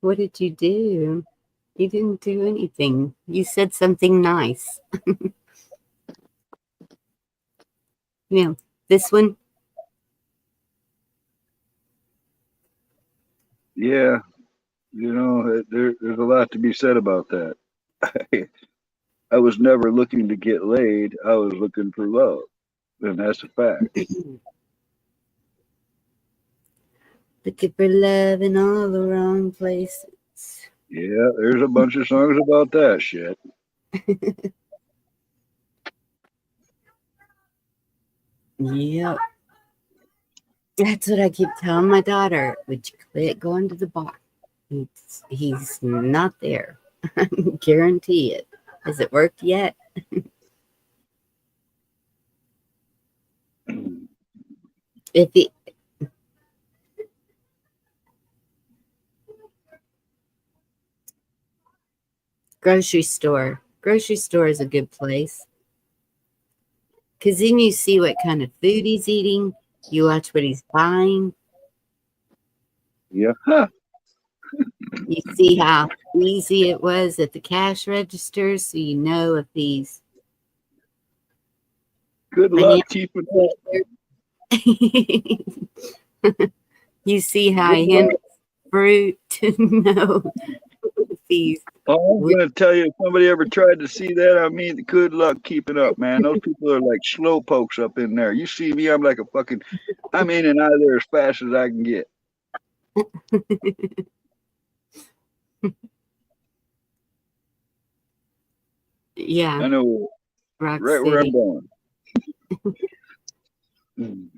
What did you do? You didn't do anything. You said something nice. Yeah, this one. Yeah, you know, there's a lot to be said about that. I was never looking to get laid. I was looking for love. And that's a fact. Looking for love in all the wrong places. Yeah, there's a bunch of songs about that shit. Yep. That's what I keep telling my daughter. Would you quit going to the bar? He's not there. I guarantee it. Has it worked yet? If he, grocery store. Grocery store is a good place. Because then you see what kind of food he's eating. You watch what he's buying. Yeah. Huh. You see how easy it was at the cash register. So you know if he's Good luck keeping up. You see how Good he luck. handles fruit to know if he's Oh, I'm gonna tell you, if somebody ever tried to see that, I mean, good luck keeping up, man. Those people are like slow pokes up in there. You see me, I'm like a fucking, I'm in and out of there as fast as I can get. yeah, I know Rock right where I'm City. going.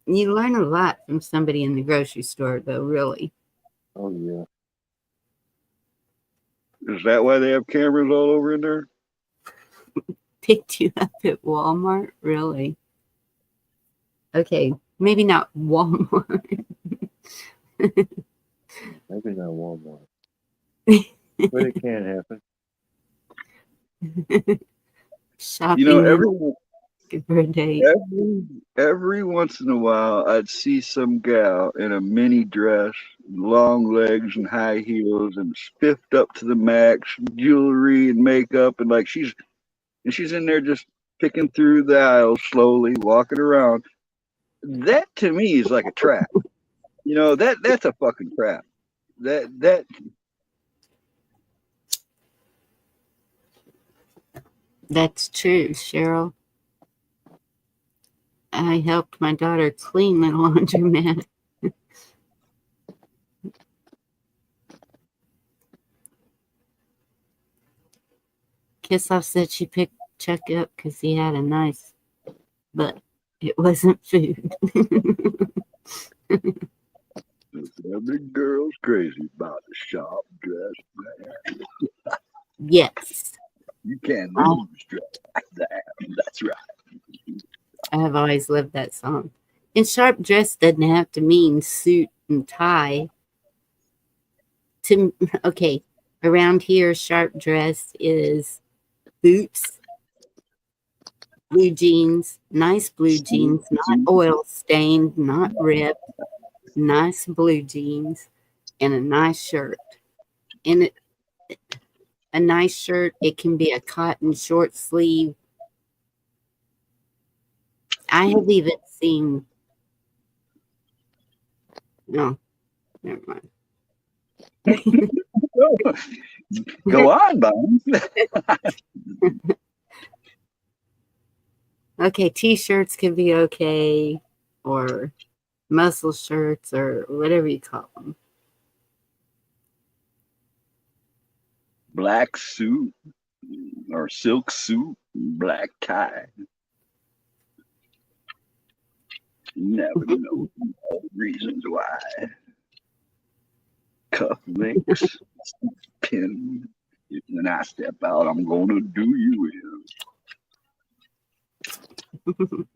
You learn a lot from somebody in the grocery store, though, really. Oh yeah. Is that why they have cameras all over in there? Picked you up at Walmart, really? Okay, maybe not Walmart. Maybe not Walmart. But it can happen. Shopping You know, for a date. every once in a while, I'd see some gal in a mini dress, long legs and high heels, and spiffed up to the max, jewelry and makeup, and like she's in there just picking through the aisles slowly, walking around. That to me is like a trap. You know, that's a fucking trap. That That's true, Cheryl. I helped my daughter clean the laundromat. Kissoff said she picked Chuck up because he had a nice, but it wasn't food. every girl's crazy about the sharp dress, man. Yes. You can't lose dress like that. That's right. I've always loved that song. And sharp dress doesn't have to mean suit and tie. Okay, around here, sharp dress is boots, blue jeans, nice blue jeans, not oil stained, not ripped, nice blue jeans, and a nice shirt. And a nice shirt, it can be a cotton short sleeve. I have even seen, no, never mind. Go on, Bones. Okay, t-shirts can be okay, or muscle shirts, or whatever you call them. Black suit or silk suit, black tie. You never know all the reasons why. Cuff links, pin. When I step out, I'm gonna do you in.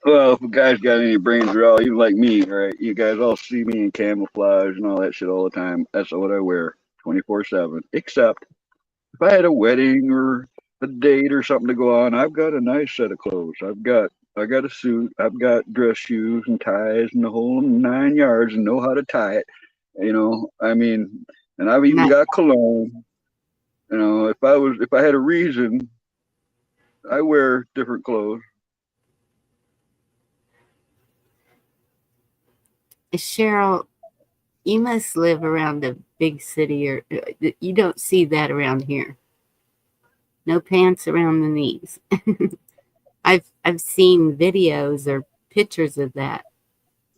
Well, if a guy's got any brains at all, even like me, right? You guys all see me in camouflage and all that shit all the time. That's what I wear 24/7. Except if I had a wedding or a date or something to go on, I've got a nice set of clothes. I got a suit. I've got dress shoes and ties and the whole 9 yards and know how to tie it. You know, I mean, and I've even got cologne. You know, if I had a reason, I wear different clothes. Cheryl, you must live around a big city, or you don't see that around here. No pants around the knees. I've seen videos or pictures of that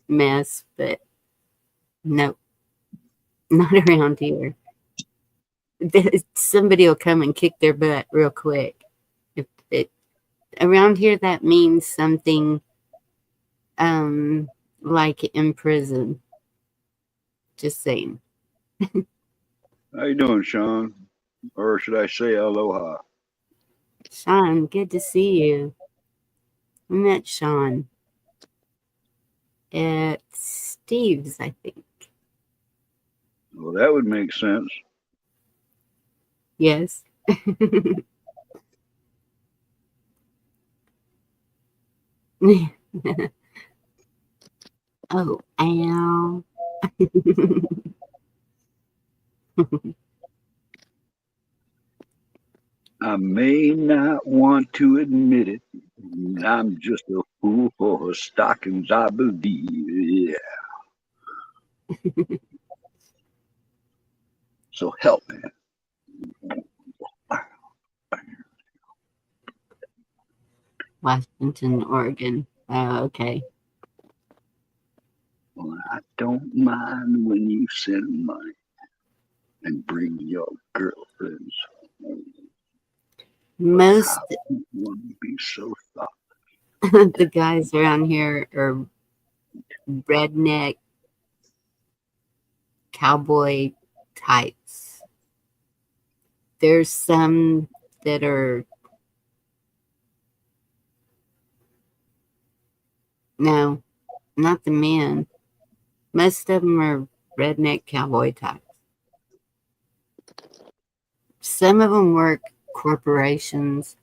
mess, but no, not around here. Somebody will come and kick their butt real quick. If it around here, that means something like in prison. Just saying. How you doing, Sean? Or should I say aloha? Sean, good to see you. I met Sean at Steve's, I think. Well, that would make sense. Yes. Oh, ow. I may not want to admit it. I'm just a fool for stockings, I believe. Yeah. So help me. Washington, Oregon. Oh, okay. Well, I don't mind when you send money and bring your girlfriends home. Most I don't want to be so thoughtful. the guys around here are redneck cowboy types. There's some that are no, not the men. Most of them are redneck cowboy types. Some of them work corporations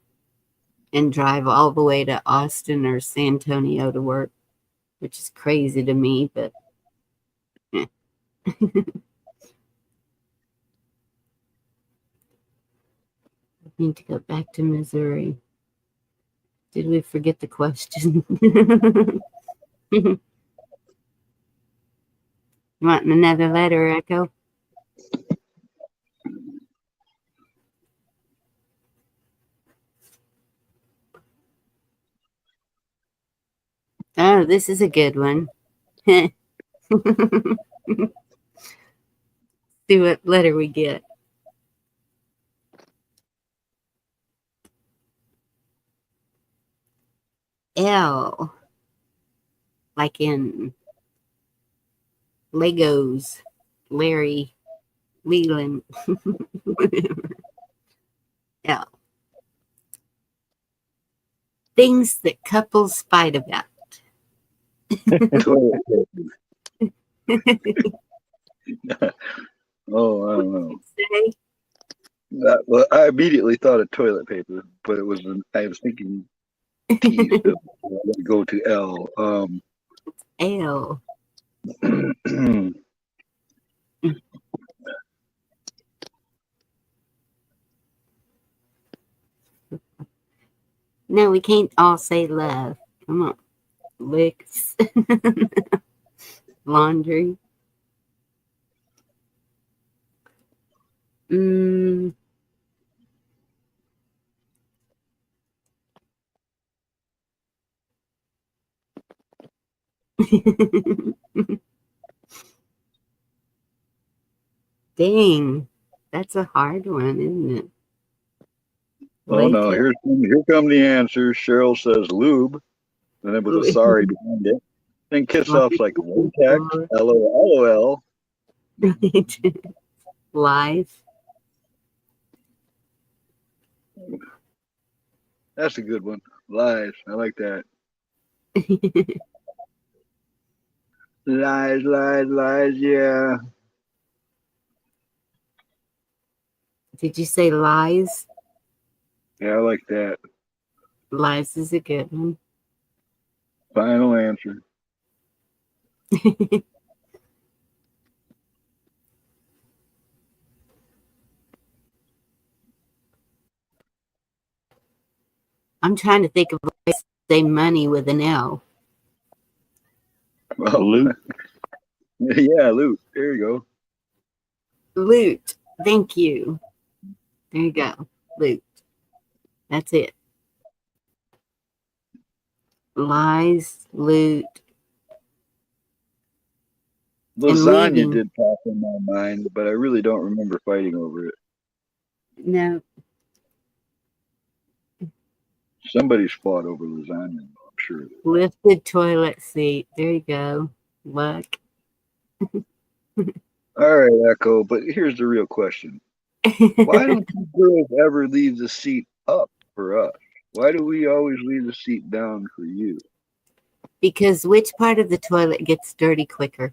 and drive all the way to Austin or San Antonio to work, which is crazy to me, but eh. I need to go back to Missouri. Did we forget the question? Want another letter, Echo? Oh, this is a good one. See what letter we get. L, like in Legos, Larry, Leland, whatever. L. Things that couples fight about. Toilet paper. Oh, I don't know. Say, Well, I immediately thought of toilet paper, but I was thinking T, so I'm gonna go to L. L. No, we can't all say love. Come on. Licks. Laundry. Mm. Dang. That's a hard one, isn't it? Oh no, Latex. here come the answers. Cheryl says lube, and then with a sorry behind it. Then kiss off's like latex, LOL. Live. That's a good one. Lies. I like that. Lies, lies, lies. Yeah. Did you say lies? Yeah, I like that. Lies is a good one. Final answer. I'm trying to think of ways to say money with an L. Well, Loot. Yeah, loot. There you go. Loot. Thank you. There you go. Loot. That's it. Lies, loot, and Lasagna leaving. did pop in my mind, but I really don't remember fighting over it. No. Somebody's fought over lasagna, I'm sure. Lifted toilet seat. There you go. Look. All right, Echo, but here's the real question. Why don't you girls ever leave the seat up for us? Why do we always leave the seat down for you? Because which part of the toilet gets dirty quicker?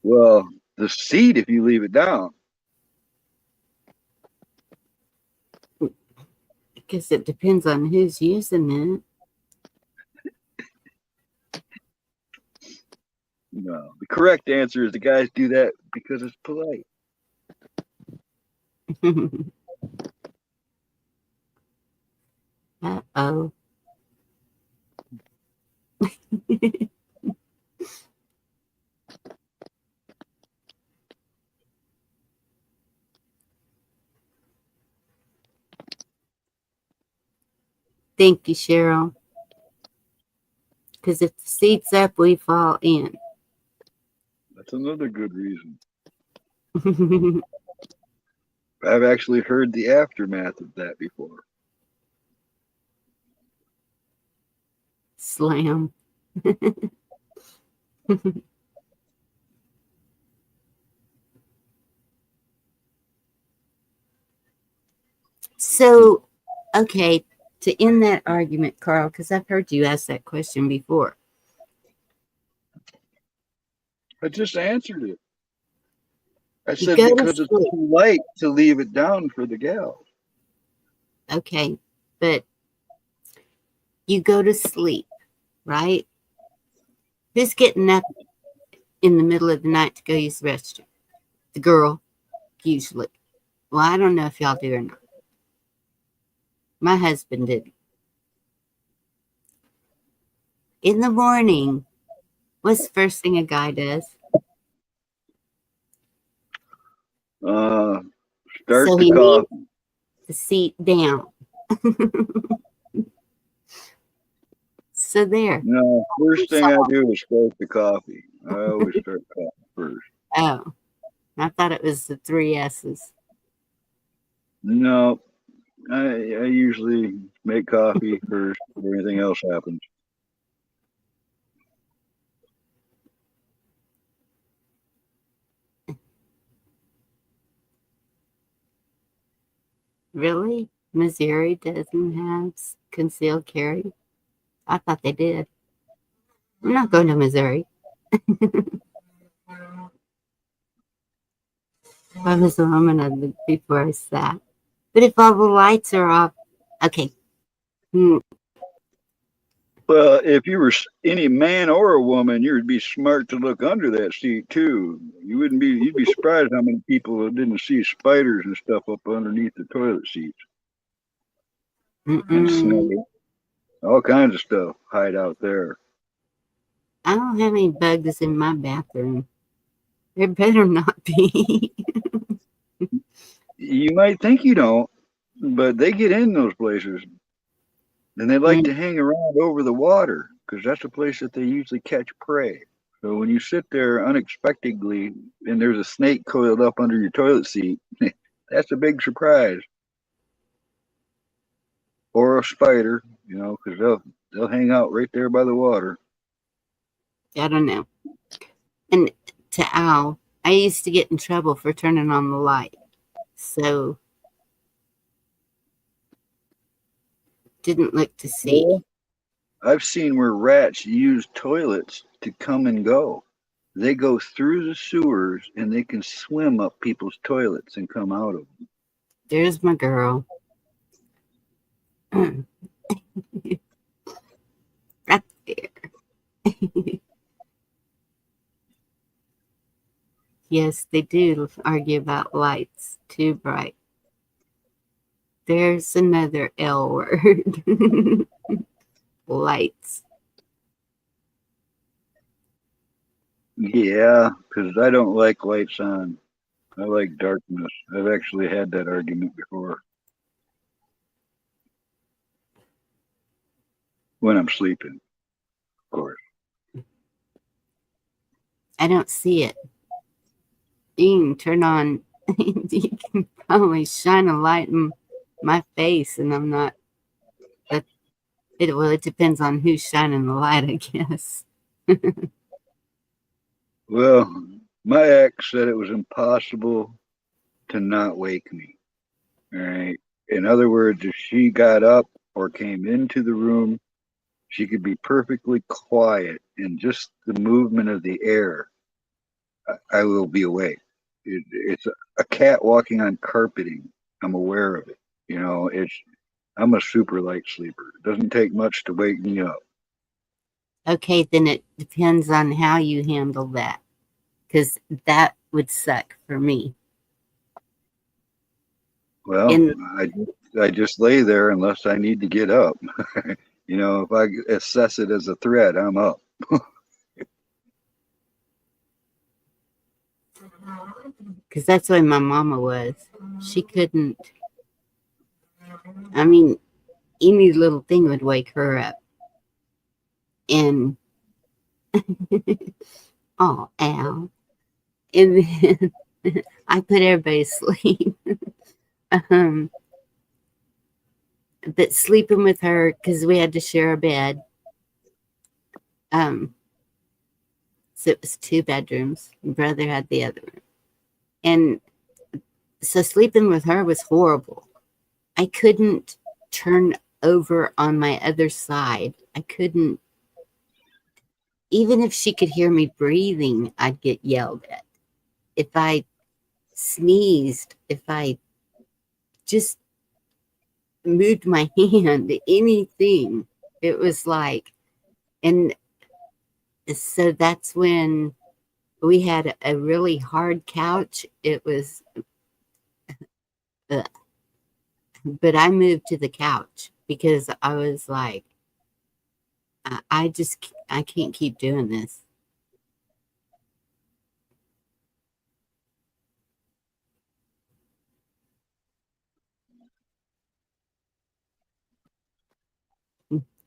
Well, the seat if you leave it down. Because it depends on who's using it. No. The correct answer is the guys do that because it's polite. Uh-oh. Thank you, Cheryl. Because if the seat's up, we fall in. That's another good reason. I've actually heard the aftermath of that before. Slam. So, okay, to end that argument, Carl, because I've heard you ask that question before. I just answered it. I You said go to because it's sleep. polite to leave it down for the gals. Okay, but you go to sleep, right? Who's getting up in the middle of the night to go use the restroom? The girl, usually. Well, I don't know if y'all do or not. My husband didn't. In the morning, what's the first thing a guy does? Start So the he coffee. needs the seat down. So there. No, first thing I do is start the coffee. I always start coffee first. Oh, I thought it was the 3 S's. No, I usually make coffee first before anything else happens. Really? Missouri doesn't have concealed carry? I thought they did. I'm not going to Missouri. I was a woman before I sat. But if all the lights are off, okay. Well, if you were any man or a woman, you would be smart to look under that seat too. You'd be surprised how many people didn't see spiders and stuff up underneath the toilet seats. And snakes. All kinds of stuff hide out there. I don't have any bugs in my bathroom. There better not be. You might think you don't, but they get in those places. And they like to hang around over the water because that's a place that they usually catch prey. So when you sit there unexpectedly and there's a snake coiled up under your toilet seat, that's a big surprise. Or a spider, because they'll hang out right there by the water. I don't know. And to Al, I used to get in trouble for turning on the light. So didn't look to see. Well, I've seen where rats use toilets to come and go. They go through the sewers and they can swim up people's toilets and come out of them. There's my girl. Right there. Yes, they do argue about lights. Too bright. There's another L word. Lights. Yeah, because I don't like lights on. I like darkness. I've actually had that argument before when I'm sleeping, of course. I don't see it. You can turn on, you can probably shine a light in my face, and I'm not. Well, it depends on who's shining the light, I guess. Well, my ex said it was impossible to not wake me. All right. In other words, if she got up or came into the room, she could be perfectly quiet, and just the movement of the air, I will be awake. It's a cat walking on carpeting. I'm aware of it. You know, I'm a super light sleeper. It doesn't take much to wake me up. Okay, then it depends on how you handle that, because that would suck for me. Well, And I just lay there unless I need to get up. You know, if I assess it as a threat, I'm up. because that's why my mama was. She couldn't. I mean, any little thing would wake her up. And oh, Al. And then I put everybody to sleep. um, but sleeping with her, because we had to share a bed. So it was 2 bedrooms. My brother had the other room. And so sleeping with her was horrible. I couldn't turn over on my other side. I couldn't, even if she could hear me breathing, I'd get yelled at. If I sneezed, if I just moved my hand, anything, it was like, and so that's when we had a really hard couch. It was, but I moved to the couch because I was like, I can't keep doing this.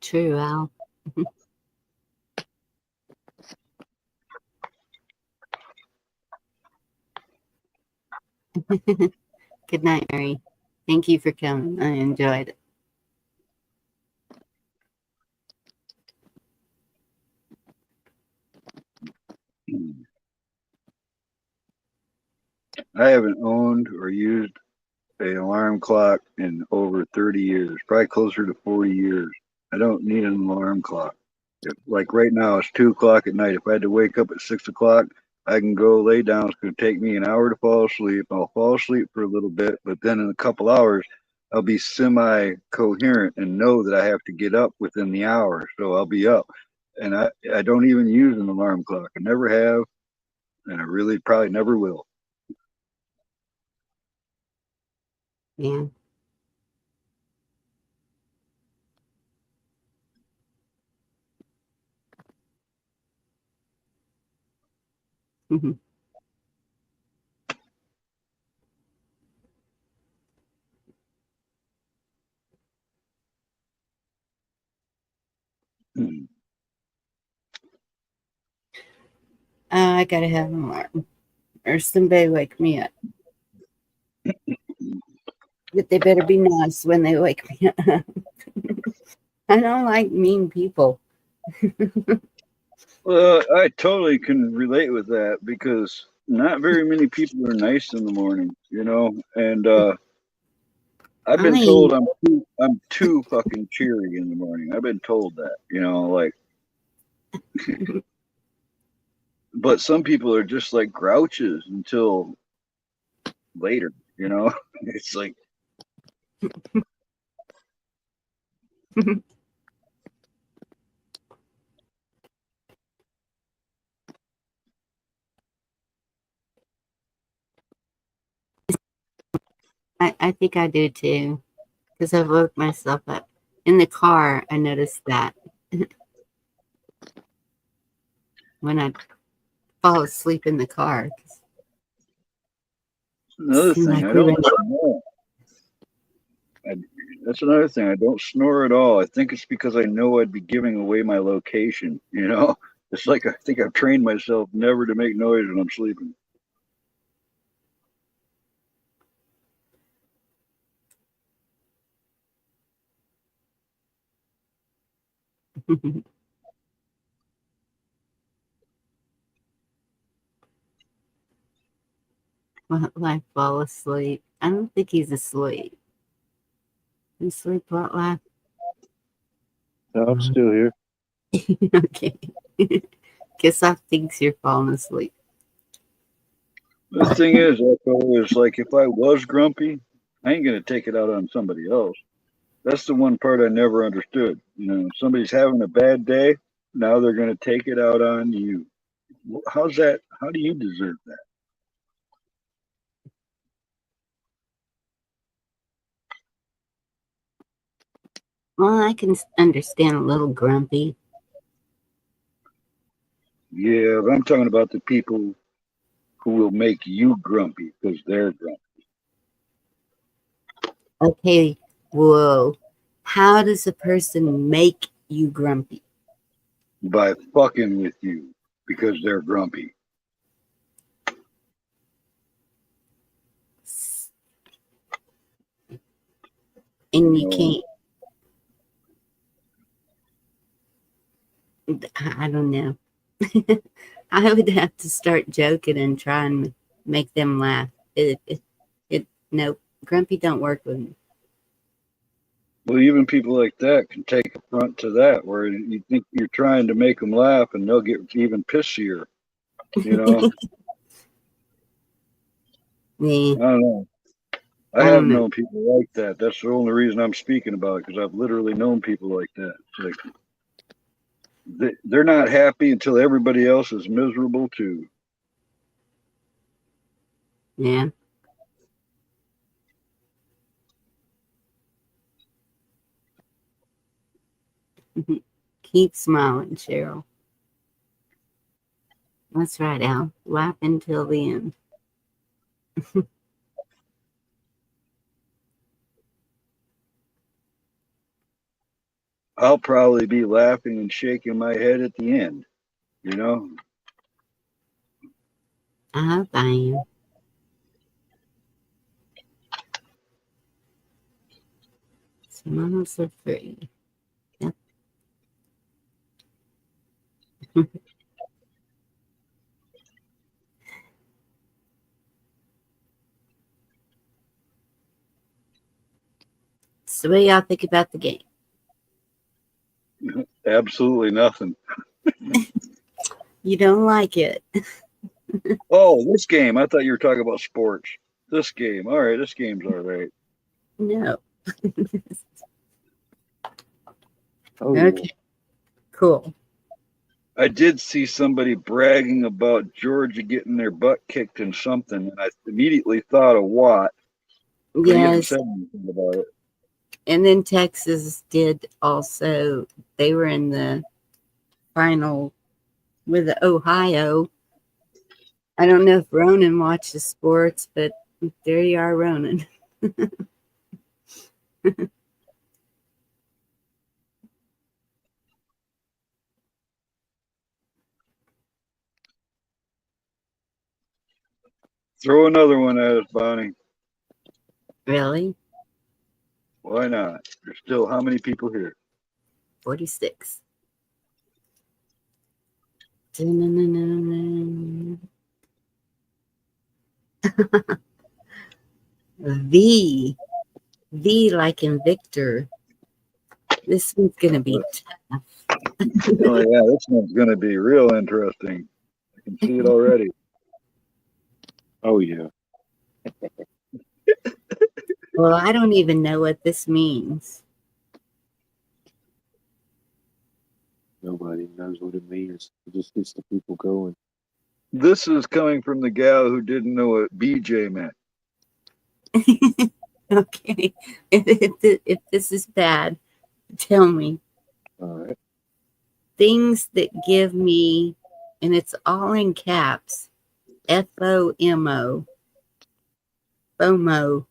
True, Al. Good night, Mary. Thank you for coming. I enjoyed it. I haven't owned or used an alarm clock in over 30 years, probably closer to 40 years. I don't need an alarm clock. Like right now, it's 2 o'clock at night. If I had to wake up at 6 o'clock, I can go lay down. It's going to take me an hour to fall asleep. I'll fall asleep for a little bit, but then in a couple hours, I'll be semi coherent and know that I have to get up within the hour. So I'll be up. And I don't even use an alarm clock. I never have, and I really probably never will. Yeah. I gotta have an alarm, or somebody wake me up. But they better be nice when they wake me up. I don't like mean people. Well, I totally can relate with that because not very many people are nice in the morning, you know. And I've been told I'm too fucking cheery in the morning. I've been told that, you know, like. But some people are just like grouches until later, you know. It's like I think I do too, because I woke myself up in the car. I noticed that when I fall asleep in the car. Another Seemed thing, like I we were don't snore. That's another thing. I don't snore at all. I think it's because I know I'd be giving away my location. You know, it's like I think I've trained myself never to make noise when I'm sleeping. Life fall asleep. I don't think he's asleep. You sleep what, Life? No, I'm still here. Okay. Guess I think you're falling asleep. The thing is, Echo, is like if I was grumpy, I ain't gonna take it out on somebody else. That's the one part I never understood. You know, if somebody's having a bad day, now they're gonna take it out on you. How's that? How do you deserve that? Well, I can understand a little grumpy. Yeah, but I'm talking about the people who will make you grumpy because they're grumpy. Okay, whoa. How does a person make you grumpy? By fucking with you because they're grumpy. And you can't. I don't know. I would have to start joking and try and make them laugh. No, grumpy don't work with me. Well, even people like that can take affront to that, where you think you're trying to make them laugh, and they'll get even pissier. You know, Yeah, I don't know. I have known people like that. That's the only reason I'm speaking about it, because I've literally known people like that. It's like they're not happy until everybody else is miserable too. Yeah. Keep smiling, Cheryl. That's right, Al. Laugh until the end. I'll probably be laughing and shaking my head at the end. You know, I hope I am. Smiles are free. Yep. So what do y'all think about the game? absolutely nothing. You don't like it? Oh, this game. I thought you were talking about sports. This game. All right, this game's all right. No. Oh, Okay. Cool. I did see somebody bragging about Georgia getting their butt kicked in something, and I immediately thought of Watt, but he hasn't Yes. said anything about it. And then Texas did also. They were in the final with Ohio. I don't know if Ronan watches sports, but there you are, Ronan. Throw another one at us, Bonnie. Really? Why not? There's still how many people here? 46. V like in Victor. This one's gonna be tough. Oh yeah, this one's going to be real interesting. I can see it already. oh yeah. Well, I don't even know what this means. Nobody knows what it means. It just gets the people going. This is coming from the gal who didn't know what BJ meant. Okay. If this is bad, tell me. All right. Things that give me and it's all in caps. FOMO. FOMO.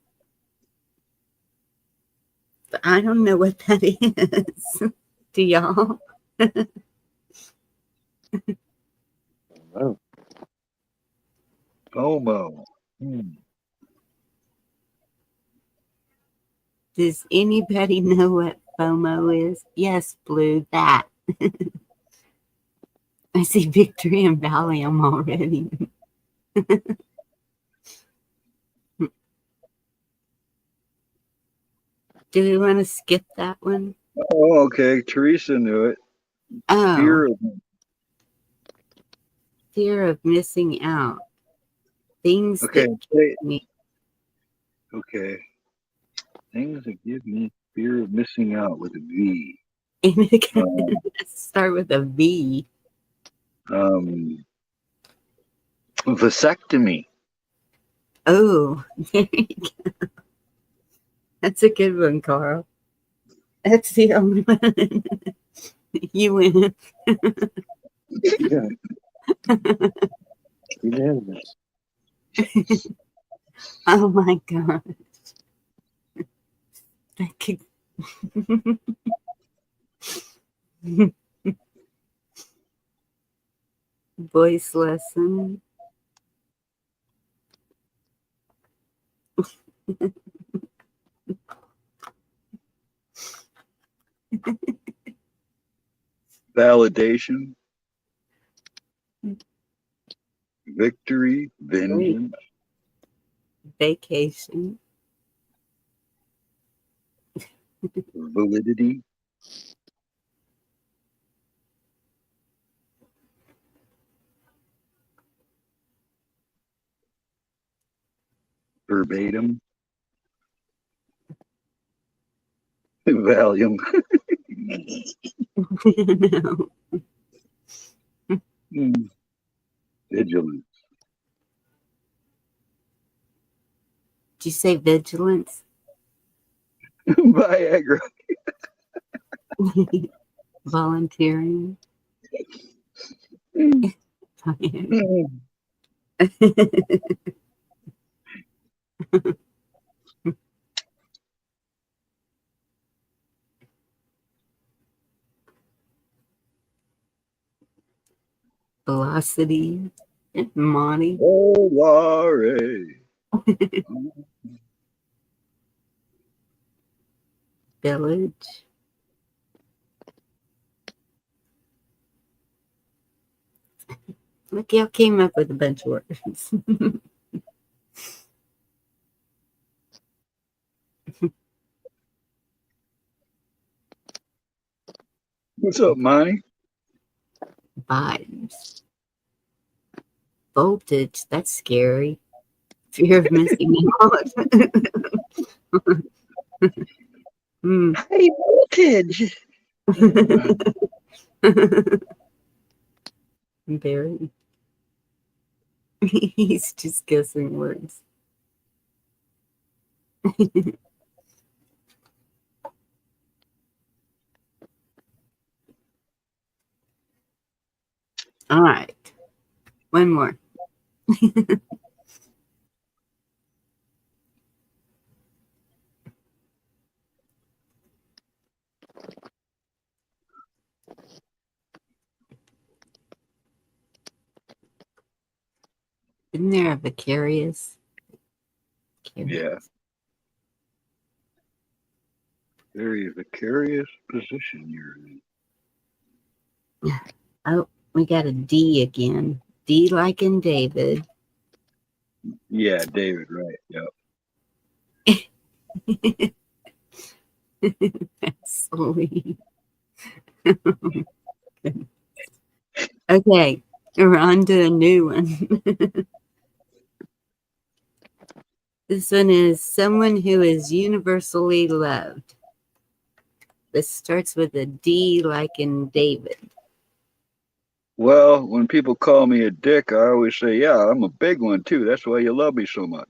But I don't know what that is. Do y'all? Oh, FOMO. Does anybody know what FOMO is? Yes, Blue, that. I see Victory and Valium already. Do we want to skip that one? Oh, okay. Teresa knew it. Oh, Fear of fear of missing out. Things Okay. that keep me. Okay. Things that give me fear of missing out with a V. Let's start with a V. Vasectomy. Oh, there you go. That's a good one, Carl. That's the only one. You win. yeah. Unanimous. Oh my God. That could... Voice lesson. Validation. Victory. Vengeance. Vacation. Validity. Verbatim. Valium. No. Vigilance. Did you say vigilance? Viagra. Volunteering. Velocity. Monty. Volare. Village. Look, y'all came up with a bunch of words. What's up, Monty? Vibes. Voltage. That's scary. Fear of missing out. High voltage. Very. He's just guessing words. All right. One more. Isn't there a vicarious? Yeah. Very vicarious position you're in. Oh, we got a D again. D like in David. Yeah, David, right. Yep. That's sweet. Okay, we're on to a new one. This one is someone who is universally loved. This starts with a D like in David. Well, when people call me a dick, I always say, yeah, I'm a big one too. That's why you love me so much.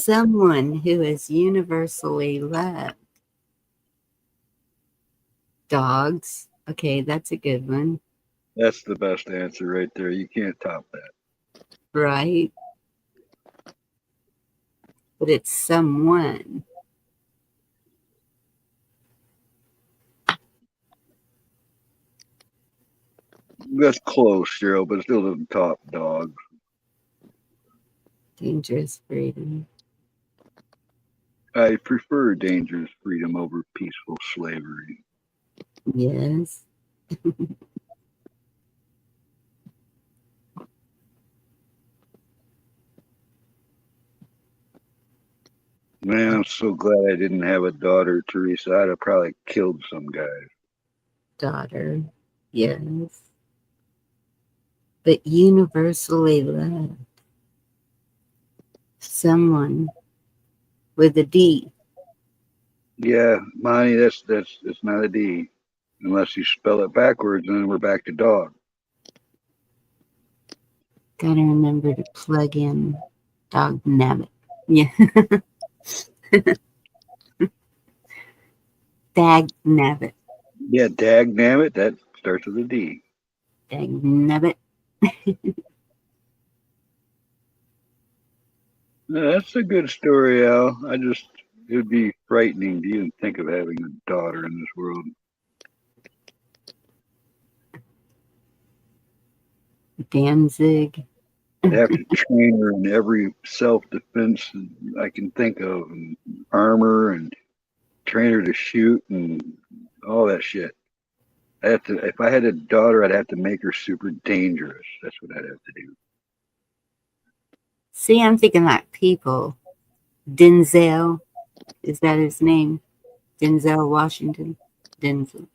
someone who is universally loved. Dogs. Okay, that's a good one. That's the best answer right there. You can't top that. Right? But it's someone. That's close, Cheryl, but it still doesn't top dogs. Dangerous freedom. I prefer dangerous freedom over peaceful slavery. Yes. Man, I'm so glad I didn't have a daughter, Teresa. I'd have probably killed some guy. Daughter. Yes. But universally loved. Someone with a D. Yeah, Monty, that's not a D. Unless you spell it backwards, and then we're back to dog. Gotta remember to plug in dog nabbit. Yeah. Dag nabbit. Yeah, dag damn it, that starts with a D. Dag nabbit. That's a good story, Al. It would be frightening to even think of having a daughter in this world. Danzig. I'd have to train her in every self-defense I can think of, and armor, and train her to shoot, and all that shit. If I had a daughter, I'd have to make her super dangerous. That's what I'd have to do. See, I'm thinking like people. Denzel. Is that his name? Denzel Washington. Denzel.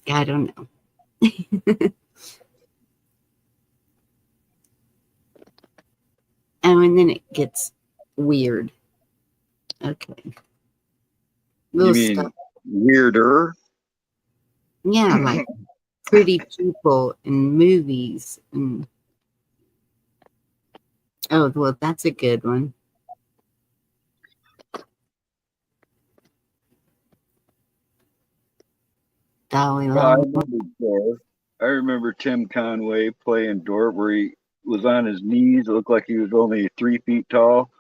I don't know. And then it gets weird. Okay. You mean weirder? Yeah, like pretty people in movies. And oh, well, that's a good one. Dalai Lama. I remember Tim Conway playing Dort, where he was on his knees. It looked like he was only 3 feet tall.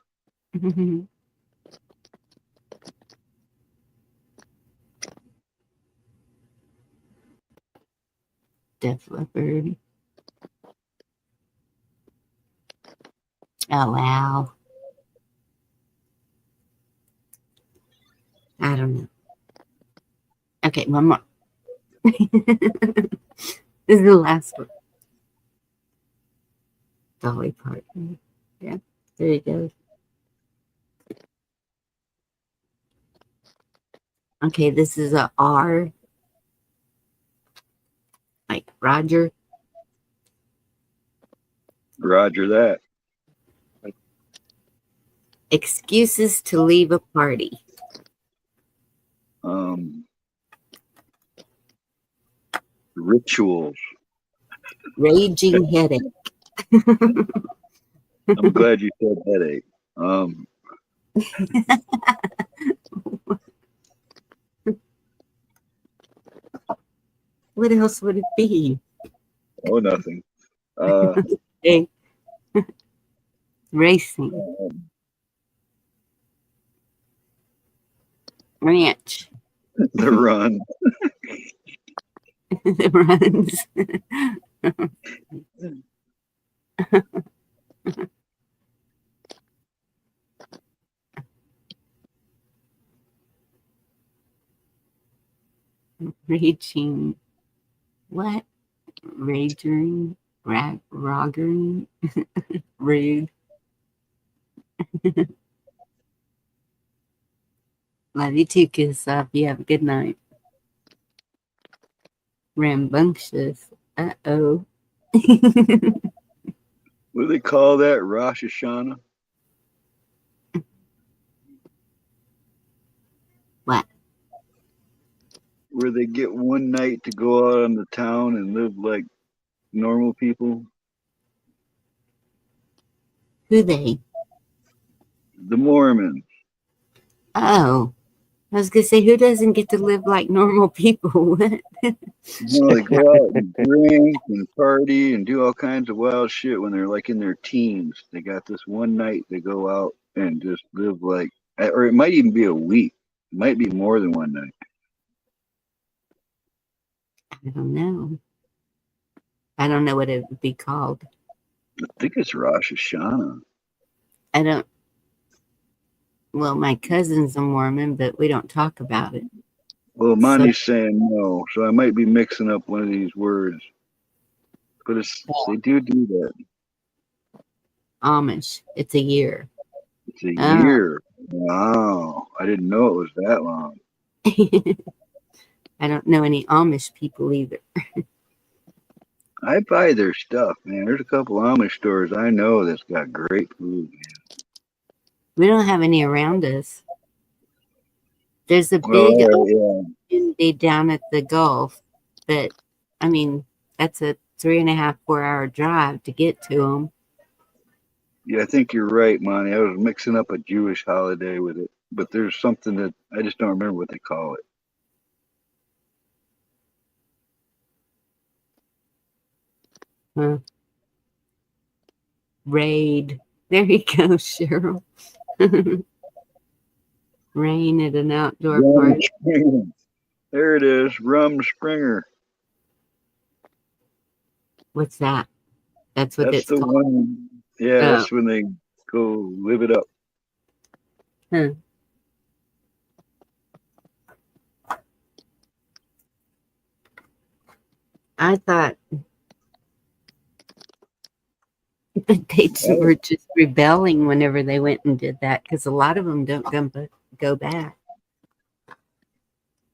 Def Leppard. Oh, wow. I don't know. Okay, one more. This is the last one. Dolly Parton. Yeah, there you go. Okay, this is a R. Like Roger. Roger that. Excuses to leave a party. Rituals. Raging headache. I'm glad you said headache. What else would it be? Oh, nothing. Hey. Racing. Ranch. The run. The runs. Raging. What? Raging. Roggering. Rude. Love you too, kiss up. You have a good night. Rambunctious. Uh-oh. What do they call that? Rosh Hashanah? What? where they get one night to go out on the town and live like normal people? Who they? The Mormons. Oh, I was gonna say, who doesn't get to live like normal people? They go out and drink and party and do all kinds of wild shit when they're like in their teens. They got this one night they go out and just live like, or it might even be a week. It might be more than one night. I don't know. I don't know what it would be called. I think it's Rosh Hashanah. I don't. Well, my cousin's a Mormon, but we don't talk about it. Well, Monty's saying no, so I might be mixing up one of these words. But they do that. Amish. It's a year. It's a year. Wow. I didn't know it was that long. I don't know any Amish people either. I buy their stuff, man. There's a couple Amish stores I know that's got great food, man. We don't have any around us. There's a big community down at the Gulf, but I mean, that's a 3.5, 4-hour drive to get to them. Yeah, I think you're right, Monty. I was mixing up a Jewish holiday with it, but there's something that I just don't remember what they call it. Huh. Raid. There you go, Cheryl. Rain at an outdoor party. There it is, Rum Springer. What's that? That's what it's the called. One. Yeah, that's when they go live it up. Huh. I thought that they were just rebelling whenever they went and did that, because a lot of them don't go back.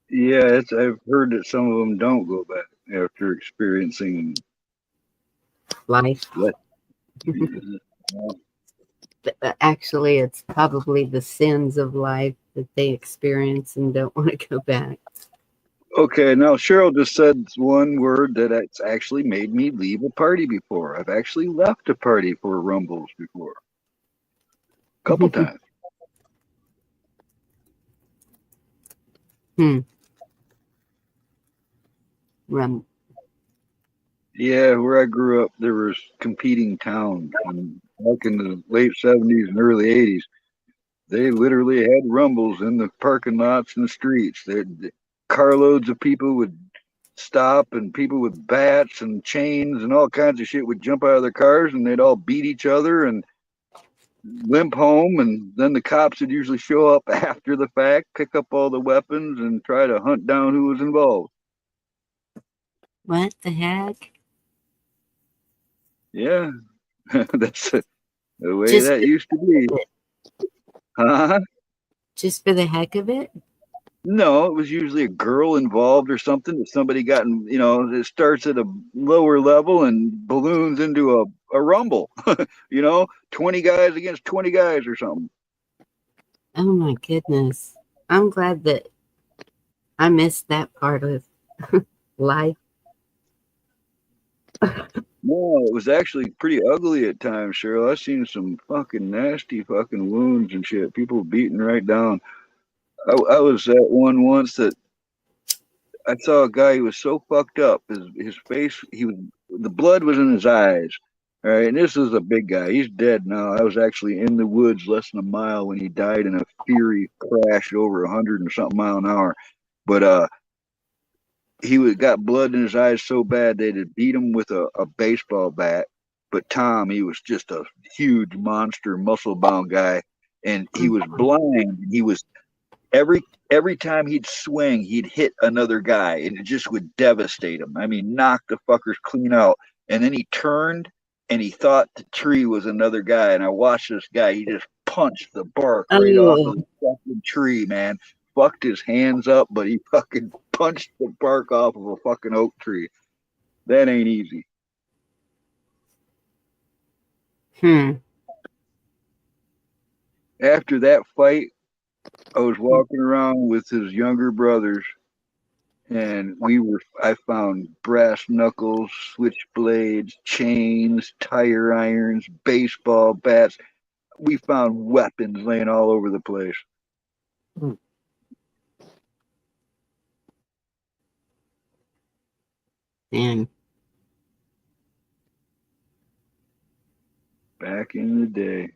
Yeah, I've heard that some of them don't go back after experiencing life. Actually, it's probably the sins of life that they experience and don't want to go back. Okay, now Cheryl just said one word that it's actually made me leave a party before. I've actually left a party for Rumbles before. A couple times. Rum. Yeah, where I grew up, there was competing towns. And back in the late 70s and early 80s, they literally had Rumbles in the parking lots and the streets. Carloads of people would stop, and people with bats and chains and all kinds of shit would jump out of their cars, and they'd all beat each other and limp home. And then the cops would usually show up after the fact, pick up all the weapons, and try to hunt down who was involved. What the heck? Yeah, that's the way that used to be. Huh? Just for the heck of it? No, it was usually a girl involved or something that somebody got in, it starts at a lower level and balloons into a rumble, 20 guys against 20 guys or something. Oh my goodness. I'm glad that I missed that part of life. No, it was actually pretty ugly at times, Cheryl. I've seen some fucking nasty fucking wounds and shit. People beating right down. I was at one once that I saw a guy who was so fucked up. His face, the blood was in his eyes. All right, and this is a big guy. He's dead now. I was actually in the woods less than a mile when he died in a Fury crash at over 100 and something mile an hour. But he got blood in his eyes so bad they had beat him with a baseball bat. But Tom, he was just a huge monster, muscle-bound guy, and he was blind. He was every time he'd swing, he'd hit another guy, and it just would devastate him. I mean, knock the fuckers clean out. And then he turned, and he thought the tree was another guy. And I watched this guy. He just punched the bark right off of the fucking tree, man. Fucked his hands up, but he fucking punched the bark off of a fucking oak tree. That ain't easy. After that fight, I was walking around with his younger brothers, And I found brass knuckles, switchblades, chains, tire irons, baseball bats. We found weapons laying all over the place. And Back in the day.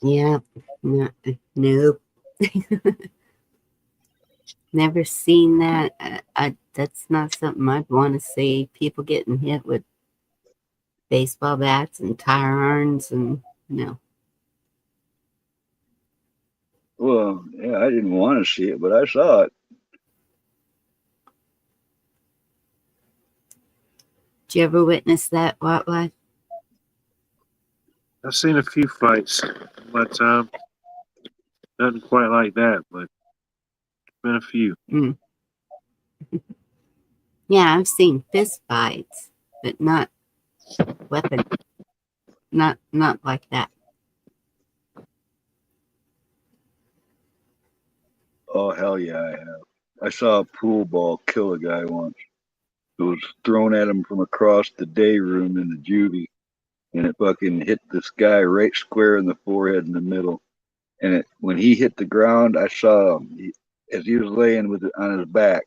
yeah, nope. Never seen that. That's not something I'd want to see. People getting hit with baseball bats and tire irons, and no. Well, yeah, I didn't want to see it, but I saw it. Did you ever witness that, Wildlife? I've seen a few fights in my time. Nothing quite like that, but been a few. Mm. Yeah, I've seen fist fights, but not weapon, not like that. Oh, hell yeah, I have. I saw a pool ball kill a guy once. It was thrown at him from across the day room in the juvie, and it fucking hit this guy right square in the forehead in the middle. And when he hit the ground, I saw him. As he was laying with it on his back,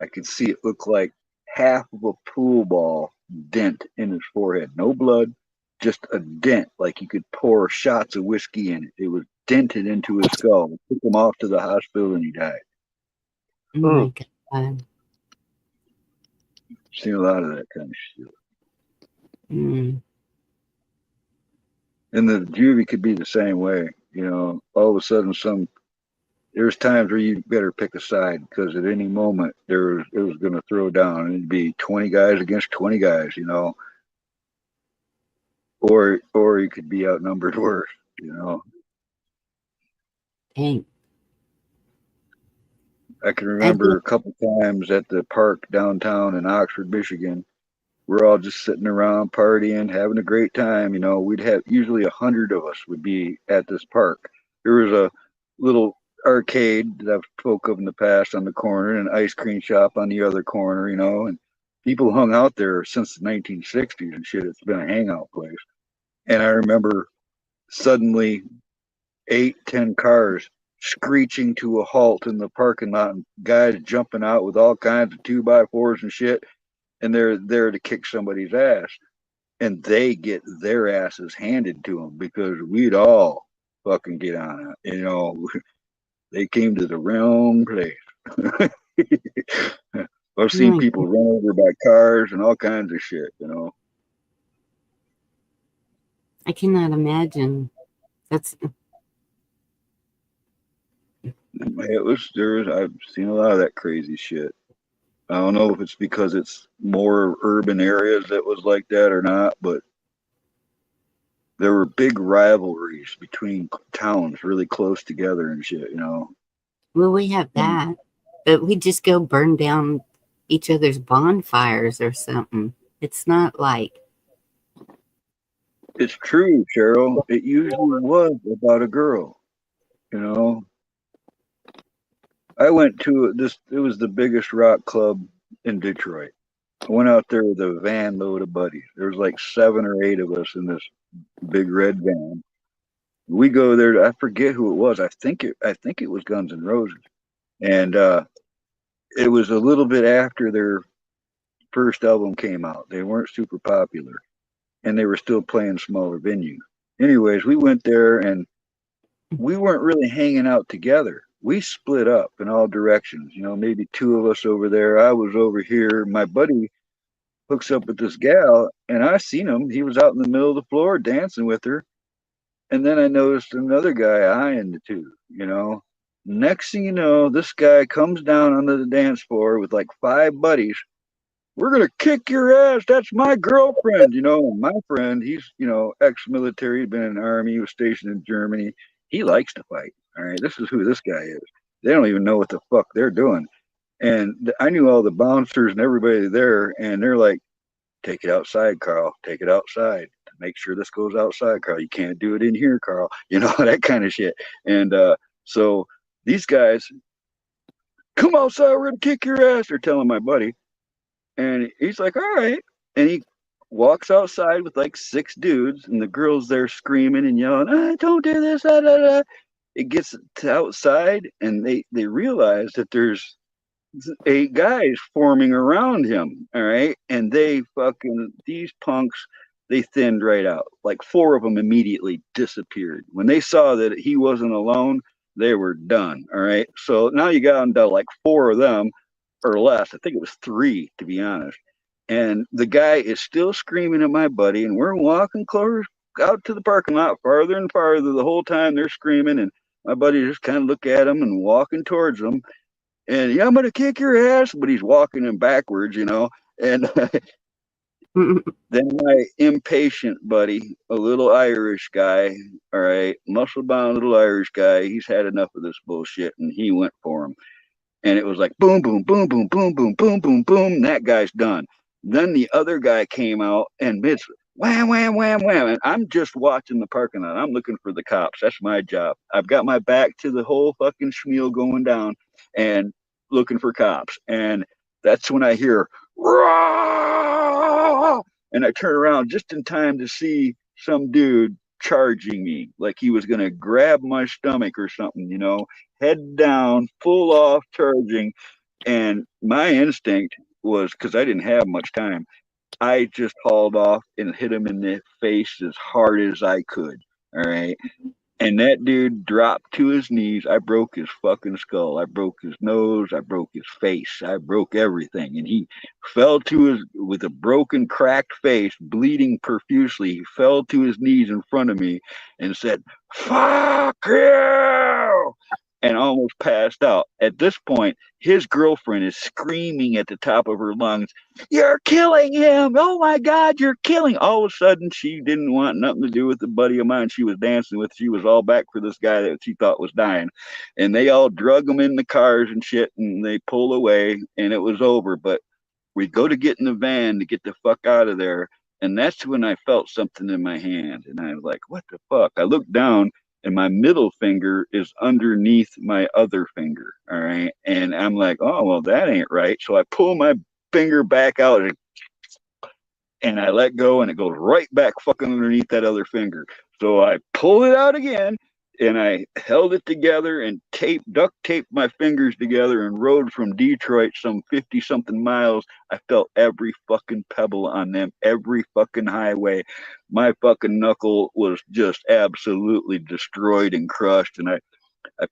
I could see it look like half of a pool ball dent in his forehead. No blood, just a dent, like you could pour shots of whiskey in it. It was dented into his skull. It took him off to the hospital, and he died. Oh my God. Seen a lot of that kind of shit. Mm. And the juvie could be the same way. All of a sudden, there's times where you better pick a side because at any moment it was going to throw down and it'd be 20 guys against 20 guys, or you could be outnumbered worse, Dang. I can remember a couple times at the park downtown in Oxford, Michigan. We're all just sitting around partying, having a great time. We'd have usually 100 of us would be at this park. There was a little arcade that I've spoke of in the past on the corner, and an ice cream shop on the other corner, and people hung out there since the 1960s and shit. It's been a hangout place. And I remember suddenly 8, 10 cars screeching to a halt in the parking lot, and guys jumping out with all kinds of 2x4s and shit, and they're there to kick somebody's ass, and they get their asses handed to them because we'd all fucking get on it. They came to the wrong place. I've seen people run over by cars and all kinds of shit. I cannot imagine. I've seen a lot of that crazy shit. I don't know if it's because it's more urban areas that was like that or not, but there were big rivalries between towns really close together and shit, Well, we have that, but we just go burn down each other's bonfires or something. It's not like. It's true, Cheryl. It usually was about a girl, I went to this, it was the biggest rock club in Detroit. I went out there with a van load of buddies. There was like 7 or 8 of us in this big red van. We go there. I forget who it was. I think it was Guns N' Roses, and it was a little bit after their first album came out. They weren't super popular, and they were still playing smaller venues. Anyways, we went there, and we weren't really hanging out together. We split up in all directions. Maybe 2 of us over there. I was over here. My buddy hooks up with this gal, and I seen him. He was out in the middle of the floor dancing with her. And then I noticed another guy eyeing the two. Next thing you know, this guy comes down onto the dance floor with like 5 buddies. We're going to kick your ass. That's my girlfriend. And my friend, he's, ex-military, he'd been in the army, he was stationed in Germany. He likes to fight. All right. This is who this guy is. They don't even know what the fuck they're doing. And I knew all the bouncers and everybody there, and they're like, take it outside, Carl. Take it outside. Make sure this goes outside, Carl. You can't do it in here, Carl. You know, that kind of shit. And so these guys, come outside, we're gonna kick your ass. They're telling my buddy. And he's like, all right. And he walks outside with like 6 dudes, and the girls there screaming and yelling, don't do this. Da, da, da. It gets to outside, and they realize that there's 8 guys forming around him. All right. And these punks, they thinned right out. Like 4 of them immediately disappeared. When they saw that he wasn't alone, they were done. All right. So now you got into like 4 of them or less. I think it was 3, to be honest. And the guy is still screaming at my buddy, and we're walking close out to the parking lot, farther and farther. The whole time they're screaming, and my buddy just kind of look at him and walking towards them. And yeah, I'm gonna kick your ass, but he's walking him backwards, you know. And then my impatient buddy, a little Irish guy, all right, muscle bound little Irish guy, he's had enough of this bullshit, and he went for him. And it was like boom, boom, boom, boom, boom, boom, boom, boom, boom. That guy's done. Then the other guy came out, and it's wham, wham, wham, wham. And I'm just watching the parking lot. I'm looking for the cops. That's my job. I've got my back to the whole fucking schmeal going down and looking for cops. And that's when I hear, "Rah!" And I turn around just in time to see some dude charging me like he was going to grab my stomach or something, you know, head down, full off charging. And my instinct was, because I didn't have much time, I just hauled off and hit him in the face as hard as I could. All right. And that dude dropped to his knees. I broke his fucking skull. I broke his nose. I broke his face. I broke everything. And he fell to with a broken, cracked face, bleeding profusely. He fell to his knees in front of me and said, "Fuck you!" and almost passed out. At this point, his girlfriend is screaming at the top of her lungs, "You're killing him! Oh my God, you're killing!" All of a sudden, she didn't want nothing to do with the buddy of mine she was dancing with. She was all back for this guy that she thought was dying. And they all drug him in the cars and shit, and they pulled away, and it was over. But we go to get in the van to get the fuck out of there. And that's when I felt something in my hand. And I was like, what the fuck? I looked down, and my middle finger is underneath my other finger. All right. And I'm like, oh, well, that ain't right. So I pull my finger back out and I let go, and it goes right back fucking underneath that other finger. So I pulled it out again, and I held it together and duct taped my fingers together and rode from Detroit some 50 something miles. I felt every fucking pebble on them, every fucking highway. My fucking knuckle was just absolutely destroyed and crushed. And I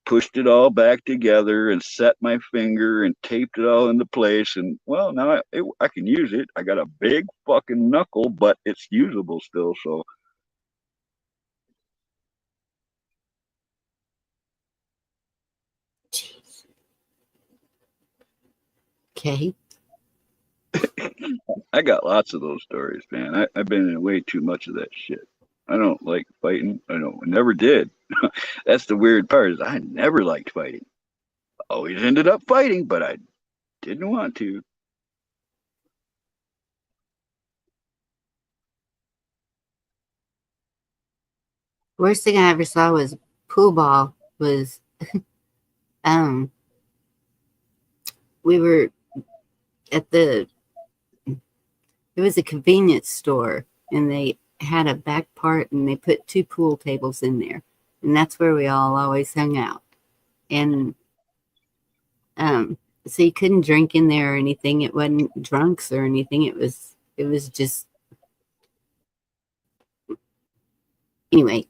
pushed it all back together and set my finger and taped it all into place. And well, now I can use it. I got a big fucking knuckle, but it's usable still. So Jeez. Okay. I got lots of those stories, man. I've been in way too much of that shit. I don't like fighting. I never did. That's the weird part, is I never liked fighting. Always ended up fighting, but I didn't want to. Worst thing I ever saw was pool ball. Was we were at it was a convenience store, and they had a back part, and they put 2 pool tables in there, and that's where we all always hung out. And so you couldn't drink in there or anything. It wasn't drunks or anything. It was just, anyway.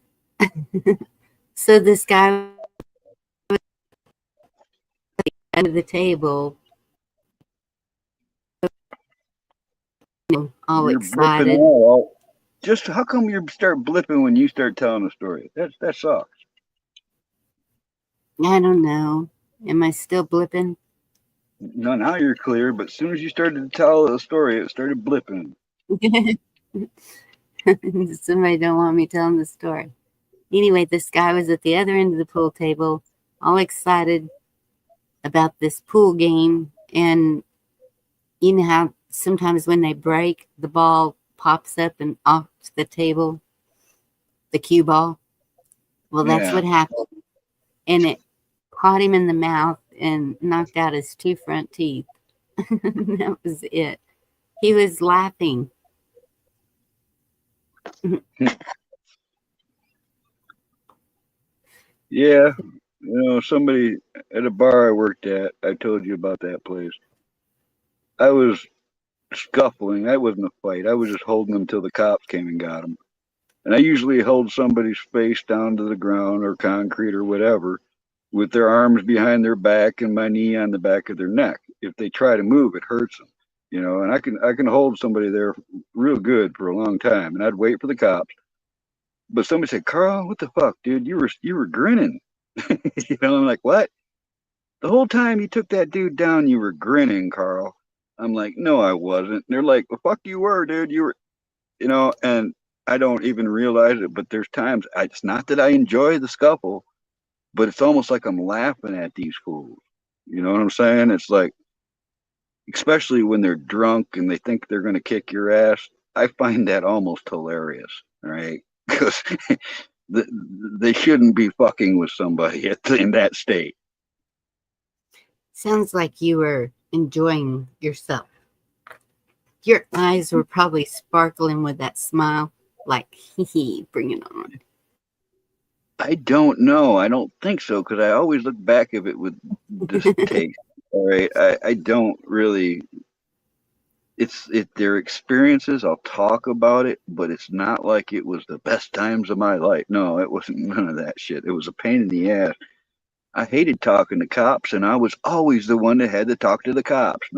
So this guy was at the end of the table, all You're excited. blipping just how come you start blipping when you start telling a story? That sucks. I don't know. Am I still blipping? No, now you're clear, but as soon as you started to tell a story, it started blipping. Somebody don't want me telling the story. Anyway, this guy was at the other end of the pool table, all excited about this pool game, And you know how sometimes when they break, the ball pops up and off the table, the cue ball? Well, that's Yeah. what happened. And it caught him in the mouth and knocked out his 2 front teeth. That was it. He was laughing. Yeah. Somebody at a bar I worked at, I told you about that place. I was scuffling. That wasn't a fight. I was just holding them till the cops came and got them. And I usually hold somebody's face down to the ground or concrete or whatever with their arms behind their back and my knee on the back of their neck. If they try to move, it hurts them. And I can hold somebody there real good for a long time. And I'd wait for the cops. But somebody said, "Carl, what the fuck, dude? You were grinning." I'm like, "What? The whole time you took that dude down, you were grinning, Carl." I'm like, "No, I wasn't." They're like, "The fuck you were, dude. You were," and I don't even realize it, but there's times it's not that I enjoy the scuffle, but it's almost like I'm laughing at these fools. You know what I'm saying? It's like, especially when they're drunk and they think they're going to kick your ass. I find that almost hilarious, right? Because they shouldn't be fucking with somebody in that state. Sounds like you were enjoying yourself. Your eyes were probably sparkling with that smile, like, hee hee, bring it on. I don't know. I don't think so, because I always look back at it with distaste. All right. I don't really. Their experiences. I'll talk about it, but it's not like it was the best times of my life. No, it wasn't none of that shit. It was a pain in the ass. I hated talking to cops, and I was always the one that had to talk to the cops.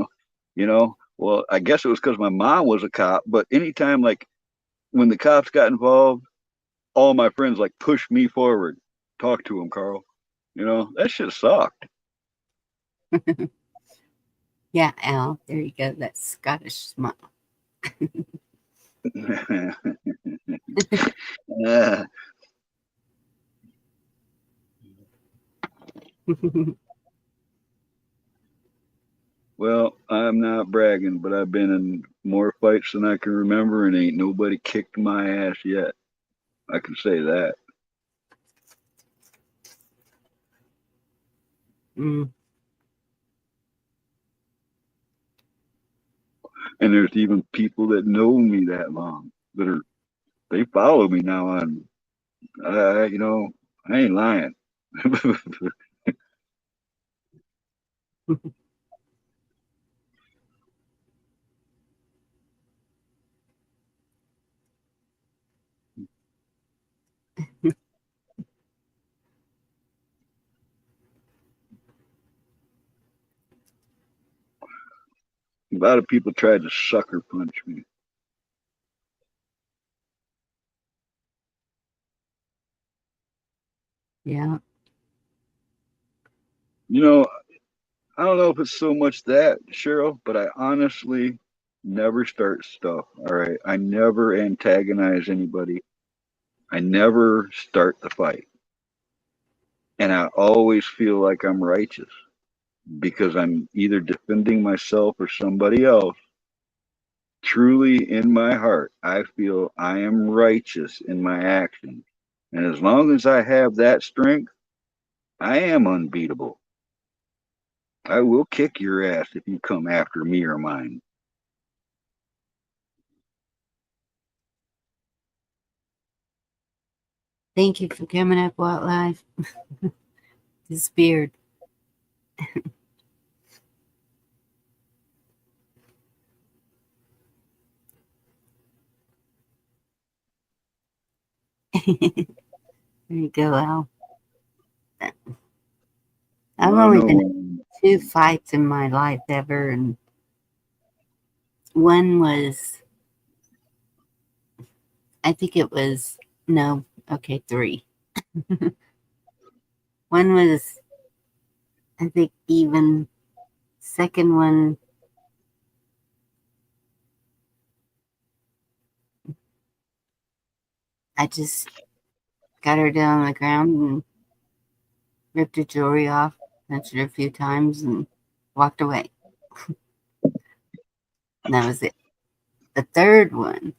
Well, I guess it was because my mom was a cop, but anytime, like, when the cops got involved, all my friends, like, pushed me forward. Talk to him, Carl. That shit sucked. Yeah, Al, there you go, that Scottish smile. Uh, well, I'm not bragging, but I've been in more fights than I can remember, and ain't nobody kicked my ass yet. I can say that. Mm. And there's even people that know me that long they follow me now on. I ain't lying. A lot of people tried to sucker punch me. Yeah. I don't know if it's so much that, Cheryl, but I honestly never start stuff. All right. I never antagonize anybody. I never start the fight. And I always feel like I'm righteous because I'm either defending myself or somebody else. Truly in my heart, I feel I am righteous in my actions. And as long as I have that strength, I am unbeatable. I will kick your ass if you come after me or mine. Thank you for coming up, Wildlife. This beard. There you go, Al. I've Well, I only know been in 2 fights in my life ever, and one was, I think it was, no, okay, 3. One was, I think, even. Second one, I just got her down on the ground and ripped her jewelry off, punched her a few times, and walked away. And that was it. The third one,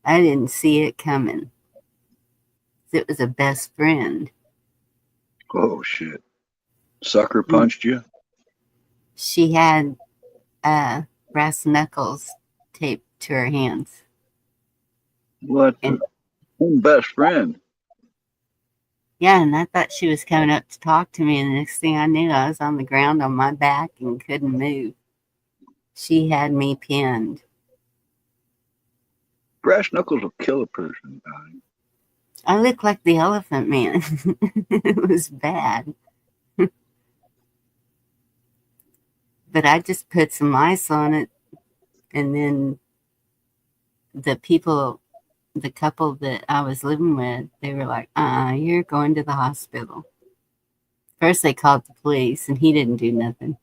I didn't see it coming. It was a best friend. Oh shit! Sucker punched you. She had brass knuckles taped to her hands. What? And Best friend. yeah, and I thought she was coming up to talk to me, and the next thing I knew, I was on the ground on my back and couldn't move. She had me pinned. Brass knuckles will kill a person. I looked like the Elephant Man. It was bad. But I just put some ice on it, and then the couple that I was living with, they were like, you're going to the hospital. First, they called the police, and he didn't do nothing.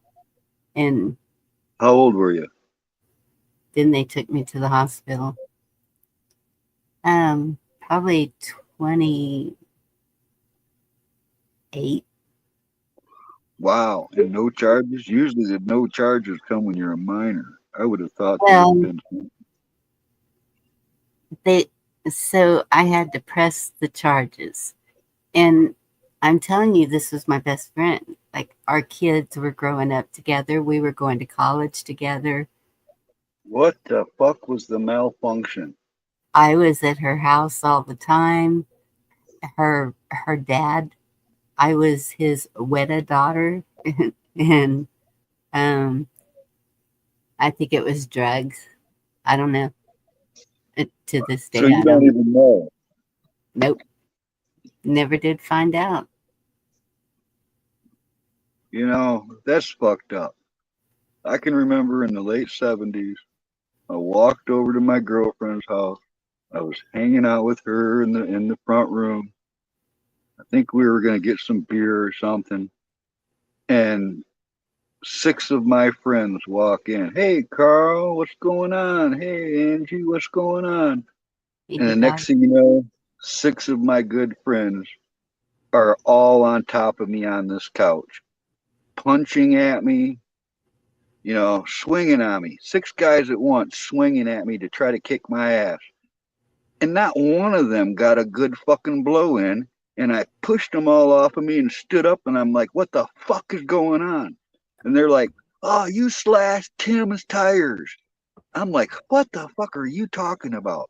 And How old were you? then they took me to the hospital. Probably 28. Wow. And no charges? Usually the no charges come when you're a minor. I would have thought there Well, would have been. so I had to press the charges. And I'm telling you, this was my best friend. Like, our kids were growing up together. We were going to college together. What the fuck was the malfunction? I was at her house all the time. Her dad, I was his wedded daughter. And I think it was drugs. I don't know. To this So day, you I don't don't. even know. Nope. Never did find out. You know, that's fucked up. I can remember in the late 70s, I walked over to my girlfriend's house. I was hanging out with her in the front room. I think we were going to get some beer or something. And 6 of my friends walk in. Hey, Carl, what's going on? Hey, Angie, what's going on? And the next thing you know, 6 of my good friends are all on top of me on this couch, punching at me, swinging on me. 6 guys at once swinging at me to try to kick my ass. And not one of them got a good fucking blow in. And I pushed them all off of me and stood up, and I'm like, what the fuck is going on? And they're like, oh, you slashed Tim's tires. I'm like, what the fuck are you talking about?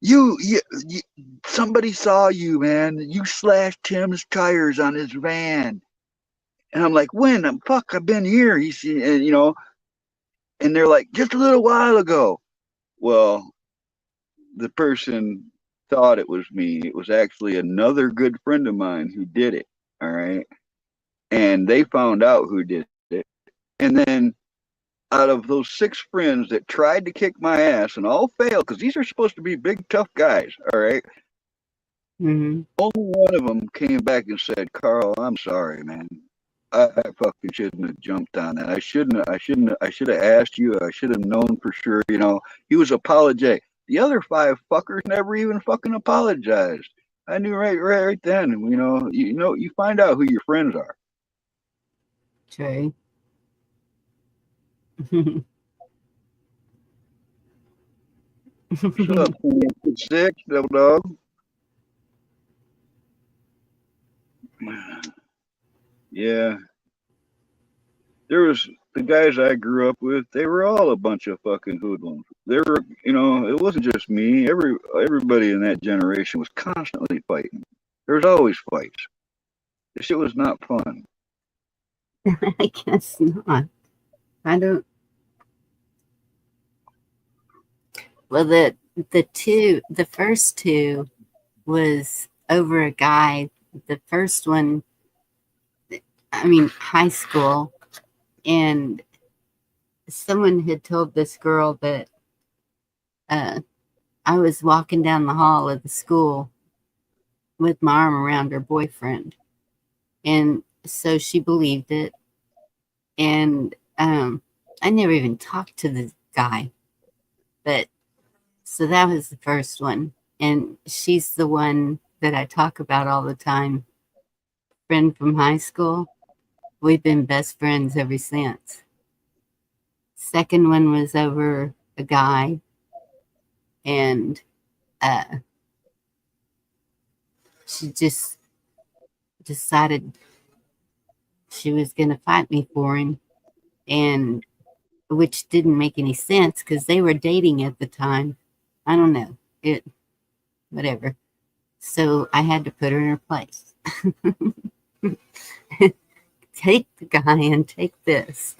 You somebody saw you, man. You slashed Tim's tires on his van. And I'm like, when? Fuck, I've been here. And they're like, just a little while ago. Well, the person thought it was me. It was actually another good friend of mine who did it. All right. And they found out who did it. And then out of those 6 friends that tried to kick my ass and all failed, because these are supposed to be big, tough guys. All right. Mm-hmm. Only one of them came back and said, Carl, I'm sorry, man. I fucking shouldn't have jumped on that. I should have asked you. I should have known for sure. He was apologetic. The other 5 fuckers never even fucking apologized. I knew right then. You find out who your friends are. True. Shut up, 6, little dog. Yeah. There was the guys I grew up with, they were all a bunch of fucking hoodlums. They were, it wasn't just me. Everybody in that generation was constantly fighting. There was always fights. This shit was not fun. I guess not. I don't. Well, the first two was over a guy. The first one, high school, and someone had told this girl that I was walking down the hall of the school with my arm around her boyfriend. And so she believed it. And I never even talked to the guy. But so that was the first one. And she's the one that I talk about all the time. Friend from high school. We've been best friends ever since. Second one was over a guy, and she just decided she was going to fight me for him, and which didn't make any sense because they were dating at the time. I don't know. Whatever. So I had to put her in her place. Take the guy and take this.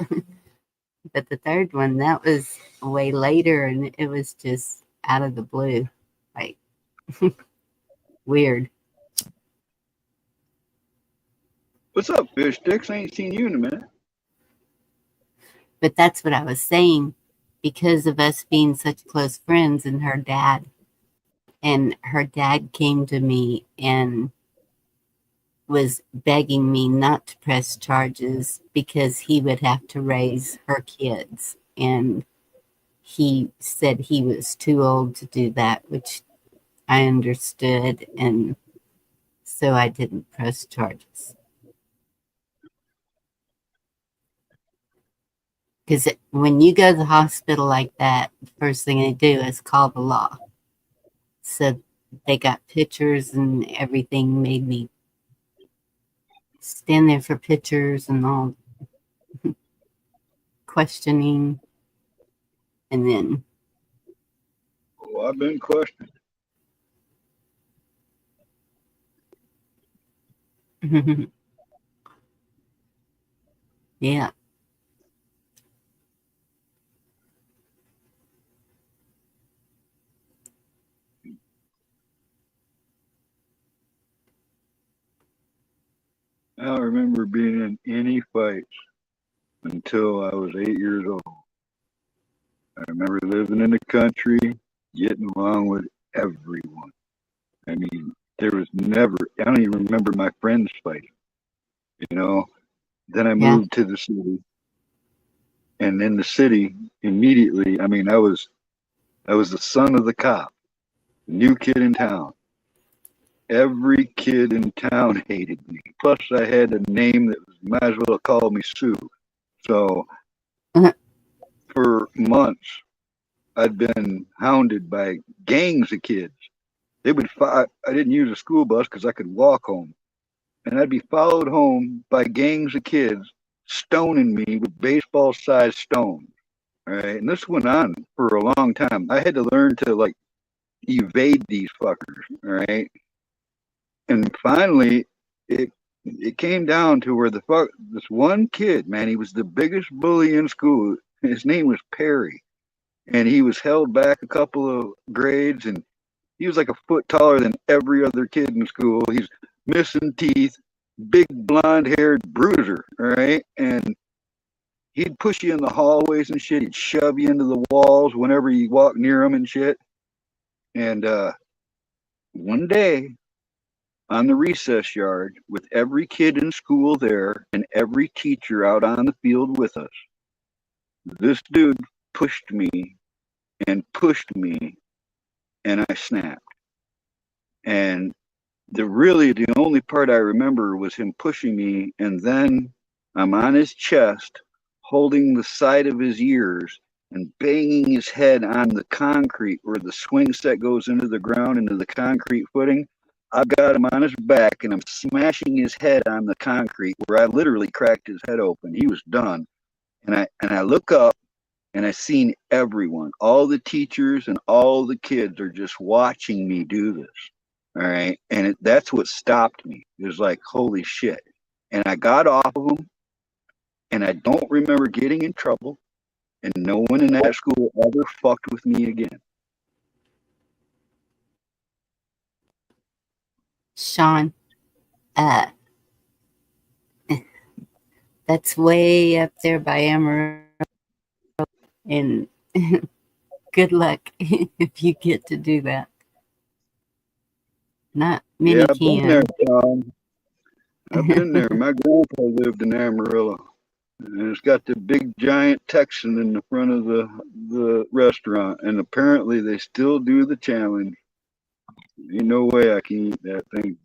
But the third one, that was way later, and it was just out of the blue. Like, weird. What's up, fish sticks? I ain't seen you in a minute. But that's what I was saying, because of us being such close friends and her dad came to me and was begging me not to press charges because he would have to raise her kids. And he said he was too old to do that, which I understood. And so I didn't press charges. Because when you go to the hospital like that, the first thing they do is call the law. So they got pictures and everything, made me stand there for pictures and all questioning. And then Oh, I've been questioned. yeah. I don't remember being in any fights until I was 8 years old. I remember living in the country, getting along with everyone. I mean, there was never, I don't even remember my friends fighting, you know. Then I moved to the city. And in the city, immediately, I mean, I was the son of the cop, new kid in town. Every kid in town hated me. Plus, I had a name that was, might as well call me Sue. So, for months, I'd been hounded by gangs of kids. They would I didn't use a school bus because I could walk home. And I'd be followed home by gangs of kids stoning me with baseball-sized stones. All right. And this went on for a long time. I had to learn to like evade these fuckers. All right. And finally, it came down to where this one kid, man, he was the biggest bully in school. His name was Perry, and he was held back a couple of grades, and he was like a foot taller than every other kid in school. He's missing teeth, big blonde-haired bruiser, all right, and he'd push you in the hallways and shit. He'd shove you into the walls whenever you walk near him and shit. And one day, on the recess yard with every kid in school there and every teacher out on the field with us, this dude pushed me and pushed me, and I snapped. And the only part I remember was him pushing me, and then I'm on his chest holding the side of his ears and banging his head on the concrete where the swing set goes into the ground, into the concrete footing. I've got him on his back, and I'm smashing his head on the concrete where I literally cracked his head open. He was done. And I look up, and I seen everyone, all the teachers and all the kids are just watching me do this. All right. And that's what stopped me. It was like, holy shit. And I got off of him, and I don't remember getting in trouble, and no one in that school ever fucked with me again. Sean, that's way up there by Amarillo, and good luck if you get to do that. Not many I've can. been there, Tom. I've been there. My grandpa lived in Amarillo, and it's got the big giant Texan in the front of the restaurant, and apparently they still do the challenge. Ain't no way I can eat that thing.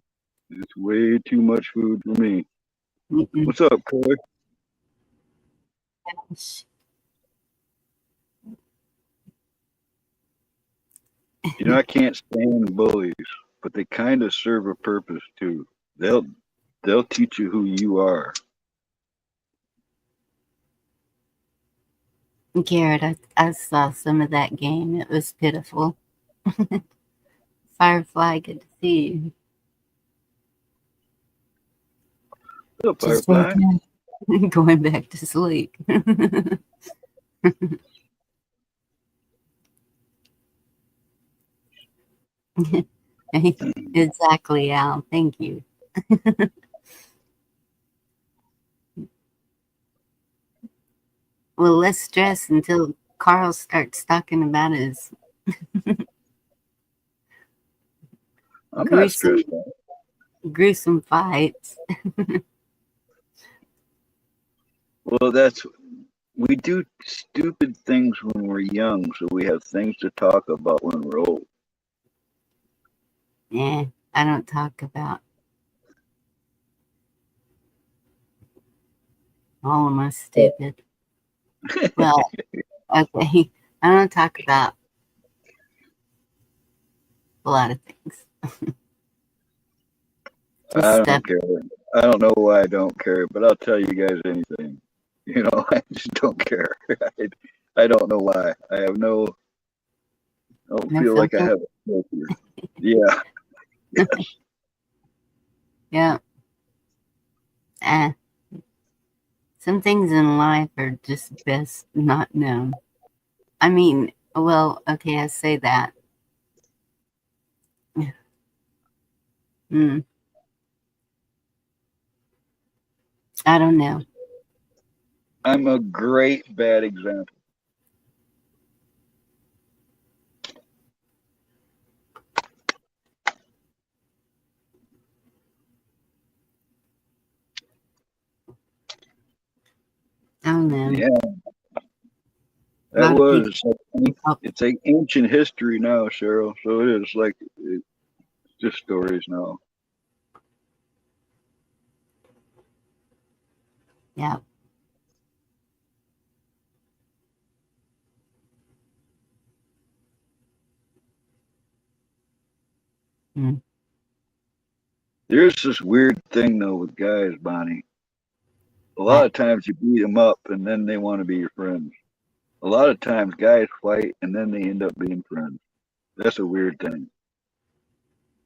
It's way too much food for me. What's up, Corey? You know, I can't stand bullies, but they kind of serve a purpose too. They'll teach you who you are. Garrett, I saw some of that game. It was pitiful. Firefly, good to see you. What's up, Just Firefly? going back to sleep. Exactly, Al. Thank you. Well, less stress until Carl starts talking about his I'm not gruesome, stressed out. gruesome fights. Well, we do stupid things when we're young, so we have things to talk about when we're old. I don't talk about all of my stupid. Well, okay. I don't talk about a lot of things. I Just stuff. don't care. I don't know why I don't care, but I'll tell you guys anything. You know, I just don't care. I don't know why. I don't No feel like I filter. have a filter. Yeah. Yes. Yeah. Some things in life are just best not known. I mean, well, okay, I say that. I don't know. I'm a great bad example. I don't know. Yeah. A lot of people. It's like ancient history now, Cheryl. So it is like it's just stories now. Yeah. There's this weird thing though with guys, Bonnie. A lot of times you beat them up and then they want to be your friends. A lot of times guys fight and then they end up being friends. That's a weird thing.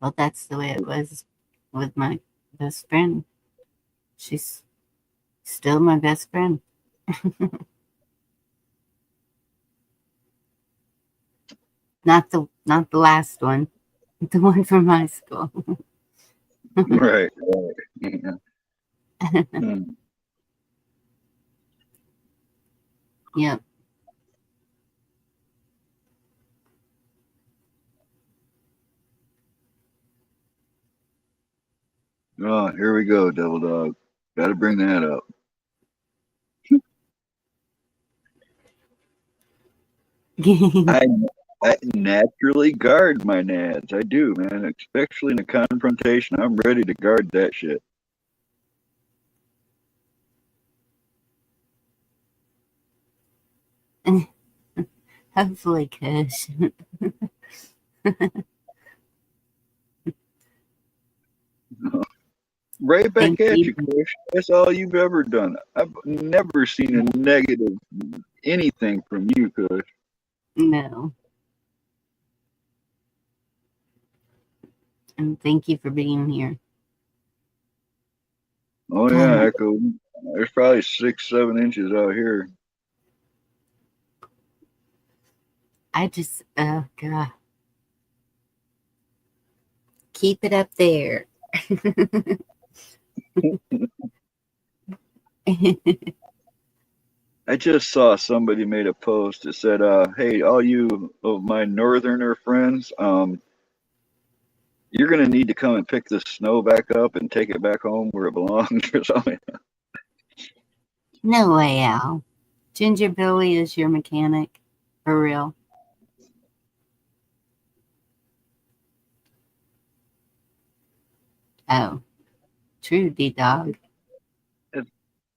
Well, that's the way it was with my best friend. She's still my best friend. Not the last one. The one from high school. Right. Yeah. Yep. Oh, here we go, Devil Dog. Got to bring that up. I naturally guard my nads. I do, man. Especially in a confrontation, I'm ready to guard that shit. Hopefully, Kush. Right back Thank at you. you, Kush. That's all you've ever done. I've never seen a negative anything from you, Kush. No. And thank you for being here. Oh yeah, Echo. There's probably 6, 7 inches out here. I just, oh God. Keep it up there. I just saw somebody made a post that said, hey, all you of my northerner friends, you're gonna need to come and pick this snow back up and take it back home where it belongs or something. No way, Al. Ginger Billy is your mechanic. For real. Oh. True, D-Dog.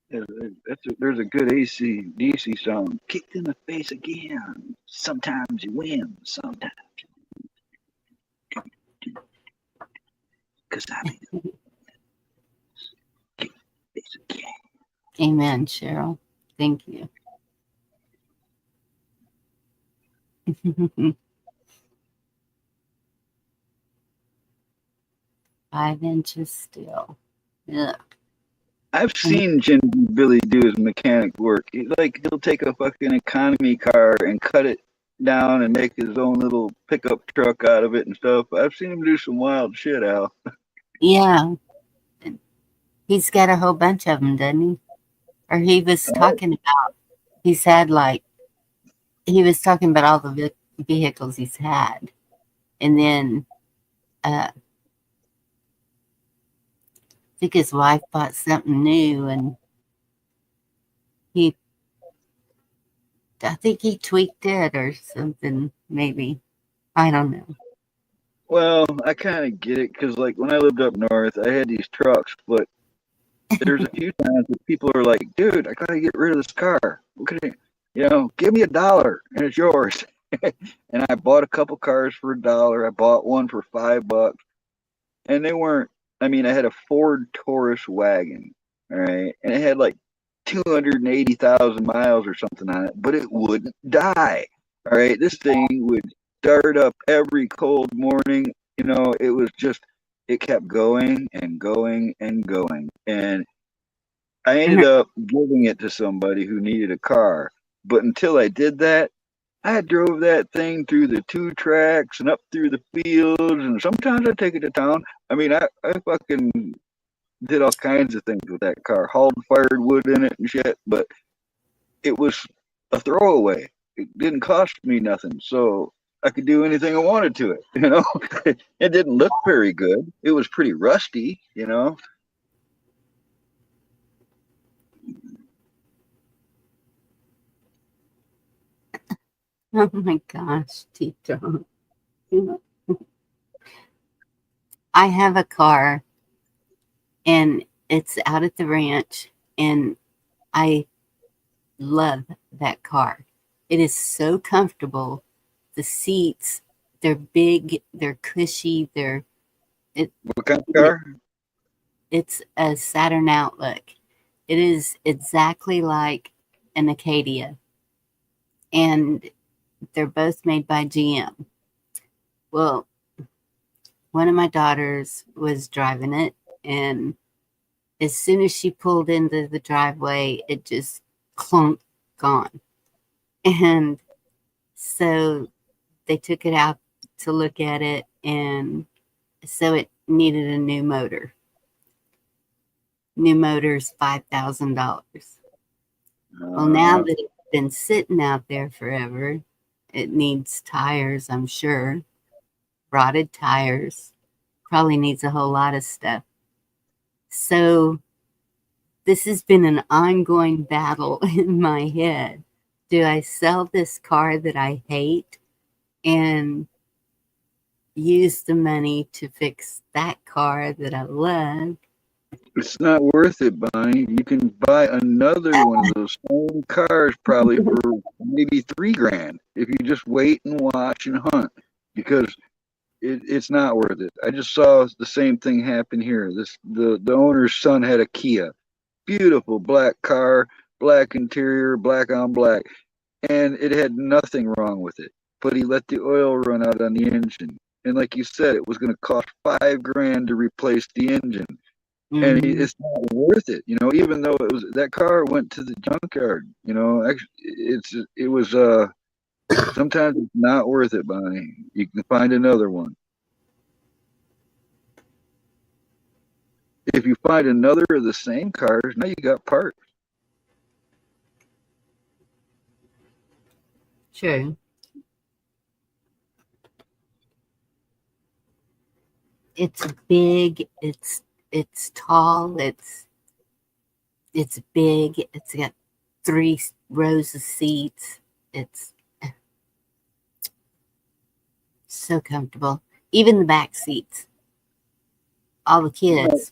There's a good AC/DC song. Kicked in the face again. Sometimes you win, sometimes. because I mean, it's a game. Amen, Cheryl. Thank you. 5 inches still. Yeah. I've seen Jim Billy do his mechanic work. He'll take a fucking economy car and cut it down and make his own little pickup truck out of it and stuff. I've seen him do some wild shit, Al. Yeah. He's got a whole bunch of them, doesn't he? Or he was talking about, he was talking about all the vehicles he's had. And then I think his wife bought something new, and I think he tweaked it or something, maybe. I don't know. Well, I kind of get it because, like, when I lived up north, I had these trucks, but there's a few times that people are like, dude, I gotta get rid of this car. What can give me $1 and it's yours. And I bought a couple cars for $1. I bought one for $5, and they weren't. I mean, I had a Ford Taurus wagon, all right, and it had like 280,000 miles or something on it, but it wouldn't die. All right, this thing would start up every cold morning. It was just, it kept going and going and going. And I ended up giving it to somebody who needed a car. But until I did that, I drove that thing through the 2 tracks and up through the fields. And sometimes I take it to town. I mean, I fucking did all kinds of things with that car, hauled fired wood in it and shit. But it was a throwaway. It didn't cost me nothing. So I could do anything I wanted to it, It didn't look very good. It was pretty rusty, Oh my gosh, Tito. I have a car, and it's out at the ranch, and I love that car. It is so comfortable. The seats, they're big, they're cushy, What kind of car? It's a Saturn Outlook. It is exactly like an Acadia, and they're both made by GM. Well, one of my daughters was driving it, and as soon as she pulled into the driveway, it just clunk, gone. And so they took it out to look at it, and so it needed a new motor. New motor's $5,000. Well, now that it's been sitting out there forever, it needs tires, I'm sure. Rotted tires. Probably needs a whole lot of stuff. So this has been an ongoing battle in my head. Do I sell this car that I hate and use the money to fix that car that I love? It's not worth it, Bonnie. You can buy another one of those same cars probably for maybe $3,000 if you just wait and watch and hunt, because it's not worth it. I just saw the same thing happen here. The owner's son had a Kia, beautiful black car, black interior, black on black, and it had nothing wrong with it. But he let the oil run out on the engine, and like you said, it was going to cost $5,000 to replace the engine. And it's not worth it, even though that car went to the junkyard, actually, it was, sometimes it's not worth it, Bonnie. You can find another one. If you find another of the same cars, now you got parts. True. It's big, it's tall, it's big, it's got 3 rows of seats. It's so comfortable. Even the back seats. All the kids.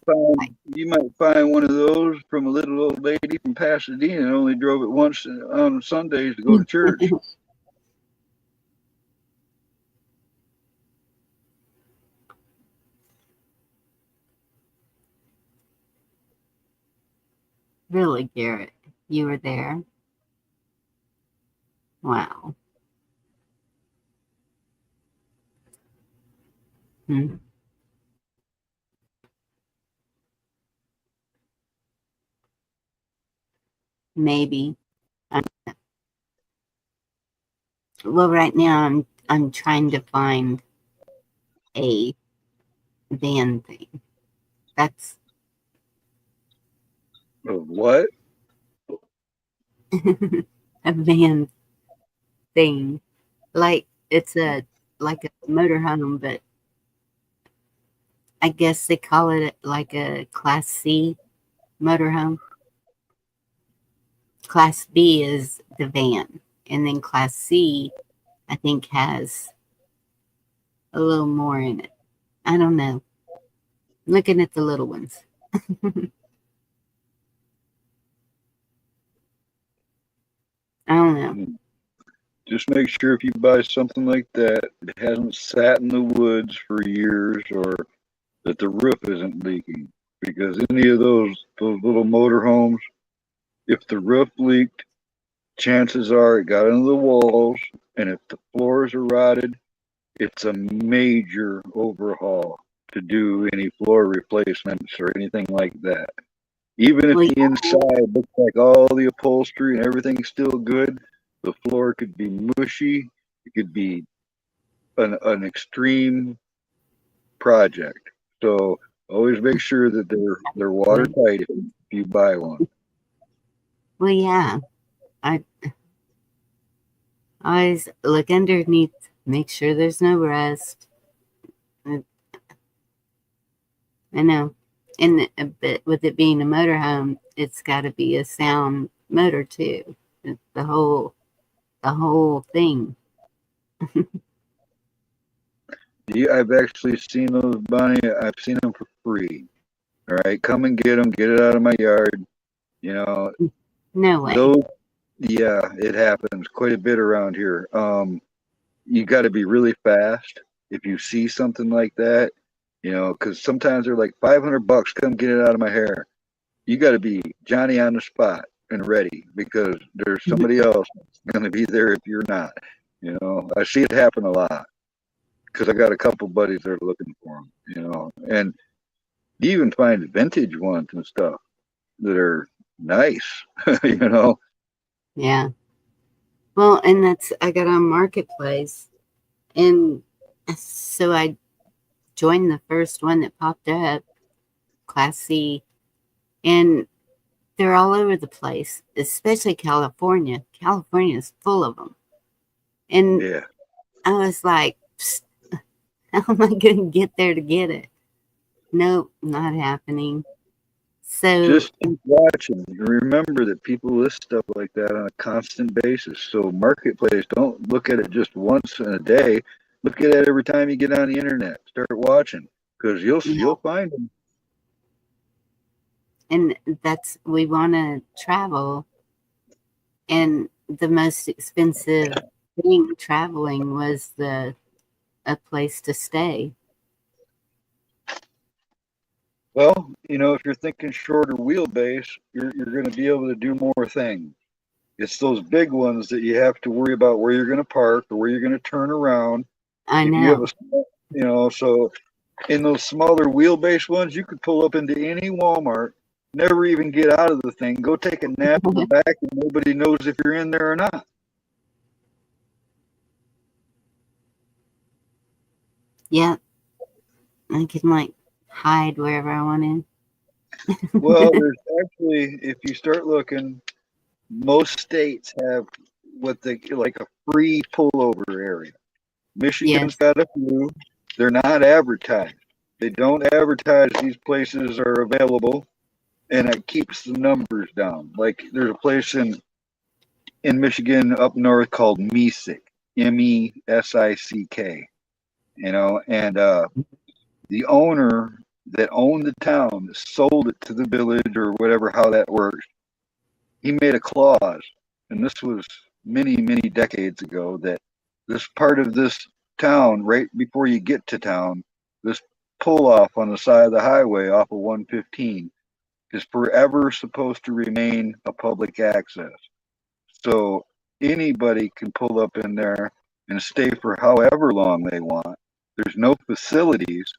You might find one of those from a little old lady from Pasadena and only drove it once on Sundays to go to church. Really, Garrett? You were there? Wow. Hmm. Maybe. Well, right now I'm trying to find a van thing. That's What? a van thing. Like it's like a motorhome, but I guess they call it like a Class C motorhome. Class B is the van, and then Class C, I think, has a little more in it. I don't know. Looking at the little ones. I don't know. Just make sure if you buy something like that, it hasn't sat in the woods for years, or that the roof isn't leaking. Because any of those little motorhomes, if the roof leaked, chances are it got into the walls, and if the floors are rotted, it's a major overhaul to do any floor replacements or anything like that. Even if Well, the inside looks like all the upholstery and everything's still good, the floor could be mushy. It could be an extreme project. So always make sure that they're watertight if you buy one. well, yeah. I always look underneath, make sure there's no rust. I know. And but with it being a motorhome, it's got to be a sound motor too. The whole thing. Yeah, I've actually seen those, Bonnie. I've seen them for free. All right, come and get them. Get it out of my yard. You know, No way. those. Yeah, it happens quite a bit around here. You got to be really fast if you see something like that. You know, because sometimes they're like $500. Come get it out of my hair. You got to be Johnny on the spot and ready, because there's somebody else going to be there if you're not. You know, I see it happen a lot because I got a couple buddies that are looking for them. You know, and you even find vintage ones and stuff that are nice. You know. Yeah. Well, and I got on Marketplace, and so I joined the first one that popped up, Class C, and they're all over the place, especially California. California is full of them. And Yeah. I was like, psst, how am I going to get there to get it? Nope, not happening. So Just keep watching. Remember that people list stuff like that on a constant basis. So Marketplace, don't look at it just once in a day. Look at it every time you get on the internet. Start watching, because you'll find them. and we want to travel, and the most expensive thing traveling was a place to stay. Well, you know, if you're thinking shorter wheelbase, you're going to be able to do more things. It's those big ones that you have to worry about where you're going to park or where you're going to turn around. I If you have know. you know, so in those smaller wheelbase ones, you could pull up into any Walmart, never even get out of the thing, go take a nap in the back, and nobody knows if you're in there or not. Yeah, I can like hide wherever I wanted. Well, there's actually, if you start looking, most states have what they like a free pullover area. Michigan's Yes. got a few. They're not advertised. They don't advertise these places are available, and it keeps the numbers down. Like there's a place in Michigan up north called Mesick, Mesick. You know, and the owner that owned the town sold it to the village or whatever, how that works. He made a clause, and this was many decades ago, that this part of this town, right before you get to town, this pull off on the side of the highway off of 115, is forever supposed to remain a public access. So anybody can pull up in there and stay for however long they want. There's no facilities,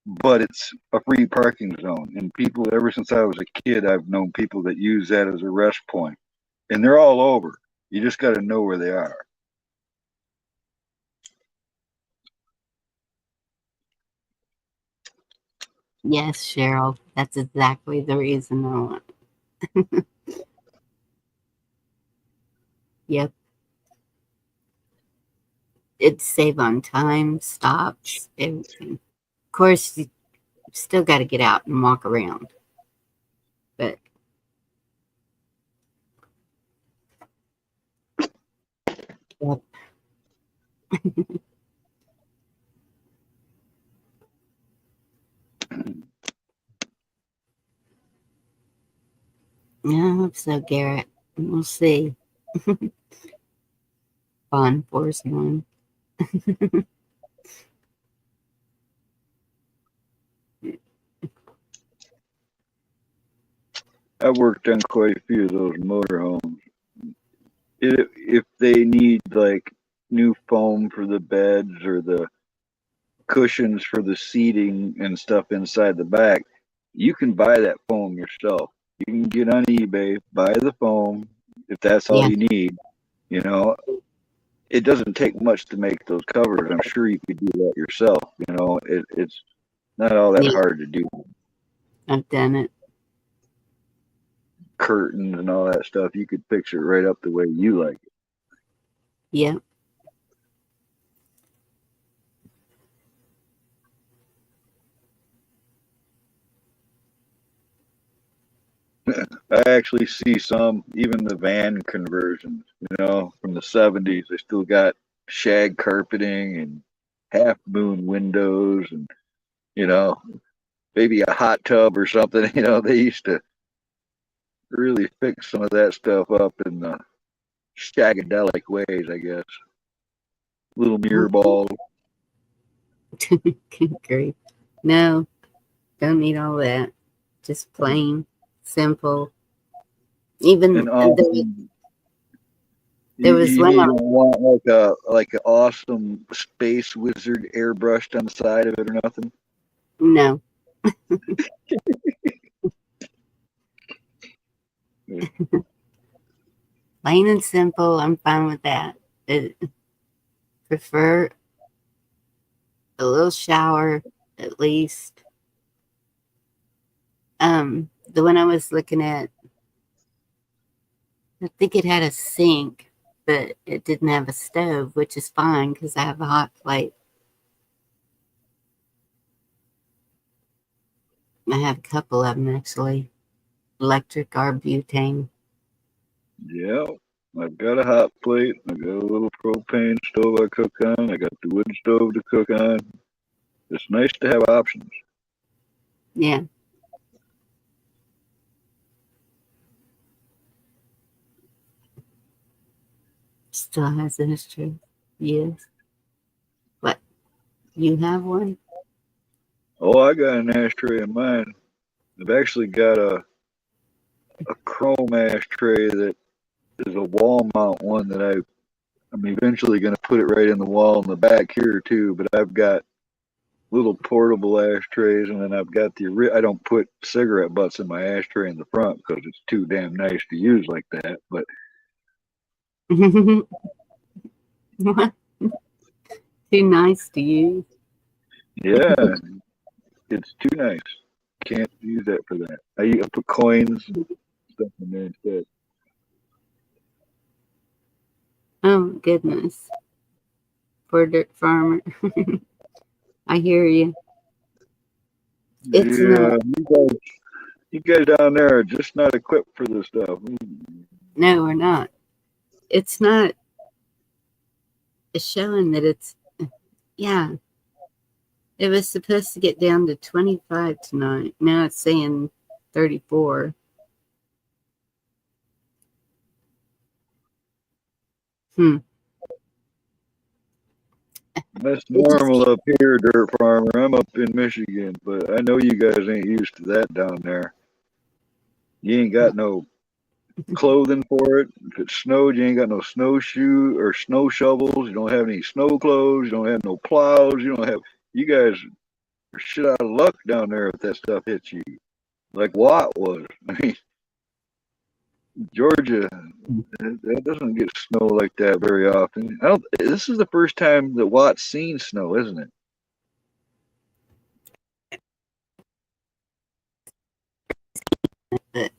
but it's a free parking zone. And people, ever since I was a kid, I've known people that use that as a rest point. And they're all over. You just got to know where they are. Yes, Cheryl, that's exactly the reason I want. Yep. It'd save on time, stops, everything. Of course, you still got to get out and walk around. But yep. Yeah, I hope so, Garrett. We'll see. Fun Force One. I've worked on quite a few of those motorhomes. If they need like new foam for the beds or the cushions for the seating and stuff inside the back, you can buy that foam yourself. You can get on eBay, buy the foam if that's all Yeah. you need. You know, it doesn't take much to make those covers. I'm sure you could do that yourself. You know, it's not all that Yeah. hard to do. I've done it. Curtains and all that stuff, you could fix it right up the way you like it. Yep. I actually see some, even the van conversions, you know, from the 70s. They still got shag carpeting and half moon windows and, you know, maybe a hot tub or something. You know, they used to really fix some of that stuff up in the shagadelic ways, I guess. Little mirror balls. Good grief. No, don't need all that. Just plain, simple. Even And awesome. there was You one. don't want like an awesome space wizard airbrushed on the side of it or nothing. No. Plain and simple. I'm fine with that. Prefer a little shower at least. The one I was looking at, I think it had a sink, but it didn't have a stove, which is fine because I have a hot plate. I have a couple of them actually, electric or butane. Yeah, I've got a hot plate. I got a little propane stove I cook on. I got the wood stove to cook on. It's nice to have options. Yeah. Still has a history. Yes. What? You have one? Oh, I got an ashtray in mine. I've actually got a chrome ashtray that is a wall mount one that I'm eventually going to put it right in the wall in the back here too. But I've got little portable ashtrays, and then I've got I don't put cigarette butts in my ashtray in the front because it's too damn nice to use like that. But What? Too nice to use. yeah, it's too nice. Can't use that for that. I put coins and stuff in there instead. Oh, goodness. Poor dirt farmer. I hear you. It's Yeah, not. you guys down there are just not equipped for this stuff. No, we're not. It's not. It's showing that it's. Yeah. It was supposed to get down to 25 tonight. Now it's saying 34. That's normal up here, dirt farmer. I'm up in Michigan, but I know you guys ain't used to that down there. You ain't got no clothing for it. If it snowed, you ain't got no snowshoe or snow shovels. You don't have any snow clothes. You don't have no plows. You don't have. You guys are shit out of luck down there if that stuff hits you. Like Watt was. I mean, Georgia, that doesn't get snow like that very often. I don't. This is the first time that Watt's seen snow, isn't it? But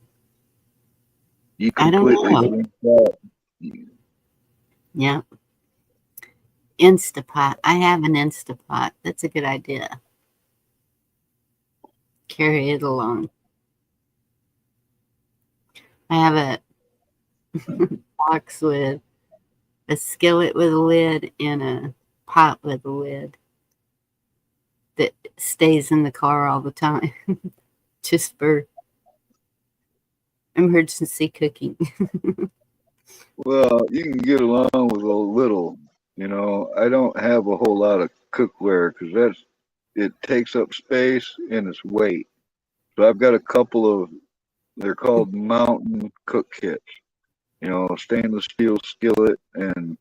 You I don't completely know. blinked out. Yeah. Instapot. I have an Instapot. That's a good idea. Carry it along. I have a box with a skillet with a lid and a pot with a lid that stays in the car all the time just for emergency cooking. Well, you can get along with a little. You know, I don't have a whole lot of cookware because it takes up space and it's weight. So I've got a couple of, they're called mountain cook kits. You know, stainless steel skillet, and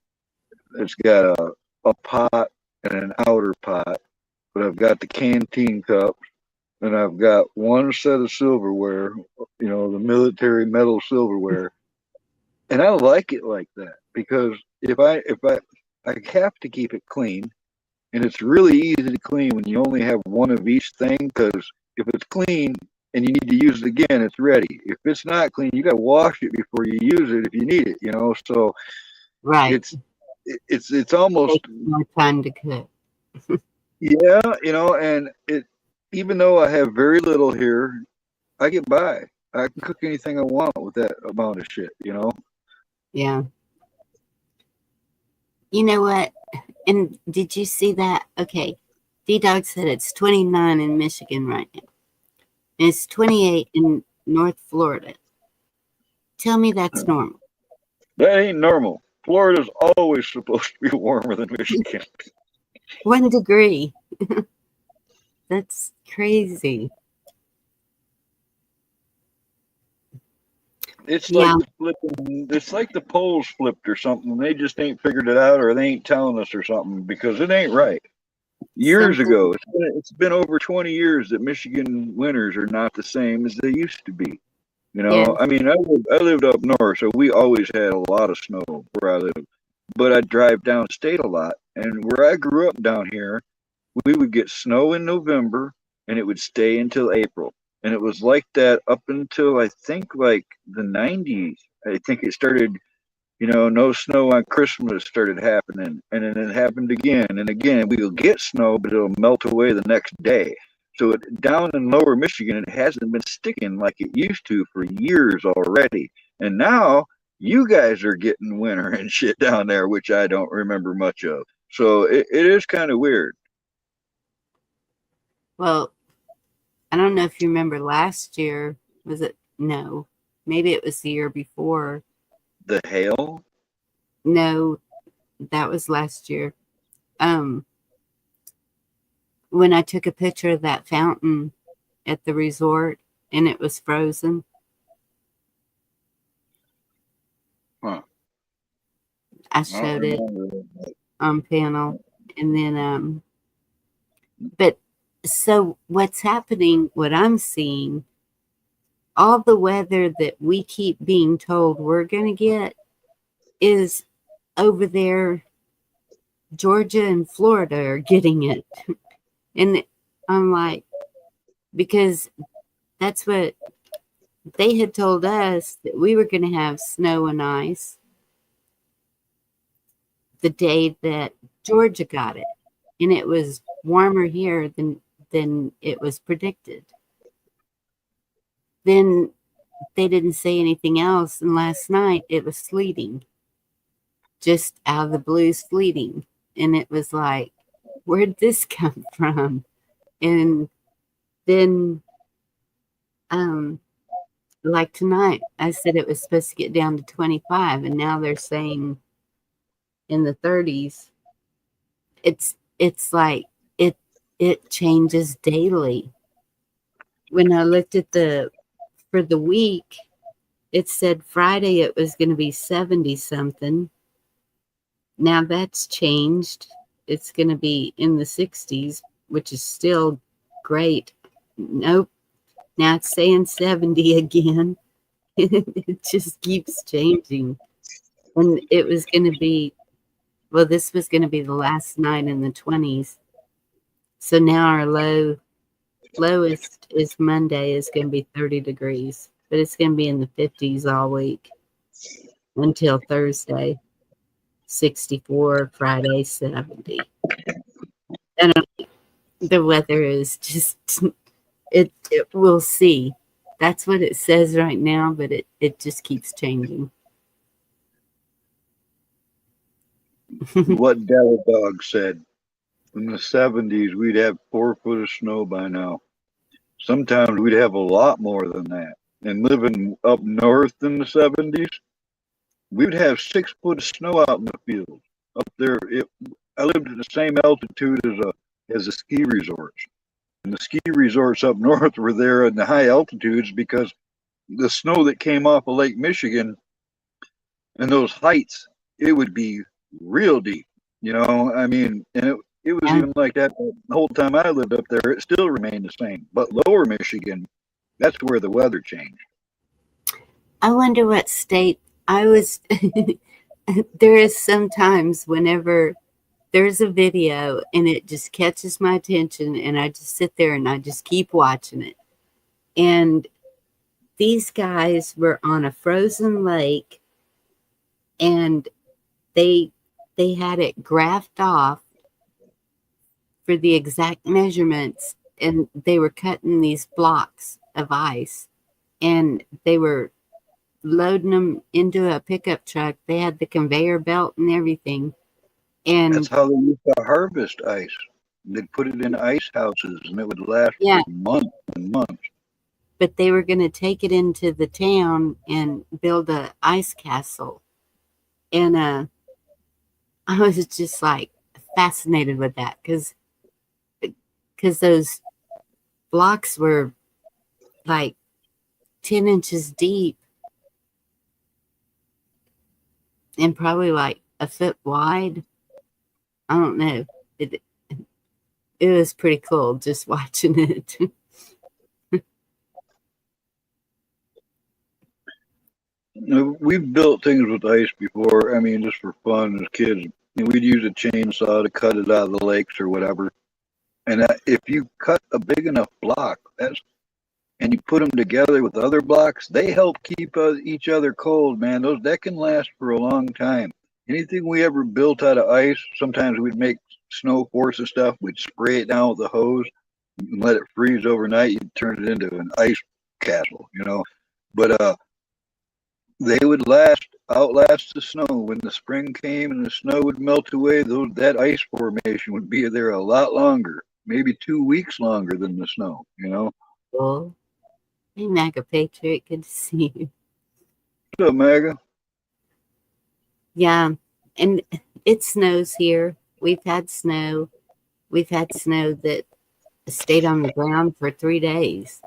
it's got a pot and an outer pot. But I've got the canteen cups, and I've got one set of silverware. You know, the military metal silverware, and I like it like that because I have to keep it clean, and it's really easy to clean when you only have one of each thing. Because if it's clean and you need to use it again, it's ready. If it's not clean, you got to wash it before you use it if you need it. You know, so Right. it's almost Takes more time to cook. yeah, you know, and it even though I have very little here, I get by. I can cook anything I want with that amount of shit. You know. Yeah. You know what? And did you see that? Okay. D-Dog said it's 29 in Michigan right now. And it's 28 in North Florida. Tell me that's normal. That ain't normal. Florida's always supposed to be warmer than Michigan. 1 degree. That's crazy. It's Yeah. like it's like the poles flipped or something. They just ain't figured it out, or they ain't telling us or something because it ain't right. Years Something. ago, it's been over 20 years that Michigan winters are not the same as they used to be. You know, Yeah. I mean, I lived up north, so we always had a lot of snow where I lived. But I'd drive downstate a lot, and where I grew up down here, we would get snow in November, and it would stay until April. And it was like that up until I think like the 90s. I think it started, you know, no snow on Christmas started happening, and then it happened again and again. We'll get snow, but it'll melt away the next day. So down in lower Michigan, it hasn't been sticking like it used to for years already. And now you guys are getting winter and shit down there, which I don't remember much of. So it is kind of weird. Well, I don't know if you remember last year. Was it? No. Maybe it was the year before. The hail? No, that was last year. When I took a picture of that fountain at the resort and it was frozen. Huh. I showed it on panel. And then but so what's happening, what I'm seeing, all the weather that we keep being told we're gonna get is over there. Georgia and Florida are getting it. And I'm like, because that's what they had told us, that we were going to have snow and ice the day that Georgia got it. And it was warmer here than it was predicted. Then they didn't say anything else. And last night it was sleeting, just out of the blue sleeting. And it was like, where'd this come from? And then, like tonight, I said it was supposed to get down to 25, and now they're saying in the 30s. It's like it changes daily. When I looked at the for the week, it said Friday it was going to be 70 something. Now that's changed. It's going to be in the 60s, which is still great. Nope. Now it's saying 70 again. It just keeps changing. And it was going to be, well, this was going to be the last night in the 20s. So now our lowest is Monday is going to be 30 degrees, but it's going to be in the 50s all week until Thursday. 64, Friday 70. And the weather is just it we'll see. That's what it says right now, but it just keeps changing. What Devil Dog said, in the 70s, we'd have 4 foot of snow by now. Sometimes we'd have a lot more than that. And living up north in the 70s, we would have 6 foot of snow out in the field. Up there, I lived at the same altitude as the ski resorts. And the ski resorts up north were there in the high altitudes because the snow that came off of Lake Michigan and those heights, it would be real deep. I mean, and it was even like that the whole time I lived up there. It still remained the same. But lower Michigan, that's where the weather changed. I wonder what state I was. There is sometimes whenever there's a video and it just catches my attention and I just sit there and I just keep watching it. And these guys were on a frozen lake and they had it graphed off for the exact measurements, and they were cutting these blocks of ice and they were loading them into a pickup truck. They had the conveyor belt and everything. And that's how they used to harvest ice. They'd put it in ice houses and it would last for months and months. But they were going to take it into the town and build a ice castle. And I was just like fascinated with that because those blocks were like 10 inches deep and probably like a foot wide. I don't know. It was pretty cool just watching it. We've built things with ice before. I mean, just for fun as kids. We'd use a chainsaw to cut it out of the lakes or whatever. And if you cut a big enough block, and you put them together with other blocks, they help keep each other cold, man. That can last for a long time. Anything we ever built out of ice, sometimes we'd make snow forts and stuff. We'd spray it down with a hose and let it freeze overnight. You'd turn it into an ice castle, But they would outlast the snow. When the spring came and the snow would melt away, that ice formation would be there a lot longer, maybe 2 weeks longer than the snow, Cool. Hey, MAGA Patriot, good to see you. What's up, MAGA? Yeah, and it snows here. We've had snow. We've had snow that stayed on the ground for 3 days.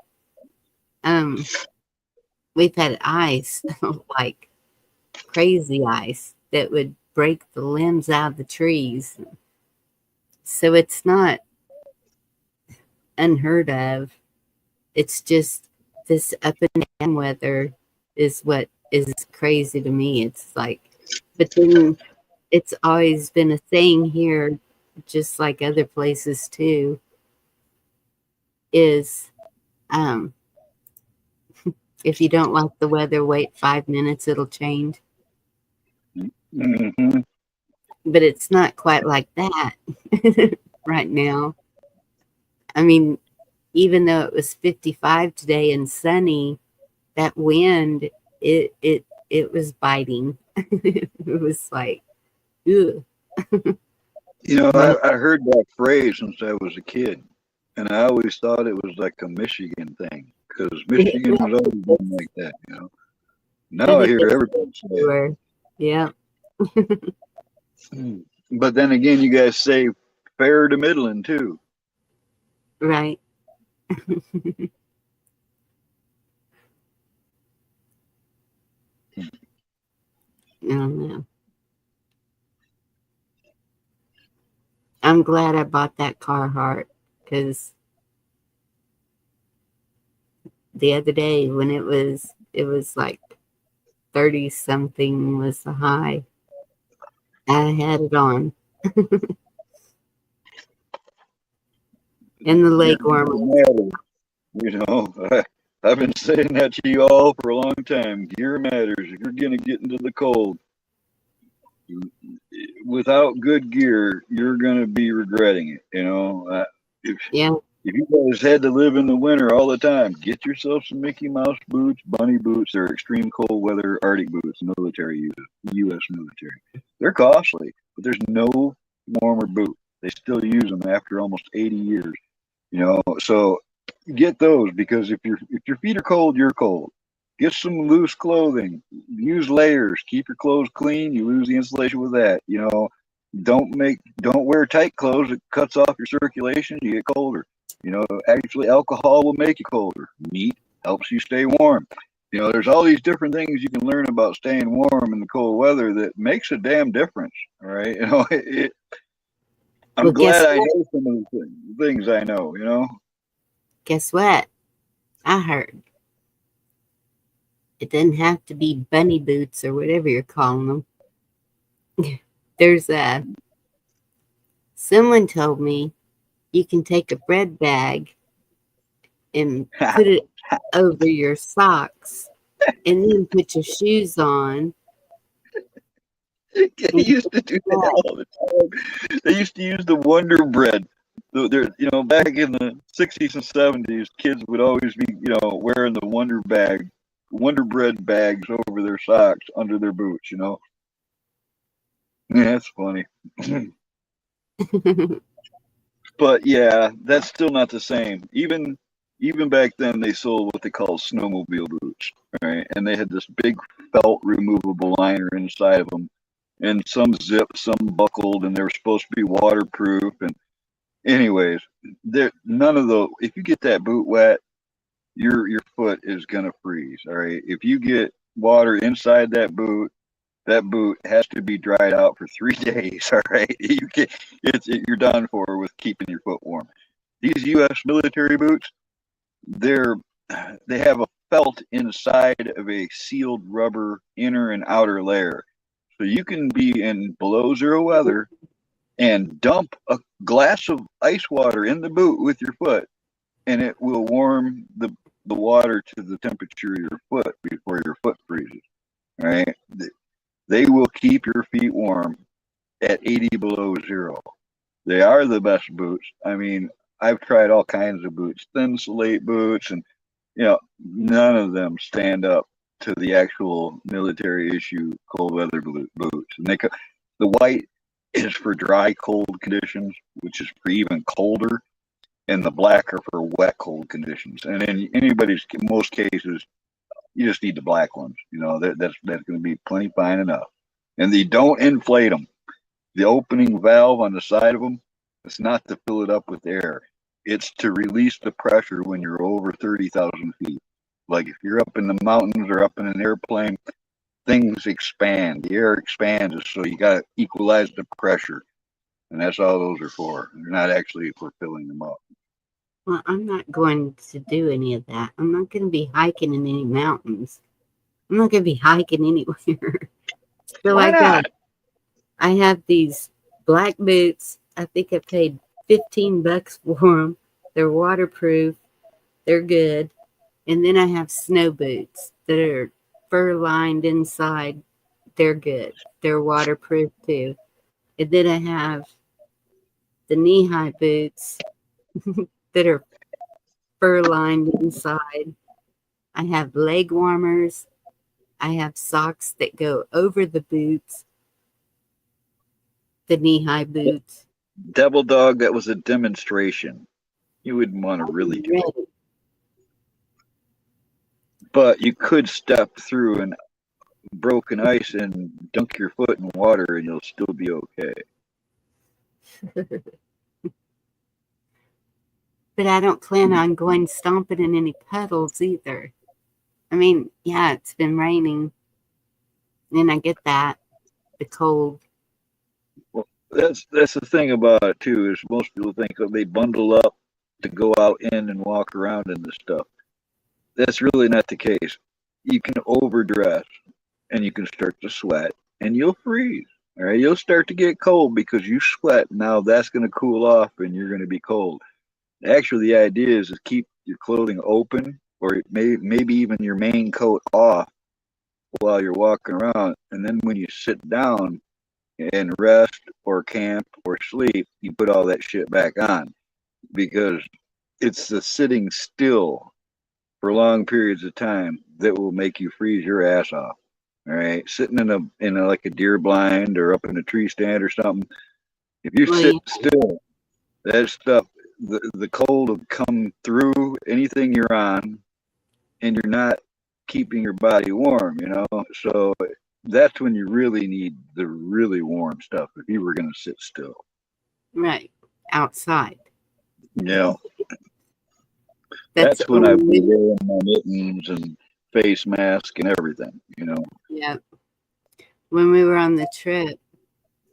We've had ice, like crazy ice, that would break the limbs out of the trees. So it's not unheard of. It's just this up and down weather is what is crazy to me. It's like, but then it's always been a thing here, just like other places too, is if you don't like the weather, wait 5 minutes, it'll change. Mm-hmm. But it's not quite like that right now. I mean, even though it was 55 today and sunny, that wind, it was biting. It was like, ugh. I heard that phrase since I was a kid, and I always thought it was like a Michigan thing, because Michigan has always been like that, Now I hear everybody say it. Yeah. But then again, you guys say fair to Midland, too. Right. don't know. I'm glad I bought that Carhartt because the other day when it was like 30 something was the high. I had it on. And the leg warmer. You know, I've been saying that to you all for a long time. Gear matters. If you're going to get into the cold, without good gear, you're going to be regretting it. You know, if you guys had to live in the winter all the time, get yourself some Mickey Mouse boots, bunny boots, or extreme cold weather Arctic boots. Military uses, U.S. military. They're costly, but there's no warmer boot. They still use them after almost 80 years. You know, so get those, because if your feet are cold, you're cold. Get some loose clothing. Use layers. Keep your clothes clean. You lose the insulation with that. You know, don't wear tight clothes. It cuts off your circulation. You get colder. You know, actually, alcohol will make you colder. Meat helps you stay warm. You know, there's all these different things you can learn about staying warm in the cold weather that makes a damn difference. All right, you know, I'm glad I know some of the things I know. You know. Guess what? I heard it doesn't have to be bunny boots or whatever you're calling them. There's someone told me you can take a bread bag and put it over your socks and then put your shoes on. They used to do that all the time. They used to use the Wonder Bread. You know, back in the 60s and 70s, kids would always be, you know, wearing the Wonder Bread bags over their socks, under their boots, you know. Yeah, that's funny. But yeah, that's still not the same. Even back then, they sold what they call snowmobile boots, right? And they had this big felt removable liner inside of them, and some zipped, some buckled, and they were supposed to be waterproof. And anyways, none of the. If you get that boot wet, your foot is gonna freeze. All right. If you get water inside that boot has to be dried out for 3 days. All right. You're done for with keeping your foot warm. These U.S. military boots, they have a felt inside of a sealed rubber inner and outer layer, so you can be in below zero weather and dump a glass of ice water in the boot with your foot, and it will warm the water to the temperature of your foot before your foot freezes. Right? They will keep your feet warm at 80 below zero. They are the best boots. I mean, I've tried all kinds of boots, thin slate boots, and you know, none of them stand up to the actual military issue cold weather boots. And the white is for dry cold conditions, which is for even colder, and the black are for wet cold conditions. And in most cases, you just need the black ones. You know, that's going to be plenty fine enough. And they don't inflate them. The opening valve on the side of them, it's not to fill it up with air. It's to release the pressure when you're over 30,000 feet. Like if you're up in the mountains or up in an airplane, things expand. The air expands, so you got to equalize the pressure. And that's all those are for. They're not actually for filling them up. Well, I'm not going to do any of that. I'm not going to be hiking in any mountains. I'm not going to be hiking anywhere. So Why not? I have these black boots. I think I paid $15 for them. They're waterproof. They're good. And then I have snow boots that are fur lined inside. They're good. They're waterproof too. And then I have the knee-high boots that are fur lined inside. I have leg warmers. I have socks that go over the boots, the knee-high boots. Devil Dog, that was a demonstration. You wouldn't want to really do it. But you could step through an broken ice and dunk your foot in water and you'll still be okay. But I don't plan on going stomping in any puddles either. I mean, yeah, it's been raining And I get that, the cold. Well, that's the thing about it too, is most people think they bundle up to go out in and walk around in this stuff. That's really not the case. You can overdress and you can start to sweat and you'll freeze. All right, you'll start to get cold because you sweat. Now that's going to cool off and you're going to be cold. Actually, the idea is to keep your clothing open, or maybe even your main coat off while you're walking around. And then when you sit down and rest or camp or sleep, you put all that shit back on, because it's the sitting still for long periods of time that will make you freeze your ass off. All right, sitting in a like a deer blind or up in a tree stand or something. If you Well, sit yeah, still, that stuff, the cold will come through anything you're on, and you're not keeping your body warm. So that's when you really need the really warm stuff. If you were going to sit still, right. Outside. yeah, That's that's when I'd be only, wearing my mittens and face mask and everything. yeah. When we were on the trip,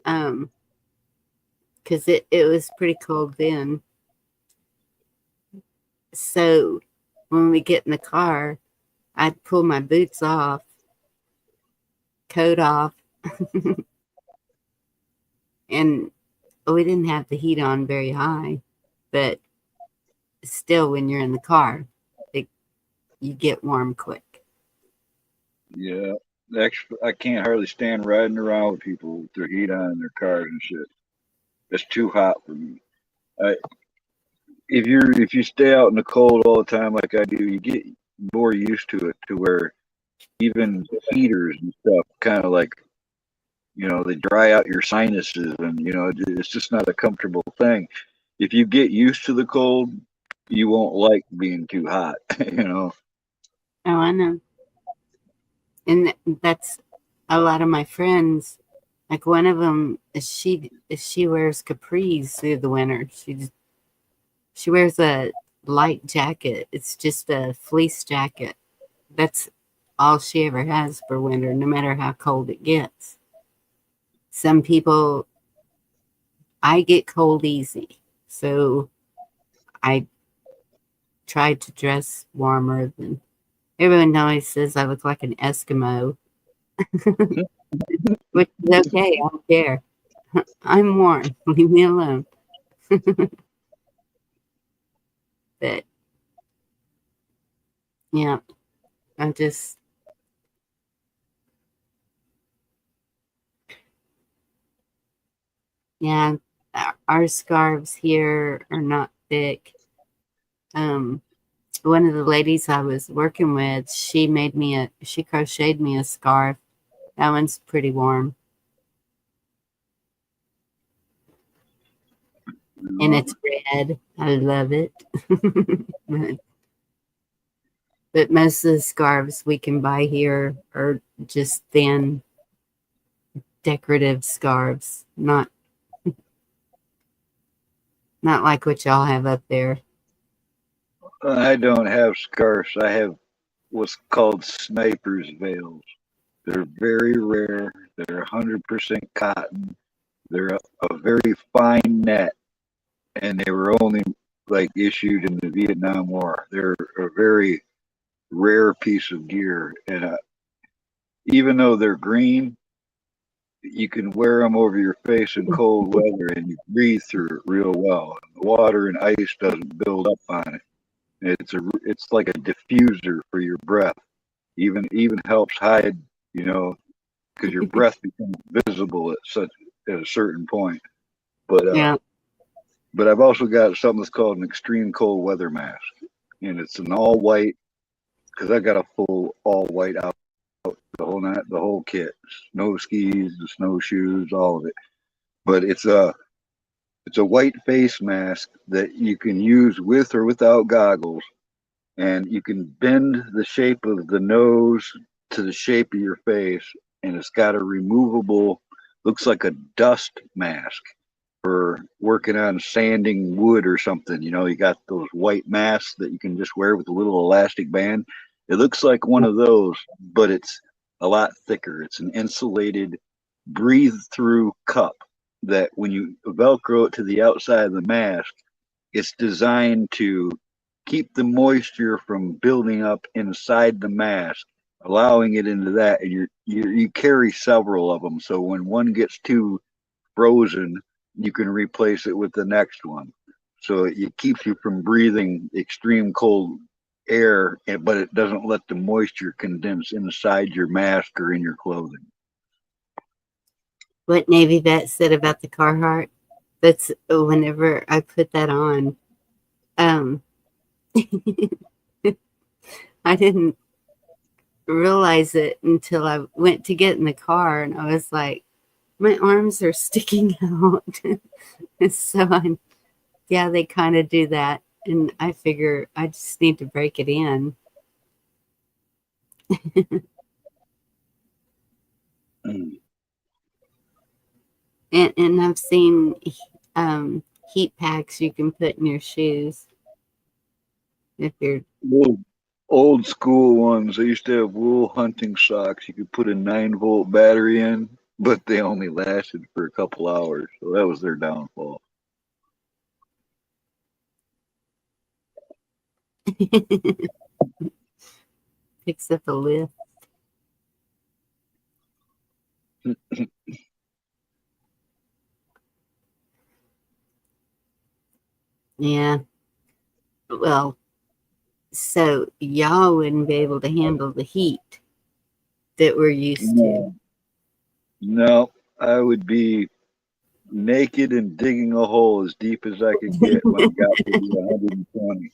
because it was pretty cold then. So when we get in the car, I'd pull my boots off, coat off, and we didn't have the heat on very high, but still, when you're in the car, you get warm quick. Yeah, actually, I can't hardly stand riding around with people with their heat on in their cars and shit. It's too hot for me. I, if you stay out in the cold all the time like I do, you get more used to it, to where even heaters and stuff kind of like, they dry out your sinuses, and it's just not a comfortable thing. If you get used to the cold, you won't like being too hot. Oh, I know. And that's a lot of my friends. Like one of them, she wears capris through the winter. She wears a light jacket. It's just a fleece jacket. That's all she ever has for winter, no matter how cold it gets. Some people, I get cold easy, so I try to dress warmer than everyone always says I look like an Eskimo, which is okay. I don't care. I'm warm. Leave me alone. But yeah, I just, yeah, our scarves here are not thick. One of the ladies I was working with, she crocheted me a scarf. That one's pretty warm. And it's red. I love it. But most of the scarves we can buy here are just thin, decorative scarves, not like what y'all have up there. I don't have scarves. I have what's called sniper's veils. They're very rare. They're 100% cotton. They're a very fine net, and they were only like issued in the Vietnam War. They're a very rare piece of gear, and even though they're green, you can wear them over your face in cold weather, and you breathe through it real well. The water and ice doesn't build up on it. It's like a diffuser for your breath. Even helps hide, because your breath becomes visible at a certain point. But Yeah. but I've also got something that's called an extreme cold weather mask, and it's an all white, because I got a full all white out, the whole kit, snow skis, the snowshoes, all of it. But it's a white face mask that you can use with or without goggles, and you can bend the shape of the nose to the shape of your face, and it's got a removable, looks like a dust mask for working on sanding wood or something. You got those white masks that you can just wear with a little elastic band. It looks like one of those, but it's a lot thicker. It's an insulated, breathe-through cup that when you Velcro it to the outside of the mask, it's designed to keep the moisture from building up inside the mask, allowing it into that. And you carry several of them, so when one gets too frozen, you can replace it with the next one. So it keeps you from breathing extreme cold air, but it doesn't let the moisture condense inside your mask or in your clothing. What Navy vet said about the Carhartt, that's whenever I put that on, I didn't realize it until I went to get in the car, and I was like, my arms are sticking out. So yeah, they kind of do that, and I figure I just need to break it in. And I've seen heat packs you can put in your shoes if you're Old school ones. They used to have wool hunting socks. You could put a 9-volt battery in, but they only lasted for a couple hours. So that was their downfall. picks up a lift. Yeah. Well, so y'all wouldn't be able to handle the heat that we're used to. No, I would be naked and digging a hole as deep as I could get when it got to be 120.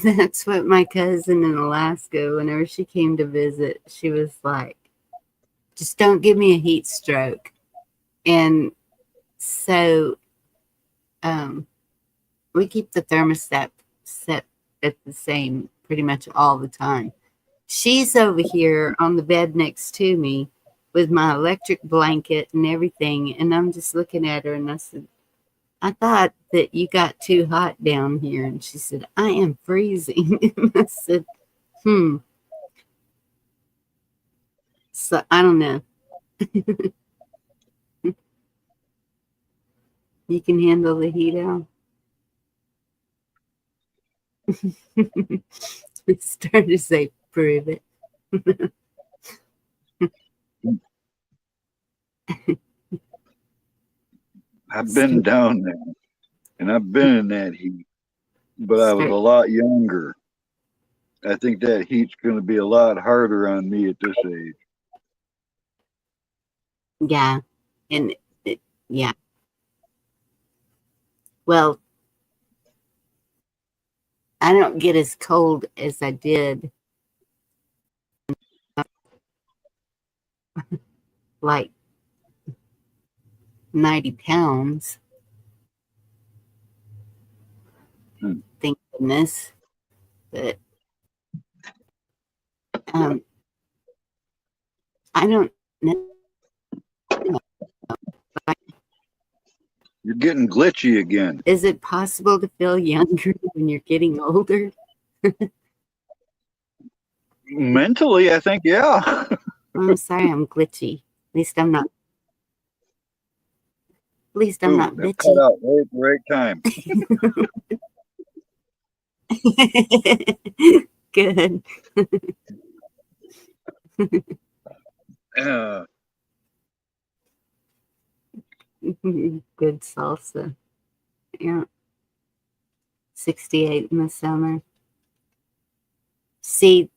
That's what my cousin in Alaska, whenever she came to visit, she was like, just don't give me a heat stroke. And so we keep the thermostat set at the same pretty much all the time. She's over here on the bed next to me with my electric blanket and everything. And I'm just looking at her and I said, I thought that you got too hot down here. And she said, I am freezing. And I said, So I don't know. You can handle the heat out. It's starting to say, prove it. I've been down there and I've been in that heat, but I was a lot younger. I think that heat's going to be a lot harder on me at this age. Yeah. And yeah. Well, I don't get as cold as I did like 90 pounds. Thank goodness. But I don't know. You're getting glitchy again. Is it possible to feel younger when you're getting older? Mentally, I think, yeah. I'm sorry, I'm glitchy. At least I'm not. At least I'm not bitchy. Cut out right time. Good. Good salsa. Yeah. 68 in the summer. See,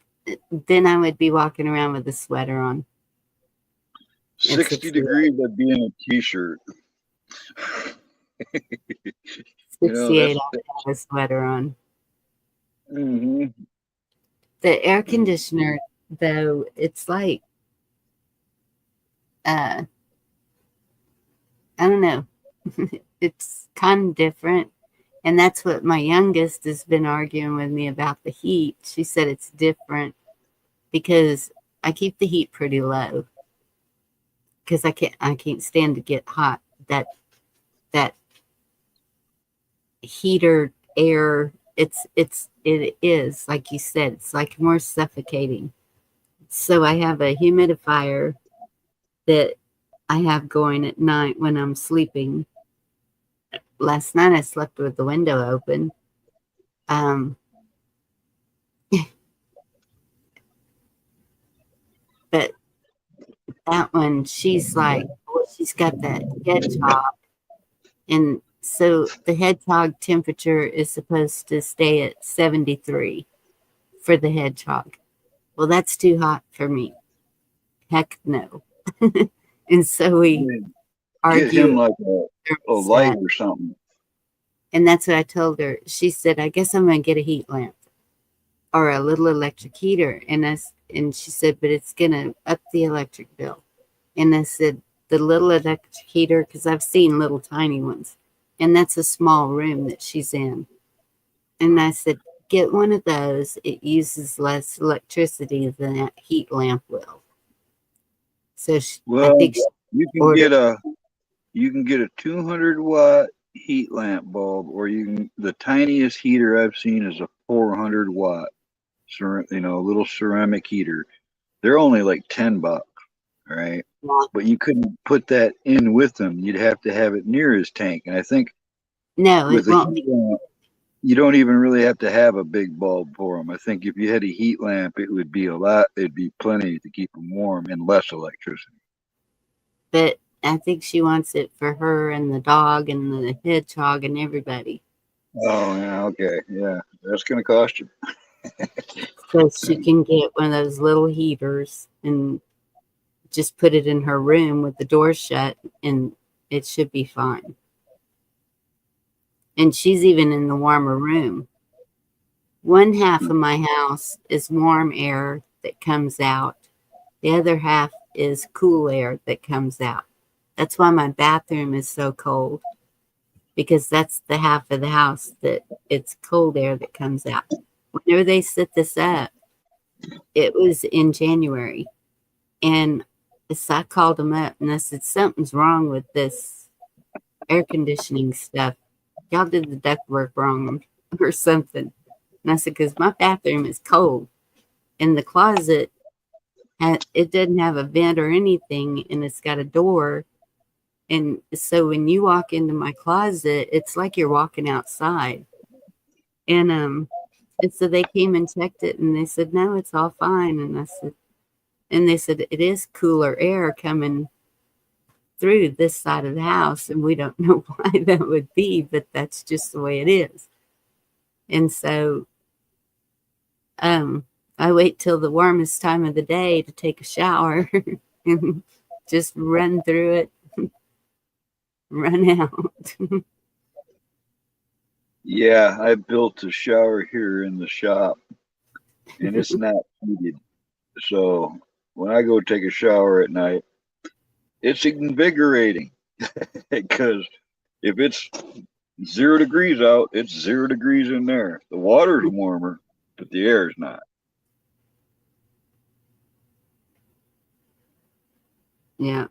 then I would be walking around with a sweater on. 60 degrees, I'd be in a t-shirt. 68, I'd have a sweater on. Mm-hmm. The air conditioner, though, it's like, I don't know. It's kind of different. And that's what my youngest has been arguing with me about the heat. She said it's different because I keep the heat pretty low because I can't stand to get hot. That heater air it is, like you said, it's like more suffocating. So I have a humidifier that I have going at night when I'm sleeping. Last night I slept with the window open. But that one, she's like, well, she's got that hedgehog. And so the hedgehog temperature is supposed to stay at 73 for the hedgehog. Well, that's too hot for me. Heck no. And so we Get him argue. like a light or something. And that's what I told her. She said, I guess I'm going to get a heat lamp or a little electric heater. And she said, but it's going to up the electric bill. And I said, the little electric heater, because I've seen little tiny ones, and that's a small room that she's in. And I said, get one of those. It uses less electricity than that heat lamp will. So I think you can get a 200-watt heat lamp bulb, or the tiniest heater I've seen is a 400-watt, little ceramic heater. They're only like $10, right? Yeah. But you couldn't put that in with them. You'd have to have it near his tank. And I think with a heat lamp, you don't even really have to have a big bulb for them. I think if you had a heat lamp, it would be it'd be plenty to keep them warm and less electricity. But I think she wants it for her and the dog and the hedgehog and everybody. Oh, yeah, okay. Yeah, that's going to cost you. So she can get one of those little heaters and just put it in her room with the door shut, and it should be fine. And she's even in the warmer room. One half of my house is warm air that comes out. The other half is cool air that comes out. That's why my bathroom is so cold, because that's the half of the house that it's cold air that comes out. Whenever they set this up, it was in January, and so I called them up and I said, something's wrong with this air conditioning stuff. Y'all did the ductwork wrong or something. And I said, because my bathroom is cold, and the closet, it doesn't have a vent or anything, and it's got a door. And so when you walk into my closet, it's like you're walking outside. And so they came and checked it, and they said, no, it's all fine. And they said, it is cooler air coming through this side of the house, and we don't know why that would be, but that's just the way it is. And so I wait till the warmest time of the day to take a shower and just run through it, run out. Yeah, I built a shower here in the shop, and it's not heated. So when I go take a shower at night, it's invigorating because if it's 0 degrees out, it's 0 degrees in there. The water's warmer, but the air's not. Yeah.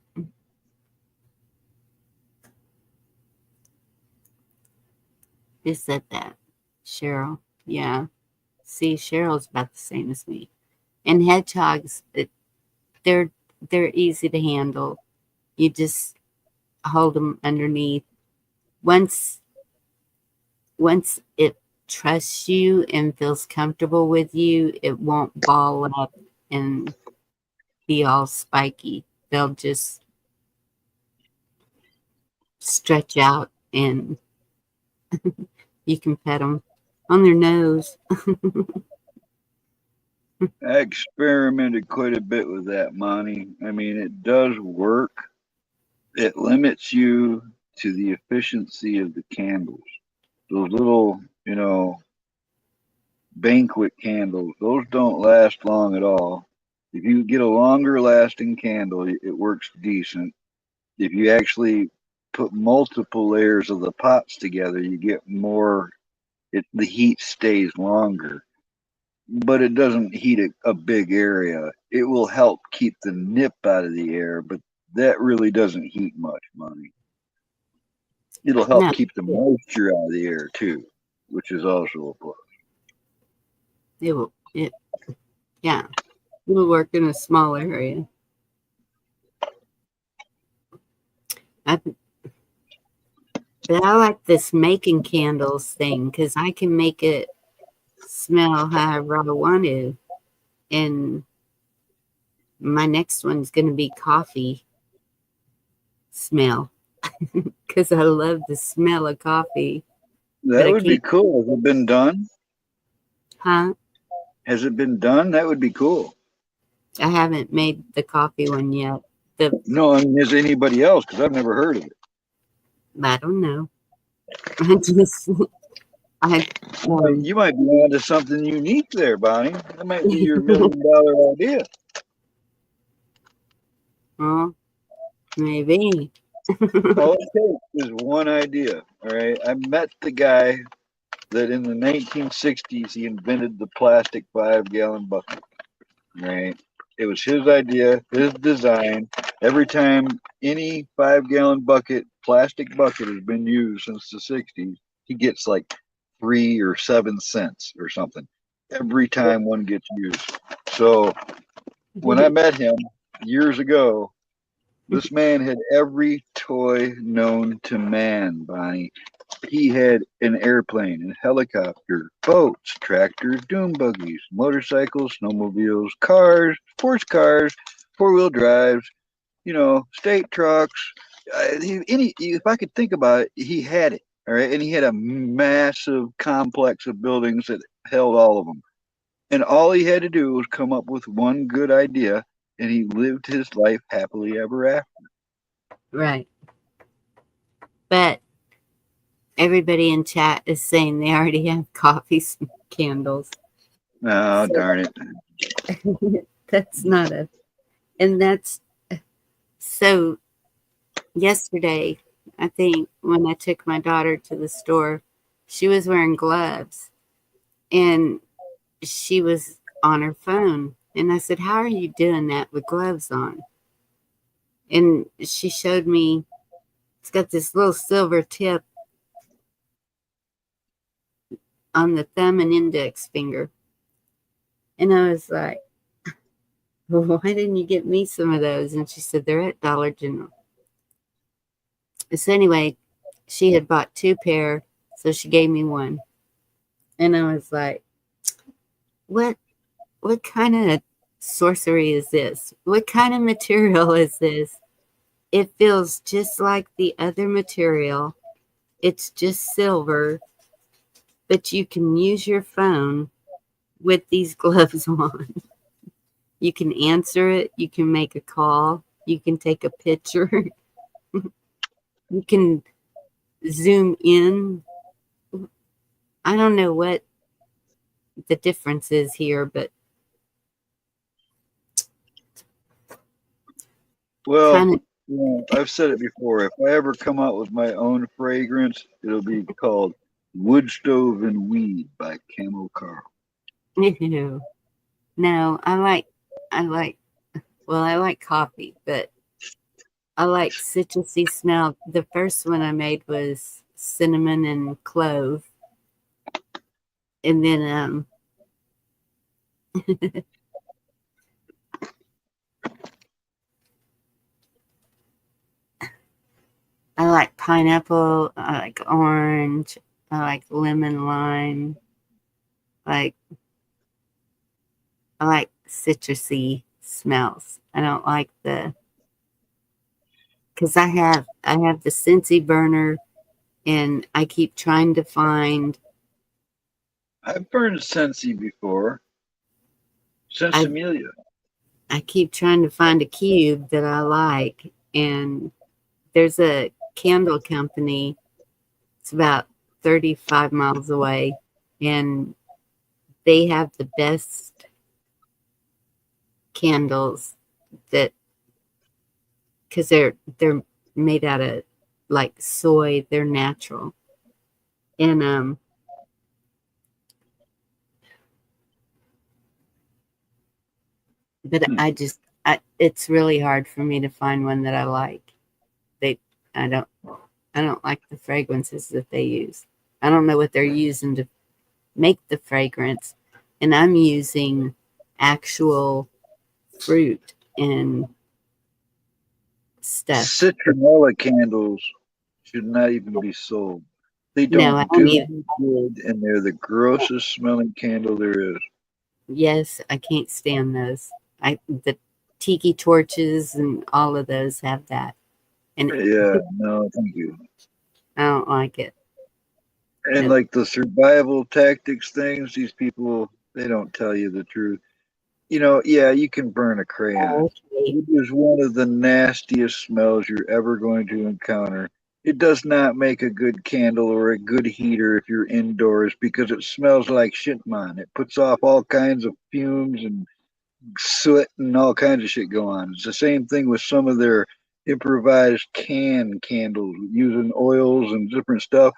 Who said that? Cheryl. Yeah. See, Cheryl's about the same as me. And hedgehogs, they're easy to handle. You just hold them underneath. Once it trusts you and feels comfortable with you, it won't ball up and be all spiky. They'll just stretch out, and you can pet them on their nose. I experimented quite a bit with that, Monty. I mean, it does work. It limits you to the efficiency of the candles. Those little, banquet candles, those don't last long at all. If you get a longer lasting candle, it works decent. If you actually put multiple layers of the pots together, you get more, the heat stays longer, but it doesn't heat a big area. It will help keep the nip out of the air, but that really doesn't heat much, Money. It'll help keep the moisture out of the air too. which is also a plus. Yeah, it will work in a small area. But I like this making candles thing because I can make it smell however I want to. And my next one's going to be coffee smell because I love the smell of coffee. That would be cool. Has it been done? Huh? Has it been done? That would be cool. I haven't made the coffee one yet. No, I mean, is anybody else? Because I've never heard of it. I don't know. You might be onto something unique there, Bonnie. That might be your $1 million idea. Well, maybe. All it takes is one idea. All right. I met the guy that in the 1960s he invented the plastic 5-gallon bucket. Right. It was his idea, his design. Every time any 5-gallon bucket, plastic bucket, has been used since the 60s, he gets like 3 or 7 cents or something every time one gets used. So when I met him years ago, this man had every toy known to man, Bonnie. He had an airplane, a helicopter, boats, tractors, dune buggies, motorcycles, snowmobiles, cars, sports cars, 4-wheel drives, state trucks. If I could think about it, he had it. All right. And he had a massive complex of buildings that held all of them. And all he had to do was come up with one good idea, and he lived his life happily ever after. Right. But everybody in chat is saying they already have coffee candles. Oh, darn it. That's not and that's so yesterday, I think when I took my daughter to the store, she was wearing gloves and she was on her phone. And I said, "How are you doing that with gloves on?" And she showed me it's got this little silver tip on the thumb and index finger. And I was like, "Well, why didn't you get me some of those?" And she said, "They're at Dollar General." So anyway, she had bought 2 pair, so she gave me one. And I was like, what kind of sorcery is this? What kind of material is this? It feels just like the other material. It's just silver, but you can use your phone with these gloves on. You can answer it. You can make a call. You can take a picture. You can zoom in. I don't know what the difference is here, but well, I've said it before. If I ever come out with my own fragrance, it'll be called Wood Stove and Weed by Camo Carl. No, I like coffee, but I like citrusy smell. The first one I made was cinnamon and clove. And then I like pineapple, I like orange, I like lemon lime. I like citrusy smells. I don't like because I have the Scentsy burner, and I keep trying to find. I've burned Scentsy before. Sensimilia. I keep trying to find a cube that I like, and there's a candle company. It's about 35 miles away, and they have the best candles that because they're made out of like soy. They're natural, and but it's really hard for me to find one that I like. I don't like the fragrances that they use. I don't know what they're using to make the fragrance. And I'm using actual fruit and stuff. Citronella candles should not even be sold. They No, I don't don't do either. any good, and they're the grossest smelling candle there is. Yes, I can't stand those. The tiki torches and all of those have that. And Yeah, no, thank you. I don't like it. And No. like the survival tactics things, these people, they don't tell you the truth. You know, yeah, you can burn a crayon. Okay. It is one of the nastiest smells you're ever going to encounter. It does not make a good candle or a good heater if you're indoors because it smells like shit, man. It puts off all kinds of fumes and soot and all kinds of shit go on. It's the same thing with some of their improvised can candles using oils and different stuff.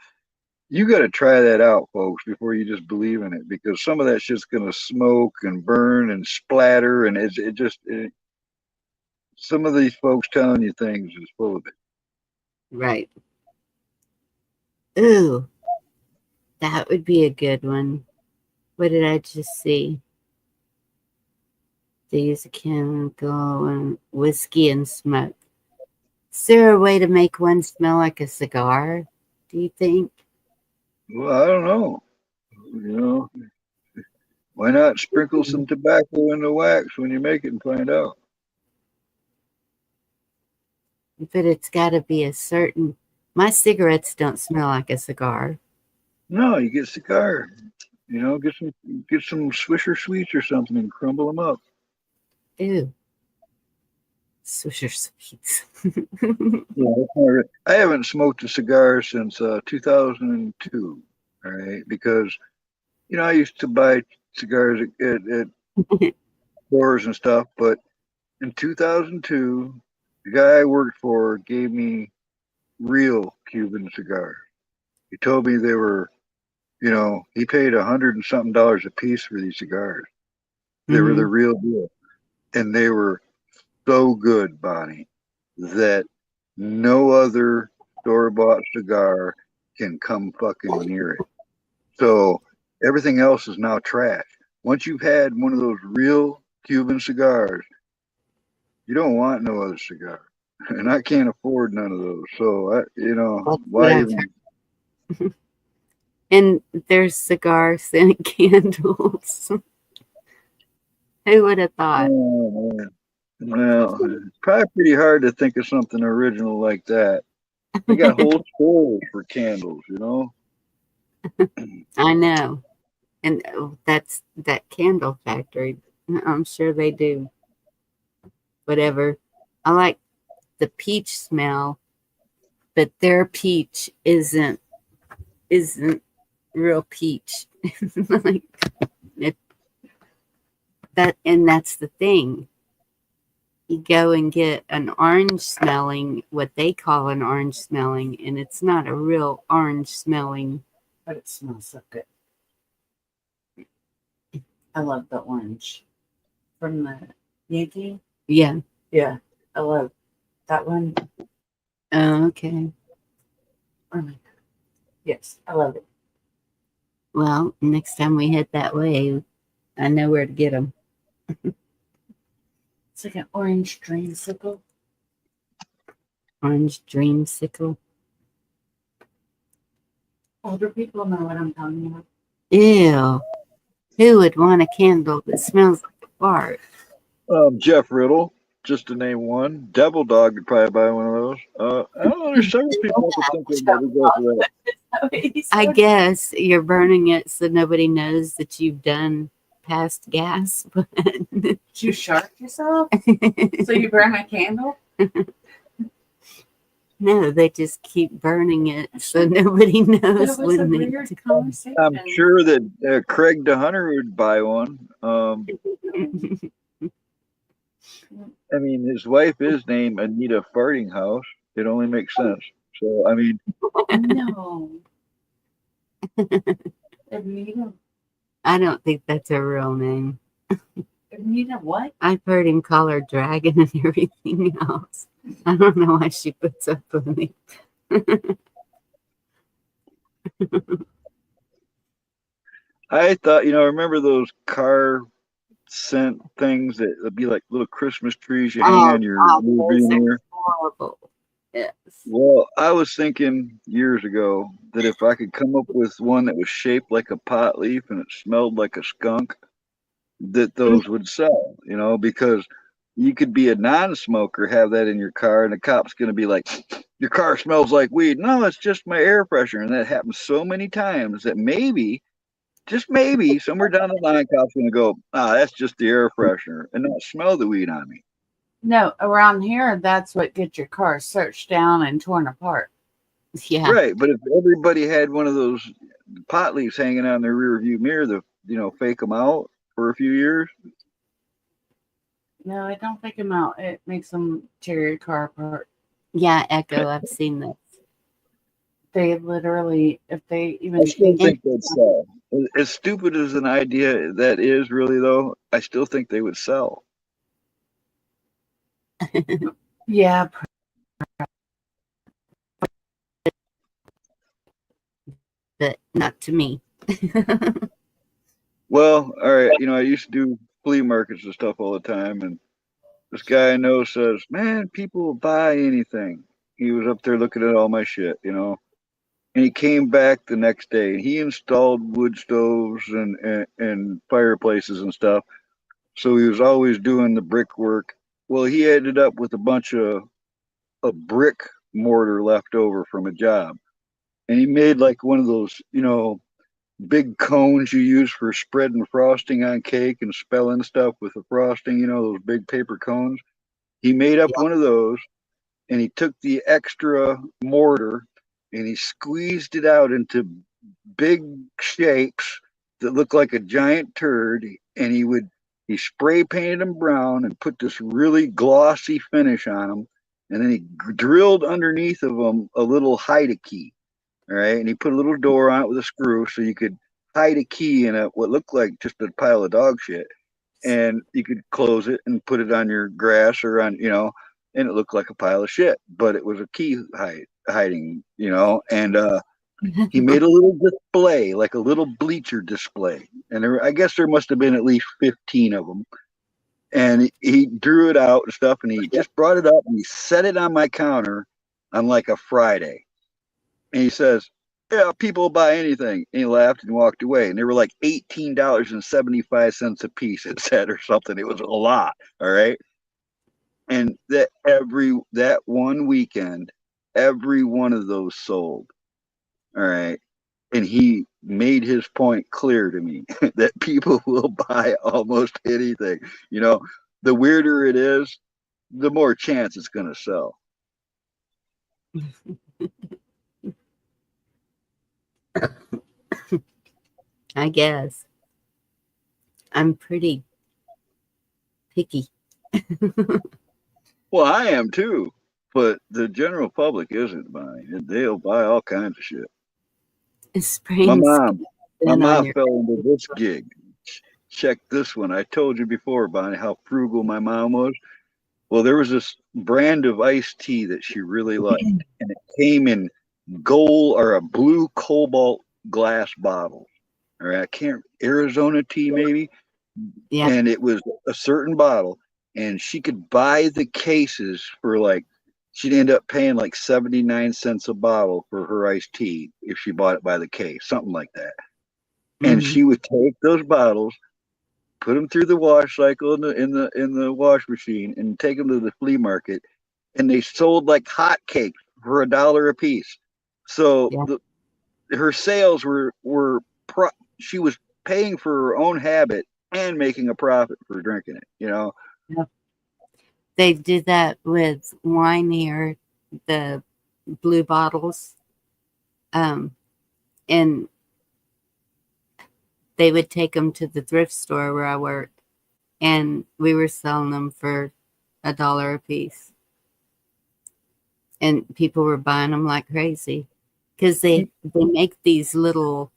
You got to try that out, folks, before you just believe in it, because some of that shit's gonna smoke and burn and splatter, and some of these folks telling you things is full of it. Right. Ooh, that would be a good one. What did I just see? They use a chemical and whiskey and smoke. Is there a way to make one smell like a cigar? Do you think? Well, I don't know. You know, why not sprinkle some tobacco in the wax when you make it and find out? But it's got to be a certain. My cigarettes don't smell like a cigar. No, you get cigar. You know, get some Swisher Sweets or something and crumble them up. Ew. Swisher Sweets. Yeah, I haven't smoked a cigar since 2002. All right, because I used to buy cigars at stores and stuff, but in 2002, the guy I worked for gave me real Cuban cigars. He told me they were, he paid $100 and something a piece for these cigars. They were the real deal, and they were so good, Bonnie, that no other store-bought cigar can come fucking near it. So everything else is now trash. Once you've had one of those real Cuban cigars, you don't want no other cigar. And I can't afford none of those. So, why even? And there's cigar scented candles. Who would have thought? Oh, man. Well, it's probably pretty hard to think of something original like that. They got whole stores for candles, I know. And that's that candle factory. I'm sure they do whatever. I like the peach smell, but their peach isn't real peach. Like and that's the thing. You go and get an orange smelling, what they call an orange smelling, and it's not a real orange smelling. But it smells so good. I love the orange from the Yankee. Yeah. Yeah, I love that one. Oh, okay. Oh my God. Yes, I love it. Well, next time we head that way, I know where to get them. It's like an orange dreamsicle. Orange dreamsicle. Older people know what I'm talking about. Ew. Who would want a candle that smells like a fart? Jeff Riddle, just to name one. Devil Dog could probably buy one of those. I don't know. There's several people I could think of that would go for that. I guess you're burning it so nobody knows that you've done past gas. But Did you shark yourself? So you burn a candle? no, they just keep burning it so nobody knows That was a when they weird conversation. I'm sure that Craig DeHunter would buy one. I mean, his wife is named Anita Farting House. It only makes sense. So, I mean, No. Anita. I don't think that's a real name. Anita what? I've heard him call her dragon and everything else. I don't know why she puts up with me. I thought, remember those car scent things that would be like little Christmas trees you hang Oh on your God, rearview those are mirror? horrible. Yes. Well, I was thinking years ago that if I could come up with one that was shaped like a pot leaf and it smelled like a skunk, that those would sell, because you could be a non-smoker, have that in your car, and the cop's going to be like, your car smells like weed. No, it's just my air freshener. And that happens so many times that maybe, just maybe, somewhere down the line, cop's going to go, that's just the air freshener, and not smell the weed on me. No, around here, that's what gets your car searched down and torn apart. Yeah. Right, but if everybody had one of those pot leaves hanging on their rear view mirror to, fake them out for a few years. No, I don't take them out. It makes them tear your car apart. Yeah, Echo, I've seen this. They literally, if they even I still think, think they'd sell. As stupid as an idea that is, really though, I still think they would sell. yeah, But not to me. Well, all right, I used to do flea markets and stuff all the time, and this guy I know says, "Man, people will buy anything." He was up there looking at all my shit, and he came back the next day, and he installed wood stoves and fireplaces and stuff. So he was always doing the brickwork. Well, he ended up with a bunch of brick mortar left over from a job, and he made like one of those, big cones you use for spreading frosting on cake and spelling stuff with the frosting, those big paper cones. He made up Yeah. one of those, and he took the extra mortar and he squeezed it out into big shapes that looked like a giant turd, and he spray painted them brown and put this really glossy finish on them, and then he drilled underneath of them a little hide a key. All right, and he put a little door on it with a screw so you could hide a key in what looked like just a pile of dog shit, and you could close it and put it on your grass or on, and it looked like a pile of shit, but it was a key hiding, and he made a little display, like a little bleacher display, and I guess there must have been at least 15 of them. And he drew it out and stuff, and he just brought it up and he set it on my counter on like a Friday. And he says, "Yeah, people buy anything." And he laughed and walked away. And they were like $18.75 a piece, it said, or something. It was a lot. All right. And that one weekend, every one of those sold. All right. And he made his point clear to me that people will buy almost anything. The weirder it is, the more chance it's going to sell. I guess. I'm pretty picky. Well, I am too, but the general public isn't buying. They'll buy all kinds of shit. My Spraying mom, my skin on mom your. fell into this gig. Check this one. I told you before, Bonnie, how frugal my mom was. Well, there was this brand of iced tea that she really liked, and it came in gold or a blue cobalt glass bottle. All right, I can't Arizona tea maybe, Yeah. and it was a certain bottle, and she could buy the cases for like she'd end up paying like 79 cents a bottle for her iced tea if she bought it by the case, something like that. And Mm-hmm. she would take those bottles, put them through the wash cycle in the wash machine, and take them to the flea market, and they sold like hotcakes for $1 a piece. So Yeah. her sales she was paying for her own habit and making a profit for drinking it. yeah, They did that with wine here, the blue bottles. And they would take them to the thrift store where I worked, and we were selling them for $1 a piece. And people were buying them like crazy because they make these little,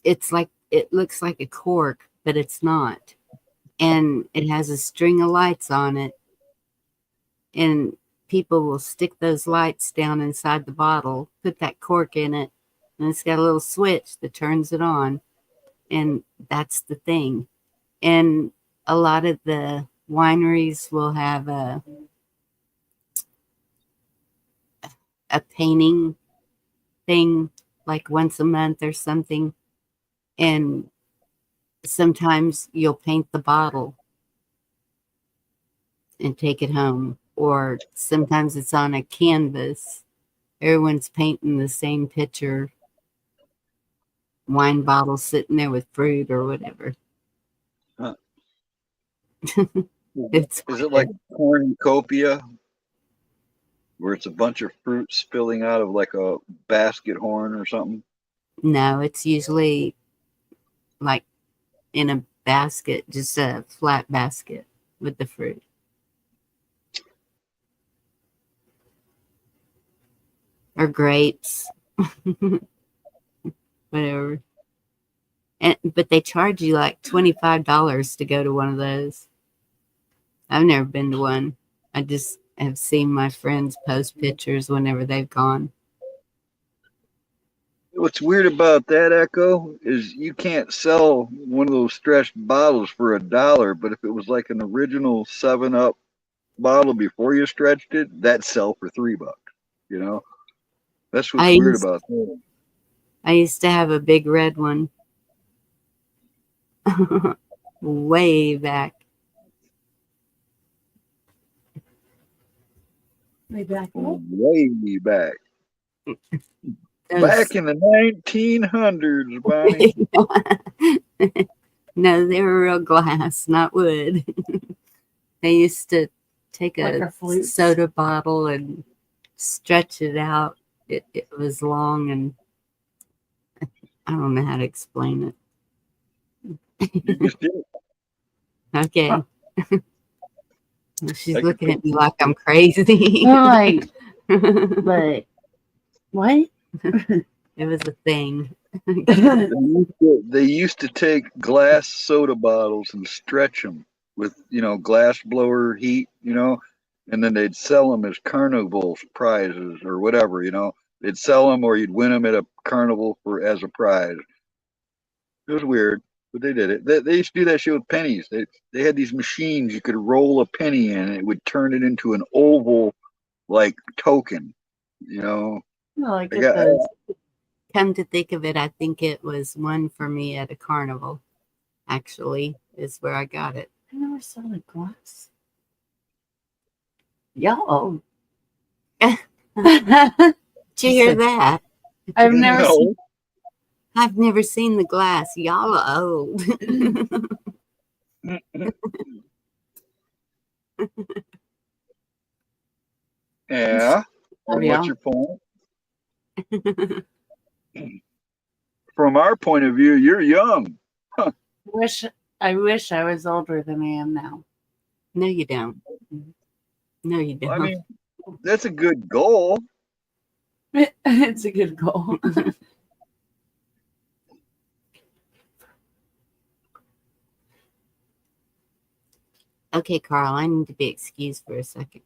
it's like, it looks like a cork, but it's not. And it has a string of lights on it. And people will stick those lights down inside the bottle, put that cork in it, and it's got a little switch that turns it on, and that's the thing. And a lot of the wineries will have a painting thing like once a month or something, and sometimes you'll paint the bottle and take it home, or sometimes it's on a canvas. Everyone's painting the same picture, wine bottle sitting there with fruit or whatever. Huh. It's Is it like a cornucopia where it's a bunch of fruit spilling out of like a basket horn or something? no, it's usually like in a basket, just a flat basket with the fruit. Or grapes, whatever. But they charge you like $25 to go to one of those. I've never been to one. I just have seen my friends post pictures whenever they've gone. What's weird about that, Echo, is you can't sell one of those stretched bottles for $1, but if it was like an original 7-Up bottle before you stretched it, that'd sell for $3. You know, that's what's weird about that. I used to have a big red one way back. Way back. Way back. Those- Back in the 1900s, Bonnie. No, they were real glass, not wood. They used to take Like a a flute? soda bottle and stretch it out. It was long, and I don't know how to explain it. You just did it. Okay. She's I could looking put- at me like I'm crazy. I'm like, but what? It was a thing. They used to take glass soda bottles and stretch them with, glass blower heat, and then they'd sell them as carnival prizes or whatever, They'd sell them or you'd win them at a carnival as a prize. It was weird, but they did it. They used to do that shit with pennies. They had these machines you could roll a penny in and it would turn it into an oval like token, Well, I get got- those. Come to think of it, I think it was one for me at a carnival, actually, is where I got it. I never saw the glass. Y'all. Did you hear that? I've never No. seen. I've never seen the glass. Y'all are old. Yeah. Oh, And yeah. what's your point? From our point of view, you're young. I wish I was older than I am now. No, you don't. No, you don't. I mean, that's a good goal. It's a good goal. Okay, Carl, I need to be excused for a second.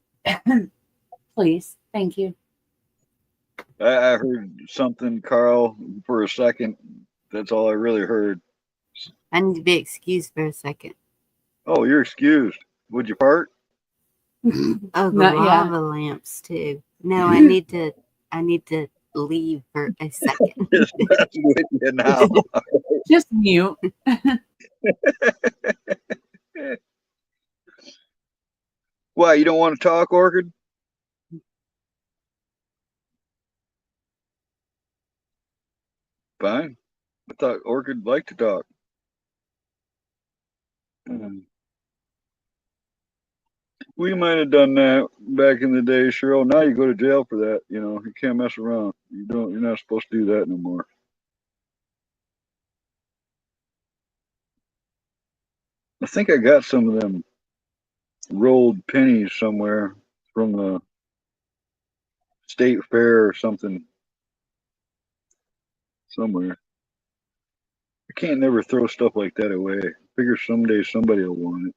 Please. Thank you. I heard something, Carl, for a second. That's all I really heard. I need to be excused for a second. Oh, you're excused. Would you fart? Oh, the Not yet. lava lamps too. No, I need to leave for a second. Just messing with you now. Just mute. Why, you don't want to talk, Orchid? Fine. I thought Orchid liked to talk. We might have done that back in the day, Cheryl. Now you go to jail for that. You can't mess around. You're not supposed to do that no more. I think I got some of them rolled pennies somewhere from the state fair or something. Somewhere. I can't never throw stuff like that away. Figure someday somebody will want it.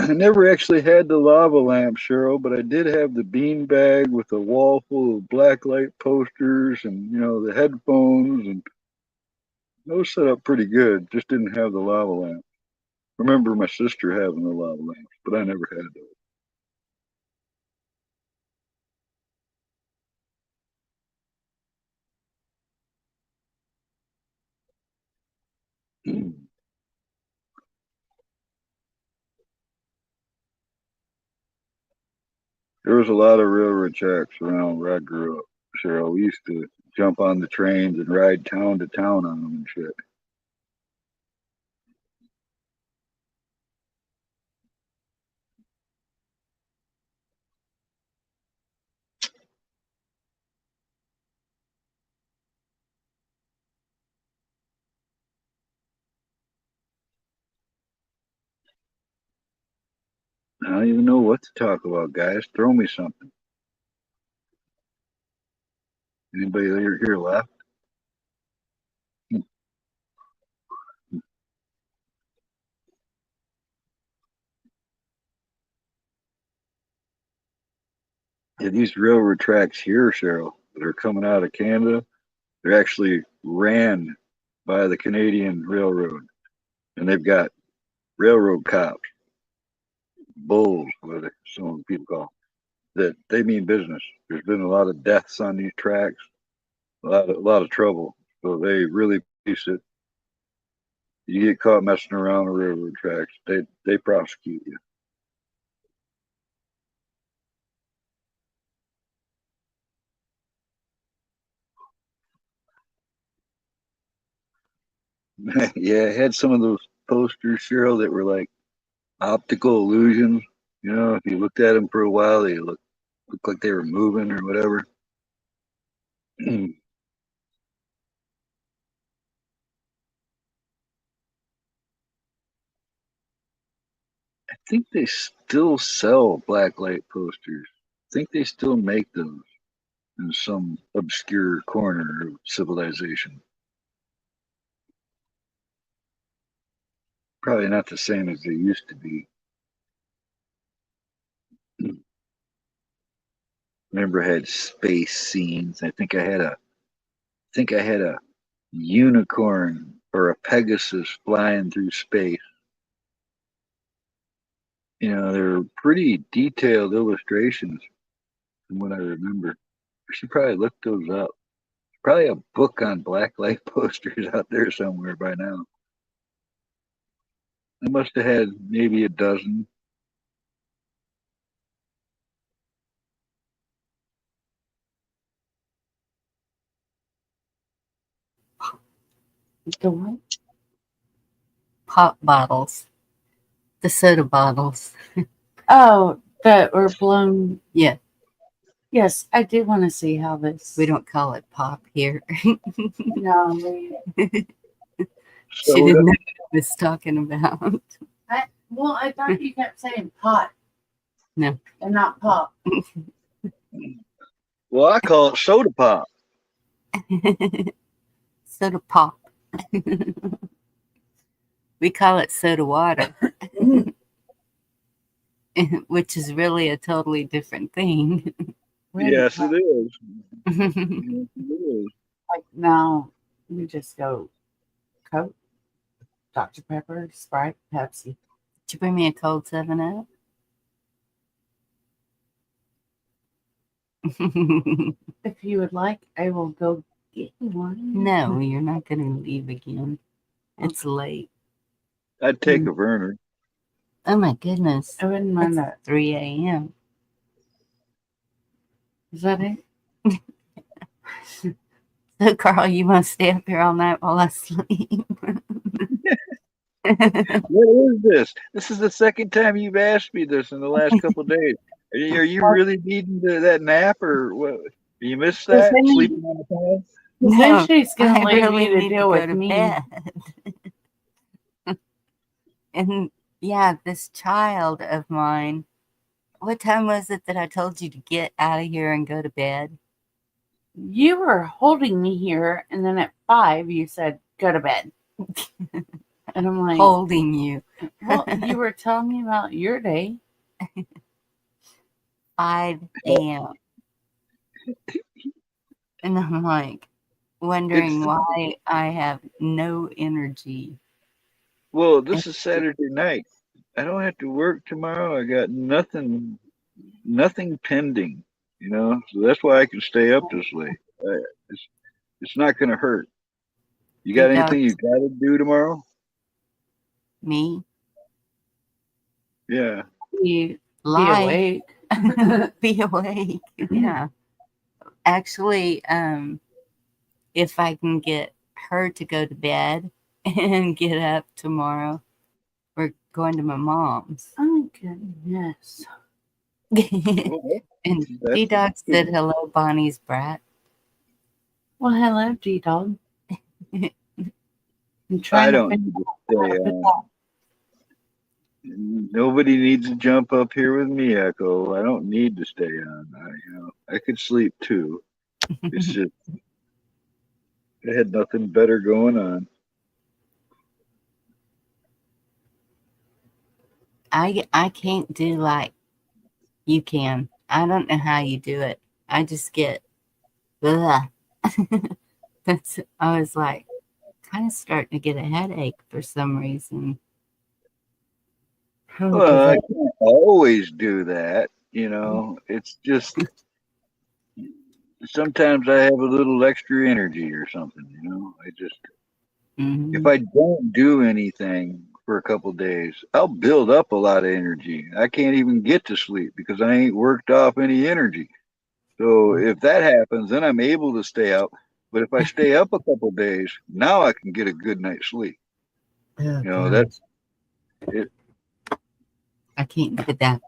I never actually had the lava lamp, Cheryl, but I did have the bean bag with a wall full of black light posters and, the headphones, and those set up pretty good. Just didn't have the lava lamp. Remember my sister having the lava lamps, but I never had those. There was a lot of railroad tracks around where I grew up, Cheryl. We used to jump on the trains and ride town to town on them and shit. I don't even know what to talk about, guys. Throw me something. Anybody here left? Yeah, these railroad tracks here, Cheryl, that are coming out of Canada, they're actually ran by the Canadian Railroad. And they've got railroad cops, bulls, what some people call, that they mean business. There's been a lot of deaths on these tracks, a lot of trouble. So they really police it. You get caught messing around the railroad tracks, they prosecute you. Yeah, I had some of those posters, Cheryl, that were like optical illusions. If you looked at them for a while, they looked like they were moving or whatever. I think they still sell blacklight posters. I think they still make those in some obscure corner of civilization. Probably not the same as they used to be. Remember, I had space scenes. I think I had a unicorn or a Pegasus flying through space. They're pretty detailed illustrations from what I remember. I should probably look those up. Probably a book on blacklight posters out there somewhere by now. I must have had maybe a dozen. The what? Pop bottles. The soda bottles. Oh, that were blown. Yeah. Yes, I do want to see how this. We don't call it pop here. No, She didn't know what I was talking about. I thought you kept saying pot. No. And not pop. Well, I call it soda pop. Soda pop. We call it soda water, which is really a totally different thing. Yes, it is. Yes, it is. Like now, we just go Coke, Dr. Pepper, Sprite, Pepsi. Did you bring me a cold 7-Up? If you would like, I will go get you one. No, you're not going to leave again. It's late. I'd take a Werner. Oh my goodness. I wouldn't mind It's 3 a.m. Is that it? So, Carl, you want to stay up here all night while I sleep? What is this? This is the second time you've asked me this in the last couple of days. Are you really needing that nap, or what? You missed that? Sleeping on the phone? Then she's going to I leave really you to need deal go with to me. bed. And yeah, this child of mine, what time was it that I told you to get out of here and go to bed? You were holding me here, and then at 5, you said, go to bed. And I'm like, holding you. well, you were telling me about your day. 5 a.m. And I'm like wondering why I have no energy. Well, this is Saturday night. I don't have to work tomorrow. I got nothing pending, you know. So that's why I can stay up this late. It's it's not going to hurt. You got anything you got to do tomorrow? Me? Yeah. You Lie. be awake. Be awake. Yeah. Actually, if I can get her to go to bed and get up tomorrow, we're going to my mom's. Oh, goodness. And G-Dog said, hello, Bonnie's brat. Well, hello, G-Dog. I'm I trying to don't figure need to out stay how to put on. that. Nobody needs to jump up here with me, Echo. I don't need to stay on. I could sleep too. It's just I had nothing better going on. I can't do like you can. I don't know how you do it. I just get, ugh. I was like, kind of starting to get a headache for some reason. Well, I can't always do that, you know. It's just sometimes I have a little extra energy or something, you know. If I don't do anything for a couple days, I'll build up a lot of energy. I can't even get to sleep because I ain't worked off any energy. So if that happens, then I'm able to stay up. But if I stay up a couple days, now I can get a good night's sleep. Oh, You know, God. that's it. I can't do that.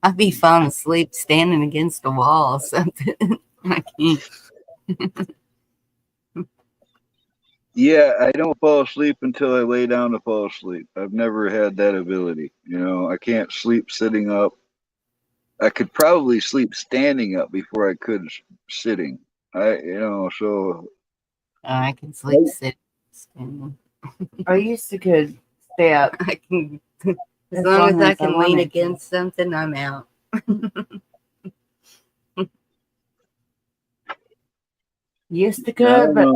I'd be falling asleep standing against a wall or something. I can't. Yeah, I don't fall asleep until I lay down to fall asleep. I've never had that ability. You know, I can't sleep sitting up. I could probably sleep standing up before I could sitting. So I can sleep sitting. I used to could stay up. I can, as long as I can lean against something, I'm out. Used to could, but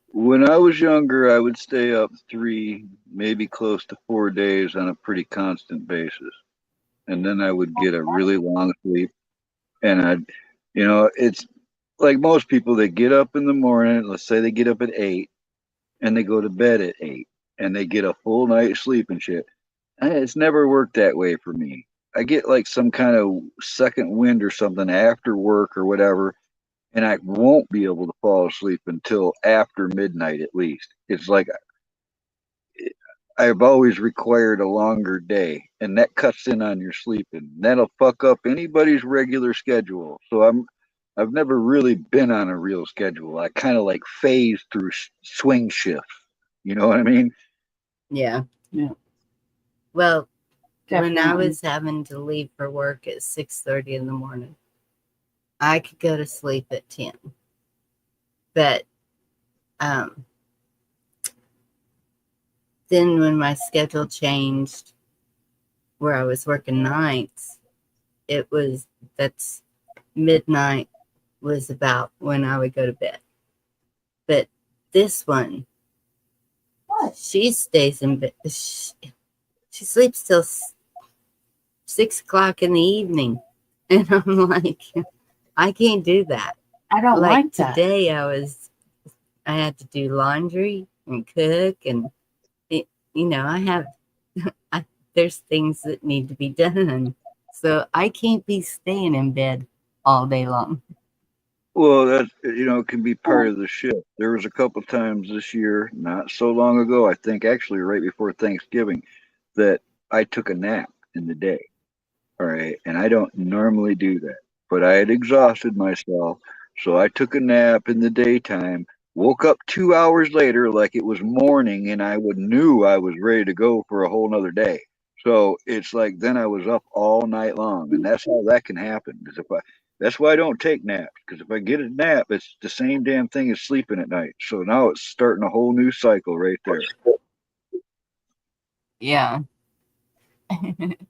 when I was younger, I would stay up 3, maybe close to 4 days on a pretty constant basis. And then I would get a really long sleep. And it's like most people, they get up in the morning, let's say they get up at 8 and they go to bed at 8 and they get a full night's sleep and shit. And it's never worked that way for me. I get like some kind of second wind or something after work or whatever, and I won't be able to fall asleep until after midnight at least. It's like I've always required a longer day, and that cuts in on your sleeping. That'll fuck up anybody's regular schedule. So I've never really been on a real schedule. I kind of like phase through swing shifts. You know what I mean? Yeah. Yeah. Well, Definitely. when I was having to leave for work at 6:30 in the morning, I could go to sleep at 10. But then when my schedule changed where I was working nights, that's midnight was about when I would go to bed. But this one, she stays in bed. She sleeps till 6 o'clock in the evening. And I'm like, I can't do that. I don't like that. Today I had to do laundry and cook and there's things that need to be done. So I can't be staying in bed all day long. Well, that it can be part of the shift. There was a couple times this year, not so long ago, I think actually right before Thanksgiving, that I took a nap in the day. All right, and I don't normally do that, but I had exhausted myself, so I took a nap in the daytime. Woke up 2 hours later like it was morning, and knew I was ready to go for a whole nother day. So it's like then I was up all night long, and that's how that can happen. Is That's why I don't take naps, because if I get a nap, it's the same damn thing as sleeping at night. So now it's starting a whole new cycle right there. Yeah.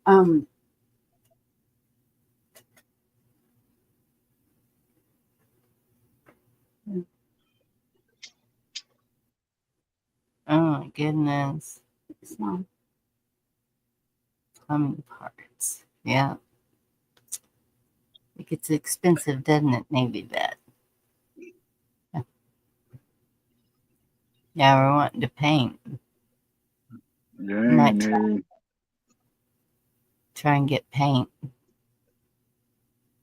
Um, Oh my goodness. so Plumbing parts. Yeah. It gets expensive, doesn't it? Navy vet. Yeah, we're wanting to paint. Might try and get paint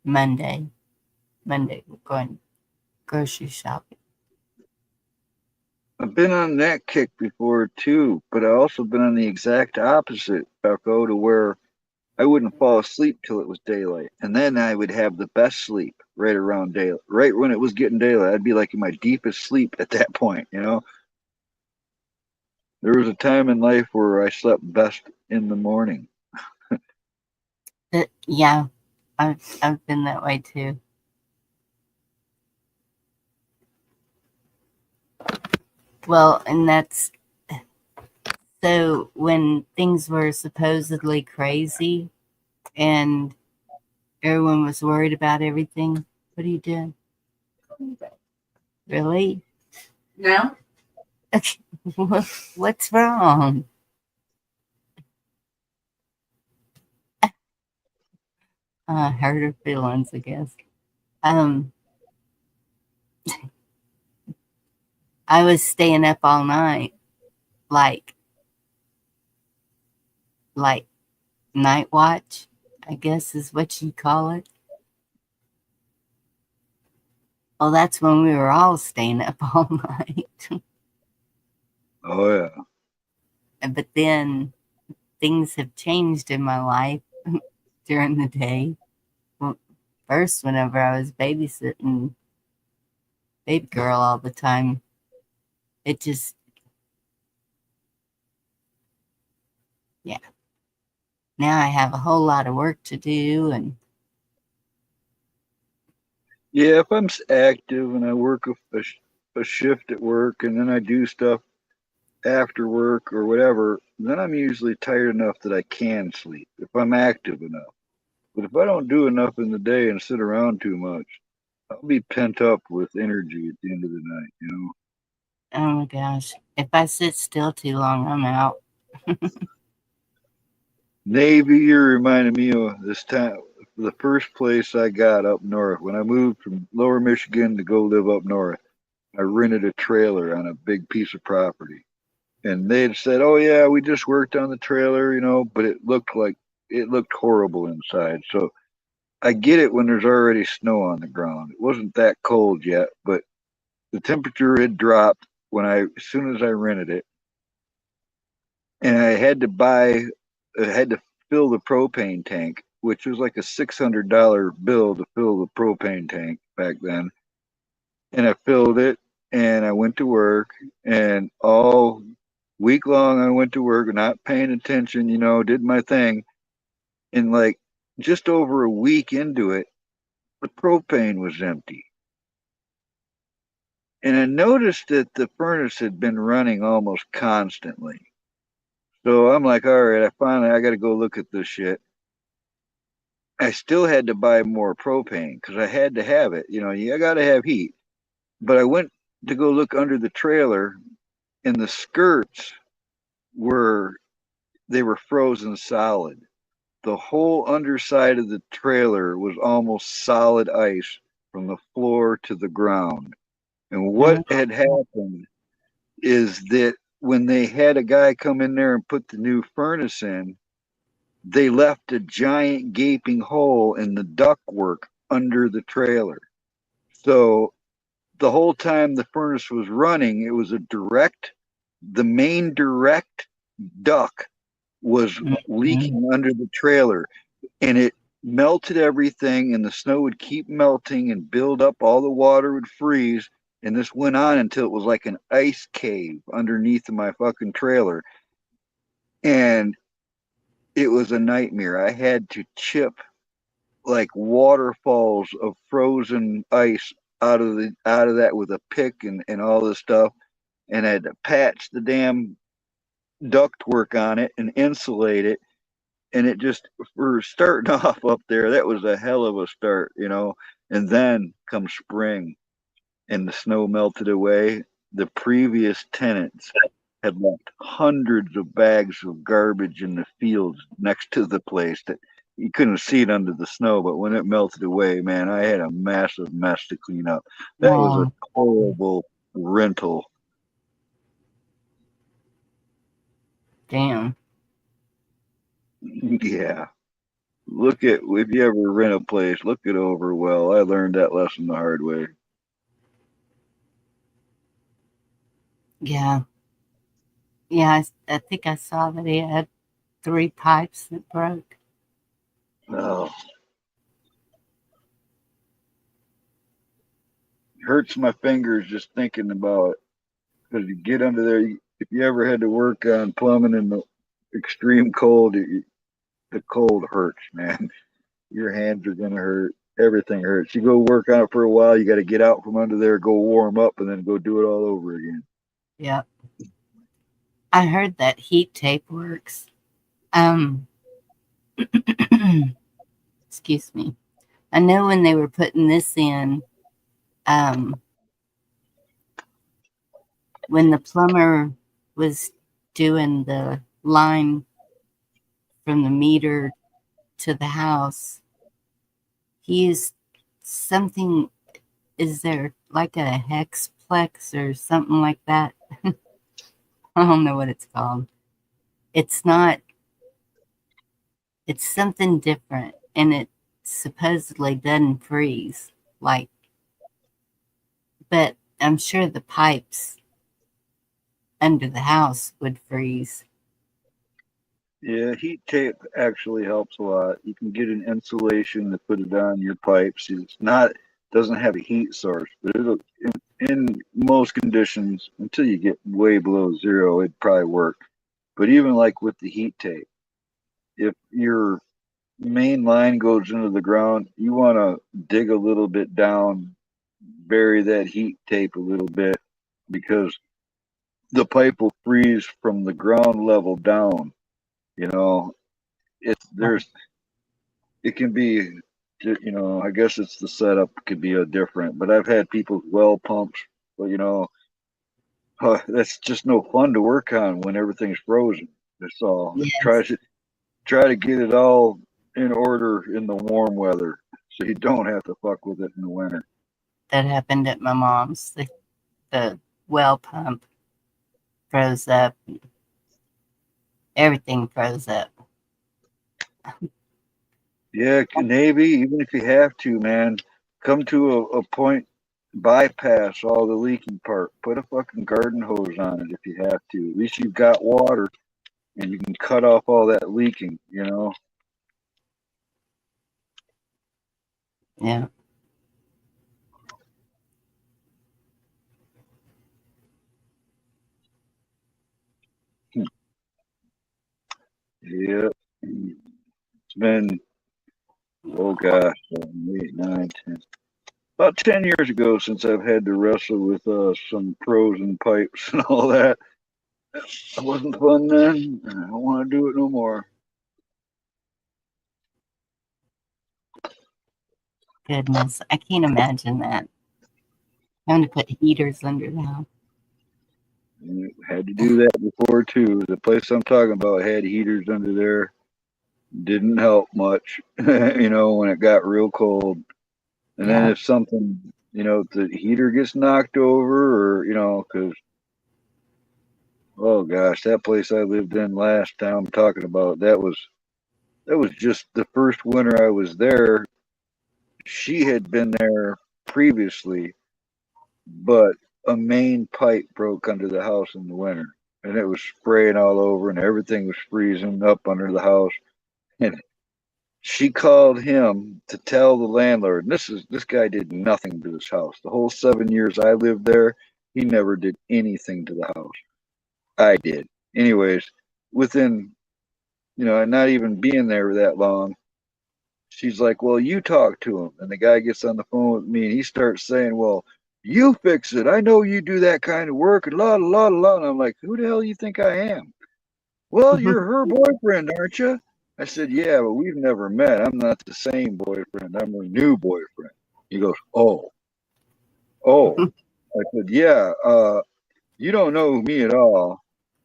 Monday. Monday we're going grocery shopping. I've been on that kick before too, but I also been on the exact opposite, Bucko, to where I wouldn't fall asleep till it was daylight, and then I would have the best sleep right around daylight. Right when it was getting daylight, I'd be like in my deepest sleep at that point. You know, there was a time in life where I slept best in the morning. Yeah, I've been that way too. Well, and that's so when things were supposedly crazy and everyone was worried about everything. What are you doing? Really? no, What's wrong? Hurt her feelings, I guess. I was staying up all night, like night watch, I guess is what you call it. Well, that's when we were all staying up all night. Oh yeah. But then things have changed in my life during the day. Well, first, whenever I was babysitting baby girl all the time, it just, yeah. Now I have a whole lot of work to do, and Yeah, if I'm active and I work a shift at work and then I do stuff after work or whatever, then I'm usually tired enough that I can sleep if I'm active enough. But if I don't do enough in the day and sit around too much, I'll be pent up with energy at the end of the night, you know? oh my gosh, if I sit still too long, I'm out. Navy, you're reminding me of this time, the first place I got up north. When I moved from lower Michigan to go live up north, I rented a trailer on a big piece of property. And they had said, "Oh yeah, we just worked on the trailer, you know," but it looked horrible inside. So I get it when there's already snow on the ground. It wasn't that cold yet, but the temperature had dropped as soon as I rented it, and I had to fill the propane tank, which was like a $600 bill to fill the propane tank back then. And I filled it, and I went to work, and all week long I went to work, not paying attention, you know, did my thing, and like just over a week into it, the propane was empty. And I noticed that the furnace had been running almost constantly. So I'm like, all right, I got to go look at this shit. I still had to buy more propane because I had to have it. You know, you got to have heat. But I went to go look under the trailer, and the skirts were they were frozen solid. The whole underside of the trailer was almost solid ice from the floor to the ground. And what had happened is that when they had a guy come in there and put the new furnace in, they left a giant gaping hole in the ductwork under the trailer. So the whole time the furnace was running, it was the main direct duct was leaking under the trailer, and it melted everything, and the snow would keep melting and build up, all the water would freeze, and this went on until it was like an ice cave underneath my fucking trailer. And it was a nightmare. I had to chip like waterfalls of frozen ice out of that with a pick and all this stuff, and I had to patch the damn ductwork on it and insulate it. And it just, for starting off up there, that was a hell of a start, you know. And then come spring and the snow melted away. The previous tenants had left hundreds of bags of garbage in the fields next to the place that you couldn't see it under the snow. But when it melted away, man, I had a massive mess to clean up. That was a horrible rental. Damn. Yeah. Look at, if you ever rent a place, look it over well. I learned that lesson the hard way. Yeah. Yeah, I think I saw that he had 3 pipes that broke. Oh. Hurts my fingers just thinking about it. Because you get under there, if you ever had to work on plumbing in the extreme cold, the cold hurts, man. Your hands are going to hurt. Everything hurts. You go work on it for a while, you got to get out from under there, go warm up, and then go do it all over again. Yep. I heard that heat tape works. Excuse me. I know when they were putting this in, when the plumber was doing the line from the meter to the house, he used something. Is there like a hexplex or something like that? I don't know what it's called. It's not, it's something different, and it supposedly doesn't freeze. Like, but I'm sure the pipes under the house would freeze. Yeah, heat tape actually helps a lot. You can get an insulation to put it on your pipes. It's not, doesn't have a heat source, but it'll, in most conditions, until you get way below zero, it'd probably work. But even like with the heat tape, if your main line goes into the ground, you want to dig a little bit down, bury that heat tape a little bit, because the pipe will freeze from the ground level down. You know, it can be, you know, I guess it's the setup could be a different, but I've had people with well pumps, but you know, that's just no fun to work on when everything's frozen. That's all. Yes. Try to get it all in order in the warm weather, so you don't have to fuck with it in the winter. That happened at my mom's. The well pump froze up. Everything froze up. Yeah, Navy, even if you have to, man, come to a point, bypass all the leaking part. Put a fucking garden hose on it if you have to. At least you've got water and you can cut off all that leaking, you know? Yeah. Yeah. It's been, oh gosh, 8, 9, 10. About 10 years ago since I've had to wrestle with some frozen pipes and all that. It wasn't fun then. I don't want to do it no more. Goodness, I can't imagine that. Having to put heaters under the house. Had to do that before too. The place I'm talking about had heaters under there. Didn't help much, you know, when it got real cold. And then if something, you know, the heater gets knocked over, or you know, because oh gosh, that place I lived in last time I'm talking about, that was just the first winter I was there. She had been there previously, but a main pipe broke under the house in the winter, and it was spraying all over, and everything was freezing up under the house. And she called him to tell the landlord. And this guy did nothing to this house. The whole 7 years I lived there, he never did anything to the house. I did. Anyways, within, you know, not even being there that long, she's like, well, you talk to him. And the guy gets on the phone with me and he starts saying, well, you fix it. I know you do that kind of work and la la la la. And I'm like, who the hell you think I am? Well, you're her boyfriend, aren't you? I said, yeah, but we've never met. I'm not the same boyfriend. I'm her new boyfriend. He goes, oh. I said, yeah, you don't know me at all.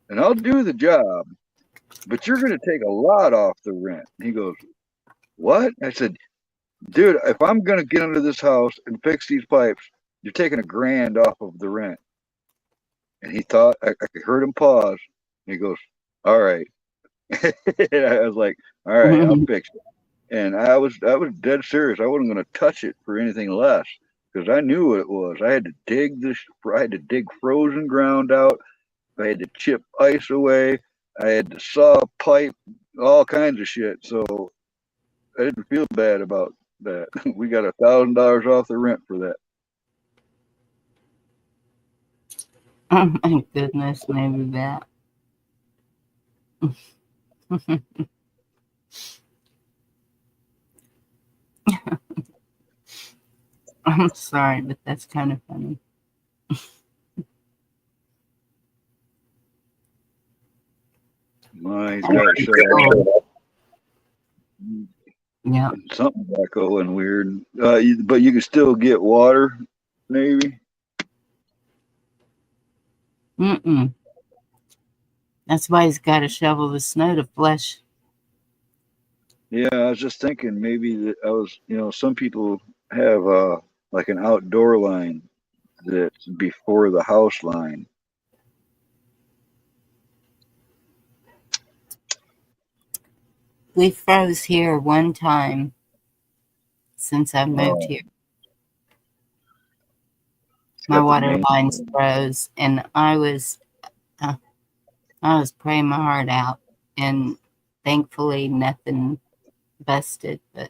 And I'll do the job, but you're going to take a lot off the rent. He goes, what? I said, dude, if I'm going to get under this house and fix these pipes, you're taking $1,000 off of the rent. And he thought, I heard him pause. And he goes, all right. I was like, all right, I'll fix it. And I was dead serious. I wasn't going to touch it for anything less because I knew what it was. I had to dig frozen ground out. I had to chip ice away. I had to saw pipe, all kinds of shit. So I didn't feel bad about that. We got $1,000 off the rent for that. Oh my goodness, maybe that. I'm sorry, but that's kind of funny. He's got shut off. Yeah. Something echoing weird. But you can still get water, maybe. That's why he's got to shovel the snow to flush. Yeah, I was just thinking maybe that some people have like an outdoor line that's before the house line. We froze here one time since I moved here. My water lines froze, and I was praying my heart out, and thankfully nothing busted. But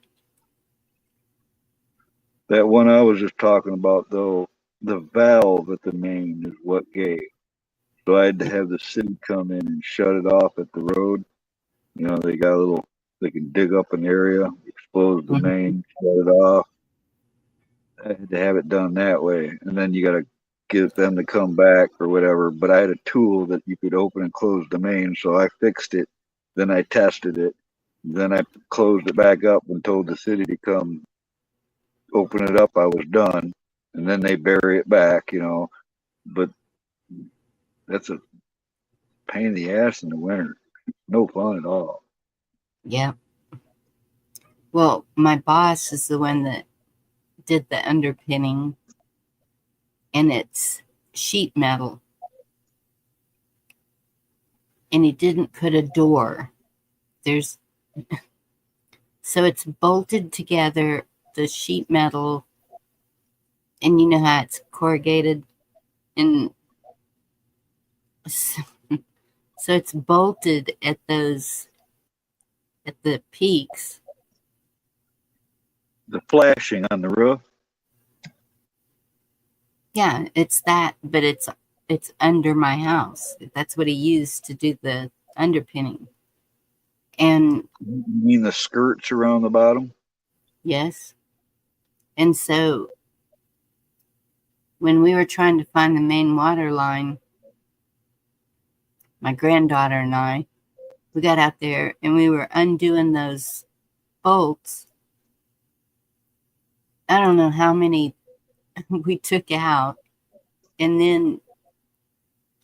that one I was just talking about, though, the valve at the main is what gave. So I had to have the city come in and shut it off at the road. They can dig up an area, expose the main, shut it off. I had to have it done that way. And then you got to get them to come back or whatever. But I had a tool that you could open and close the main. So I fixed it. Then I tested it. Then I closed it back up and told the city to come open it up. I was done. And then they bury it back, But that's a pain in the ass in the winter. No fun at all. yeah. Well, my boss is the one that did the underpinning, and it's sheet metal. And he didn't put a door. So it's bolted together, the sheet metal, and you know how it's corrugated, and so it's bolted at the peaks. The flashing on the roof. Yeah, it's that, but it's under my house. That's what he used to do the underpinning. And you mean the skirts around the bottom? Yes. And so when we were trying to find the main water line, my granddaughter and I, we got out there and we were undoing those bolts. I don't know how many we took out, and then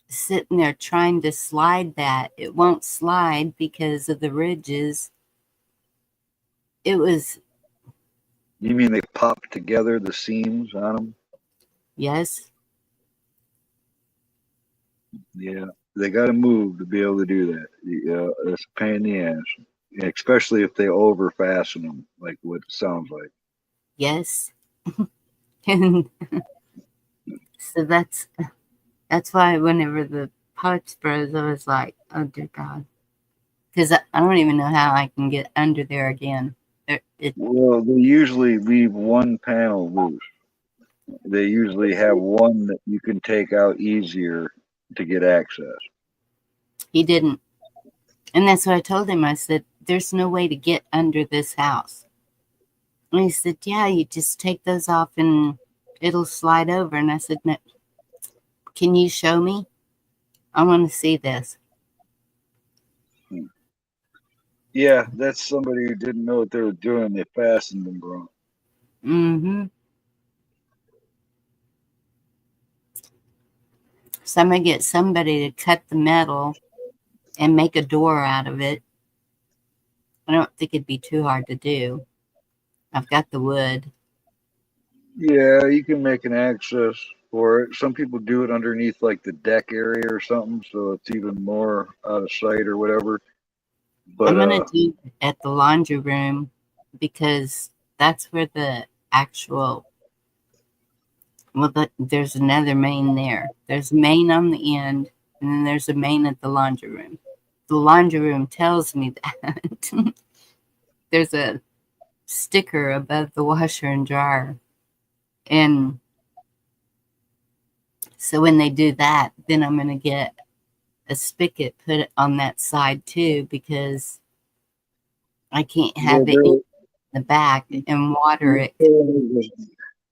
sitting there trying to slide that. It won't slide because of the ridges. It was... You mean they popped together, the seams on them? Yes. Yeah, they got to move to be able to do that. It's a pain in the ass, especially if they over fasten them, like what it sounds like. Yes. And so that's why whenever the pipes froze, I was like, oh dear God. Because I don't even know how I can get under there again. Well, they usually leave one panel loose. They usually have one that you can take out easier to get access. He didn't. And that's what I told him. I said, there's no way to get under this house. And he said, yeah, you just take those off and it'll slide over. And I said, no, can you show me? I want to see this. Yeah, that's somebody who didn't know what they were doing. They fastened them wrong. Mm-hmm. So I'm going to get somebody to cut the metal and make a door out of it. I don't think it'd be too hard to do. I've got the wood. Yeah, you can make an access for it. Some people do it underneath like the deck area or something, so it's even more out of sight or whatever. But I'm going to do it at the laundry room because that's where the actual, there's another main there. There's a main on the end, and then there's a main at the laundry room. The laundry room tells me that. There's a sticker above the washer and dryer. And so when they do that, then I'm going to get a spigot put on that side too, because I can't have it in the back and water it.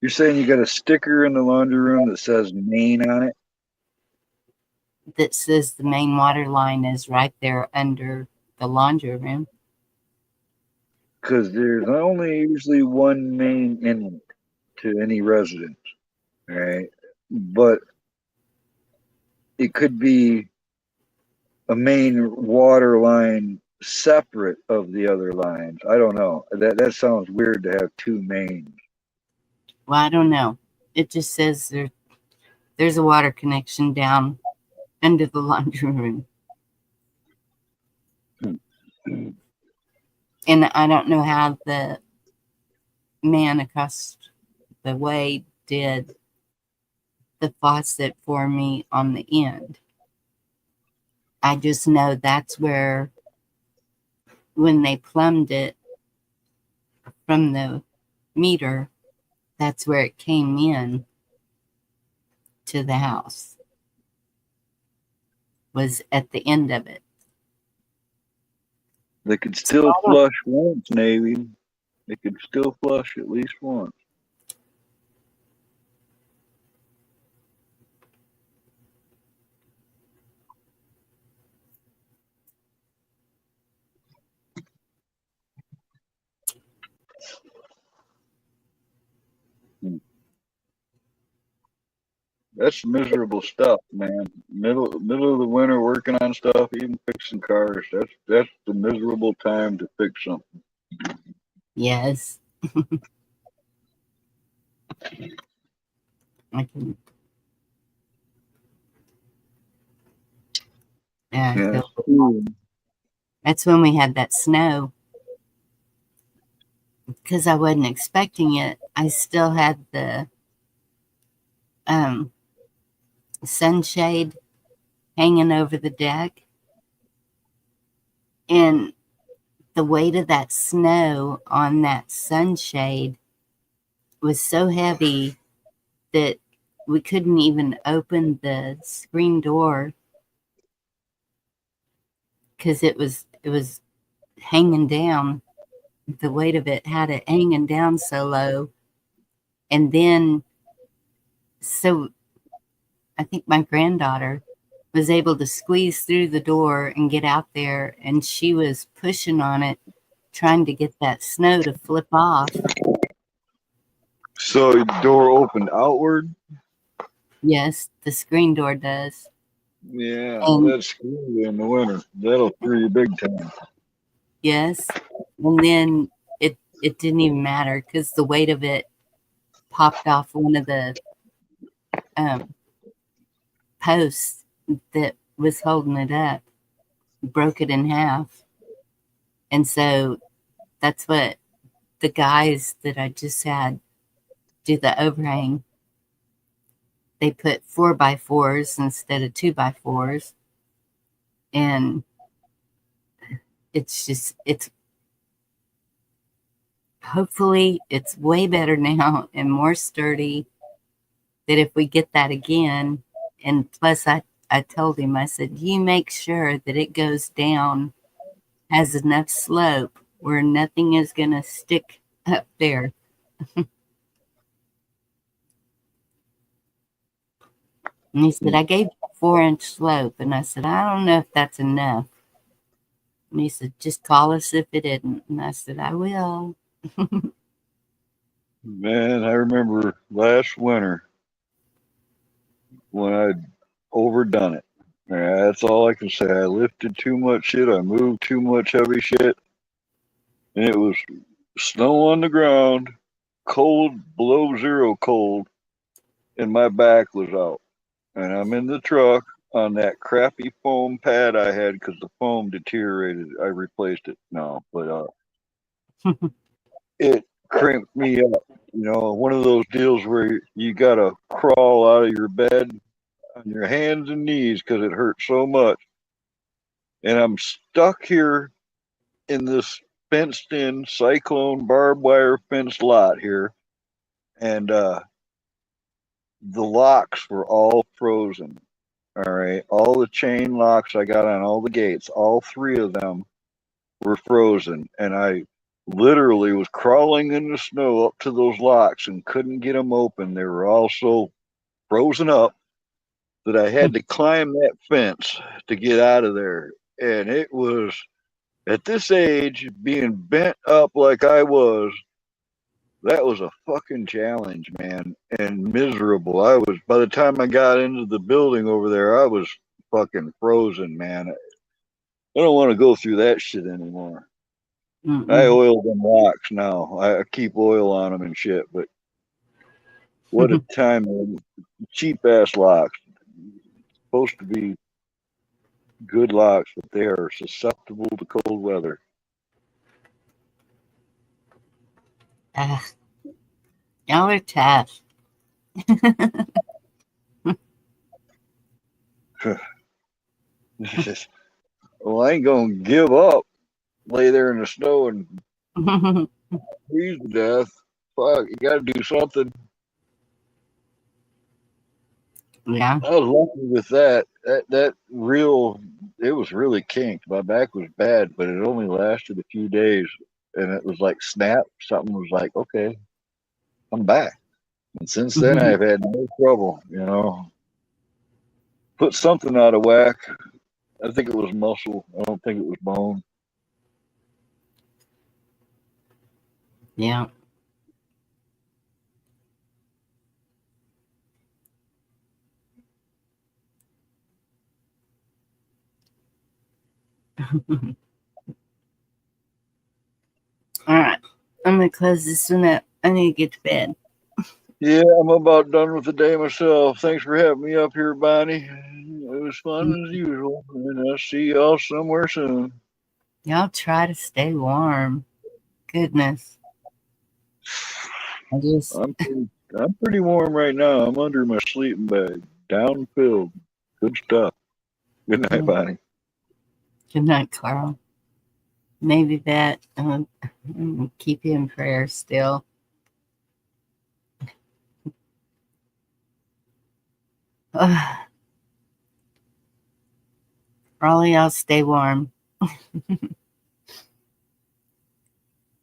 You're saying you got a sticker in the laundry room that says Maine on it? That says the main water line is right there under the laundry room. Because there's only usually one main inlet to any residence, right? But it could be a main water line separate of the other lines. I don't know. That sounds weird to have two mains. Well, I don't know. It just says there's a water connection down under the laundry room. And I don't know how the man across the way did the faucet for me on the end. I just know that's where, when they plumbed it from the meter, that's where it came in to the house, was at the end of it. They could still flush once, Navy. They could still flush at least once. That's miserable stuff, man. Middle of the winter working on stuff, even fixing cars. That's the miserable time to fix something. Yes. I can. Yeah, that's when we had that snow. Because I wasn't expecting it, I still had the sunshade hanging over the deck. And the weight of that snow on that sunshade was so heavy that we couldn't even open the screen door because it was hanging down. The weight of it had it hanging down so low. And then, so I think my granddaughter was able to squeeze through the door and get out there, and she was pushing on it, trying to get that snow to flip off. So the door opened outward? Yes, the screen door does. Yeah, that's screwy in the winter. That'll screw you big time. Yes, and then it didn't even matter because the weight of it popped off one of the posts that was holding it up, broke it in half. And so that's what the guys that I just had do the overhang, they put 4x4s instead of 2x4s. And it's hopefully it's way better now and more sturdy, that if we get that again. And plus I told him, I said, you make sure that it goes down, has enough slope where nothing is going to stick up there. And he said, I gave you a 4-inch slope. And I said, I don't know if that's enough. And he said, just call us if it isn't. And I said, I will. Man, I remember last winter when I'd overdone it. Yeah, that's all I can say. I lifted too much shit. I moved too much heavy shit. And it was snow on the ground, cold, below zero cold, and my back was out. And I'm in the truck on that crappy foam pad I had because the foam deteriorated. I replaced it now, but it crimped me up. You know, one of those deals where you gotta crawl out of your bed on your hands and knees because it hurts so much. And I'm stuck here in this fenced in cyclone barbed wire fenced lot here. And the locks were all frozen. All right. All the chain locks I got on all the gates, all three of them were frozen. And I literally was crawling in the snow up to those locks and couldn't get them open. They were all so frozen up that I had to climb that fence to get out of there. And it was at this age, being bent up like I was, that was a fucking challenge, man, and miserable. I was, by the time I got into the building over there, I was fucking frozen, man. I don't want to go through that shit anymore. I oil them locks now. I keep oil on them and shit, but what a time. Cheap ass locks. Supposed to be good locks, but they are susceptible to cold weather. Y'all are tough. Well, I ain't gonna give up. Lay there in the snow and freeze to death. Fuck, you gotta do something. Yeah. I was lucky with that. That real, it was really kinked. My back was bad, but it only lasted a few days, and it was like snap. Something was like, okay, I'm back. And since then, I've had no trouble. You know, put something out of whack. I think it was muscle. I don't think it was bone. Yeah. All right. I'm going to close this one up. I need to get to bed. Yeah, I'm about done with the day myself. Thanks for having me up here, Bonnie. It was fun as usual. And I'll see y'all somewhere soon. Y'all try to stay warm. Goodness. I'm pretty warm right now. I'm under my sleeping bag, down filled. Good stuff. Good night, Bonnie. Good night, Carl. Maybe that keep you in prayer still. Raleigh, y'all stay warm.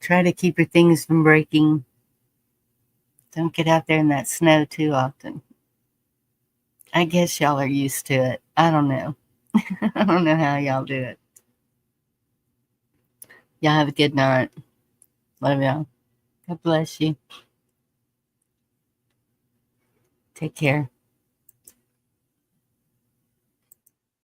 Try to keep your things from breaking. Don't get out there in that snow too often. I guess y'all are used to it. I don't know. I don't know how y'all do it. Y'all have a good night. Love y'all. God bless you. Take care.